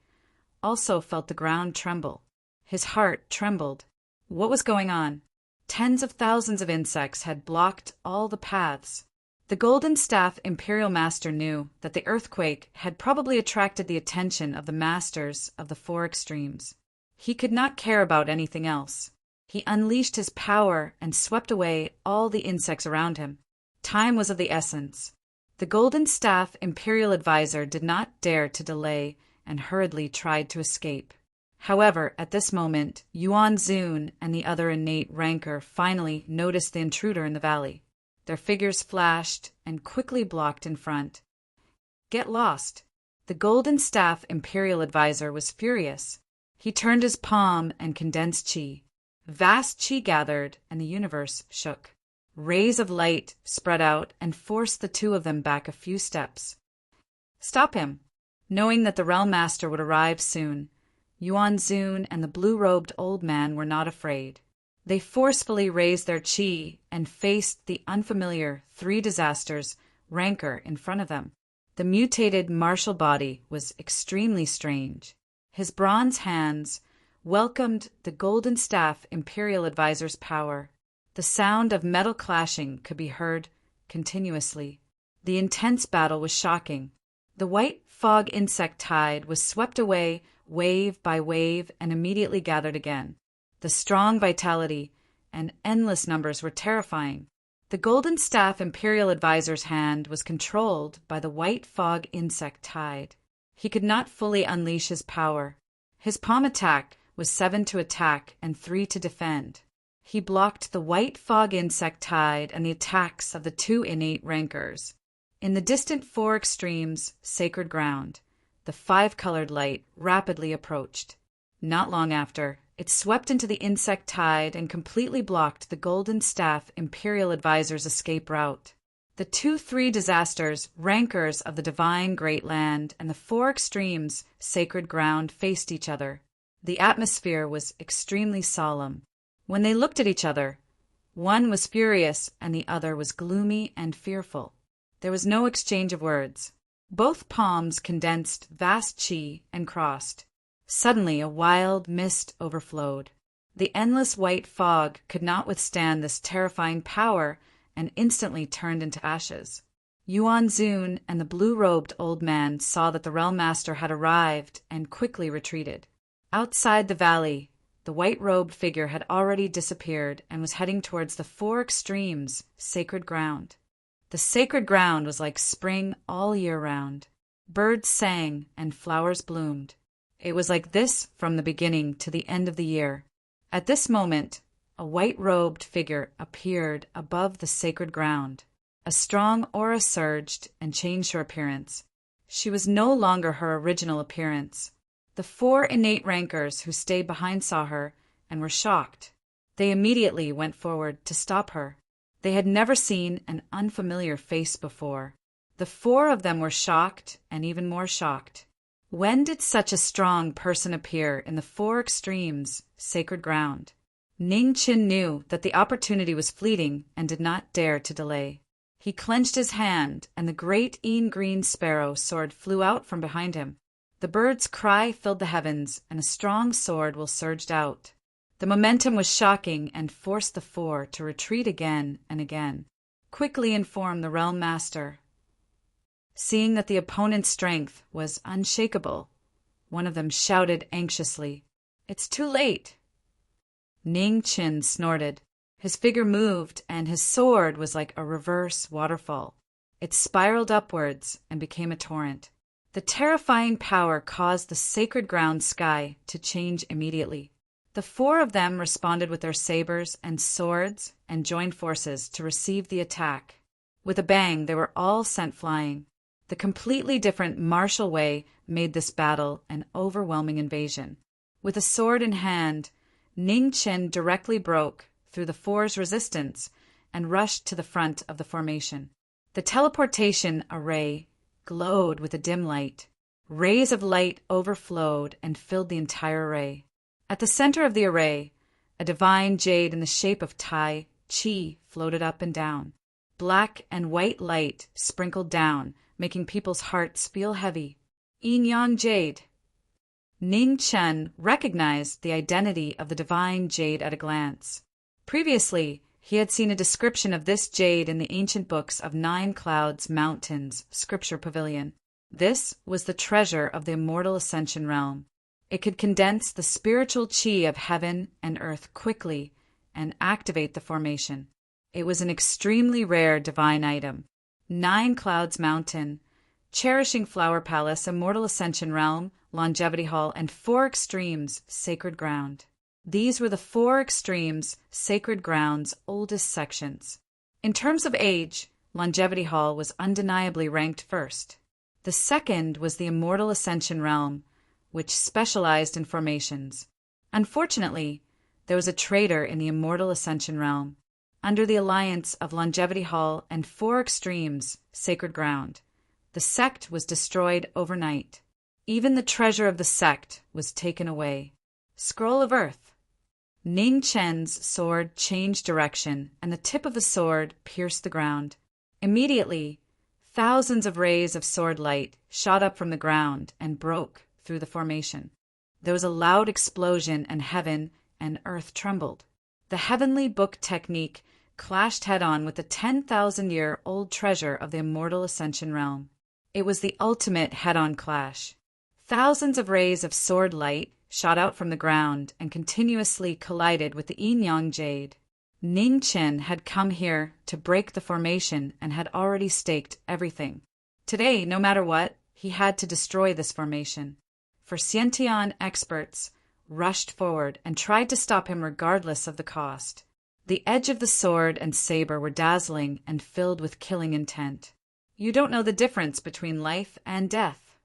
also felt the ground tremble. His heart trembled. What was going on? Tens of thousands of insects had blocked all the paths. The Golden Staff Imperial Master knew that the earthquake had probably attracted the attention of the masters of the four extremes. He could not care about anything else. He unleashed his power and swept away all the insects around him. Time was of the essence. The Golden Staff Imperial Advisor did not dare to delay and hurriedly tried to escape. However, at this moment, Yuan Zun and the other innate rancor finally noticed the intruder in the valley. Their figures flashed and quickly blocked in front. Get lost! The Golden Staff Imperial Advisor was furious. He turned his palm and condensed chi. Vast chi gathered, and the universe shook. Rays of light spread out and forced the two of them back a few steps. Stop him! Knowing that the Realm Master would arrive soon, Yuan Zun and the blue-robed old man were not afraid. They forcefully raised their chi and faced the unfamiliar three disasters rancor in front of them. The mutated martial body was extremely strange. His bronze hands welcomed the Golden Staff Imperial Advisor's power. The sound of metal clashing could be heard continuously. The intense battle was shocking. The white fog insect tide was swept away wave by wave and immediately gathered again. The strong vitality and endless numbers were terrifying. The Golden Staff Imperial Advisor's hand was controlled by the white fog insect tide. He could not fully unleash his power. His palm attack was 7 to attack and 3 to defend. He blocked the white fog insect tide and the attacks of the two innate rancors. In the distant four extremes sacred ground, the five-colored light rapidly approached. Not long after, it swept into the insect tide and completely blocked the Golden Staff Imperial Advisor's escape route. The three disasters, rancors of the divine great land, and the four extremes, sacred ground, faced each other. The atmosphere was extremely solemn. When they looked at each other, one was furious and the other was gloomy and fearful. There was no exchange of words. Both palms condensed vast chi and crossed. Suddenly a wild mist overflowed. The endless white fog could not withstand this terrifying power and instantly turned into ashes. Yuan Zun and the blue-robed old man saw that the Realm Master had arrived and quickly retreated. Outside the valley, the white-robed figure had already disappeared and was heading towards the four extremes, sacred ground. The sacred ground was like spring all year round. Birds sang and flowers bloomed. It was like this from the beginning to the end of the year. At this moment, a white-robed figure appeared above the sacred ground. A strong aura surged and changed her appearance. She was no longer her original appearance. The four innate rancors who stayed behind saw her and were shocked. They immediately went forward to stop her. They had never seen an unfamiliar face before. The four of them were shocked and even more shocked. When did such a strong person appear in the four extremes, sacred ground? Ning Qin knew that the opportunity was fleeting and did not dare to delay. He clenched his hand, and the great green sparrow sword flew out from behind him. The bird's cry filled the heavens, and a strong sword will surged out. The momentum was shocking and forced the four to retreat again and again. Quickly informed the realm master. Seeing that the opponent's strength was unshakable, one of them shouted anxiously, "It's too late!" Ning Qin snorted. His figure moved, and his sword was like a reverse waterfall. It spiraled upwards and became a torrent. The terrifying power caused the sacred ground sky to change immediately. The four of them responded with their sabers and swords and joined forces to receive the attack. With a bang, they were all sent flying. The completely different martial way made this battle an overwhelming invasion. With a sword in hand, Ning Qin directly broke through the four's resistance and rushed to the front of the formation. The teleportation array glowed with a dim light. Rays of light overflowed and filled the entire array. At the center of the array, a divine jade in the shape of Tai Chi floated up and down. Black and white light sprinkled down, making people's hearts feel heavy. Yin-yang jade. Ning Qin recognized the identity of the divine jade at a glance. Previously, he had seen a description of this jade in the ancient books of Nine Clouds Mountains Scripture Pavilion. This was the treasure of the immortal ascension realm. It could condense the spiritual chi of heaven and earth quickly and activate the formation. It was an extremely rare divine item. Nine Clouds Mountain, Cherishing Flower Palace, Immortal Ascension Realm, Longevity Hall, and Four Extremes Sacred Ground. These were the Four Extremes Sacred Ground's oldest sections. In terms of age, Longevity Hall was undeniably ranked first. The second was the Immortal Ascension Realm, which specialized in formations. Unfortunately, there was a traitor in the Immortal Ascension Realm. Under the alliance of Longevity Hall and Four Extremes Sacred Ground, the sect was destroyed overnight. Even the treasure of the sect was taken away. Scroll of Earth. Ning Chen's sword changed direction, and the tip of the sword pierced the ground. Immediately, thousands of rays of sword light shot up from the ground and broke through the formation. There was a loud explosion, and heaven and earth trembled. The heavenly book technique clashed head-on with the 10,000-year-old treasure of the Immortal Ascension Realm. It was the ultimate head-on clash. Thousands of rays of sword light shot out from the ground and continuously collided with the yin-yang jade. Ning Qin had come here to break the formation and had already staked everything. Today, no matter what, he had to destroy this formation. For Xiantian experts rushed forward and tried to stop him regardless of the cost. The edge of the sword and saber were dazzling and filled with killing intent. You don't know the difference between life and death.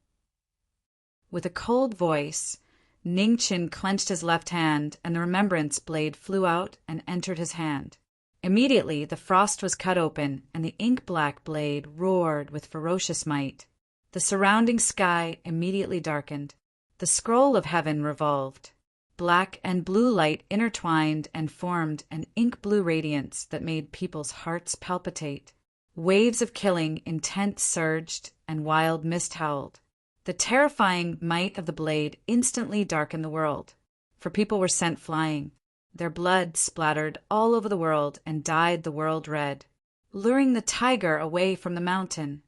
With a cold voice, Ning Qin clenched his left hand, and the remembrance blade flew out and entered his hand. Immediately, the frost was cut open, and the ink-black blade roared with ferocious might. The surrounding sky immediately darkened. The scroll of heaven revolved. Black and blue light intertwined and formed an ink-blue radiance that made people's hearts palpitate. Waves of killing intent surged, and wild mist howled. The terrifying might of the blade instantly darkened the world, for people were sent flying. Their blood splattered all over the world and dyed the world red, luring the tiger away from the mountain.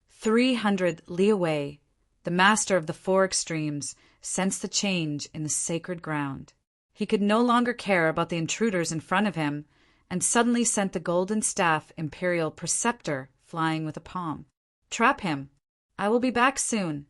300 li away, the master of the Four Extremes sensed the change in the sacred ground. He could no longer care about the intruders in front of him, and suddenly sent the golden staff imperial preceptor flying with a palm. "Trap him. I will be back soon,"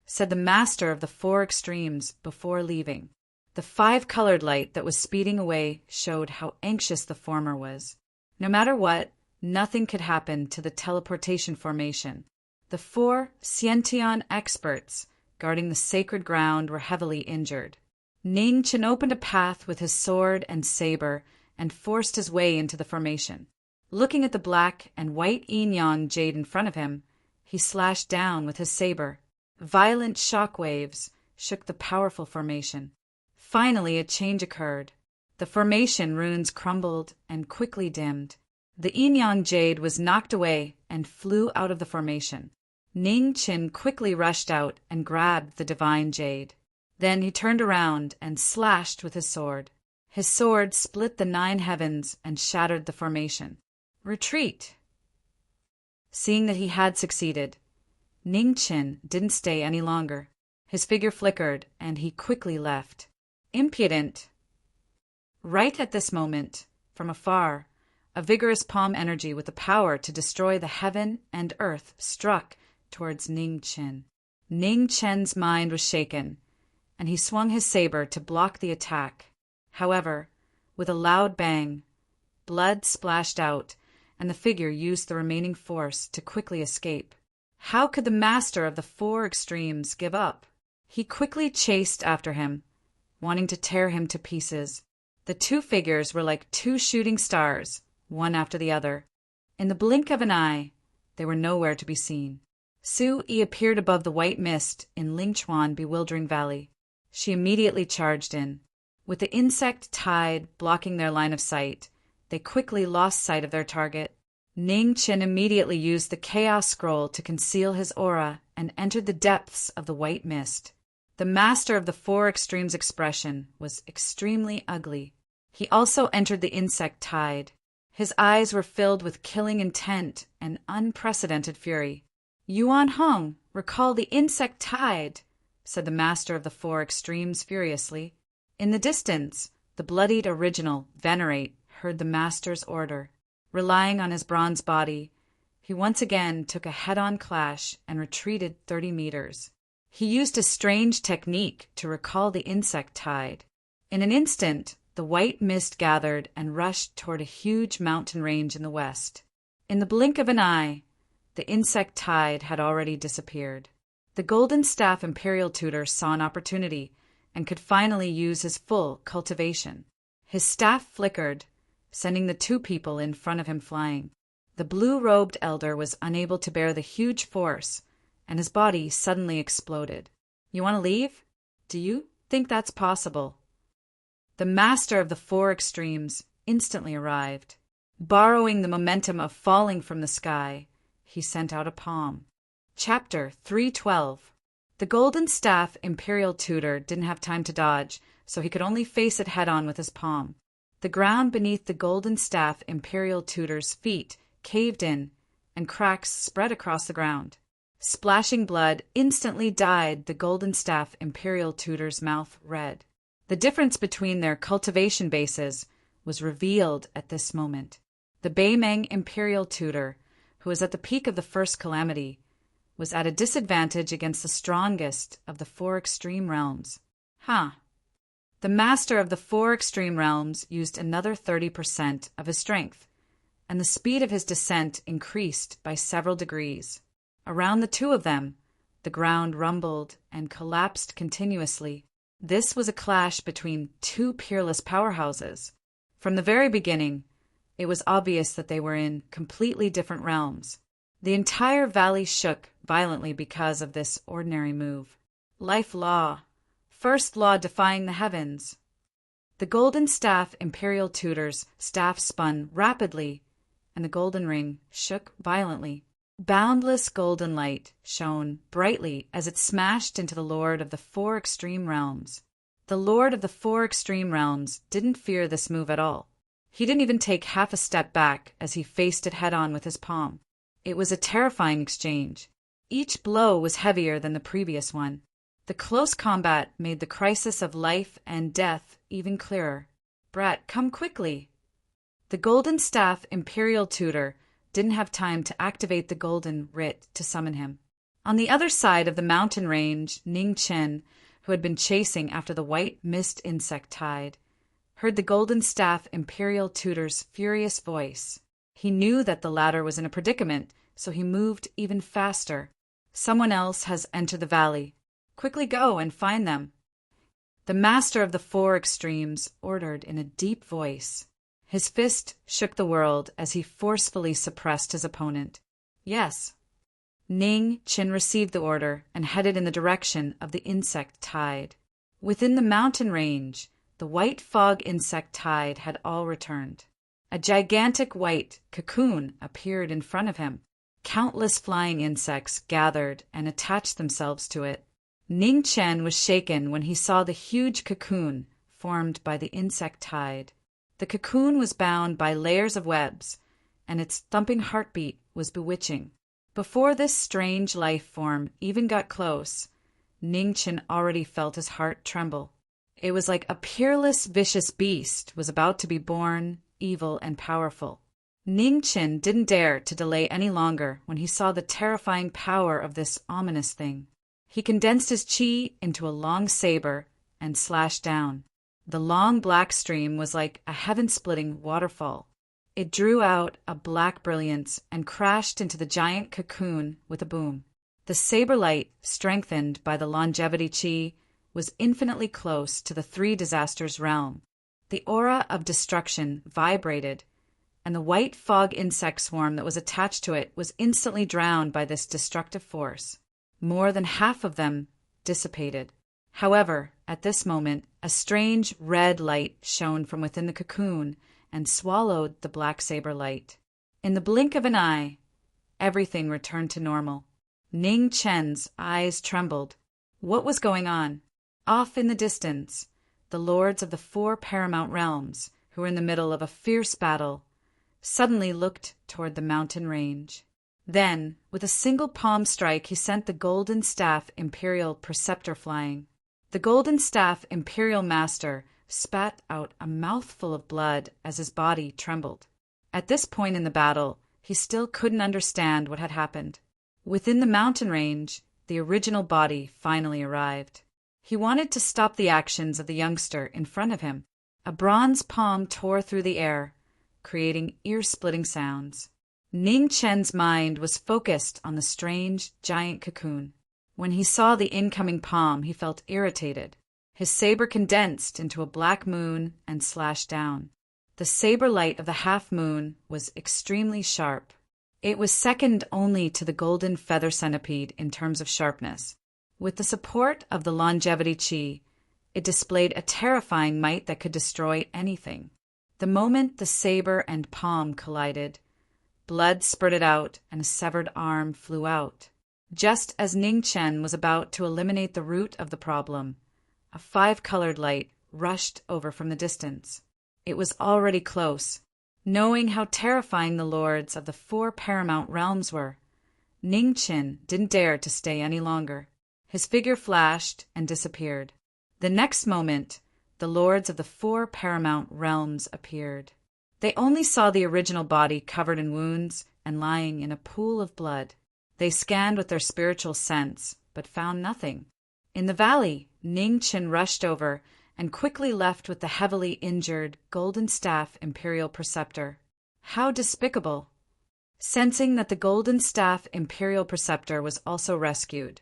said the master of the Four Extremes before leaving. The five-colored light that was speeding away showed how anxious the former was. No matter what, nothing could happen to the teleportation formation. The four Xiantian experts guarding the sacred ground were heavily injured. Ning Qin opened a path with his sword and saber and forced his way into the formation. Looking at the black and white yin-yang jade in front of him, he slashed down with his saber. Violent shock waves shook the powerful formation. Finally, a change occurred. The formation runes crumbled and quickly dimmed. The yin-yang jade was knocked away and flew out of the formation. Ning Qin quickly rushed out and grabbed the divine jade. Then he turned around and slashed with his sword. His sword split the 9 heavens and shattered the formation. Retreat! Seeing that he had succeeded, Ning Qin didn't stay any longer. His figure flickered, and he quickly left. Impudent! Right at this moment, from afar, a vigorous palm energy with the power to destroy the heaven and earth struck towards Ning Qin. Ning Qin's mind was shaken, and he swung his saber to block the attack. However, with a loud bang, blood splashed out, and the figure used the remaining force to quickly escape. How could the master of the 4 extremes give up? He quickly chased after him, wanting to tear him to pieces. The 2 figures were like 2 shooting stars, one after the other. In the blink of an eye, they were nowhere to be seen. Su Yi appeared above the white mist in Lingchuan Bewildering Valley. She immediately charged in. With the insect tide blocking their line of sight, they quickly lost sight of their target. Ning Qin immediately used the Chaos Scroll to conceal his aura and entered the depths of the white mist. The master of the 4 extremes expression was extremely ugly. He also entered the insect tide. His eyes were filled with killing intent and unprecedented fury. Yuan Hong, recall the insect tide, said the master of the 4 extremes furiously. In the distance, the bloodied original, Venerate, heard the master's order. Relying on his bronze body, he once again took a head-on clash and retreated 30 meters. He used a strange technique to recall the insect tide. In an instant, the white mist gathered and rushed toward a huge mountain range in the west. In the blink of an eye, the insect tide had already disappeared. The Golden Staff Imperial Tutor saw an opportunity and could finally use his full cultivation. His staff flickered, sending the 2 people in front of him flying. The blue-robed elder was unable to bear the huge force, and his body suddenly exploded. You want to leave? Do you think that's possible? The master of the 4 extremes instantly arrived. Borrowing the momentum of falling from the sky, he sent out a palm. Chapter 312. The Golden Staff Imperial Tutor didn't have time to dodge, so he could only face it head-on with his palm. The ground beneath the Golden Staff Imperial Tutor's feet caved in, and cracks spread across the ground. Splashing blood instantly dyed the Golden Staff Imperial Tutor's mouth red. The difference between their cultivation bases was revealed at this moment. The Beimeng Imperial Tutor, who was at the peak of the first calamity, was at a disadvantage against the strongest of the 4 extreme realms. The master of the 4 extreme realms used another 30% of his strength, and the speed of his descent increased by several degrees. Around the 2 of them, the ground rumbled and collapsed continuously. This was a clash between 2 peerless powerhouses. From the very beginning, it was obvious that they were in completely different realms. The entire valley shook violently because of this ordinary move. Life law. First law defying the heavens. The Golden Staff Imperial Tutor's staff spun rapidly, and the golden ring shook violently. Boundless golden light shone brightly as it smashed into the Lord of the 4 extreme realms. The Lord of the 4 extreme realms didn't fear this move at all. He didn't even take half a step back as he faced it head-on with his palm. It was a terrifying exchange. Each blow was heavier than the previous one. The close combat made the crisis of life and death even clearer. Brat, come quickly. The Golden Staff Imperial Tutor didn't have time to activate the Golden Writ to summon him. On the other side of the mountain range, Ning Qin, who had been chasing after the white mist insect tide, heard the Golden Staff Imperial Tutor's furious voice. He knew that the latter was in a predicament, so he moved even faster. Someone else has entered the valley. Quickly go and find them. The master of the 4 extremes ordered in a deep voice. His fist shook the world as he forcefully suppressed his opponent. Yes. Ning Qin received the order and headed in the direction of the insect tide. Within the mountain range, the white fog insect tide had all returned. A gigantic white cocoon appeared in front of him. Countless flying insects gathered and attached themselves to it. Ning Chen was shaken when he saw the huge cocoon formed by the insect tide. The cocoon was bound by layers of webs, and its thumping heartbeat was bewitching. Before this strange life form even got close, Ning Chen already felt his heart tremble. It was like a peerless, vicious beast was about to be born, evil and powerful. Ning Chen didn't dare to delay any longer when he saw the terrifying power of this ominous thing. He condensed his qi into a long saber and slashed down. The long black stream was like a heaven-splitting waterfall. It drew out a black brilliance and crashed into the giant cocoon with a boom. The saber light, strengthened by the longevity qi, was infinitely close to the three disasters realm. The aura of destruction vibrated, and the white fog insect swarm that was attached to it was instantly drowned by this destructive force. More than half of them dissipated. However, at this moment, a strange red light shone from within the cocoon and swallowed the black saber light. In the blink of an eye, everything returned to normal. Ning Chen's eyes trembled. What was going on? Off in the distance, the lords of the four paramount realms, who were in the middle of a fierce battle, suddenly looked toward the mountain range. Then, with a single palm strike, he sent the Golden Staff Imperial Preceptor flying. The Golden Staff Imperial Master spat out a mouthful of blood as his body trembled. At this point in the battle, he still couldn't understand what had happened. Within the mountain range, the original body finally arrived. He wanted to stop the actions of the youngster in front of him. A bronze palm tore through the air, creating ear-splitting sounds. Ning Chen's mind was focused on the strange, giant cocoon. When he saw the incoming palm, he felt irritated. His saber condensed into a black moon and slashed down. The saber light of the half-moon was extremely sharp. It was second only to the golden feather centipede in terms of sharpness. With the support of the longevity qi, it displayed a terrifying might that could destroy anything. The moment the saber and palm collided, blood spurted out and a severed arm flew out. Just as Ning Chen was about to eliminate the root of the problem, a five-colored light rushed over from the distance. It was already close. Knowing how terrifying the lords of the four paramount realms were, Ning Chen didn't dare to stay any longer. His figure flashed and disappeared. The next moment, the lords of the four paramount realms appeared. They only saw the original body covered in wounds and lying in a pool of blood. They scanned with their spiritual sense, but found nothing. In the valley, Ning Chen rushed over and quickly left with the heavily injured Golden Staff Imperial Preceptor. How despicable! Sensing that the Golden Staff Imperial Preceptor was also rescued,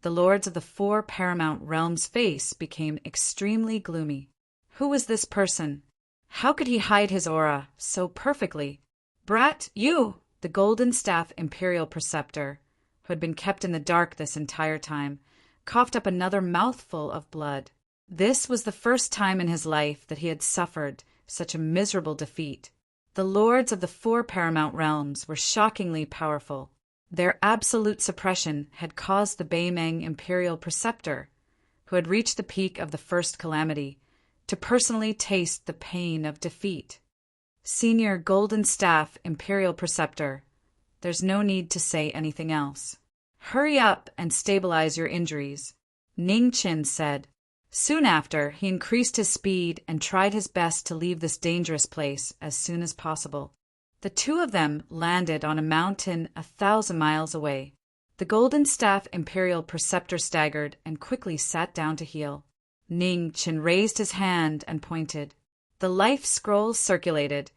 the lords of the four paramount realms' face became extremely gloomy. Who was this person? How could he hide his aura so perfectly? Brat, you! The Golden Staff Imperial Preceptor, who had been kept in the dark this entire time, coughed up another mouthful of blood. This was the first time in his life that he had suffered such a miserable defeat. The lords of the four paramount realms were shockingly powerful. Their absolute suppression had caused the Beimeng Imperial Preceptor, who had reached the peak of the first calamity, to personally taste the pain of defeat. Senior Golden Staff Imperial Preceptor, there's no need to say anything else. Hurry up and stabilize your injuries, Ning Chen said. Soon after, he increased his speed and tried his best to leave this dangerous place as soon as possible. The two of them landed on a mountain 1,000 miles away. The Golden Staff Imperial Preceptor staggered and quickly sat down to heal. Ning Chen raised his hand and pointed. The life scroll circulated,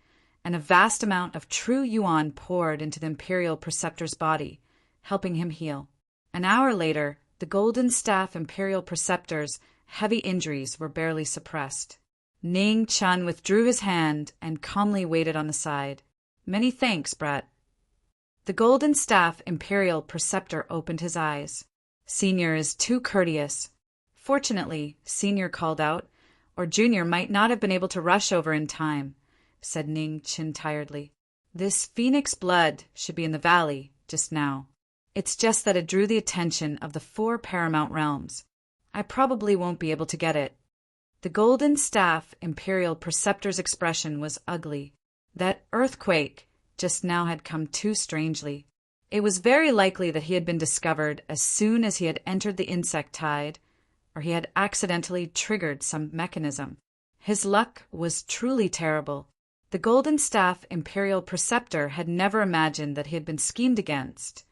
and a vast amount of true yuan poured into the Imperial Preceptor's body, helping him heal. An hour later, the Golden Staff Imperial Preceptor's heavy injuries were barely suppressed. Ning Chen withdrew his hand and calmly waited on the side. Many thanks, brat. The Golden Staff Imperial Preceptor opened his eyes. Senior is too courteous. Fortunately, Senior called out, or Junior might not have been able to rush over in time. said Ning Chin tiredly. "This phoenix blood should be in the valley just now. It's just that it drew the attention of the 4 paramount realms. I probably won't be able to get it." The Golden Staff Imperial Preceptor's expression was ugly. That earthquake just now had come too strangely. It was very likely that he had been discovered as soon as he had entered the insect tide, or he had accidentally triggered some mechanism. His luck was truly terrible. The Golden Staff Imperial Preceptor had never imagined that he had been schemed against,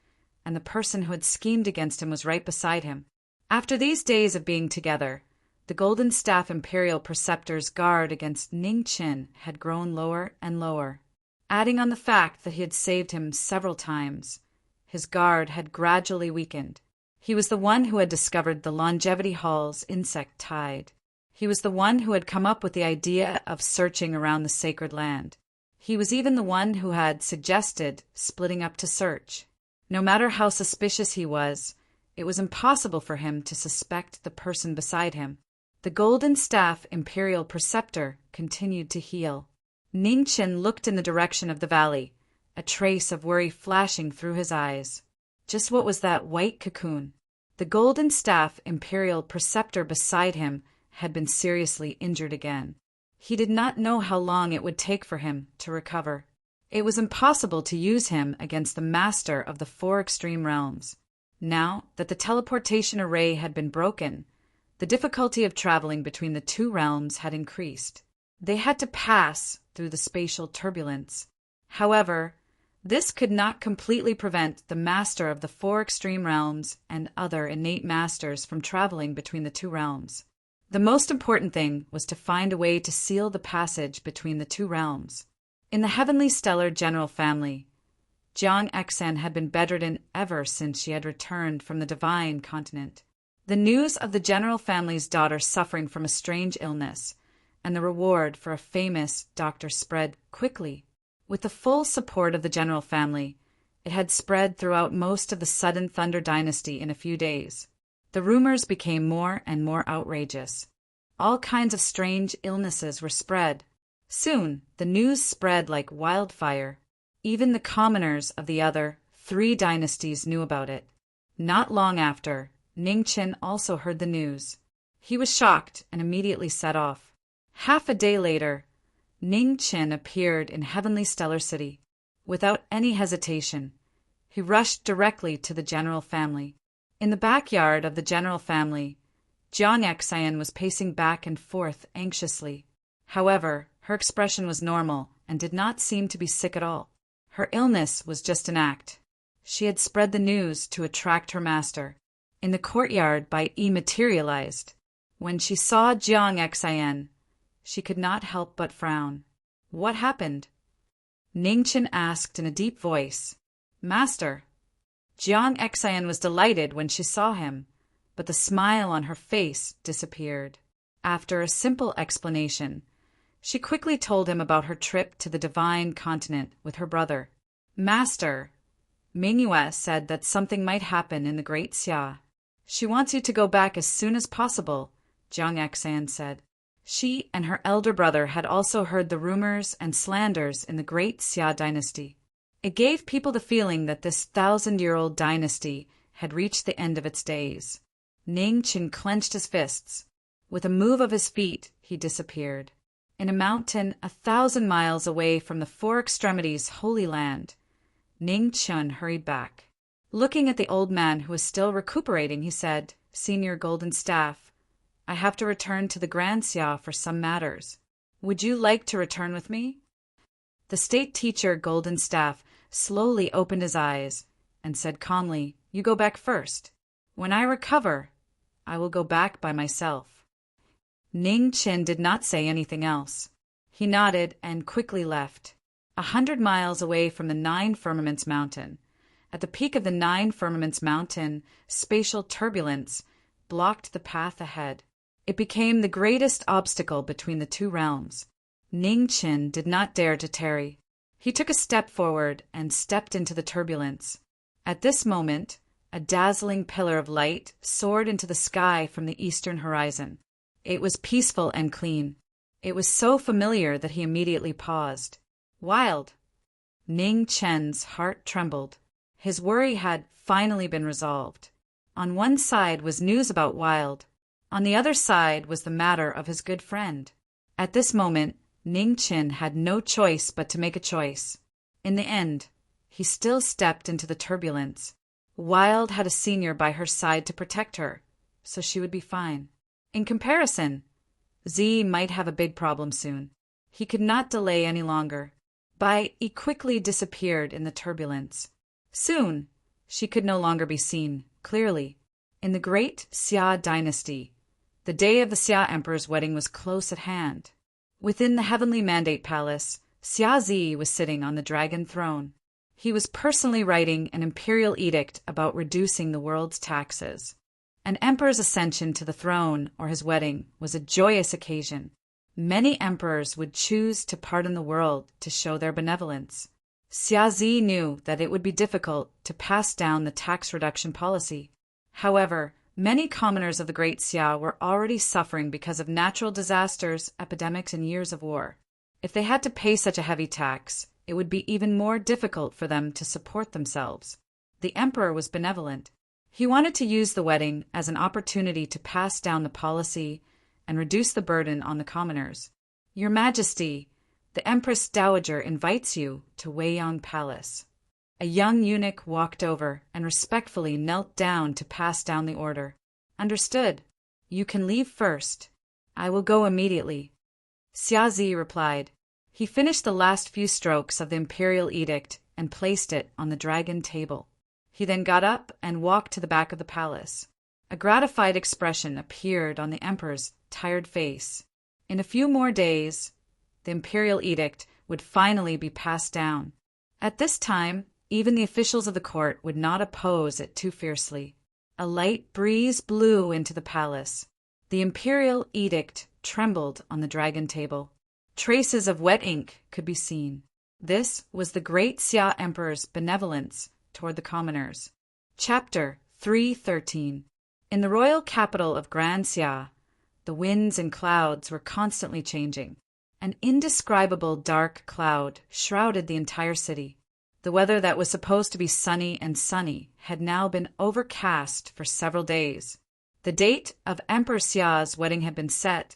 and the person who had schemed against him was right beside him. After these days of being together, the Golden Staff Imperial Preceptor's guard against Ning Chin had grown lower and lower. Adding on the fact that he had saved him several times, his guard had gradually weakened. He was the one who had discovered the Longevity Hall's insect tide. He was the one who had come up with the idea of searching around the sacred land. He was even the one who had suggested splitting up to search. No matter how suspicious he was, it was impossible for him to suspect the person beside him. The Golden Staff Imperial Preceptor continued to heal. Ning Chin looked in the direction of the valley, a trace of worry flashing through his eyes. Just what was that white cocoon? The Golden Staff Imperial Preceptor beside him had been seriously injured again. He did not know how long it would take for him to recover. It was impossible to use him against the master of the 4 extreme realms. Now that the teleportation array had been broken, the difficulty of traveling between the 2 realms had increased. They had to pass through the spatial turbulence. However, this could not completely prevent the master of the 4 extreme realms and other innate masters from traveling between the 2 realms. The most important thing was to find a way to seal the passage between the 2 realms. In the Heavenly Stellar General Family, Jiang Xan had been bedridden ever since she had returned from the Divine Continent. The news of the General Family's daughter suffering from a strange illness and the reward for a famous doctor spread quickly. With the full support of the General Family, it had spread throughout most of the Sudden Thunder Dynasty in a few days. The rumors became more and more outrageous. All kinds of strange illnesses were spread. Soon, the news spread like wildfire. Even the commoners of the other 3 dynasties knew about it. Not long after, Ning Chin also heard the news. He was shocked and immediately set off. Half a day later, Ning Chin appeared in Heavenly Stellar City. Without any hesitation, he rushed directly to the General Family. In the backyard of the General Family, Jiang Xan was pacing back and forth anxiously. However, her expression was normal and did not seem to be sick at all. Her illness was just an act. She had spread the news to attract her master. In the courtyard Bai Yi materialized. When she saw Jiang Xan, she could not help but frown. What happened? Ning Chin asked in a deep voice. Master. Jiang Xan was delighted when she saw him, but the smile on her face disappeared. After a simple explanation, she quickly told him about her trip to the Divine Continent with her brother. Master, Mingyue said that something might happen in the Great Xia. She wants you to go back as soon as possible, Jiang Xan said. She and her elder brother had also heard the rumors and slanders in the Great Xia dynasty. It gave people the feeling that this 1,000-year-old dynasty had reached the end of its days. Ning Chin clenched his fists. With a move of his feet, he disappeared. In a mountain 1,000 miles away from the 4 extremities Holy Land, Ning Chin hurried back. Looking at the old man who was still recuperating, he said, Senior Golden Staff, I have to return to the Grand Xia for some matters. Would you like to return with me? The state teacher Golden Staff slowly opened his eyes and said calmly, You go back first. When I recover, I will go back by myself. Ning Chin did not say anything else. He nodded and quickly left. 100 miles away from the 9 Firmaments Mountain, at the peak of the 9 Firmaments Mountain, spatial turbulence blocked the path ahead. It became the greatest obstacle between the 2 realms. Ning Chin did not dare to tarry. He took a step forward and stepped into the turbulence. At this moment, a dazzling pillar of light soared into the sky from the eastern horizon. It was peaceful and clean. It was so familiar that he immediately paused. Wild. Ning Chen's heart trembled. His worry had finally been resolved. On one side was news about Wild. On the other side was the matter of his good friend. At this moment, Ning Chen had no choice but to make a choice. In the end, he still stepped into the turbulence. Wild had a senior by her side to protect her, so she would be fine. In comparison, Z might have a big problem soon. He could not delay any longer. He quickly disappeared in the turbulence. Soon, she could no longer be seen clearly. In the great Xia dynasty, the day of the Xia emperor's wedding was close at hand. Within the heavenly mandate palace, Xia Zi was sitting on the dragon throne. He was personally writing an imperial edict about reducing the world's taxes. An emperor's ascension to the throne or his wedding was a joyous occasion. Many emperors would choose to pardon the world to show their benevolence. Xia Zi knew that it would be difficult to pass down the tax reduction policy. However, many commoners of the Great Xia were already suffering because of natural disasters, epidemics, and years of war. If they had to pay such a heavy tax, it would be even more difficult for them to support themselves. The emperor was benevolent. He wanted to use the wedding as an opportunity to pass down the policy and reduce the burden on the commoners. Your Majesty, the Empress Dowager invites you to Weiyang Palace. A young eunuch walked over and respectfully knelt down to pass down the order. Understood. You can leave first. I will go immediately. Xia Zi replied. He finished the last few strokes of the imperial edict and placed it on the dragon table. He then got up and walked to the back of the palace. A gratified expression appeared on the emperor's tired face. In a few more days, the imperial edict would finally be passed down. At this time, even the officials of the court would not oppose it too fiercely. A light breeze blew into the palace. The imperial edict trembled on the dragon table. Traces of wet ink could be seen. This was the great Xia emperor's benevolence toward the commoners. Chapter 313. In the royal capital of Grand Xia, the winds and clouds were constantly changing. An indescribable dark cloud shrouded the entire city. The weather that was supposed to be sunny and sunny had now been overcast for several days. The date of Emperor Xia's wedding had been set,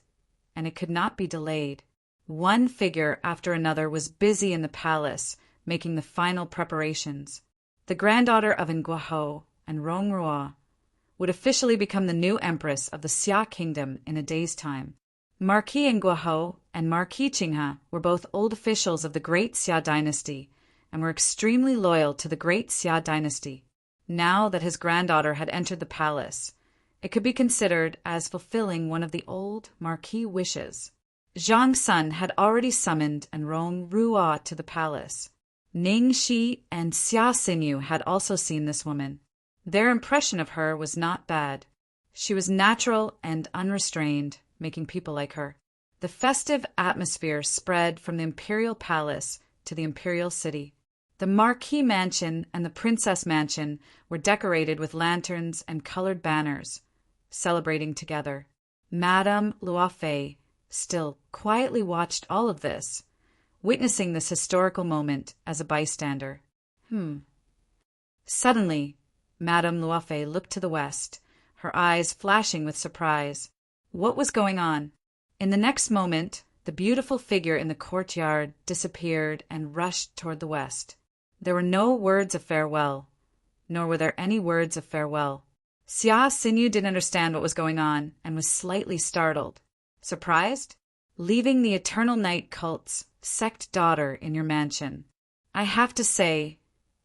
and it could not be delayed. One figure after another was busy in the palace, making the final preparations. The granddaughter of Nguo and Rongrua would officially become the new empress of the Xia kingdom in a day's time. Marquis Nguo and Marquis Qinghe were both old officials of the great Xia dynasty and were extremely loyal to the great Xia dynasty. Now that his granddaughter had entered the palace, it could be considered as fulfilling one of the old Marquis wishes. Zhang Sun had already summoned and Rong Rua to the palace. Ning Shi and Xia Xinyu had also seen this woman. Their impression of her was not bad. She was natural and unrestrained, making people like her. The festive atmosphere spread from the imperial palace to the imperial city. The Marquis mansion and the Princess mansion were decorated with lanterns and colored banners, celebrating together. Madame Luofei still quietly watched all of this, witnessing this historical moment as a bystander. Suddenly, Madame Luofei looked to the west, her eyes flashing with surprise. What was going on? In the next moment, the beautiful figure in the courtyard disappeared and rushed toward the west. There were no words of farewell, nor were there any words of farewell. Xia Xinyu didn't understand what was going on and was slightly startled. Surprised? Leaving the Eternal Night cult's sect daughter in your mansion. I have to say,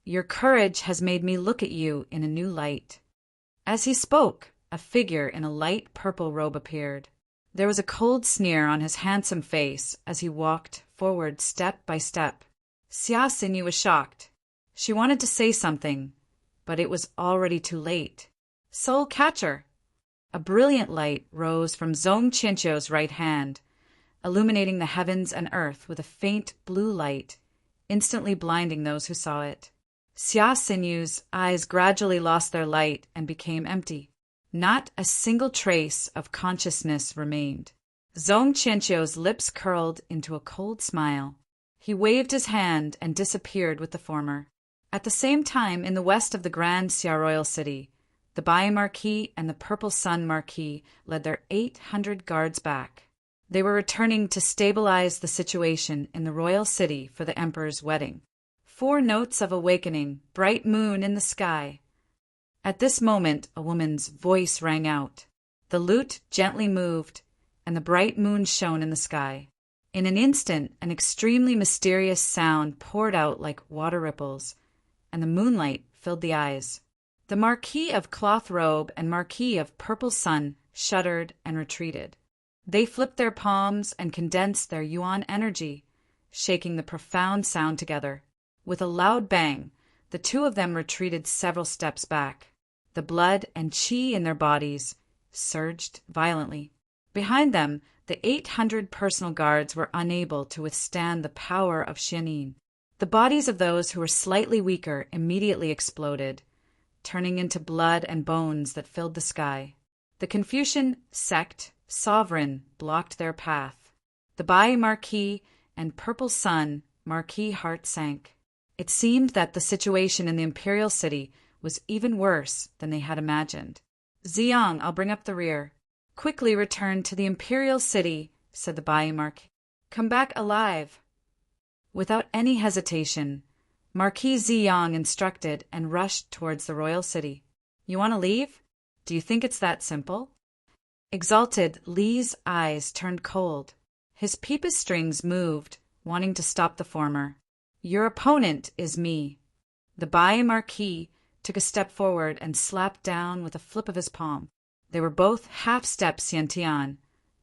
your courage has made me look at you in a new light. As he spoke, a figure in a light purple robe appeared. There was a cold sneer on his handsome face as he walked forward step by step. Xia Xinyu was shocked. She wanted to say something, but it was already too late. Soul Catcher! A brilliant light rose from Zong Qianqiu's right hand, illuminating the heavens and earth with a faint blue light, instantly blinding those who saw it. Xia Xinyu's eyes gradually lost their light and became empty. Not a single trace of consciousness remained. Zhong Qianqiu's lips curled into a cold smile. He waved his hand and disappeared with the former. At the same time, in the west of the Grand Xia royal city, the Bai Marquis and the Purple Sun Marquis led their 800 guards back. They were returning to stabilize the situation in the royal city for the emperor's wedding. 4 notes of awakening, bright moon in the sky. At this moment, a woman's voice rang out. The lute gently moved, and the bright moon shone in the sky. In an instant, an extremely mysterious sound poured out like water ripples, and the moonlight filled the eyes. The Marquis of Cloth Robe and Marquis of Purple Sun shuddered and retreated. They flipped their palms and condensed their yuan energy, shaking the profound sound together. With a loud bang, the 2 of them retreated several steps back. The blood and qi in their bodies surged violently. Behind them, the 800 personal guards were unable to withstand the power of Xianin. The bodies of those who were slightly weaker immediately exploded, turning into blood and bones that filled the sky. The Confucian sect sovereign blocked their path. The Bai Marquis and Purple Sun Marquis heart sank. It seemed that the situation in the imperial city was even worse than they had imagined. Ziyang, I'll bring up the rear. Quickly return to the imperial city, said the Bai Marquis. Come back alive. Without any hesitation, Marquis Ziyang instructed and rushed towards the royal city. You want to leave? Do you think it's that simple? Exalted, Li's eyes turned cold. His peepus strings moved, wanting to stop the former. Your opponent is me. The Bai Marquis took a step forward and slapped down with a flip of his palm. They were both half-step Xiantian,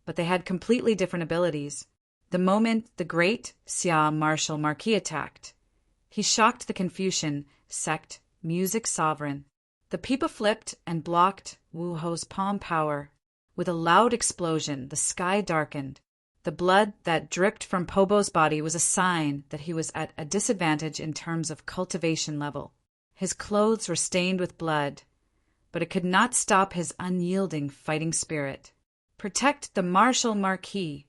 but they had completely different abilities. The moment the great Xia martial Marquis attacked, he shocked the Confucian sect music sovereign. The pipa flipped and blocked Wu Ho's palm power. With a loud explosion, the sky darkened. The blood that dripped from Pobo's body was a sign that he was at a disadvantage in terms of cultivation level. His clothes were stained with blood, but it could not stop his unyielding fighting spirit. Protect the martial Marquis.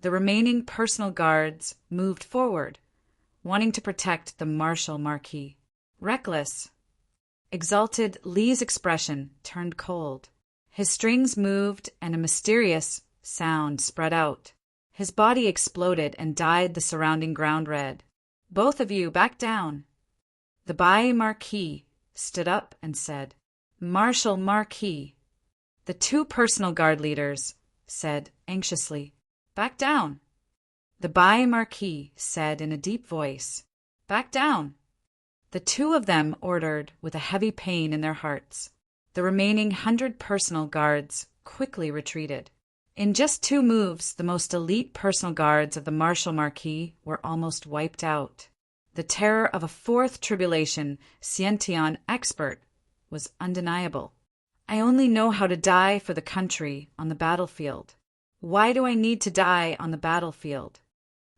The remaining personal guards moved forward, wanting to protect the martial Marquis. Reckless. Exalted, Li's expression turned cold. His strings moved and a mysterious sound spread out. His body exploded and dyed the surrounding ground red. Both of you, back down. The Bai Marquis stood up and said, Martial Marquis. The 2 personal guard leaders said anxiously, Back down. The Bai Marquis said in a deep voice, Back down. The 2 of them ordered with a heavy pain in their hearts. The remaining 100 personal guards quickly retreated. In just 2 moves, the most elite personal guards of the Martial Marquis were almost wiped out. The terror of a 4th tribulation Xiantian expert was undeniable. I only know how to die for the country on the battlefield. Why do I need to die on the battlefield?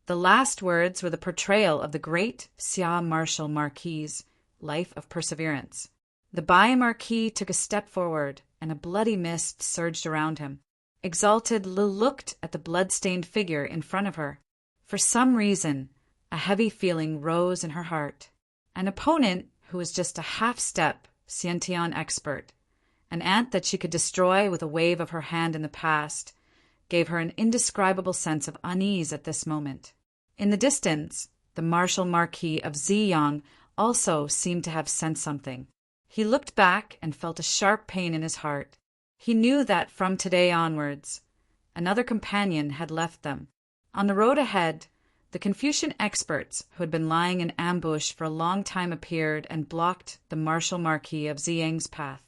The last words were the portrayal of the great Xia Martial Marquis' life of perseverance. The Bai Marquis took a step forward, and a bloody mist surged around him. Exalted, Li looked at the blood-stained figure in front of her. For some reason, a heavy feeling rose in her heart. An opponent who was just a half-step Xiantian expert, an ant that she could destroy with a wave of her hand in the past, gave her an indescribable sense of unease at this moment. In the distance, the martial Marquis of Ziyang also seemed to have sensed something. He looked back and felt a sharp pain in his heart. He knew that from today onwards, another companion had left them. On the road ahead, the Confucian experts who had been lying in ambush for a long time appeared and blocked the martial Marquis of Ziyang's path.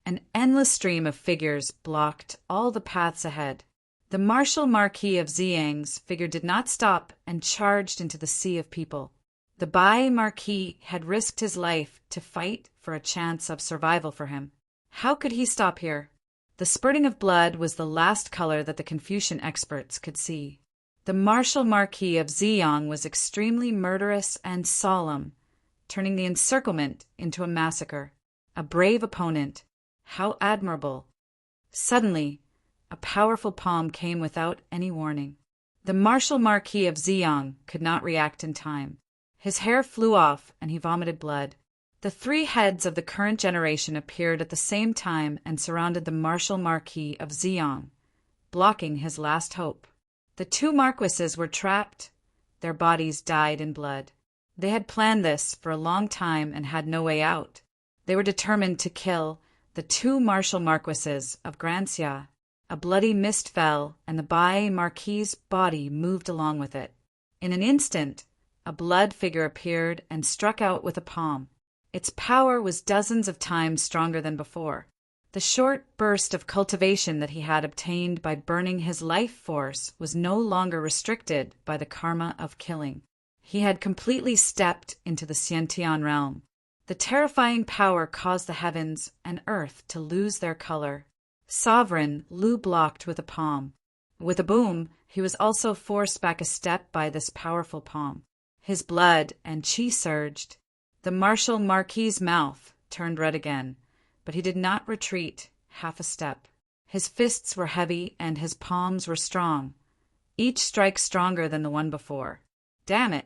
An endless stream of figures blocked all the paths ahead. The martial Marquis of Ziyang's figure did not stop and charged into the sea of people. The Bai Marquis had risked his life to fight for a chance of survival for him. How could he stop here? The spurting of blood was the last color that the Confucian experts could see. The martial Marquis of Ziyang was extremely murderous and solemn, turning the encirclement into a massacre. A brave opponent. How admirable. Suddenly, a powerful palm came without any warning. The martial Marquis of Ziyang could not react in time. His hair flew off, and he vomited blood. The three heads of the current generation appeared at the same time and surrounded the martial Marquis of Ziyang, blocking his last hope. The two marquises were trapped. Their bodies dyed in blood. They had planned this for a long time and had no way out. They were determined to kill the two martial marquises of Grancia. A bloody mist fell, and the Bai Marquis' body moved along with it. In an instant, a blood figure appeared and struck out with a palm. Its power was dozens of times stronger than before. The short burst of cultivation that he had obtained by burning his life force was no longer restricted by the karma of killing. He had completely stepped into the Xiantian realm. The terrifying power caused the heavens and earth to lose their color. Sovereign Lu blocked with a palm. With a boom, he was also forced back a step by this powerful palm. His blood and qi surged. The martial Marquis' mouth turned red again, but he did not retreat half a step. His fists were heavy and his palms were strong, each strike stronger than the one before. Damn it!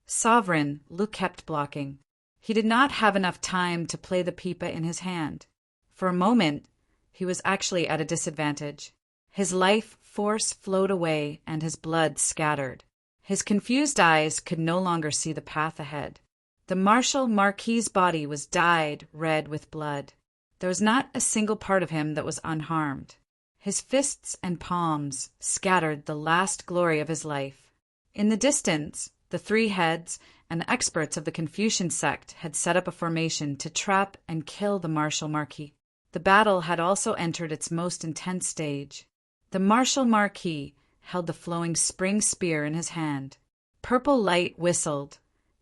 Sovereign Lu kept blocking. He did not have enough time to play the pipa in his hand. For a moment, he was actually at a disadvantage. His life force flowed away and his blood scattered. His confused eyes could no longer see the path ahead. The martial Marquis' body was dyed red with blood. There was not a single part of him that was unharmed. His fists and palms scattered the last glory of his life. In the distance, the three heads and the experts of the Confucian sect had set up a formation to trap and kill the martial Marquis. The battle had also entered its most intense stage. The martial Marquis held the flowing spring spear in his hand. Purple light whistled,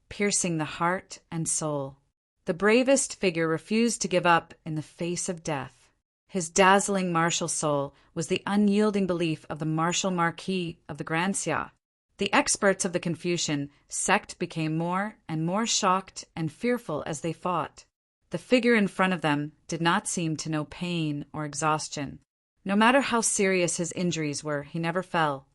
piercing the heart and soul. The bravest figure refused to give up in the face of death. His dazzling martial soul was the unyielding belief of the martial Marquis of the Grancia. The experts of the Confucian sect became more and more shocked and fearful as they fought. The figure in front of them did not seem to know pain or exhaustion. No matter how serious his injuries were, he never fell.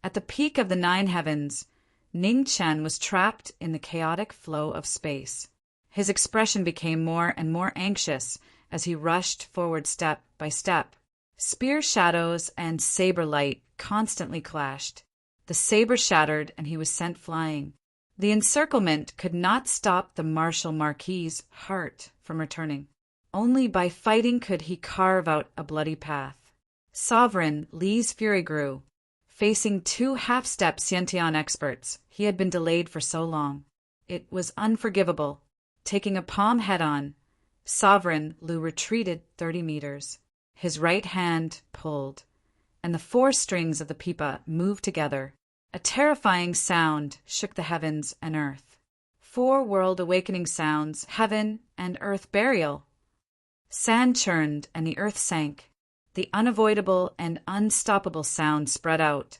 At the peak of the 9 heavens, Ning Chen was trapped in the chaotic flow of space. His expression became more and more anxious as he rushed forward step by step. Spear shadows and saber light constantly clashed. The saber shattered and he was sent flying. The encirclement could not stop the martial Marquis' heart from returning. Only by fighting could he carve out a bloody path. Sovereign Li's fury grew. Facing 2 half-step Xiantian experts, he had been delayed for so long. It was unforgivable. Taking a palm head-on, Sovereign Lu retreated 30 meters. His right hand pulled, and the 4 strings of the pipa moved together. A terrifying sound shook the heavens and earth. 4 world awakening sounds, heaven and earth burial. Sand churned and the earth sank. The unavoidable and unstoppable sound spread out,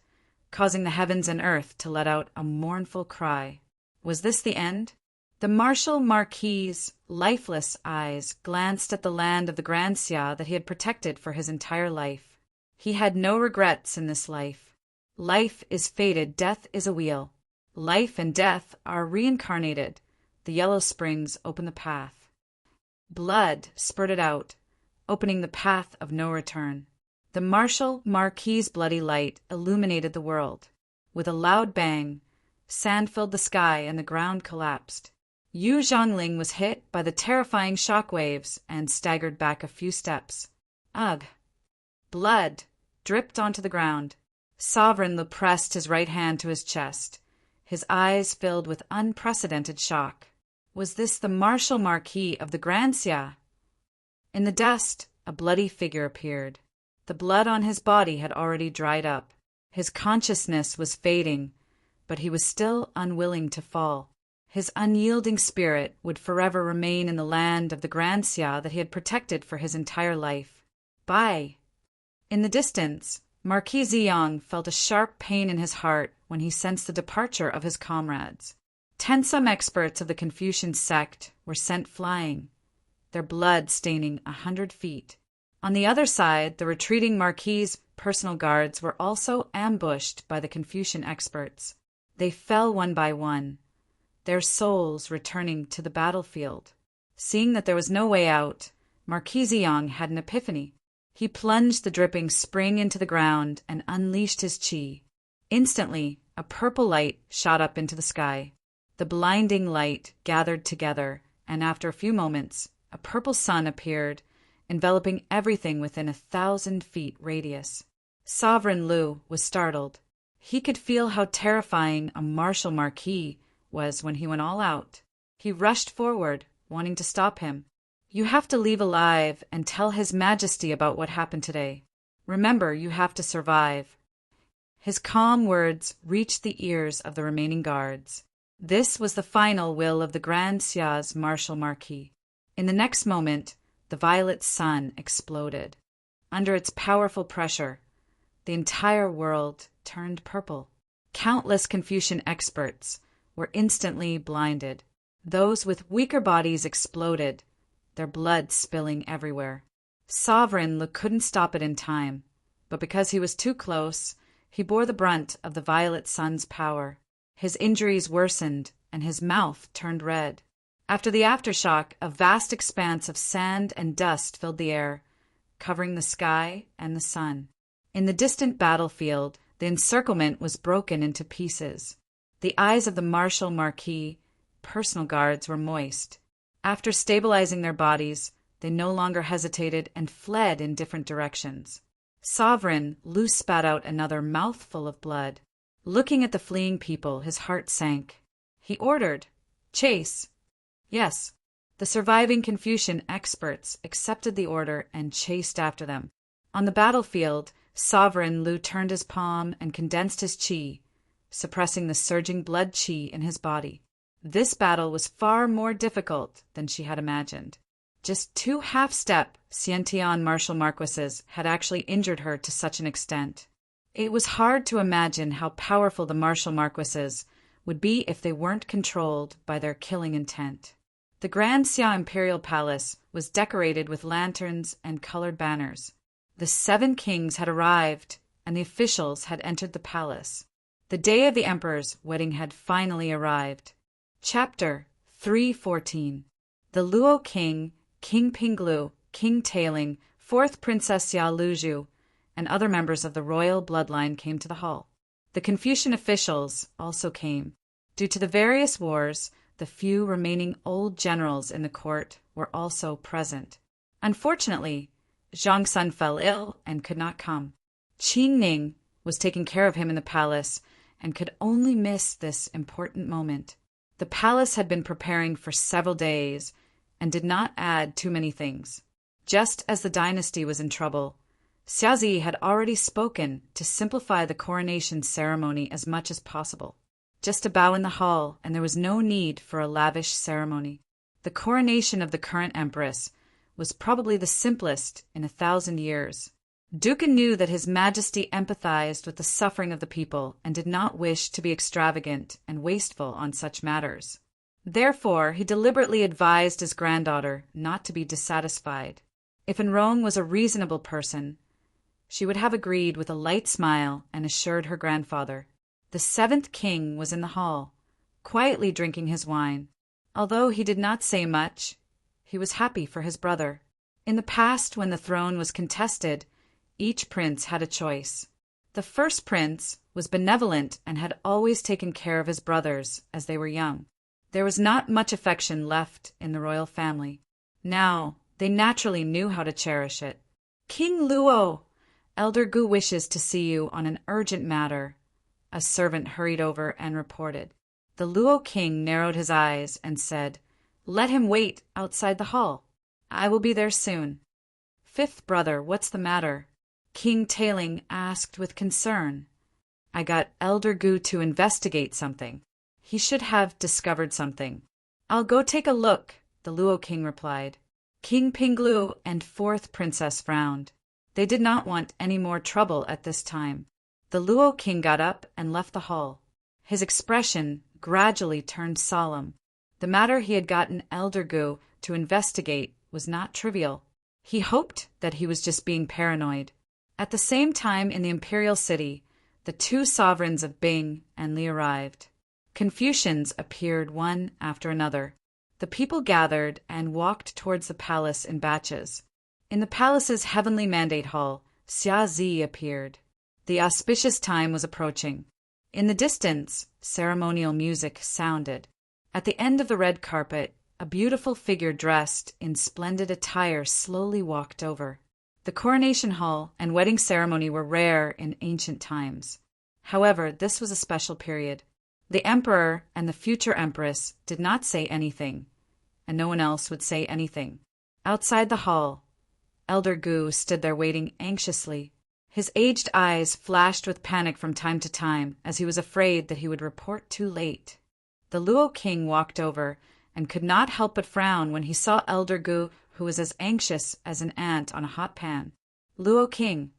causing the heavens and earth to let out a mournful cry. Was this the end? The martial Marquis' lifeless eyes glanced at the land of the Grancia that he had protected for his entire life. He had no regrets in this life. Life is fated, death is a wheel. Life and death are reincarnated. The yellow springs open the path. Blood spurted out, opening the path of no return. The martial Marquis' bloody light illuminated the world. With a loud bang, sand filled the sky and the ground collapsed. Yu Zhongling was hit by the terrifying shock waves and staggered back a few steps. Ugh! Blood dripped onto the ground. Sovereign Lu pressed his right hand to his chest, his eyes filled with unprecedented shock. Was this the martial Marquis of the Grancia? In the dust, a bloody figure appeared. The blood on his body had already dried up. His consciousness was fading, but he was still unwilling to fall. His unyielding spirit would forever remain in the land of the Grancia that he had protected for his entire life. Bye! In the distance, Marquis Ziyang felt a sharp pain in his heart when he sensed the departure of his comrades. Tensome experts of the Confucian sect were sent flying, their blood staining 100 feet. On the other side, the retreating Marquis' personal guards were also ambushed by the Confucian experts. They fell one by one, their souls returning to the battlefield. Seeing that there was no way out, Marquis Ziyang had an epiphany. He plunged the dripping spring into the ground and unleashed his qi. Instantly, a purple light shot up into the sky. The blinding light gathered together, and after a few moments, a purple sun appeared, enveloping everything within 1,000 feet radius. Sovereign Lu was startled. He could feel how terrifying a martial Marquis was when he went all out. He rushed forward, wanting to stop him. "You have to leave alive and tell His Majesty about what happened today. Remember, you have to survive." His calm words reached the ears of the remaining guards. This was the final will of the Grand Xia's martial Marquis. In the next moment, the violet sun exploded. Under its powerful pressure, the entire world turned purple. Countless Confucian experts were instantly blinded. Those with weaker bodies exploded, their blood spilling everywhere. Sovereign Lu couldn't stop it in time, but because he was too close, he bore the brunt of the violet sun's power. His injuries worsened, and his mouth turned red. After the aftershock, a vast expanse of sand and dust filled the air, covering the sky and the sun. In the distant battlefield, the encirclement was broken into pieces. The eyes of the martial Marquis' personal guards were moist. After stabilizing their bodies, they no longer hesitated and fled in different directions. Sovereign Lu spat out another mouthful of blood. Looking at the fleeing people, his heart sank. He ordered, "Chase!" Yes, the surviving Confucian experts accepted the order and chased after them. On the battlefield, Sovereign Lu turned his palm and condensed his qi, suppressing the surging blood qi in his body. This battle was far more difficult than she had imagined. Just 2 half-step Xiantian martial marquises had actually injured her to such an extent. It was hard to imagine how powerful the martial marquises would be if they weren't controlled by their killing intent. The Grand Xia Imperial Palace was decorated with lanterns and colored banners. The 7 kings had arrived, and the officials had entered the palace. The day of the emperor's wedding had finally arrived. Chapter 314. The Luo King, King Pinglu, King Tailing, 4th Princess Xia Luzhu, and other members of the royal bloodline came to the hall. The Confucian officials also came. Due to the various wars, the few remaining old generals in the court were also present. Unfortunately, Zhang Sun fell ill and could not come. Qing Ning was taking care of him in the palace and could only miss this important moment. The palace had been preparing for several days and did not add too many things. Just as the dynasty was in trouble, Xiazi had already spoken to simplify the coronation ceremony as much as possible. Just a bow in the hall, and there was no need for a lavish ceremony. The coronation of the current empress was probably the simplest in 1,000 years. Dukan knew that His Majesty empathized with the suffering of the people and did not wish to be extravagant and wasteful on such matters. Therefore, he deliberately advised his granddaughter not to be dissatisfied. If Enrong was a reasonable person, she would have agreed with a light smile and assured her grandfather. The 7th king was in the hall, quietly drinking his wine. Although he did not say much, he was happy for his brother. In the past, when the throne was contested, each prince had a choice. The first prince was benevolent and had always taken care of his brothers as they were young. There was not much affection left in the royal family. Now, they naturally knew how to cherish it. "King Luo, Elder Gu wishes to see you on an urgent matter," a servant hurried over and reported. The Luo king narrowed his eyes and said, "Let him wait outside the hall. I will be there soon." "Fifth brother, what's the matter?" King Tailing asked with concern. "I got Elder Gu to investigate something. He should have discovered something." "I'll go take a look," the Luo king replied. King Pinglu and 4th princess frowned. They did not want any more trouble at this time. The Luo king got up and left the hall. His expression gradually turned solemn. The matter he had gotten Elder Gu to investigate was not trivial. He hoped that he was just being paranoid. At the same time in the imperial city, the two sovereigns of Bing and Li arrived. Confucians appeared one after another. The people gathered and walked towards the palace in batches. In the palace's heavenly mandate hall, Xia Zi appeared. The auspicious time was approaching. In the distance, ceremonial music sounded. At the end of the red carpet, a beautiful figure dressed in splendid attire slowly walked over. The coronation hall and wedding ceremony were rare in ancient times. However, this was a special period. The emperor and the future empress did not say anything, and no one else would say anything. Outside the hall, Elder Gu stood there waiting anxiously. His aged eyes flashed with panic from time to time, as he was afraid that he would report too late. The Luo king walked over and could not help but frown when he saw Elder Gu, who was as anxious as an ant on a hot pan. Luo king.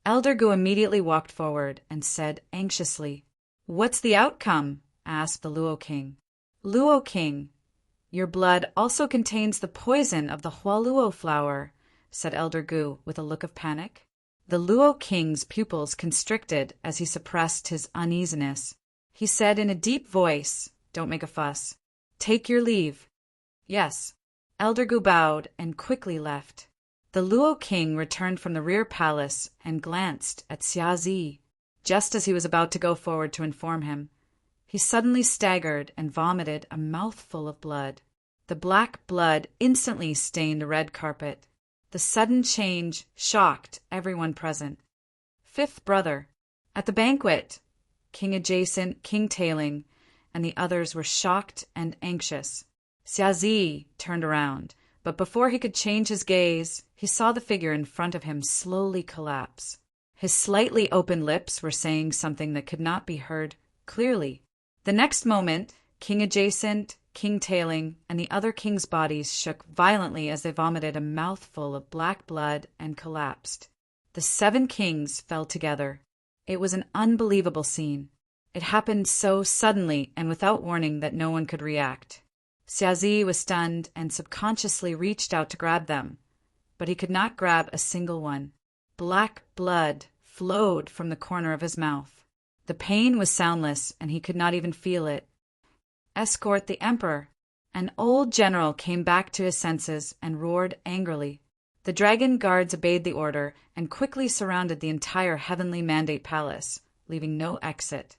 Elder Gu immediately walked forward and said anxiously, "What's the outcome?" asked the Luo king. "Luo king, your blood also contains the poison of the Hualuo flower," said Elder Gu with a look of panic. The Luo king's pupils constricted as he suppressed his uneasiness. He said in a deep voice, "Don't make a fuss. Take your leave." "Yes." Elder Gu bowed and quickly left. The Luo king returned from the rear palace and glanced at Xia Zi. Just as he was about to go forward to inform him, he suddenly staggered and vomited a mouthful of blood. The black blood instantly stained the red carpet. The sudden change shocked everyone present. Fifth brother. At the banquet, King Adjacent, King Tailing, and the others were shocked and anxious. Xia Zi turned around, but before he could change his gaze, he saw the figure in front of him slowly collapse. His slightly open lips were saying something that could not be heard clearly. The next moment, King Adjacent, King Tailing, and the other kings' bodies shook violently as they vomited a mouthful of black blood and collapsed. The 7 kings fell together. It was an unbelievable scene. It happened so suddenly and without warning that no one could react. Xia Zi was stunned and subconsciously reached out to grab them, but he could not grab a single one. Black blood flowed from the corner of his mouth. The pain was soundless, and he could not even feel it. "Escort the emperor." An old general came back to his senses and roared angrily. The dragon guards obeyed the order and quickly surrounded the entire heavenly mandate palace, leaving no exit.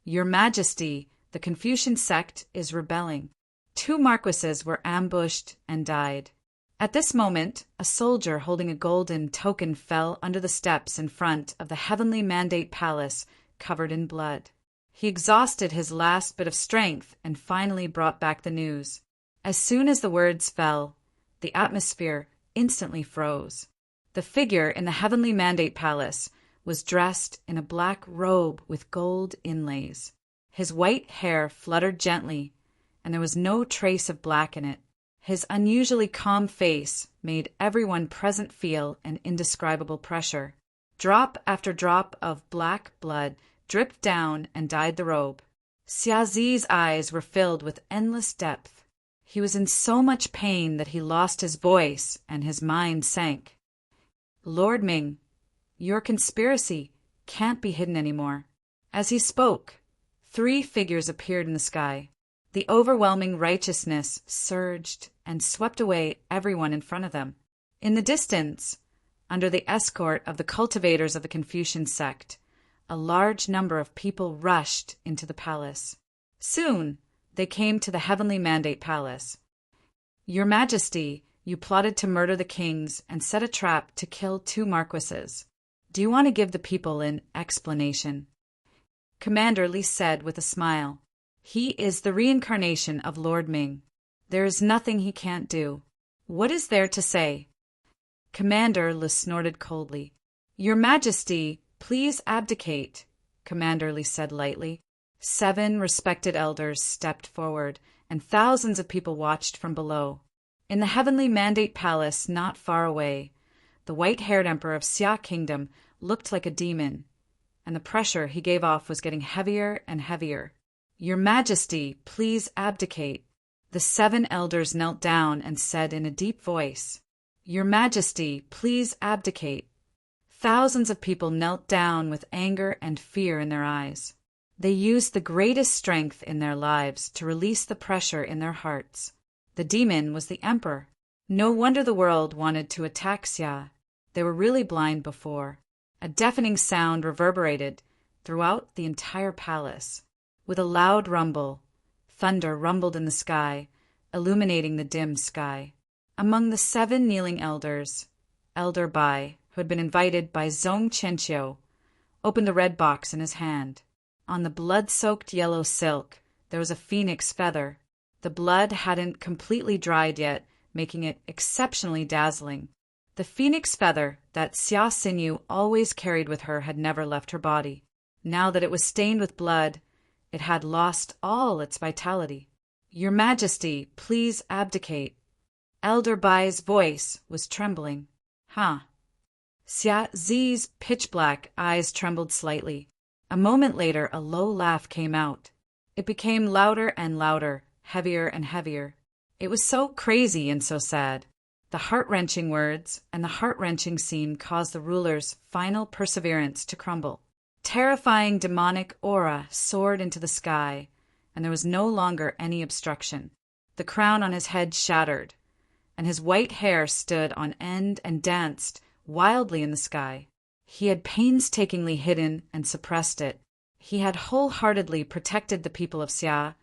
"Your Majesty, the Confucian sect is rebelling." 2 marquises were ambushed and died. At this moment, a soldier holding a golden token fell under the steps in front of the heavenly mandate palace, covered in blood. He exhausted his last bit of strength and finally brought back the news. As soon as the words fell, the atmosphere instantly froze. The figure in the heavenly mandate palace was dressed in a black robe with gold inlays. His white hair fluttered gently, and there was no trace of black in it. His unusually calm face made everyone present feel an indescribable pressure. Drop after drop of black blood dripped down and dyed the robe. Xia Zi's eyes were filled with endless depth. He was in so much pain that he lost his voice and his mind sank. "Lord Ming, your conspiracy can't be hidden anymore." As he spoke, 3 figures appeared in the sky. The overwhelming righteousness surged and swept away everyone in front of them. In the distance, under the escort of the cultivators of the Confucian sect, a large number of people rushed into the palace. Soon, they came to the heavenly mandate palace. "Your Majesty, you plotted to murder the kings and set a trap to kill 2 marquises. Do you want to give the people an explanation?" Commander Li said with a smile, "He is the reincarnation of Lord Ming. There is nothing he can't do. What is there to say?" Commander Li snorted coldly. "Your Majesty, please abdicate," Commander Li said lightly. 7 respected elders stepped forward, and thousands of people watched from below. In the heavenly mandate palace not far away, the white-haired emperor of Xia Kingdom looked like a demon, and the pressure he gave off was getting heavier and heavier. "Your Majesty, please abdicate." The 7 elders knelt down and said in a deep voice, "Your Majesty, please abdicate." Thousands of people knelt down with anger and fear in their eyes. They used the greatest strength in their lives to release the pressure in their hearts. The demon was the emperor. No wonder the world wanted to attack Xia. They were really blind before. A deafening sound reverberated throughout the entire palace. With a loud rumble, thunder rumbled in the sky, illuminating the dim sky. Among the 7 kneeling elders, Elder Bai, who had been invited by Zhong Qianqiu, opened a red box in his hand. On the blood-soaked yellow silk, there was a phoenix feather. The blood hadn't completely dried yet, making it exceptionally dazzling. The phoenix feather that Xia Xinyu always carried with her had never left her body. Now that it was stained with blood, it had lost all its vitality. "Your Majesty, please abdicate." Elder Bai's voice was trembling. "Huh?" Xia Zi's pitch-black eyes trembled slightly. A moment later, a low laugh came out. It became louder and louder, heavier and heavier. It was so crazy and so sad. The heart-wrenching words and the heart-wrenching scene caused the ruler's final perseverance to crumble. Terrifying demonic aura soared into the sky, and there was no longer any obstruction. The crown on his head shattered, and his white hair stood on end and danced wildly in the sky. He had painstakingly hidden and suppressed it. He had wholeheartedly protected the people of Xia,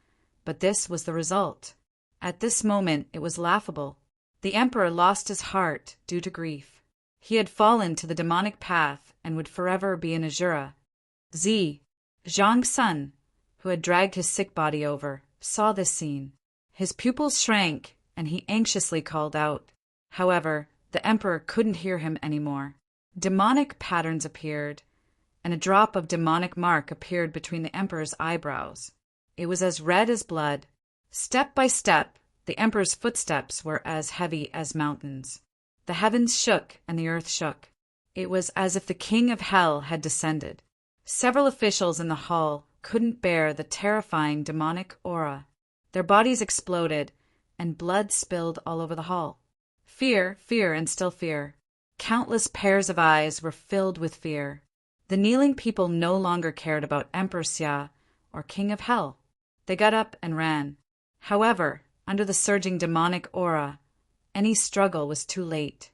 but this was the result. At this moment, it was laughable. The emperor lost his heart due to grief. He had fallen to the demonic path and would forever be an Asura. Zhang's son, who had dragged his sick body over, saw this scene. His pupils shrank, and he anxiously called out. However, the emperor couldn't hear him anymore. Demonic patterns appeared, and a drop of demonic mark appeared between the emperor's eyebrows. It was as red as blood. Step by step, the emperor's footsteps were as heavy as mountains. The heavens shook and the earth shook. It was as if the king of hell had descended. Several officials in the hall couldn't bear the terrifying demonic aura. Their bodies exploded, and blood spilled all over the hall. Fear, fear, and still fear. Countless pairs of eyes were filled with fear. The kneeling people no longer cared about Emperor Xia or King of Hell. They got up and ran. However, under the surging demonic aura, any struggle was too late.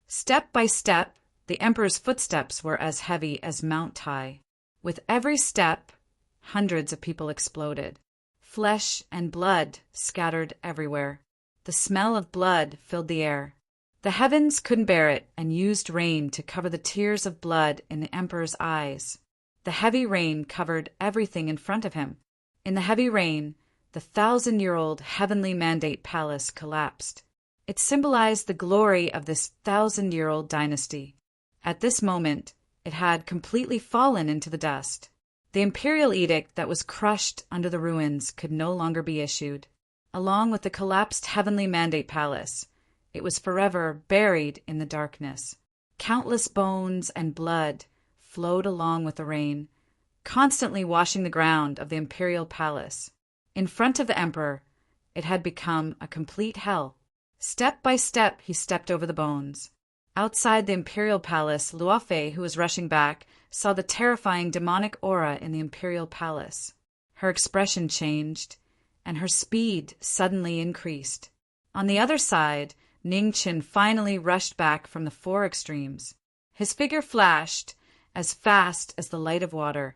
Step by step, the emperor's footsteps were as heavy as Mount Tai. With every step, hundreds of people exploded. Flesh and blood scattered everywhere. The smell of blood filled the air. The heavens couldn't bear it and used rain to cover the tears of blood in the emperor's eyes. The heavy rain covered everything in front of him. In the heavy rain, the 1,000-year-old heavenly mandate palace collapsed. It symbolized the glory of this 1,000-year-old dynasty. At this moment, it had completely fallen into the dust. The imperial edict that was crushed under the ruins could no longer be issued. Along with the collapsed heavenly mandate palace, it was forever buried in the darkness. Countless bones and blood flowed along with the rain, constantly washing the ground of the imperial palace. In front of the emperor, it had become a complete hell. Step by step, he stepped over the bones. Outside the imperial palace, Luofei, who was rushing back, saw the terrifying demonic aura in the imperial palace. Her expression changed, and her speed suddenly increased. On the other side, Ningqin finally rushed back from the 4 extremes. His figure flashed as fast as the light of water,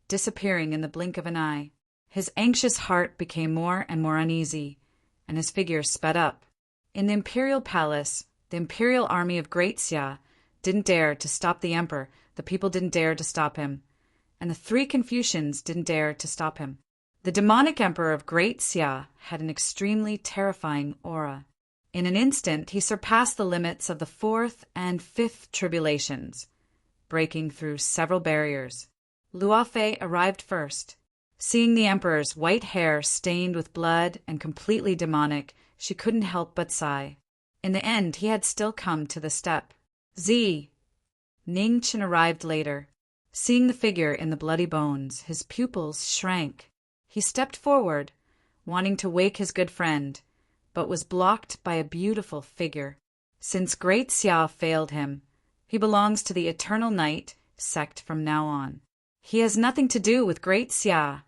disappearing in the blink of an eye. His anxious heart became more and more uneasy, and his figure sped up. In the imperial palace, the imperial army of Great Xia didn't dare to stop the emperor, the people didn't dare to stop him, and the 3 Confucians didn't dare to stop him. The demonic emperor of Great Xia had an extremely terrifying aura. In an instant, he surpassed the limits of the 4th and 5th tribulations, breaking through several barriers. Luofei arrived first. Seeing the emperor's white hair stained with blood and completely demonic, she couldn't help but sigh. In the end, he had still come to the step. Ningqin arrived later. Seeing the figure in the bloody bones, his pupils shrank. He stepped forward, wanting to wake his good friend, but was blocked by a beautiful figure. Since Great Xia failed him, he belongs to the Eternal Night sect from now on. He has nothing to do with Great Xia,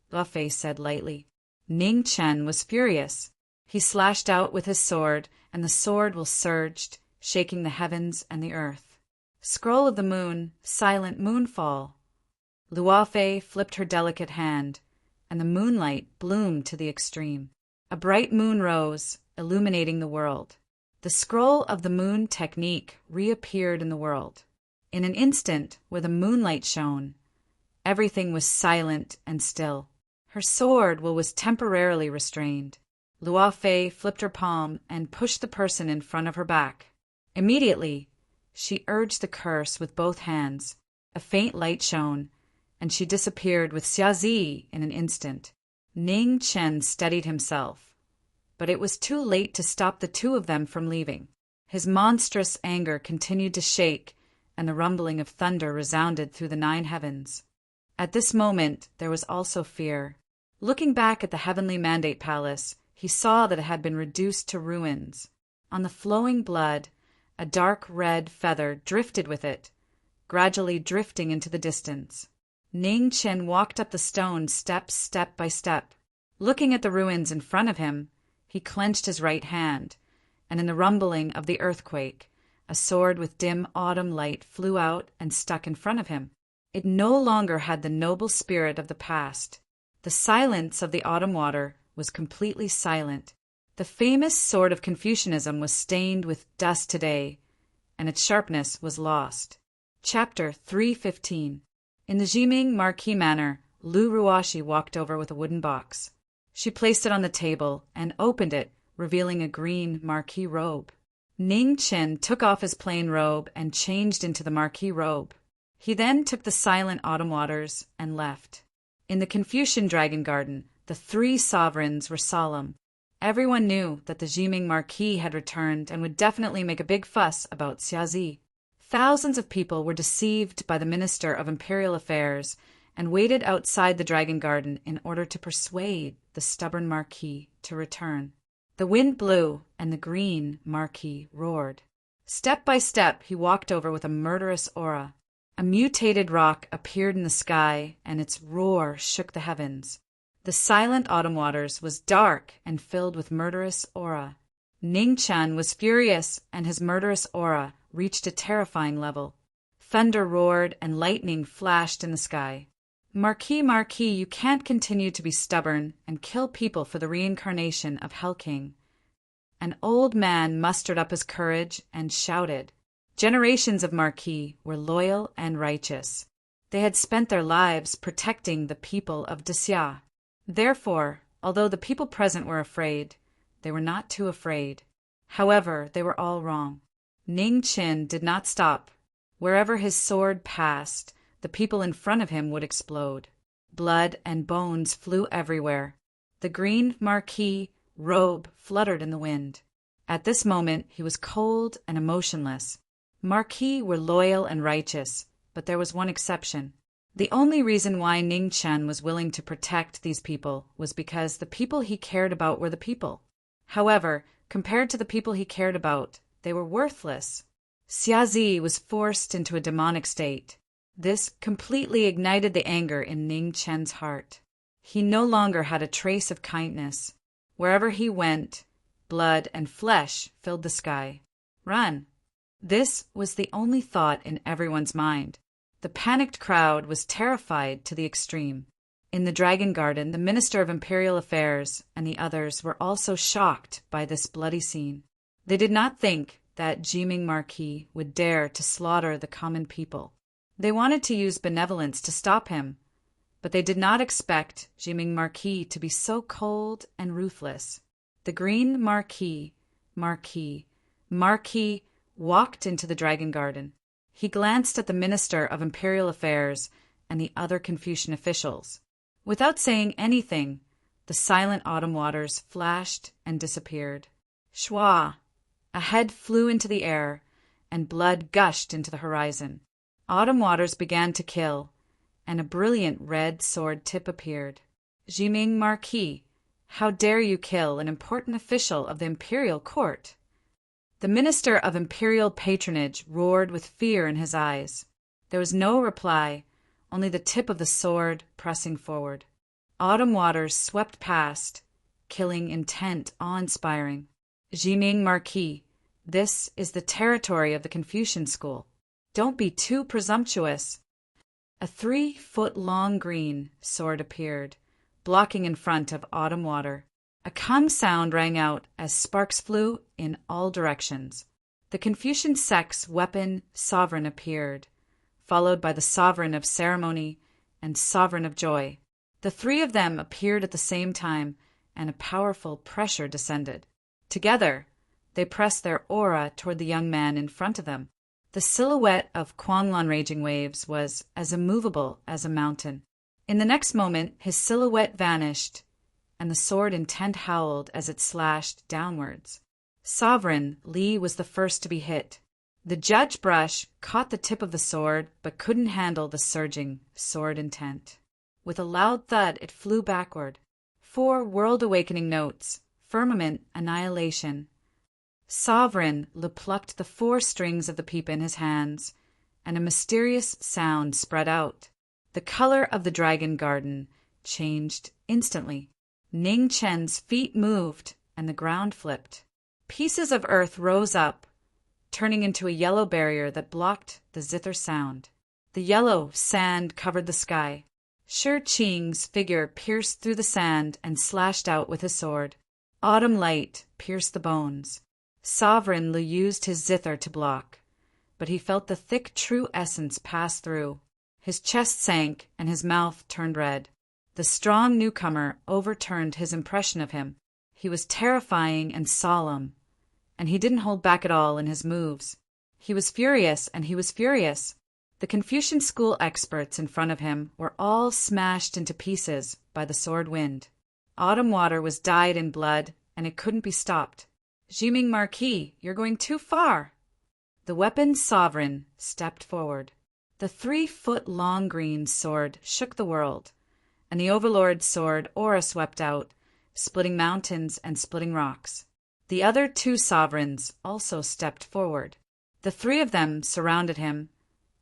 Luo Fei said lightly. Ning Chen was furious. He slashed out with his sword, and the sword will surged, shaking the heavens and the earth. Scroll of the moon, silent moonfall. Luo Fei flipped her delicate hand, and the moonlight bloomed to the extreme. A bright moon rose, illuminating the world. The scroll of the moon technique reappeared in the world. In an instant, where the moonlight shone, everything was silent and still. Her sword was temporarily restrained. Luo Fei flipped her palm and pushed the person in front of her back. Immediately, she urged the curse with both hands. A faint light shone, and she disappeared with Xia Zi in an instant. Ning Chen steadied himself, but it was too late to stop the two of them from leaving. His monstrous anger continued to shake, and the rumbling of thunder resounded through the 9 heavens. At this moment, there was also fear. Looking back at the heavenly mandate palace, he saw that it had been reduced to ruins. On the flowing blood, a dark red feather drifted with it, gradually drifting into the distance. Ning Chen walked up the stone step by step. Looking at the ruins in front of him, he clenched his right hand, and in the rumbling of the earthquake, a sword with dim autumn light flew out and stuck in front of him. It no longer had the noble spirit of the past. The silence of the autumn water was completely silent. The famous sword of Confucianism was stained with dust today, and its sharpness was lost. Chapter 315. In the Jiming Marquis manner, Lu Ruoshi walked over with a wooden box. She placed it on the table and opened it, revealing a green Marquis robe. Ning Chen took off his plain robe and changed into the Marquis robe. He then took the silent autumn waters and left. In the Confucian Dragon Garden, the 3 sovereigns were solemn. Everyone knew that the Jiming Marquis had returned and would definitely make a big fuss about Xia Zi. Thousands of people were deceived by the Minister of Imperial Affairs and waited outside the Dragon Garden in order to persuade the stubborn Marquis to return. The wind blew, and the green Marquis roared. Step by step, he walked over with a murderous aura. A mutated rock appeared in the sky, and its roar shook the heavens. The silent autumn waters was dark and filled with murderous aura. Ning Chen was furious, and his murderous aura reached a terrifying level. Thunder roared and lightning flashed in the sky. Marquis, you can't continue to be stubborn and kill people for the reincarnation of Hell King. An old man mustered up his courage and shouted. Generations of Marquis were loyal and righteous. They had spent their lives protecting the people of Xia. Therefore, although the people present were afraid, they were not too afraid. However, they were all wrong. Ning Chen did not stop. Wherever his sword passed, the people in front of him would explode. Blood and bones flew everywhere. The green Marquis robe fluttered in the wind. At this moment, he was cold and emotionless. Marquis were loyal and righteous, but there was one exception. The only reason why Ning Chen was willing to protect these people was because the people he cared about were the people. However, compared to the people he cared about, they were worthless. Xia Zi was forced into a demonic state. This completely ignited the anger in Ning Chen's heart. He no longer had a trace of kindness. Wherever he went, blood and flesh filled the sky. Run! This was the only thought in everyone's mind. The panicked crowd was terrified to the extreme. In the Dragon Garden, the Minister of Imperial Affairs and the others were also shocked by this bloody scene. They did not think that Jiming Marquis would dare to slaughter the common people. They wanted to use benevolence to stop him, but they did not expect Jiming Marquis to be so cold and ruthless. The green Marquis walked into the Dragon Garden. He glanced at the Minister of Imperial Affairs and the other Confucian officials. Without saying anything, the silent autumn waters flashed and disappeared. Shwa! A head flew into the air, and blood gushed into the horizon. Autumn waters began to kill, and a brilliant red sword tip appeared. Jiming Marquis, how dare you kill an important official of the imperial court? The minister of imperial patronage roared with fear in his eyes. There was no reply, only the tip of the sword pressing forward. Autumn waters swept past, killing intent, awe-inspiring. Jiming Marquis, this is the territory of the Confucian school. Don't be too presumptuous. A 3-foot-long green sword appeared, blocking in front of Autumn water. A kung sound rang out as sparks flew in all directions. The Confucian sect's weapon sovereign appeared, followed by the sovereign of ceremony and sovereign of joy. The three of them appeared at the same time, and a powerful pressure descended. Together, they pressed their aura toward the young man in front of them. The silhouette of Quanglon Raging Waves was as immovable as a mountain. In the next moment, his silhouette vanished, and the sword intent howled as it slashed downwards. Sovereign Li was the first to be hit. The judge brush caught the tip of the sword, but couldn't handle the surging sword intent. With a loud thud, it flew backward. 4 world-awakening notes, firmament, annihilation. Sovereign Li plucked the 4 strings of the pipa in his hands, and a mysterious sound spread out. The color of the dragon garden changed instantly. Ning Chen's feet moved, and the ground flipped. Pieces of earth rose up, turning into a yellow barrier that blocked the zither sound. The yellow sand covered the sky. Shi Qing's figure pierced through the sand and slashed out with his sword. Autumn light pierced the bones. Sovereign Li used his zither to block, but he felt the thick true essence pass through. His chest sank and his mouth turned red. The strong newcomer overturned his impression of him. He was terrifying and solemn, and he didn't hold back at all in his moves. He was furious, and he was furious. The Confucian school experts in front of him were all smashed into pieces by the sword wind. Autumn water was dyed in blood, and it couldn't be stopped. Jiming Marquis, you're going too far. The weapon sovereign stepped forward. The 3-foot-long green sword shook the world, and the overlord's sword aura swept out, splitting mountains and splitting rocks. The other 2 sovereigns also stepped forward. The 3 of them surrounded him,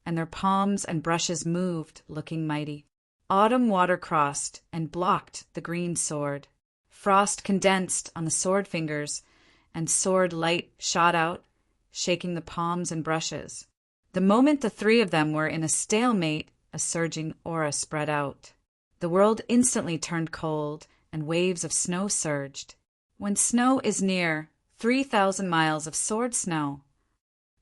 and their palms and brushes moved, looking mighty. Autumn water crossed and blocked the green sword. Frost condensed on the sword fingers, and sword light shot out, shaking the palms and brushes. The moment the 3 of them were in a stalemate, a surging aura spread out. The world instantly turned cold, and waves of snow surged. When snow is near, 3,000 miles of sword snow.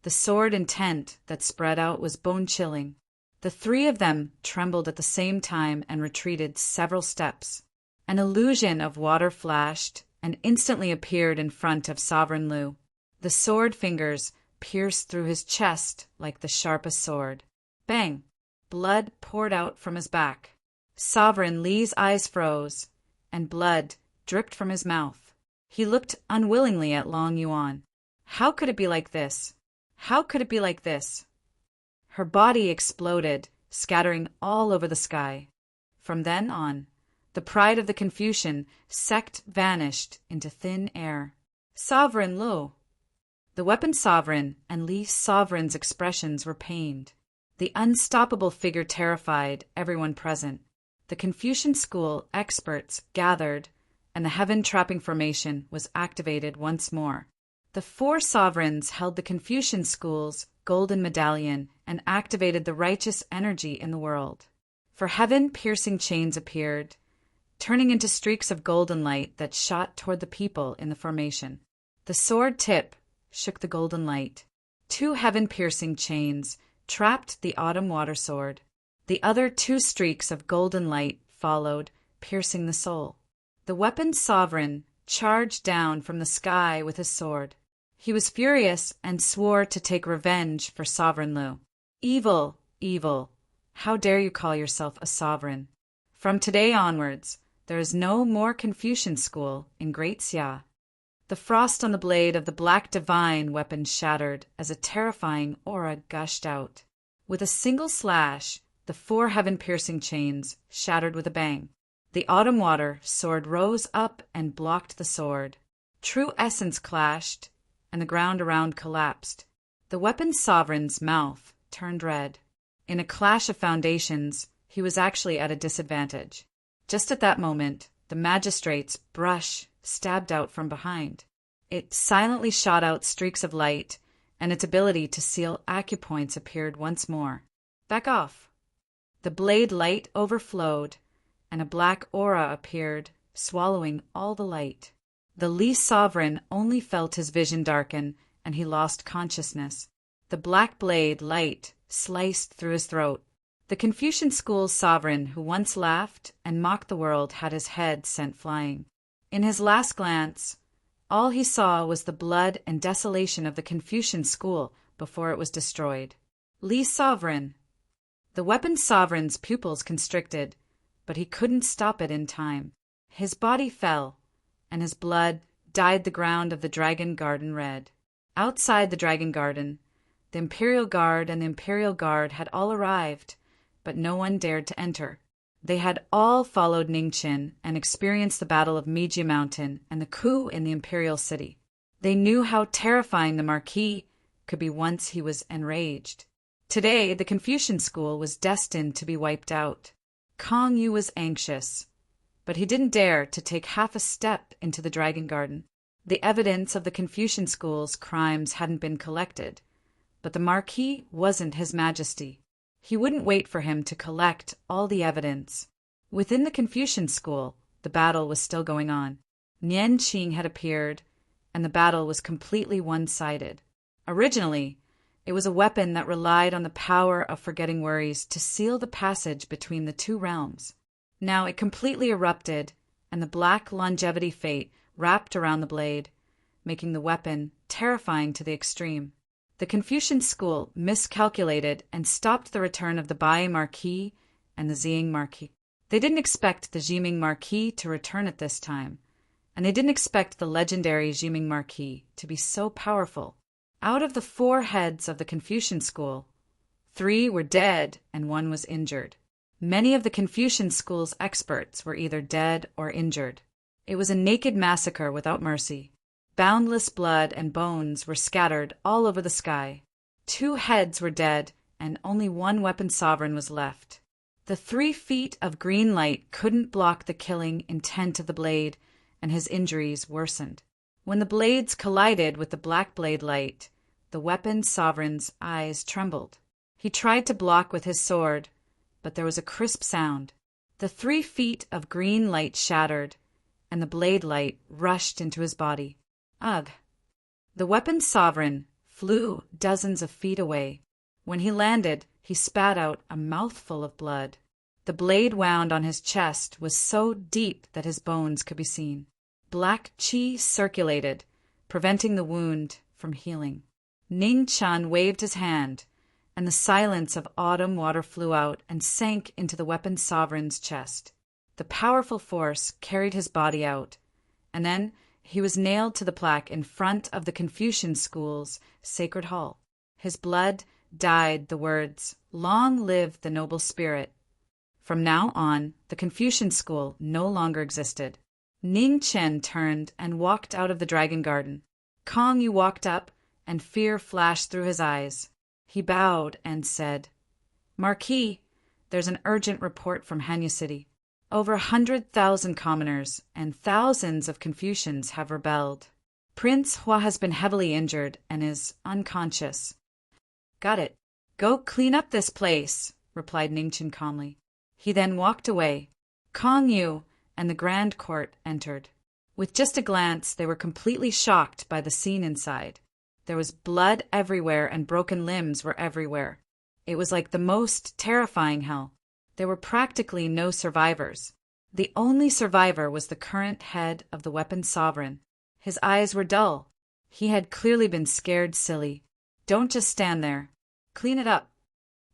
The sword intent that spread out was bone-chilling. The 3 of them trembled at the same time and retreated several steps. An illusion of water flashed and instantly appeared in front of Sovereign Lu. The sword fingers pierced through his chest like the sharpest sword. Bang! Blood poured out from his back. Sovereign Li's eyes froze, and blood dripped from his mouth. He looked unwillingly at Long Yuan. How could it be like this? How could it be like this? Her body exploded, scattering all over the sky. From then on, the pride of the Confucian sect vanished into thin air. Sovereign Lu! The weapon sovereign and Li sovereign's expressions were pained. The unstoppable figure terrified everyone present. The Confucian school experts gathered, and the heaven-trapping formation was activated once more. The 4 sovereigns held the Confucian school's golden medallion and activated the righteous energy in the world. For heaven-piercing chains appeared, turning into streaks of golden light that shot toward the people in the formation. The sword tip shook the golden light. 2 heaven-piercing chains trapped the autumn water sword. The other 2 streaks of golden light followed, piercing the soul. The weapon sovereign charged down from the sky with his sword. He was furious and swore to take revenge for Sovereign Lu. Evil, evil, how dare you call yourself a sovereign? From today onwards, there is no more Confucian school in Great Xia. The frost on the blade of the black divine weapon shattered as a terrifying aura gushed out. With a single slash, the 4 heaven-piercing chains shattered with a bang. The autumn water sword rose up and blocked the sword. True essence clashed, and the ground around collapsed. The weapon sovereign's mouth turned red. In a clash of foundations, he was actually at a disadvantage. Just at that moment, the magistrate's brush stabbed out from behind. It silently shot out streaks of light, and its ability to seal acupoints appeared once more. Back off. The blade light overflowed, and a black aura appeared, swallowing all the light. The Li sovereign only felt his vision darken, and he lost consciousness. The black blade light sliced through his throat. The Confucian school's sovereign, who once laughed and mocked the world, had his head sent flying. In his last glance, all he saw was the blood and desolation of the Confucian school before it was destroyed. Li sovereign. The weapon sovereign's pupils constricted, but he couldn't stop it in time. His body fell, and his blood dyed the ground of the Dragon Garden red. Outside the Dragon Garden, the Imperial Guard and the Imperial Guard had all arrived, but no one dared to enter. They had all followed Ningqin and experienced the Battle of Meiji Mountain and the coup in the Imperial City. They knew how terrifying the Marquis could be once he was enraged. Today, the Confucian school was destined to be wiped out. Kong Yu was anxious, but he didn't dare to take half a step into the Dragon Garden. The evidence of the Confucian school's crimes hadn't been collected, but the Marquis wasn't His Majesty. He wouldn't wait for him to collect all the evidence. Within the Confucian school, the battle was still going on. Nian Qing had appeared, and the battle was completely one-sided. Originally, it was a weapon that relied on the power of forgetting worries to seal the passage between the two realms. Now it completely erupted, and the black longevity fate wrapped around the blade, making the weapon terrifying to the extreme. The Confucian school miscalculated and stopped the return of the Bai Marquis and the Ziying Marquis. They didn't expect the Jiming Marquis to return at this time, and they didn't expect the legendary Jiming Marquis to be so powerful. Out of the 4 heads of the Confucian school, 3 were dead and 1 was injured. Many of the Confucian school's experts were either dead or injured. It was a naked massacre without mercy. Boundless blood and bones were scattered all over the sky. 2 heads were dead, and only 1 weapon sovereign was left. The 3 feet of green light couldn't block the killing intent of the blade, and his injuries worsened. When the blades collided with the black blade light, the weapon sovereign's eyes trembled. He tried to block with his sword, but there was a crisp sound. The 3 feet of green light shattered, and the blade light rushed into his body. Ugh! The weapon sovereign flew dozens of feet away. When he landed, he spat out a mouthful of blood. The blade wound on his chest was so deep that his bones could be seen. Black qi circulated, preventing the wound from healing. Ning Chan waved his hand, and the silence of autumn water flew out and sank into the weapon sovereign's chest. The powerful force carried his body out, and then he was nailed to the plaque in front of the Confucian school's sacred hall. His blood dyed the words, "Long live the noble spirit." From now on, the Confucian school no longer existed. Ning Chen turned and walked out of the Dragon Garden. Kong Yu walked up, and fear flashed through his eyes. He bowed and said, "Marquis, there's an urgent report from Hanyu City. Over 100,000 commoners and thousands of Confucians have rebelled. Prince Hua has been heavily injured and is unconscious." "Got it. Go clean up this place," replied Ningqin calmly. He then walked away. Kong Yu and the Grand Court entered. With just a glance, they were completely shocked by the scene inside. There was blood everywhere and broken limbs were everywhere. It was like the most terrifying hell. There were practically no survivors. The only survivor was the current head of the weapon sovereign. His eyes were dull. He had clearly been scared silly. "Don't just stand there. Clean it up,"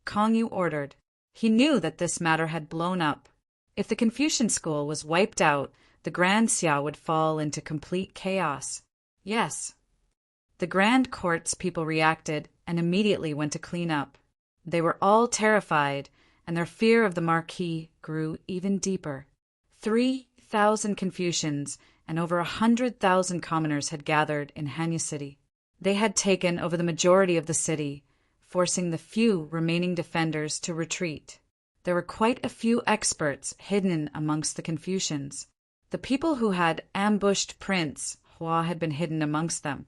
Kong Yu ordered. He knew that this matter had blown up. If the Confucian school was wiped out, the Grand Xia would fall into complete chaos. Yes. The Grand Court's people reacted and immediately went to clean up. They were all terrified, and their fear of the Marquis grew even deeper. 3,000 Confucians and over 100,000 commoners had gathered in Hanyu City. They had taken over the majority of the city, forcing the few remaining defenders to retreat. There were quite a few experts hidden amongst the Confucians. The people who had ambushed Prince Hua had been hidden amongst them.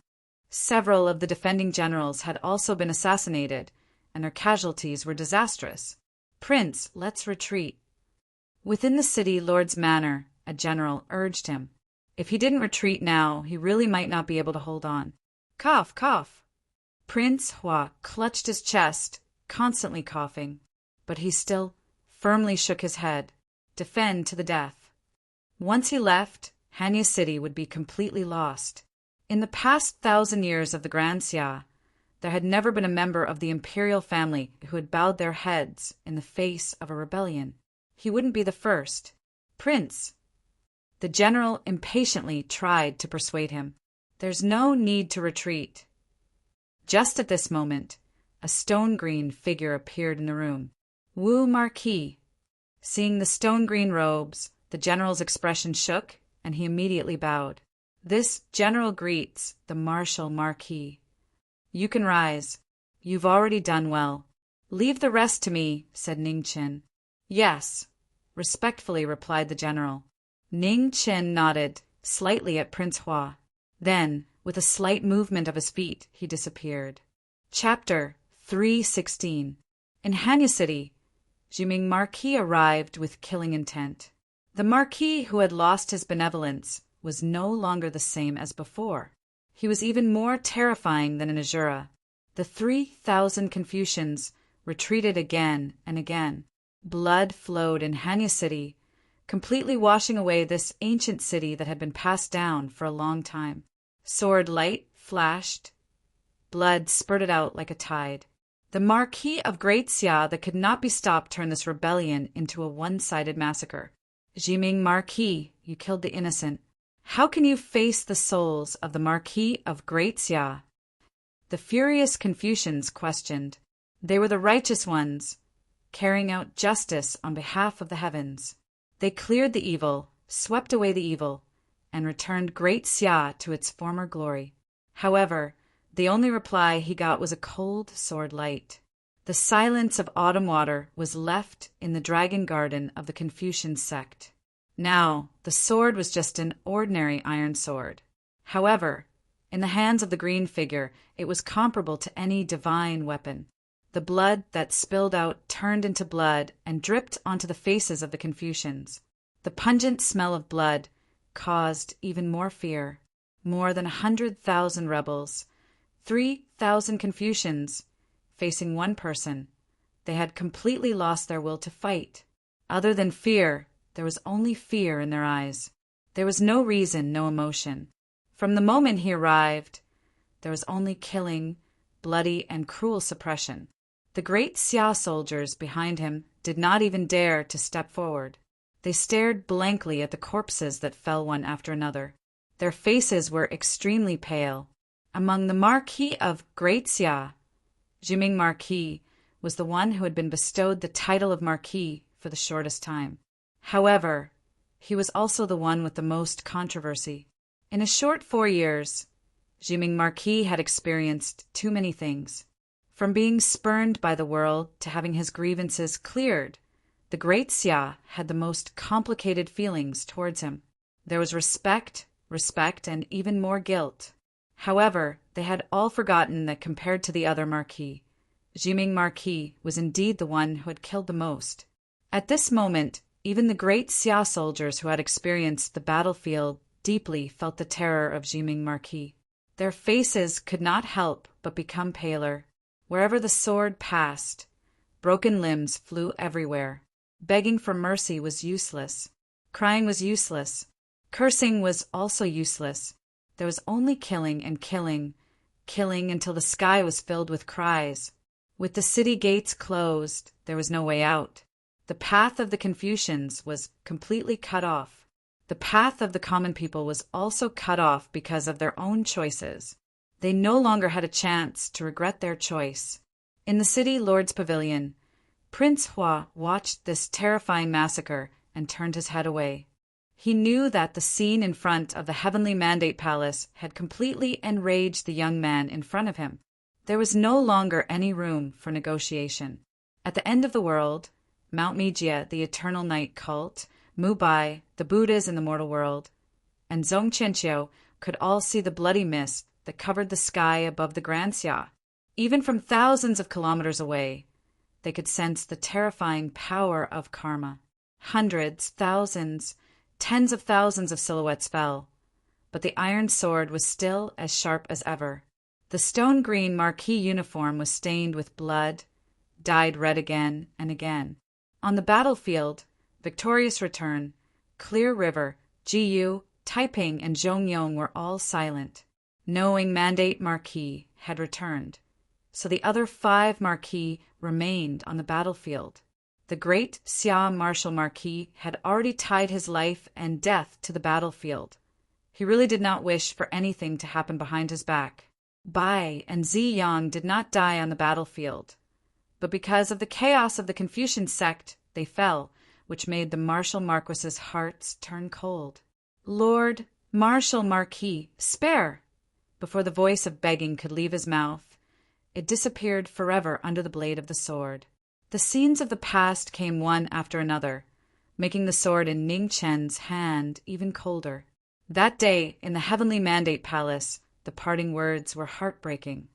Several of the defending generals had also been assassinated, and their casualties were disastrous. "Prince, let's retreat." Within the city lord's manor, a general urged him. If he didn't retreat now, he really might not be able to hold on. Cough, cough. Prince Hua clutched his chest, constantly coughing, but he still firmly shook his head. Defend to the death. Once he left, Hanya City would be completely lost. In the past 1,000 years of the Grand Xia, there had never been a member of the imperial family who had bowed their heads in the face of a rebellion. He wouldn't be the first. "Prince," the general impatiently tried to persuade him, "there's no need to retreat." Just at this moment, a stone-green figure appeared in the room. Wu Marquis. Seeing the stone-green robes, the general's expression shook, and he immediately bowed. "This general greets the Martial Marquis. You can rise. You've already done well." "Leave the rest to me," said Ning Qin. "Yes," respectfully replied the general. Ning Qin nodded slightly at Prince Hua. Then, with a slight movement of his feet, he disappeared. Chapter 316. In Hanya City, Jiming Marquis arrived with killing intent. The Marquis, who had lost his benevolence, was no longer the same as before. He was even more terrifying than in Azura. The 3,000 Confucians retreated again and again. Blood flowed in Hanya City, completely washing away this ancient city that had been passed down for a long time. Sword light flashed. Blood spurted out like a tide. The Marquis of Great Xia that could not be stopped turned this rebellion into a one-sided massacre. "Jiming Marquis, you killed the innocent. How can you face the souls of the Marquis of Great Xia?" The furious Confucians questioned. They were the righteous ones, carrying out justice on behalf of the heavens. They cleared the evil, swept away the evil, and returned Great Xia to its former glory. However, the only reply he got was a cold sword light. The silence of autumn water was left in the dragon garden of the Confucian sect. Now, the sword was just an ordinary iron sword. However, in the hands of the green figure, it was comparable to any divine weapon. The blood that spilled out turned into blood and dripped onto the faces of the Confucians. The pungent smell of blood caused even more fear. More than 100,000 rebels, 3,000 Confucians, facing one person. They had completely lost their will to fight. Other than fear, there was only fear in their eyes. There was no reason, no emotion. From the moment he arrived, there was only killing, bloody and cruel suppression. The great Xia soldiers behind him did not even dare to step forward. They stared blankly at the corpses that fell one after another. Their faces were extremely pale. Among the Marquis of Great Xia, Jiming Marquis was the one who had been bestowed the title of Marquis for the shortest time. However, he was also the one with the most controversy. In a short 4 years, Jiming Marquis had experienced too many things. From being spurned by the world to having his grievances cleared, the Great Xia had the most complicated feelings towards him. There was respect, and even more guilt. However, they had all forgotten that compared to the other Marquis, Jiming Marquis was indeed the one who had killed the most. At this moment, even the great Xia soldiers who had experienced the battlefield deeply felt the terror of Jiming Marquis. Their faces could not help but become paler. Wherever the sword passed, broken limbs flew everywhere. Begging for mercy was useless. Crying was useless. Cursing was also useless. There was only killing and killing, killing until the sky was filled with cries. With the city gates closed, there was no way out. The path of the Confucians was completely cut off. The path of the common people was also cut off because of their own choices. They no longer had a chance to regret their choice. In the city lord's pavilion, Prince Hua watched this terrifying massacre and turned his head away. He knew that the scene in front of the heavenly mandate palace had completely enraged the young man in front of him. There was no longer any room for negotiation. At the end of the world, Mount Mijia, the eternal night cult, Mubai, the Buddhas in the mortal world, and Zhongqianqiu could all see the bloody mist that covered the sky above the Grand Xia. Even from thousands of kilometers away, they could sense the terrifying power of karma. Hundreds, thousands, tens of thousands of silhouettes fell, but the iron sword was still as sharp as ever. The stone-green Marquis uniform was stained with blood, dyed red again and again. On the battlefield, Victorious Return, Clear River, Jiyu, Taiping, and Zhongyong were all silent, knowing Mandate Marquis had returned. So the other 5 Marquis remained on the battlefield. The great Xia Marshal Marquis had already tied his life and death to the battlefield. He really did not wish for anything to happen behind his back. Bai and Zi Yang did not die on the battlefield, but because of the chaos of the Confucian sect, they fell, which made the Marshal Marquis's hearts turn cold. Lord Marshal Marquis, spare! Before the voice of begging could leave his mouth, it disappeared forever under the blade of the sword. The scenes of the past came one after another, making the sword in Ning Chen's hand even colder. That day, in the heavenly mandate palace, the parting words were heartbreaking.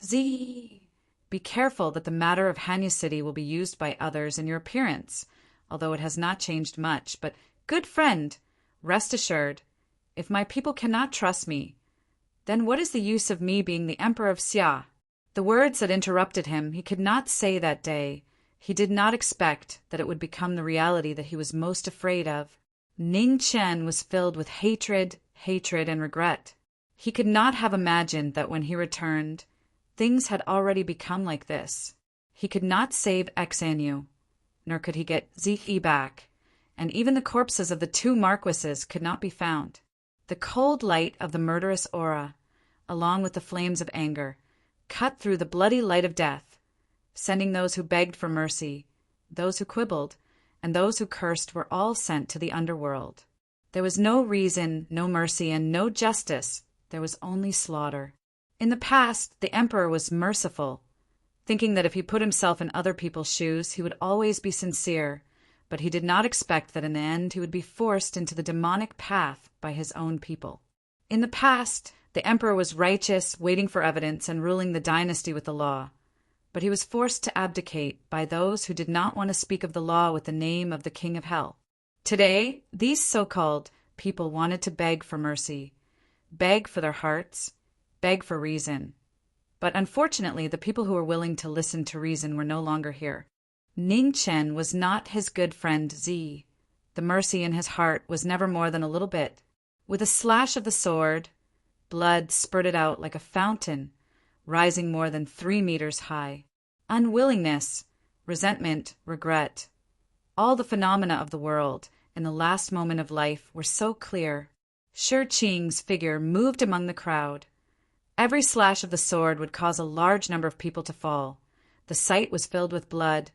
Zi, be careful that the matter of Hanya City will be used by others in your appearance, although it has not changed much. But, good friend, rest assured, if my people cannot trust me, then what is the use of me being the Emperor of Xia? The words that interrupted him he could not say that day. He did not expect that it would become the reality that he was most afraid of. Ning Chen was filled with hatred, and regret. He could not have imagined that when he returned, things had already become like this. He could not save Xanyu, nor could he get Ziyi back, and even the corpses of the 2 marquises could not be found. The cold light of the murderous aura, along with the flames of anger, cut through the bloody light of death, sending those who begged for mercy, those who quibbled, and those who cursed were all sent to the underworld. There was no reason, no mercy, and no justice. There was only slaughter. In the past, the emperor was merciful, thinking that if he put himself in other people's shoes, he would always be sincere, but he did not expect that in the end he would be forced into the demonic path by his own people. In the past, the emperor was righteous, waiting for evidence, and ruling the dynasty with the law, but he was forced to abdicate by those who did not want to speak of the law with the name of the king of hell. Today, these so-called people wanted to beg for mercy, beg for their hearts, beg for reason. But unfortunately, the people who were willing to listen to reason were no longer here. Ning Chen was not his good friend Zi. The mercy in his heart was never more than a little bit. With a slash of the sword, blood spurted out like a fountain, rising more than 3 meters high. Unwillingness, resentment, regret, all the phenomena of the world in the last moment of life were so clear. Shi Qing's figure moved among the crowd. Every slash of the sword would cause a large number of people to fall. The sight was filled with blood,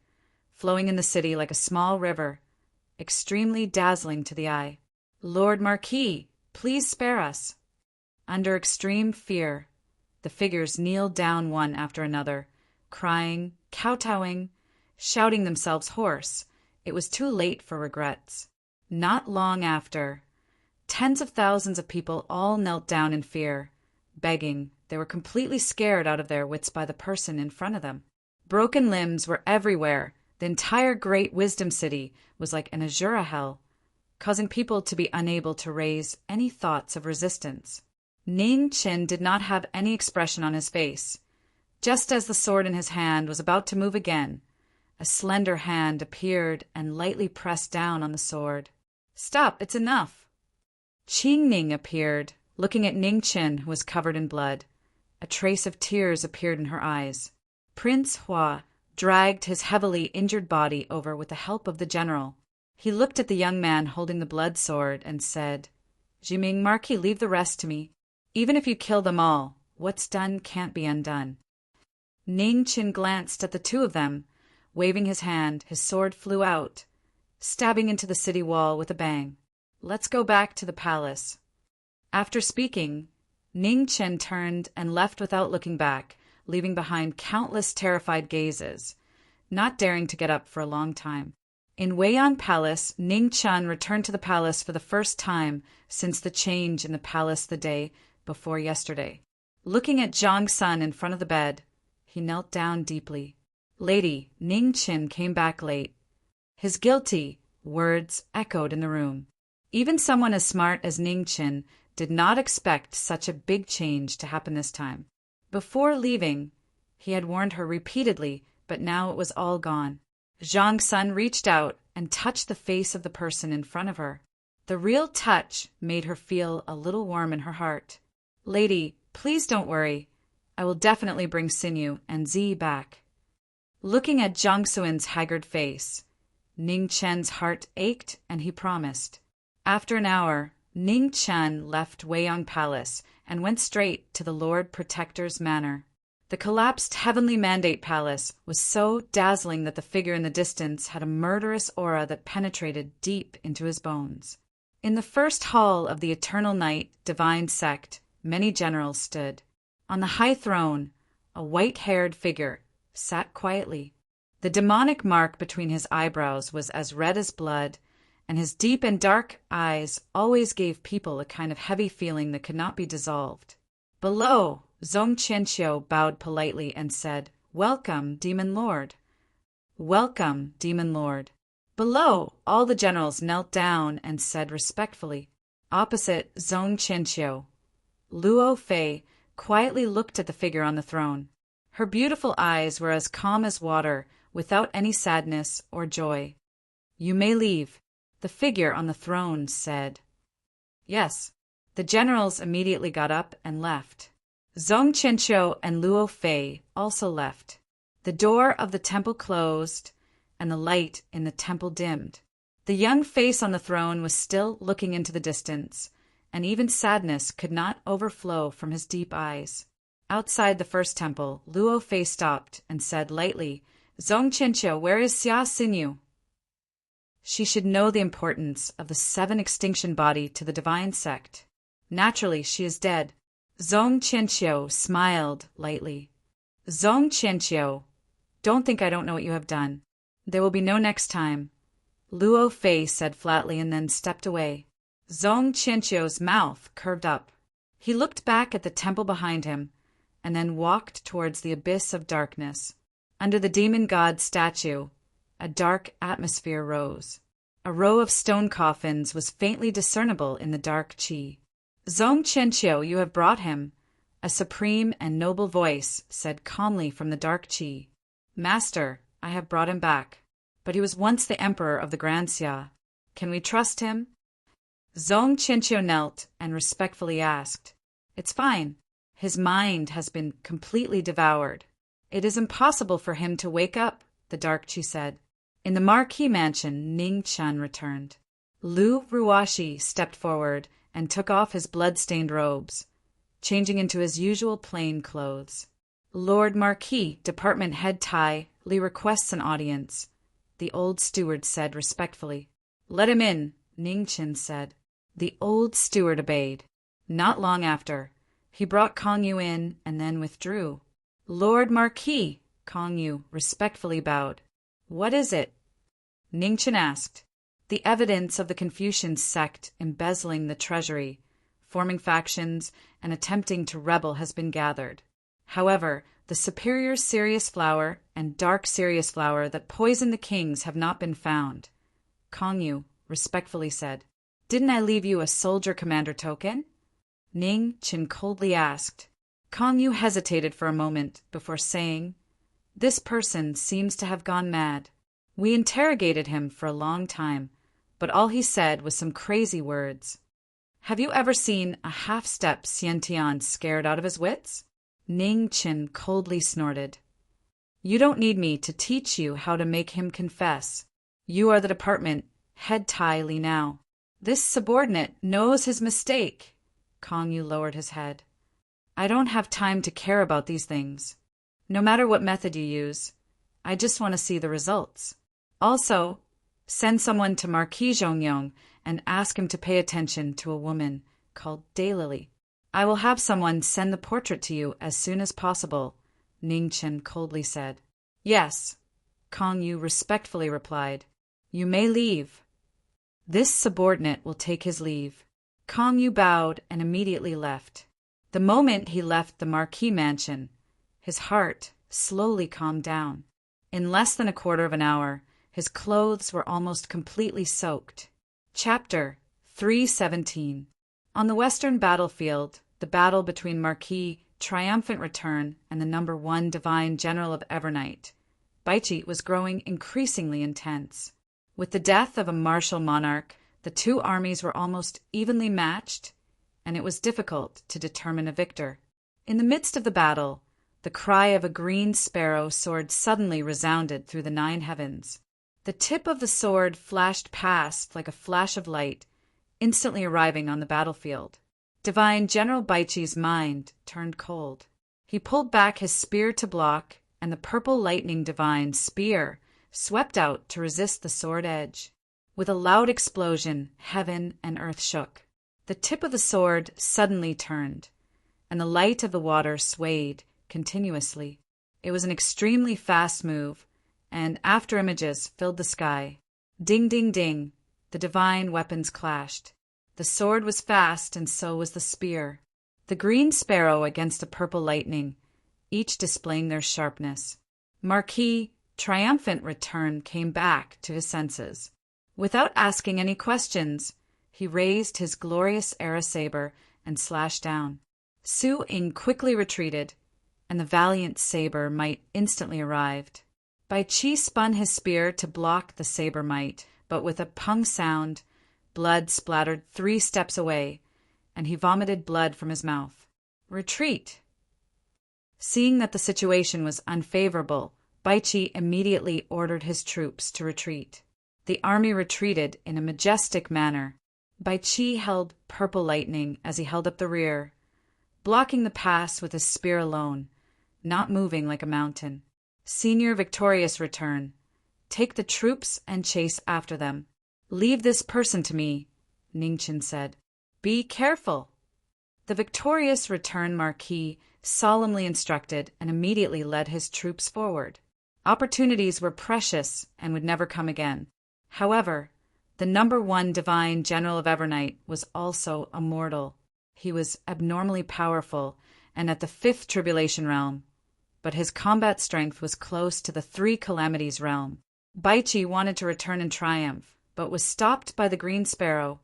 flowing in the city like a small river, extremely dazzling to the eye. Lord Marquis, please spare us. Under extreme fear, the figures kneeled down one after another, crying, kowtowing, shouting themselves hoarse. It was too late for regrets. Not long after, tens of thousands of people all knelt down in fear, begging. They were completely scared out of their wits by the person in front of them. Broken limbs were everywhere. The entire great wisdom city was like an Azura hell, causing people to be unable to raise any thoughts of resistance. Ning Chen did not have any expression on his face. Just as the sword in his hand was about to move again, a slender hand appeared and lightly pressed down on the sword. "Stop, it's enough." Qing Ning appeared, looking at Ning Chen, who was covered in blood. A trace of tears appeared in her eyes. Prince Hua dragged his heavily injured body over with the help of the general. He looked at the young man holding the blood sword and said, "Jiming, Marquis, leave the rest to me. Even if you kill them all, what's done can't be undone." Ning Chen glanced at the 2 of them. Waving his hand, his sword flew out, stabbing into the city wall with a bang. Let's go back to the palace. After speaking, Ning Chen turned and left without looking back, leaving behind countless terrified gazes, not daring to get up for a long time. In Weian Palace, Ning Chen returned to the palace for the first time since the change in the palace the day before yesterday. Looking at Zhang Sun in front of the bed, he knelt down deeply. Lady, Ning Chen came back late. His guilty words echoed in the room. Even someone as smart as Ning Chen did not expect such a big change to happen this time. Before leaving, he had warned her repeatedly, but now it was all gone. Zhang Sun reached out and touched the face of the person in front of her. The real touch made her feel a little warm in her heart. Lady, please don't worry. I will definitely bring Sinew and Zi back. Looking at Jiang Suin's haggard face, Ning Chen's heart ached and he promised. After an hour, Ning Chen left Weiyang Palace and went straight to the Lord Protector's manor. The collapsed Heavenly Mandate Palace was so dazzling that the figure in the distance had a murderous aura that penetrated deep into his bones. In the first hall of the Eternal Night Divine Sect, many generals stood. On the high throne, a white-haired figure sat quietly. The demonic mark between his eyebrows was as red as blood, and his deep and dark eyes always gave people a kind of heavy feeling that could not be dissolved. Below, Zhong Qianqiu bowed politely and said, "Welcome, Demon Lord." "Welcome, Demon Lord." Below, all the generals knelt down and said respectfully. Opposite Zhong Qianqiu, Luo Fei quietly looked at the figure on the throne. Her beautiful eyes were as calm as water, without any sadness or joy. "You may leave," the figure on the throne said. Yes. The generals immediately got up and left. Zhong Qianqiu and Luo Fei also left. The door of the temple closed, and the light in the temple dimmed. The young face on the throne was still looking into the distance, and even sadness could not overflow from his deep eyes. Outside the first temple, Luo Fei stopped and said lightly, "Zhong Qianqiu, where is Xia Xinyu?" She should know the importance of the 7 extinction body to the divine sect. Naturally, she is dead. Zhong Qianqiu smiled lightly. "Zhong Qianqiu, don't think I don't know what you have done. There will be no next time," Luo Fei said flatly and then stepped away. Zhong Qianqiu's mouth curved up. He looked back at the temple behind him and then walked towards the abyss of darkness. Under the demon god statue, a dark atmosphere rose. A row of stone coffins was faintly discernible in the dark qi. "Zhong Qianqiu, you have brought him," a supreme and noble voice said calmly from the dark qi. "Master, I have brought him back. But he was once the emperor of the Grand Xia. Can we trust him?" Zhong Qianqiu knelt and respectfully asked. "It's fine. His mind has been completely devoured. It is impossible for him to wake up," the dark qi said. In the Marquis mansion, Ning Chen returned. Lu Ruashi stepped forward and took off his blood-stained robes, changing into his usual plain clothes. "Lord Marquis, Department Head Tai Li requests an audience," the old steward said respectfully. "Let him in," Ning Chen said. The old steward obeyed. Not long after, he brought Kong Yu in and then withdrew. "Lord Marquis," Kong Yu respectfully bowed. "What is it?" Ning Chen asked. "The evidence of the Confucian sect embezzling the treasury, forming factions, and attempting to rebel has been gathered. However, the superior Sirius flower and dark Sirius flower that poisoned the kings have not been found," Kong Yu respectfully said. "Didn't I leave you a soldier commander token?" Ning Chen coldly asked. Kong Yu hesitated for a moment before saying, "This person seems to have gone mad. We interrogated him for a long time, but all he said was some crazy words. Have you ever seen a half-step Xiantian scared out of his wits?" Ning Chen coldly snorted. "You don't need me to teach you how to make him confess. You are the department head Tai Li now. This subordinate knows his mistake." Kong Yu lowered his head. "I don't have time to care about these things. No matter what method you use, I just want to see the results. Also, send someone to Marquis Zhongyong and ask him to pay attention to a woman called Daylily. I will have someone send the portrait to you as soon as possible, Ning Chen coldly said. Yes, Kong Yu respectfully replied. You may leave. This subordinate will take his leave. Kong Yu bowed and immediately left. The moment he left the Marquis mansion, his heart slowly calmed down. In less than a quarter of an hour, his clothes were almost completely soaked. Chapter 317. On the western battlefield, the battle between Marquis' triumphant return and the #1 Divine General of Evernight, Baichi, was growing increasingly intense. With the death of a martial monarch, the two armies were almost evenly matched, and it was difficult to determine a victor. In the midst of the battle, the cry of a green sparrow sword suddenly resounded through the 9 heavens. The tip of the sword flashed past like a flash of light, instantly arriving on the battlefield. Divine General Baichi's mind turned cold. He pulled back his spear to block, and the purple lightning divine spear swept out to resist the sword edge. With a loud explosion, heaven and earth shook. The tip of the sword suddenly turned, and the light of the water swayed continuously. It was an extremely fast move, and after images filled the sky. Ding, ding, ding, the divine weapons clashed. The sword was fast, and so was the spear. The green sparrow against the purple lightning, each displaying their sharpness. Marquis' triumphant return came back to his senses. Without asking any questions, he raised his glorious arrow saber and slashed down. Su Ying quickly retreated, and the valiant saber might instantly arrived. Bai Qi spun his spear to block the saber might, but with a pung sound, blood splattered 3 steps away, and he vomited blood from his mouth. Retreat! Seeing that the situation was unfavorable, Bai Qi immediately ordered his troops to retreat. The army retreated in a majestic manner. Bai Qi held purple lightning as he held up the rear, blocking the pass with his spear alone, not moving like a mountain. Senior victorious return. Take the troops and chase after them. Leave this person to me, Ning Chen said. Be careful. The victorious return Marquis solemnly instructed and immediately led his troops forward. Opportunities were precious and would never come again. However, the #1 Divine General of Evernight was also immortal. He was abnormally powerful and at the 5th Tribulation Realm, but his combat strength was close to the 3 Calamities Realm. Baichi wanted to return in triumph, but was stopped by the Green Sparrow,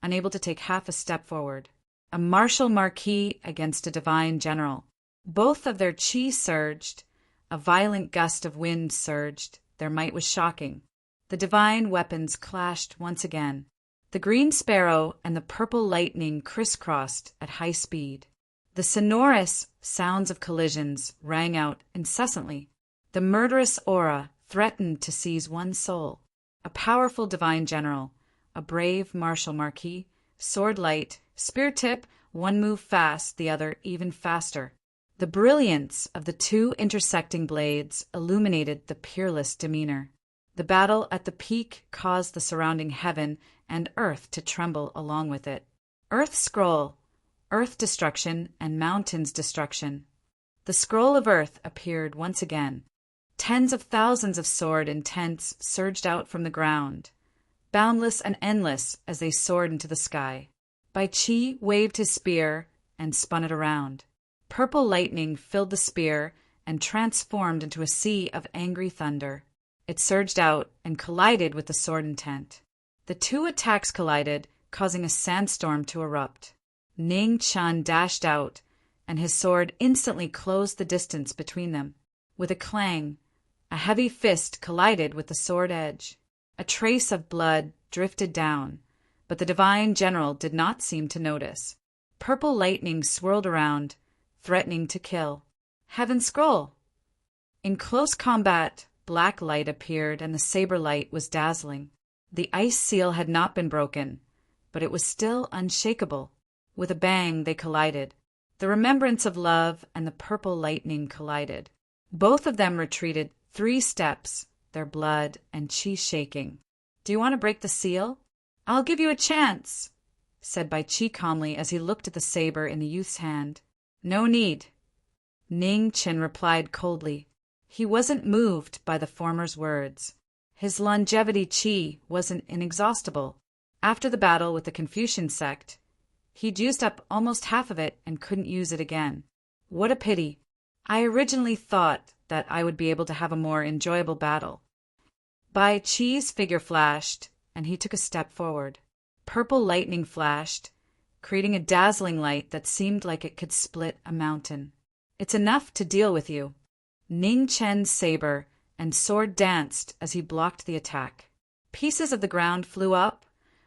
unable to take half a step forward. A martial Marquis against a Divine General. Both of their chi surged, a violent gust of wind surged, their might was shocking. The divine weapons clashed once again. The Green Sparrow and the purple lightning crisscrossed at high speed. The sonorous sounds of collisions rang out incessantly. The murderous aura threatened to seize one's soul. A powerful divine general, a brave martial Marquis, sword light, spear tip, one move fast, the other even faster. The brilliance of the 2 intersecting blades illuminated the peerless demeanor. The battle at the peak caused the surrounding heaven and earth to tremble along with it. Earth scroll, earth destruction, and mountains destruction. The scroll of earth appeared once again. Tens of thousands of sword intents surged out from the ground, boundless and endless as they soared into the sky. Bai Qi waved his spear and spun it around. Purple lightning filled the spear and transformed into a sea of angry thunder. It surged out and collided with the sword intent. The 2 attacks collided, causing a sandstorm to erupt. Ning Chen dashed out, and his sword instantly closed the distance between them. With a clang, a heavy fist collided with the sword edge. A trace of blood drifted down, but the divine general did not seem to notice. Purple lightning swirled around, threatening to kill. Heaven scroll! In close combat, black light appeared and the saber light was dazzling. The ice seal had not been broken, but it was still unshakable. With a bang, they collided. The remembrance of love and the purple lightning collided. Both of them retreated 3 steps, their blood and chi shaking. Do you want to break the seal? "I'll give you a chance," said Bai Qi calmly as he looked at the saber in the youth's hand. "No need," Ning Qin replied coldly. He wasn't moved by the former's words. His longevity qi wasn't inexhaustible. After the battle with the Confucian sect, he'd used up almost half of it and couldn't use it again. What a pity. I originally thought that I would be able to have a more enjoyable battle. Bai Qi's figure flashed, and he took a step forward. Purple lightning flashed, creating a dazzling light that seemed like it could split a mountain. "It's enough to deal with you." Ning Chen's saber and sword danced as he blocked the attack. Pieces of the ground flew up,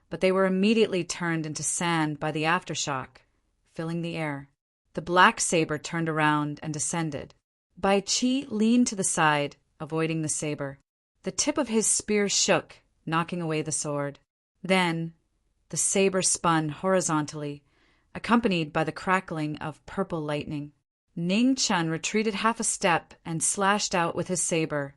but they were immediately turned into sand by the aftershock, filling the air. The black saber turned around and descended. Bai Qi leaned to the side, avoiding the saber. The tip of his spear shook, knocking away the sword. Then, the saber spun horizontally, accompanied by the crackling of purple lightning. Ning Chen retreated half a step and slashed out with his saber,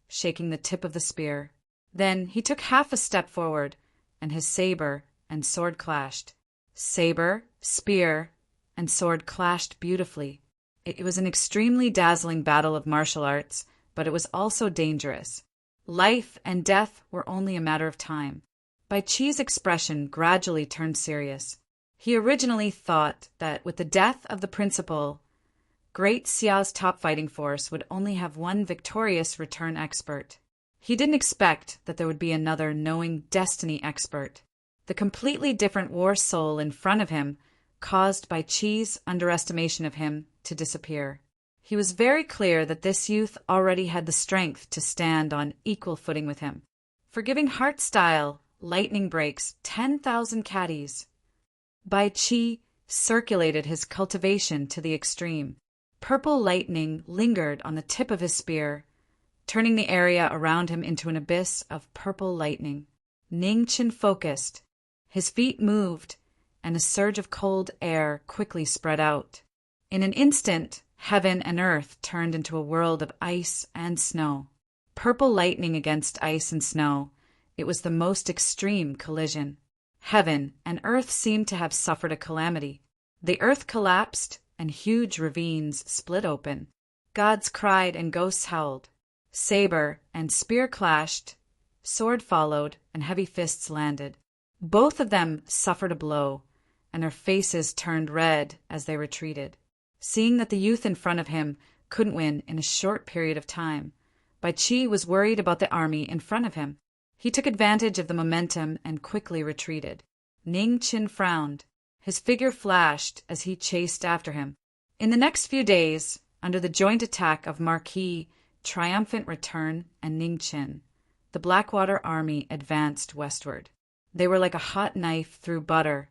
shaking the tip of the spear. Then he took half a step forward, and his saber and sword clashed. Saber, spear, and sword clashed beautifully. It was an extremely dazzling battle of martial arts, but it was also dangerous. Life and death were only a matter of time. Bai Qi's expression gradually turned serious. He originally thought that with the death of the principal, Great Xiao's top fighting force would only have one victorious return expert. He didn't expect that there would be another knowing destiny expert. The completely different war soul in front of him caused Bai Qi's underestimation of him to disappear. He was very clear that this youth already had the strength to stand on equal footing with him. Forgiving heart style, lightning breaks 10,000 caddies. Bai Qi circulated his cultivation to the extreme. Purple lightning lingered on the tip of his spear, turning the area around him into an abyss of purple lightning. Ning Qin focused. His feet moved, and a surge of cold air quickly spread out. In an instant, heaven and earth turned into a world of ice and snow. Purple lightning against ice and snow. It was the most extreme collision. Heaven and earth seemed to have suffered a calamity. The earth collapsed, and huge ravines split open. Gods cried and ghosts howled. Saber and spear clashed, sword followed, and heavy fists landed. Both of them suffered a blow, and their faces turned red as they retreated. Seeing that the youth in front of him couldn't win in a short period of time, Bai Qi was worried about the army in front of him. He took advantage of the momentum and quickly retreated. Ning Qin frowned. His figure flashed as he chased after him. In the next few days, under the joint attack of Marquis, Triumphant Return, and Ning Qin, the Blackwater army advanced westward. They were like a hot knife through butter,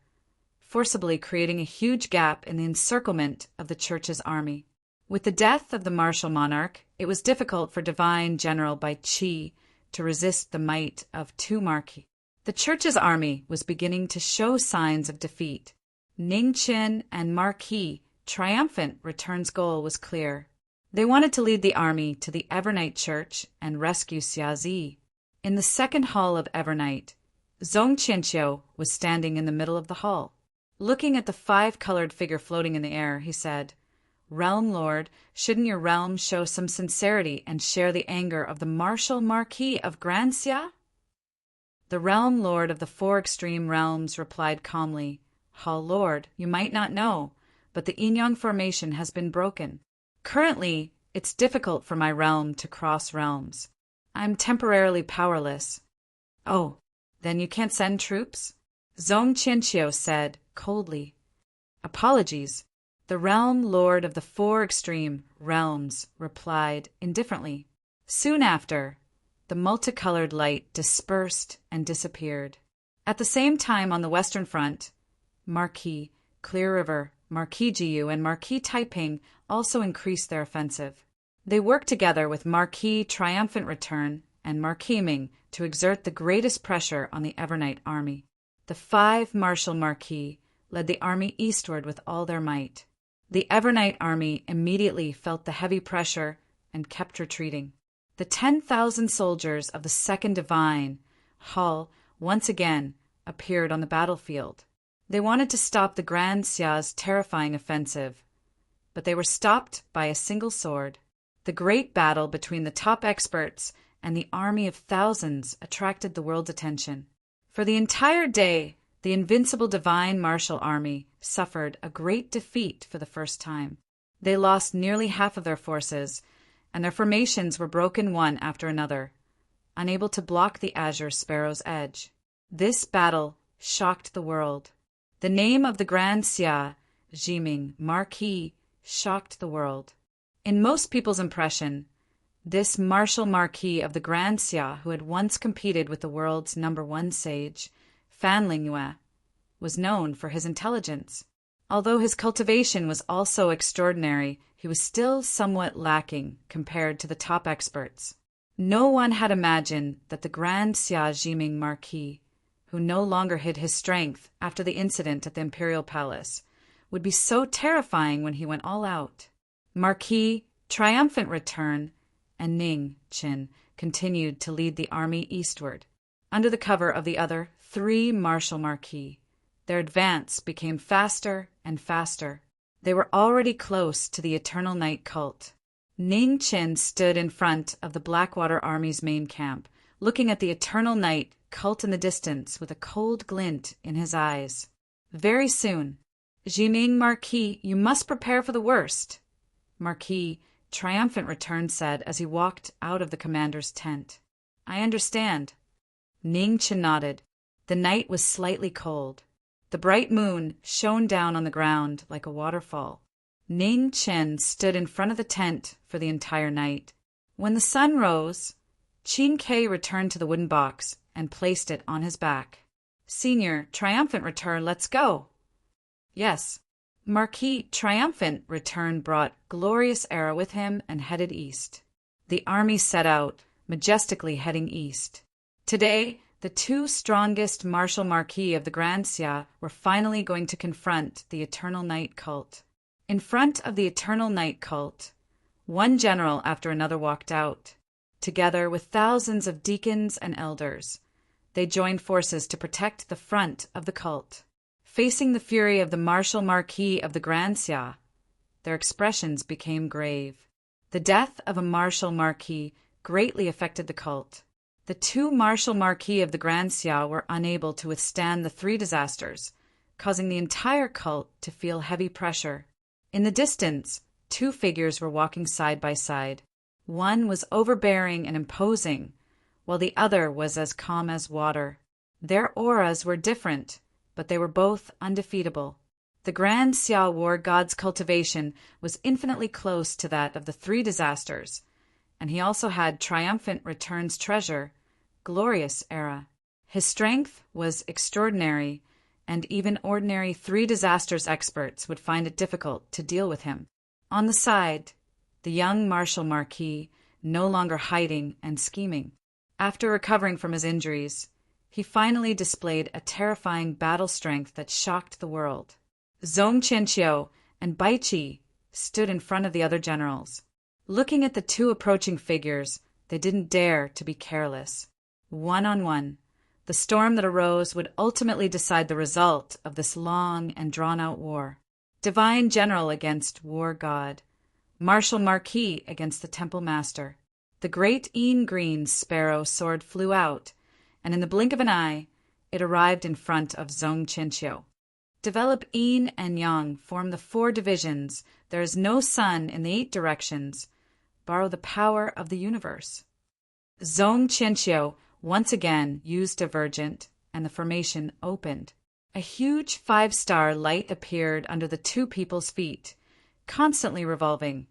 forcibly creating a huge gap in the encirclement of the church's army. With the death of the martial monarch, it was difficult for divine General Bai Qi to resist the might of two Marquis. The church's army was beginning to show signs of defeat. Ning Qin and Marquis Triumphant Return's goal was clear. They wanted to lead the army to the Evernight Church and rescue Xiazi. In the second hall of Evernight, Zhong Qianqiu was standing in the middle of the hall. Looking at the five-colored figure floating in the air, he said, "Realm Lord, shouldn't your realm show some sincerity and share the anger of the martial Marquis of Grand Xia?" The Realm Lord of the Four Extreme Realms replied calmly, "Hall Lord, you might not know, but the Yinyang formation has been broken. Currently, it's difficult for my realm to cross realms. I'm temporarily powerless." "Oh, then you can't send troops?" Zhong Qianqiu said coldly. "Apologies." The Realm Lord of the Four Extreme Realms replied indifferently. Soon after, the multicolored light dispersed and disappeared. At the same time on the Western Front, Marquis, Clear River, Marquis Jiyu, and Marquis Taiping also increased their offensive. They worked together with Marquis Triumphant Return and Marquis Ming to exert the greatest pressure on the Evernight army. The five martial Marquis led the army eastward with all their might. The Evernight army immediately felt the heavy pressure and kept retreating. The 10,000 soldiers of the Second Divine Hall once again appeared on the battlefield. They wanted to stop the Grand Xia's terrifying offensive, but they were stopped by a single sword. The great battle between the top experts and the army of thousands attracted the world's attention. For the entire day, the invincible divine martial army suffered a great defeat for the first time. They lost nearly half of their forces, and their formations were broken one after another, unable to block the azure sparrow's edge. This battle shocked the world. The name of the Grand Xia, Jiming, Marquis, shocked the world. In most people's impression, this martial Marquis of the Grand Xia, who had once competed with the world's #1 sage, Fan Lingyue, was known for his intelligence. Although his cultivation was also extraordinary, he was still somewhat lacking compared to the top experts. No one had imagined that the Grand Xia Jiming Marquis, who no longer hid his strength after the incident at the imperial palace, would be so terrifying when he went all out. Marquis, triumphant return, and Ning Qin continued to lead the army eastward, under the cover of the other 3 martial Marquis. Their advance became faster and faster. They were already close to the Eternal Night cult. Ning Qin stood in front of the Blackwater Army's main camp, looking at the Eternal Night cult in the distance with a cold glint in his eyes. Very soon, Jiming Marquis, you must prepare for the worst, Marquis, triumphant return, said as he walked out of the commander's tent. I understand. Ning Qin nodded. The night was slightly cold. The bright moon shone down on the ground like a waterfall. Ning Qin stood in front of the tent for the entire night. When the sun rose, Qin Kai returned to the wooden box and placed it on his back. Senior, triumphant return, let's go. Yes. Marquis, triumphant return, brought glorious era with him and headed east. The army set out, majestically heading east. Today, the 2 strongest martial Marquis of the Grand Xia were finally going to confront the Eternal Night cult. In front of the Eternal Night cult, one general after another walked out. Together with thousands of deacons and elders, they joined forces to protect the front of the cult. Facing the fury of the martial Marquis of the Grand Xia, their expressions became grave. The death of a martial Marquis greatly affected the cult. The 2 martial Marquis of the Grand Xia were unable to withstand the 3 disasters, causing the entire cult to feel heavy pressure. In the distance, 2 figures were walking side by side. One was overbearing and imposing, while the other was as calm as water. Their auras were different, but they were both undefeatable. The Grand Xia War God's cultivation was infinitely close to that of the 3 disasters, and he also had triumphant return's treasure, glorious era. His strength was extraordinary, and even ordinary 3 disasters experts would find it difficult to deal with him. On the side, the young martial Marquis, no longer hiding and scheming. After recovering from his injuries, he finally displayed a terrifying battle strength that shocked the world. Zhong Qianqiu and Bai Qi stood in front of the other generals. Looking at the 2 approaching figures, they didn't dare to be careless. One-on-one, the storm that arose would ultimately decide the result of this long and drawn-out war. Divine general against war god. Martial Marquis against the temple master. The great green sparrow sword flew out, and in the blink of an eye, it arrived in front of Zhong Qianqiu. Develop yin and yang, form the 4 divisions. There is no sun in the 8 directions. Borrow the power of the universe. Zhong Qianqiu once again used Divergent, and the formation opened. A huge 5-star light appeared under the 2 people's feet, constantly revolving,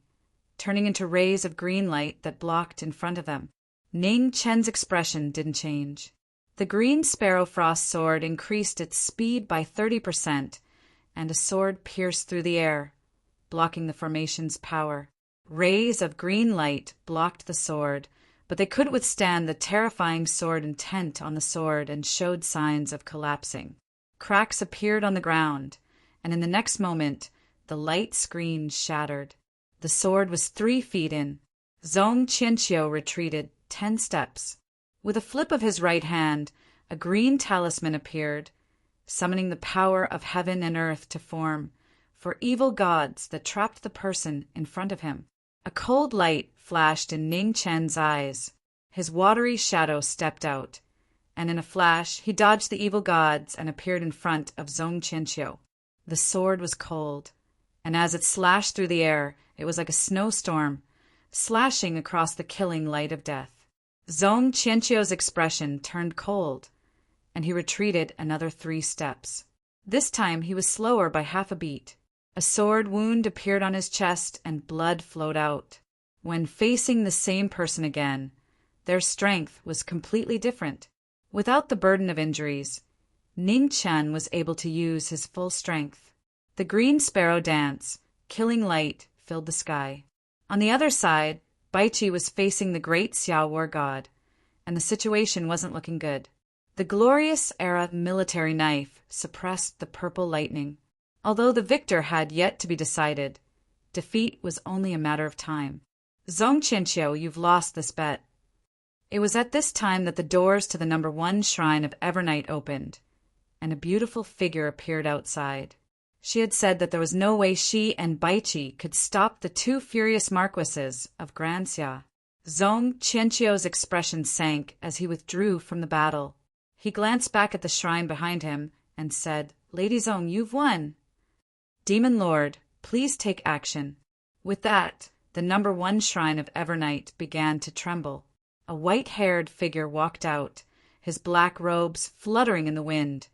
turning into rays of green light that blocked in front of them. Ning Chen's expression didn't change. The green sparrow frost sword increased its speed by 30%, and a sword pierced through the air, blocking the formation's power. Rays of green light blocked the sword, but they couldn't withstand the terrifying sword intent on the sword and showed signs of collapsing. Cracks appeared on the ground, and in the next moment, the light screen shattered. The sword was 3 feet in. Zhong Qianqiu retreated 10 steps. With a flip of his right hand, a green talisman appeared, summoning the power of heaven and earth to form for evil gods that trapped the person in front of him. A cold light flashed in Ning Chen's eyes. His watery shadow stepped out, and in a flash he dodged the evil gods and appeared in front of Zhong Qianqiu. The sword was cold, and as it slashed through the air, it was like a snowstorm, slashing across the killing light of death. Zhong Qianqiu's expression turned cold, and he retreated another 3 steps. This time he was slower by half a beat. A sword wound appeared on his chest and blood flowed out. When facing the same person again, their strength was completely different. Without the burden of injuries, Ning Chen was able to use his full strength. The green sparrow dance, killing light, filled the sky. On the other side, Baiqi was facing the great Xiao war god, and the situation wasn't looking good. The glorious era military knife suppressed the purple lightning. Although the victor had yet to be decided, defeat was only a matter of time. Zhong Qianqiu, you've lost this bet. It was at this time that the doors to the number 1 shrine of Evernight opened, and a beautiful figure appeared outside. She had said that there was no way she and Baiqi could stop the 2 furious marquises of Grand Xia. Zhong Qianqiu's expression sank as he withdrew from the battle. He glanced back at the shrine behind him and said, "Lady Zhong, you've won. Demon Lord, please take action." With that, the number 1 shrine of Evernight began to tremble. A white-haired figure walked out, his black robes fluttering in the wind,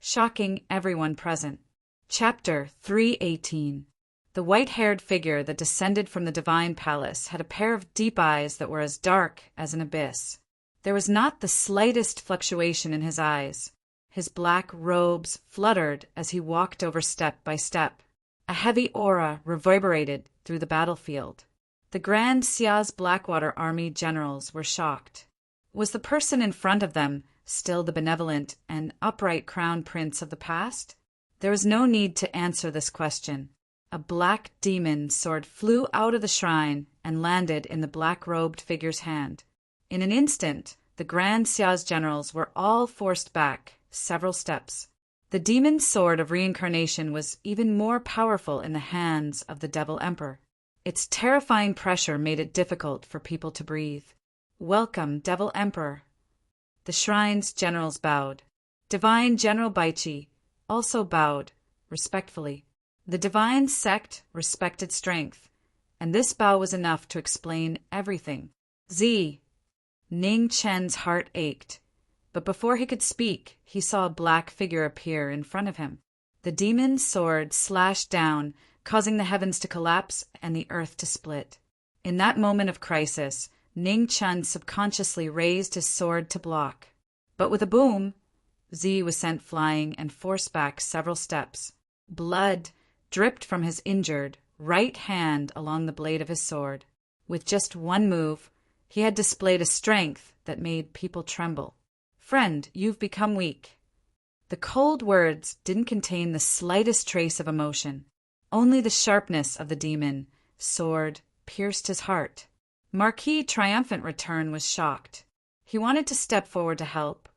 shocking everyone present. Chapter 318. The white-haired figure that descended from the divine palace had a pair of deep eyes that were as dark as an abyss. There was not the slightest fluctuation in his eyes. His black robes fluttered as he walked over step by step. A heavy aura reverberated through the battlefield. The Grand Xia's Blackwater Army generals were shocked. Was the person in front of them still the benevolent and upright crown prince of the past? There was no need to answer this question. A black demon sword flew out of the shrine and landed in the black-robed figure's hand. In an instant, the Grand Xia's generals were all forced back several steps. The demon's sword of reincarnation was even more powerful in the hands of the Devil Emperor. Its terrifying pressure made it difficult for people to breathe. "Welcome, Devil Emperor." The shrine's generals bowed. Divine General Baiqi also bowed respectfully. The divine sect respected strength, and this bow was enough to explain everything. Ning Chen's heart ached, but before he could speak, he saw a black figure appear in front of him. The demon's sword slashed down, causing the heavens to collapse and the earth to split. In that moment of crisis, Ning Chen subconsciously raised his sword to block. But with a boom, Z was sent flying and forced back several steps. Blood dripped from his injured right hand along the blade of his sword. With just one move, he had displayed a strength that made people tremble. "Friend, you've become weak." The cold words didn't contain the slightest trace of emotion. Only the sharpness of the demon sword pierced his heart. Marquis' triumphant return was shocked. He wanted to step forward to help,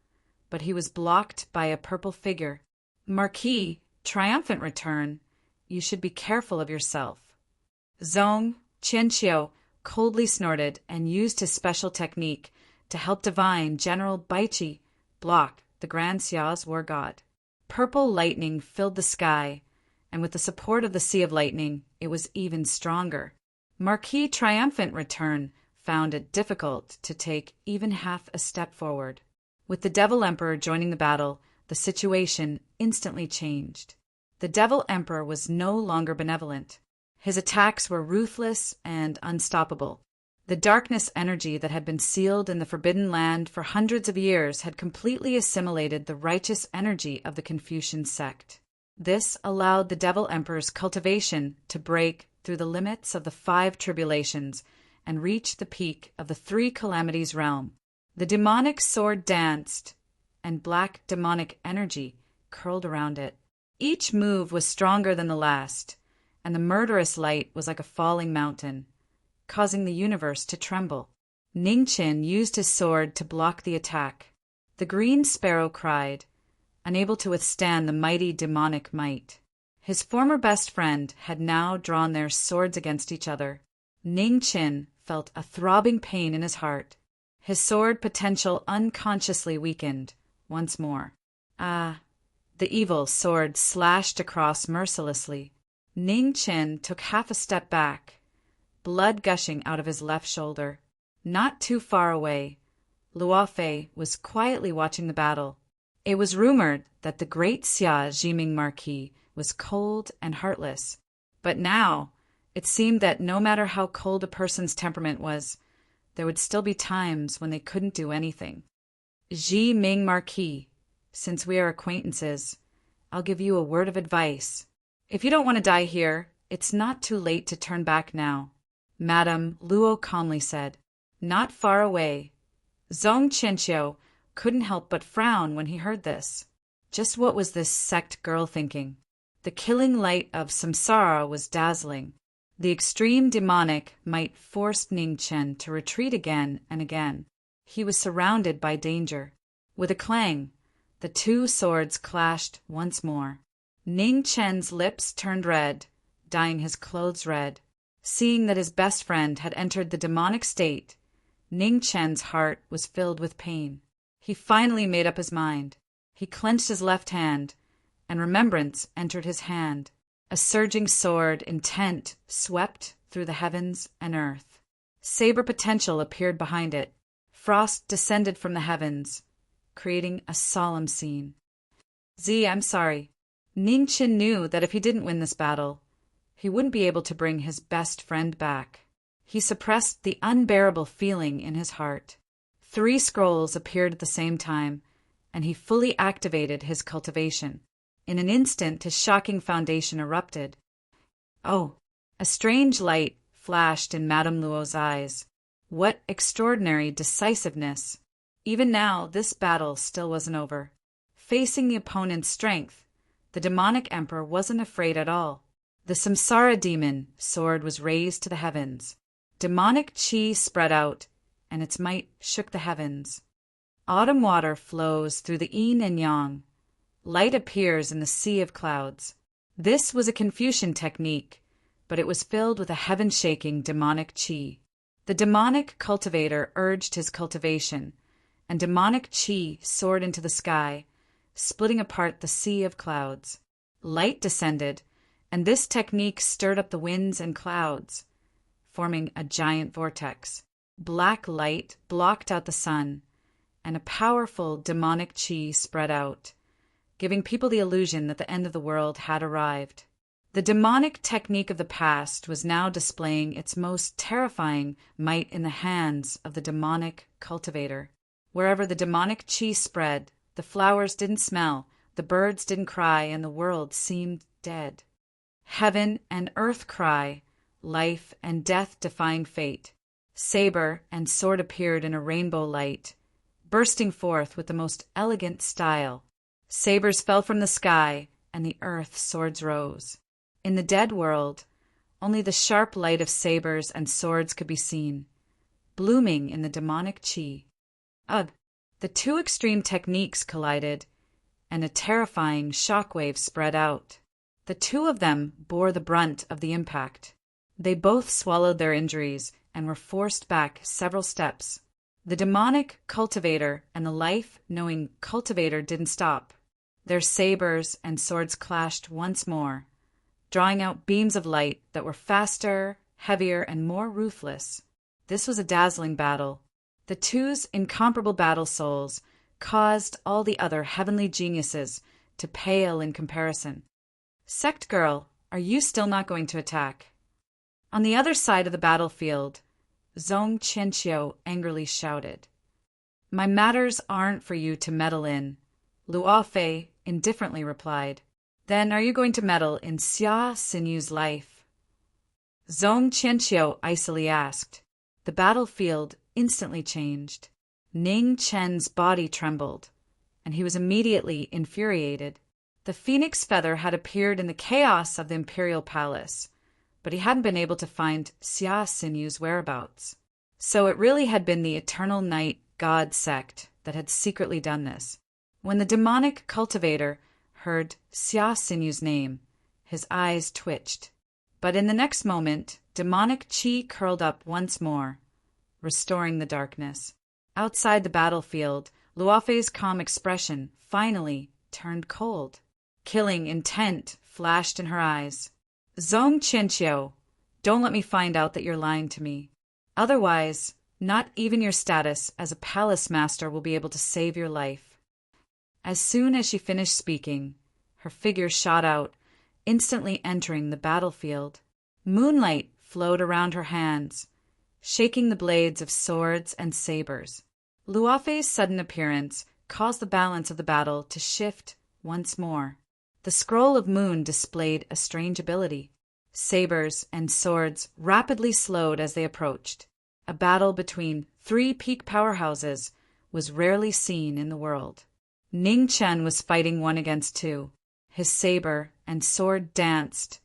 but he was blocked by a purple figure. "Marquis, triumphant return, you should be careful of yourself." Zhong Qianqiu coldly snorted and used his special technique to help Divine General Baiqi block the Grand Xia's war god. Purple lightning filled the sky, and with the support of the Sea of Lightning, it was even stronger. Marquis' triumphant return found it difficult to take even half a step forward. With the Devil Emperor joining the battle, the situation instantly changed. The Devil Emperor was no longer benevolent. His attacks were ruthless and unstoppable. The darkness energy that had been sealed in the Forbidden Land for hundreds of years had completely assimilated the righteous energy of the Confucian sect. This allowed the Devil Emperor's cultivation to break through the limits of the 5 tribulations and reach the peak of the 3 calamities realm. The demonic sword danced, and black demonic energy curled around it. Each move was stronger than the last, and the murderous light was like a falling mountain, causing the universe to tremble. Ning Chen used his sword to block the attack, The green sparrow cried, unable to withstand the mighty demonic might. His former best friend had now drawn their swords against each other. Ning Qin felt a throbbing pain in his heart. His sword potential unconsciously weakened once more. Ah! The evil sword slashed across mercilessly. Ning Qin took half a step back, blood gushing out of his left shoulder. Not too far away, Luofei was quietly watching the battle. It was rumored that the great Xia Jiming Marquis was cold and heartless. But now, it seemed that no matter how cold a person's temperament was, there would still be times when they couldn't do anything. Ji Ming Marquis, since we are acquaintances, I'll give you a word of advice. If you don't want to die here, it's not too late to turn back now, Madame Luo calmly said. Not far away, Zhong Qianqiu couldn't help but frown when he heard this. Just what was this sect girl thinking? The killing light of samsara was dazzling. The extreme demonic might forced Ning Chen to retreat again and again. He was surrounded by danger. With a clang, the two swords clashed once more. Ning Chen's lips turned red, dyeing his clothes red. Seeing that his best friend had entered the demonic state, Ning Chen's heart was filled with pain. He finally made up his mind. He clenched his left hand, and remembrance entered his hand. A surging sword, intent, swept through the heavens and earth. Saber potential appeared behind it. Frost descended from the heavens, creating a solemn scene. I'm sorry. Ning Qin knew that if he didn't win this battle, he wouldn't be able to bring his best friend back. He suppressed the unbearable feeling in his heart. 3 scrolls appeared at the same time, and he fully activated his cultivation. In an instant, his shocking foundation erupted. Oh! A strange light flashed in Madame Luo's eyes. What extraordinary decisiveness! Even now, this battle still wasn't over. Facing the opponent's strength, the demonic emperor wasn't afraid at all. The samsara demon sword was raised to the heavens. Demonic chi spread out, and its might shook the heavens. Autumn water flows through the yin and yang. Light appears in the sea of clouds. This was a Confucian technique, but it was filled with a heaven-shaking demonic chi. The demonic cultivator urged his cultivation, and demonic chi soared into the sky, splitting apart the sea of clouds. Light descended, and this technique stirred up the winds and clouds, forming a giant vortex. Black light blocked out the sun, and a powerful demonic chi spread out, giving people the illusion that the end of the world had arrived. The demonic technique of the past was now displaying its most terrifying might in the hands of the demonic cultivator. Wherever the demonic chi spread, the flowers didn't smell, the birds didn't cry, and the world seemed dead. Heaven and earth cry, life and death defying fate. Saber and sword appeared in a rainbow light, bursting forth with the most elegant style. Sabers fell from the sky, and the earth swords rose. In the dead world, only the sharp light of sabers and swords could be seen, blooming in the demonic chi. Ugh! The two extreme techniques collided, and a terrifying shockwave spread out. The two of them bore the brunt of the impact. They both swallowed their injuries and were forced back several steps. The demonic cultivator and the life-knowing cultivator didn't stop. Their sabers and swords clashed once more, drawing out beams of light that were faster, heavier, and more ruthless. This was a dazzling battle. The two's incomparable battle souls caused all the other heavenly geniuses to pale in comparison. Sect girl, are you still not going to attack? On the other side of the battlefield, Zhong Qianqiu angrily shouted. My matters aren't for you to meddle in, Luofei indifferently replied. Then are you going to meddle in Xia Sinyu's life? Zhong Qianqiu icily asked. The battlefield instantly changed. Ning Chen's body trembled, and he was immediately infuriated. The phoenix feather had appeared in the chaos of the imperial palace, but he hadn't been able to find Xia Sinyu's whereabouts. So it really had been the eternal night god sect that had secretly done this. When the demonic cultivator heard Xia Sinew's name, his eyes twitched. But in the next moment, demonic qi curled up once more, restoring the darkness. Outside the battlefield, Luofei's calm expression finally turned cold. Killing intent flashed in her eyes. Zhong Qianqiu, don't let me find out that you're lying to me. Otherwise, not even your status as a palace master will be able to save your life. As soon as she finished speaking, her figure shot out, instantly entering the battlefield. Moonlight flowed around her hands, shaking the blades of swords and sabers. Luofei's sudden appearance caused the balance of the battle to shift once more. The scroll of moon displayed a strange ability. Sabers and swords rapidly slowed as they approached. A battle between 3 peak powerhouses was rarely seen in the world. Ning Chen was fighting 1 against 2. His saber and sword danced,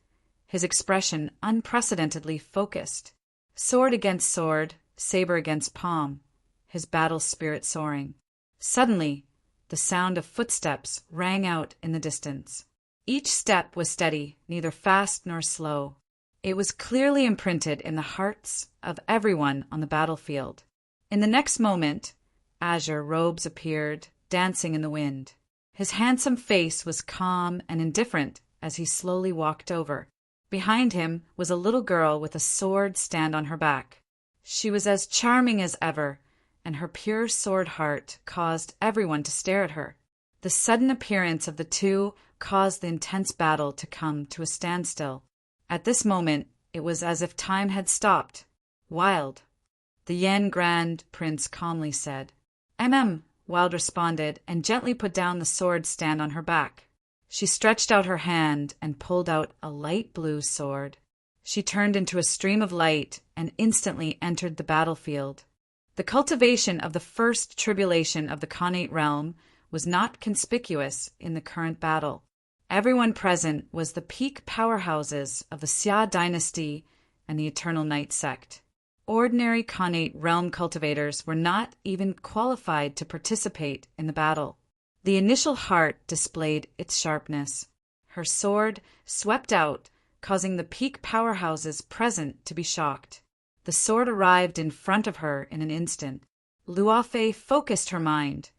his expression unprecedentedly focused. Sword against sword, saber against palm, his battle spirit soaring. Suddenly, the sound of footsteps rang out in the distance. Each step was steady, neither fast nor slow. It was clearly imprinted in the hearts of everyone on the battlefield. In the next moment, azure robes appeared, dancing in the wind. His handsome face was calm and indifferent as he slowly walked over. Behind him was a little girl with a sword stand on her back. She was as charming as ever, and her pure sword heart caused everyone to stare at her. The sudden appearance of the two caused the intense battle to come to a standstill. At this moment, it was as if time had stopped. Wild. The Yan Grand Prince calmly said. Wild responded and gently put down the sword stand on her back. She stretched out her hand and pulled out a light blue sword. She turned into a stream of light and instantly entered the battlefield. The cultivation of the first tribulation of the Khanate realm was not conspicuous in the current battle. Everyone present was the peak powerhouses of the Xia dynasty and the Eternal Night sect. Ordinary Khanate realm cultivators were not even qualified to participate in the battle. The initial heart displayed its sharpness. Her sword swept out, causing the peak powerhouses present to be shocked. The sword arrived in front of her in an instant. Luofei focused her mind,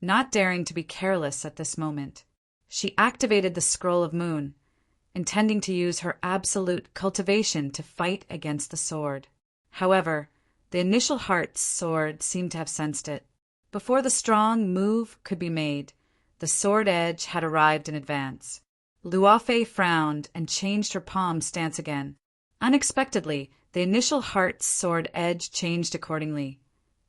not daring to be careless at this moment. She activated the Scroll of Moon, intending to use her absolute cultivation to fight against the sword. However, the initial heart's sword seemed to have sensed it. Before the strong move could be made, the sword edge had arrived in advance. Luofei frowned and changed her palm stance again. Unexpectedly, the initial heart's sword edge changed accordingly,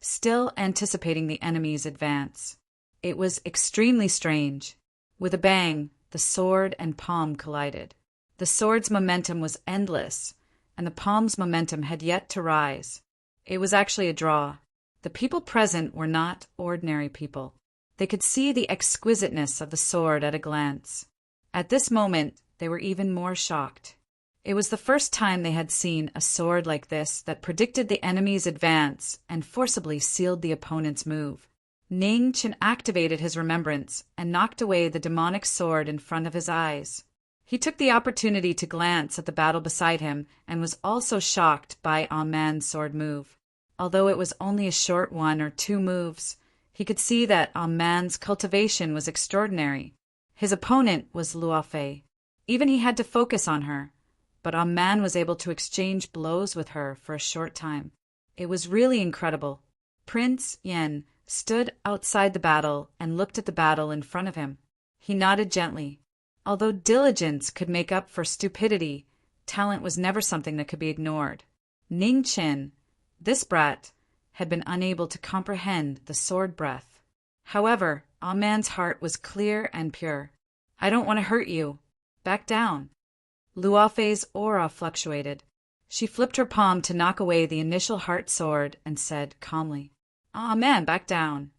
still anticipating the enemy's advance. It was extremely strange. With a bang, the sword and palm collided. The sword's momentum was endless, and the palm's momentum had yet to rise. It was actually a draw. The people present were not ordinary people. They could see the exquisiteness of the sword at a glance. At this moment, they were even more shocked. It was the first time they had seen a sword like this that predicted the enemy's advance and forcibly sealed the opponent's move. Ning Chen activated his remembrance and knocked away the demonic sword in front of his eyes. He took the opportunity to glance at the battle beside him and was also shocked by Man's sword move. Although it was only a short 1 or 2 moves, he could see that Man's cultivation was extraordinary. His opponent was Luofei. Even he had to focus on her, but Man was able to exchange blows with her for a short time. It was really incredible. Prince Yan stood outside the battle and looked at the battle in front of him. He nodded gently. Although diligence could make up for stupidity, talent was never something that could be ignored. Ning Chen, this brat, had been unable to comprehend the sword breath. However, Man's heart was clear and pure. I don't want to hurt you. Back down. Luofei's aura fluctuated. She flipped her palm to knock away the initial heart sword and said calmly, Man, back down.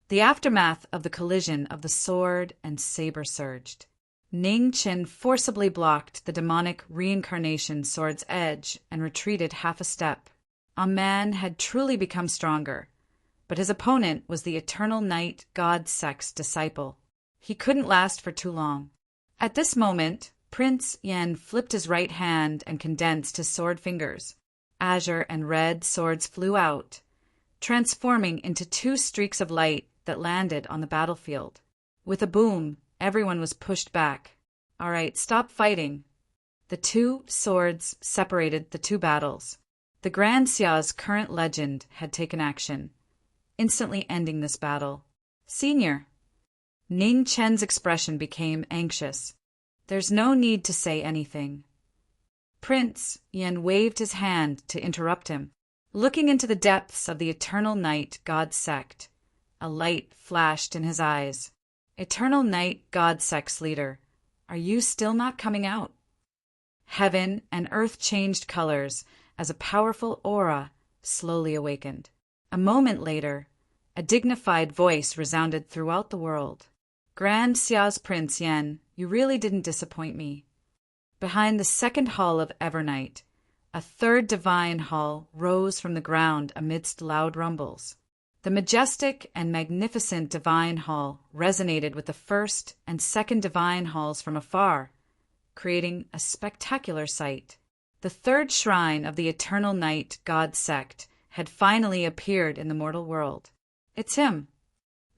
The aftermath of the collision of the sword and saber surged. Ning Chen forcibly blocked the demonic reincarnation sword's edge and retreated half a step. Man had truly become stronger, but his opponent was the eternal night god Sek's disciple. He couldn't last for too long. At this moment, Prince Yen flipped his right hand and condensed his sword fingers. Azure and red swords flew out, transforming into two streaks of light that landed on the battlefield. With a boom, everyone was pushed back. "All right, stop fighting." The two swords separated the two battles. The Grand Xia's current legend had taken action, instantly ending this battle. "Senior." Ning Chen's expression became anxious. "There's no need to say anything." Prince Yen waved his hand to interrupt him. Looking into the depths of the eternal night god Sect, a light flashed in his eyes. "Eternal night god Sect's leader, are you still not coming out?" Heaven and earth changed colors as a powerful aura slowly awakened. A moment later, a dignified voice resounded throughout the world. "Grand Xia's Prince Yen, you really didn't disappoint me." Behind the second hall of Evernight, a third divine hall rose from the ground amidst loud rumbles. The majestic and magnificent divine hall resonated with the first and second divine halls from afar, creating a spectacular sight. The third shrine of the eternal night god Sect had finally appeared in the mortal world. "It's him."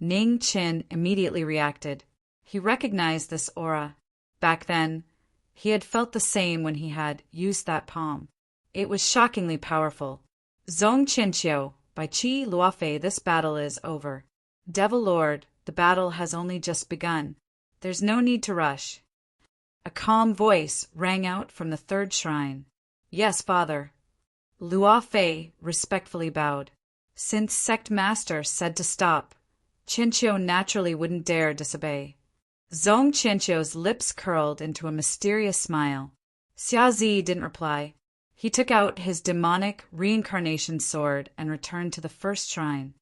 Ning Qin immediately reacted. He recognized this aura. Back then, he had felt the same when he had used that palm. It was shockingly powerful. "Zong Qianqiu, by Qi Luofei, this battle is over. Devil Lord, the battle has only just begun. There's no need to rush." A calm voice rang out from the third shrine. "Yes, Father." Luofei respectfully bowed. Since Sect Master said to stop, Qianqiu naturally wouldn't dare disobey. Zong Qianqiu's lips curled into a mysterious smile. Xia Zi didn't reply. He took out his demonic reincarnation sword and returned to the first shrine.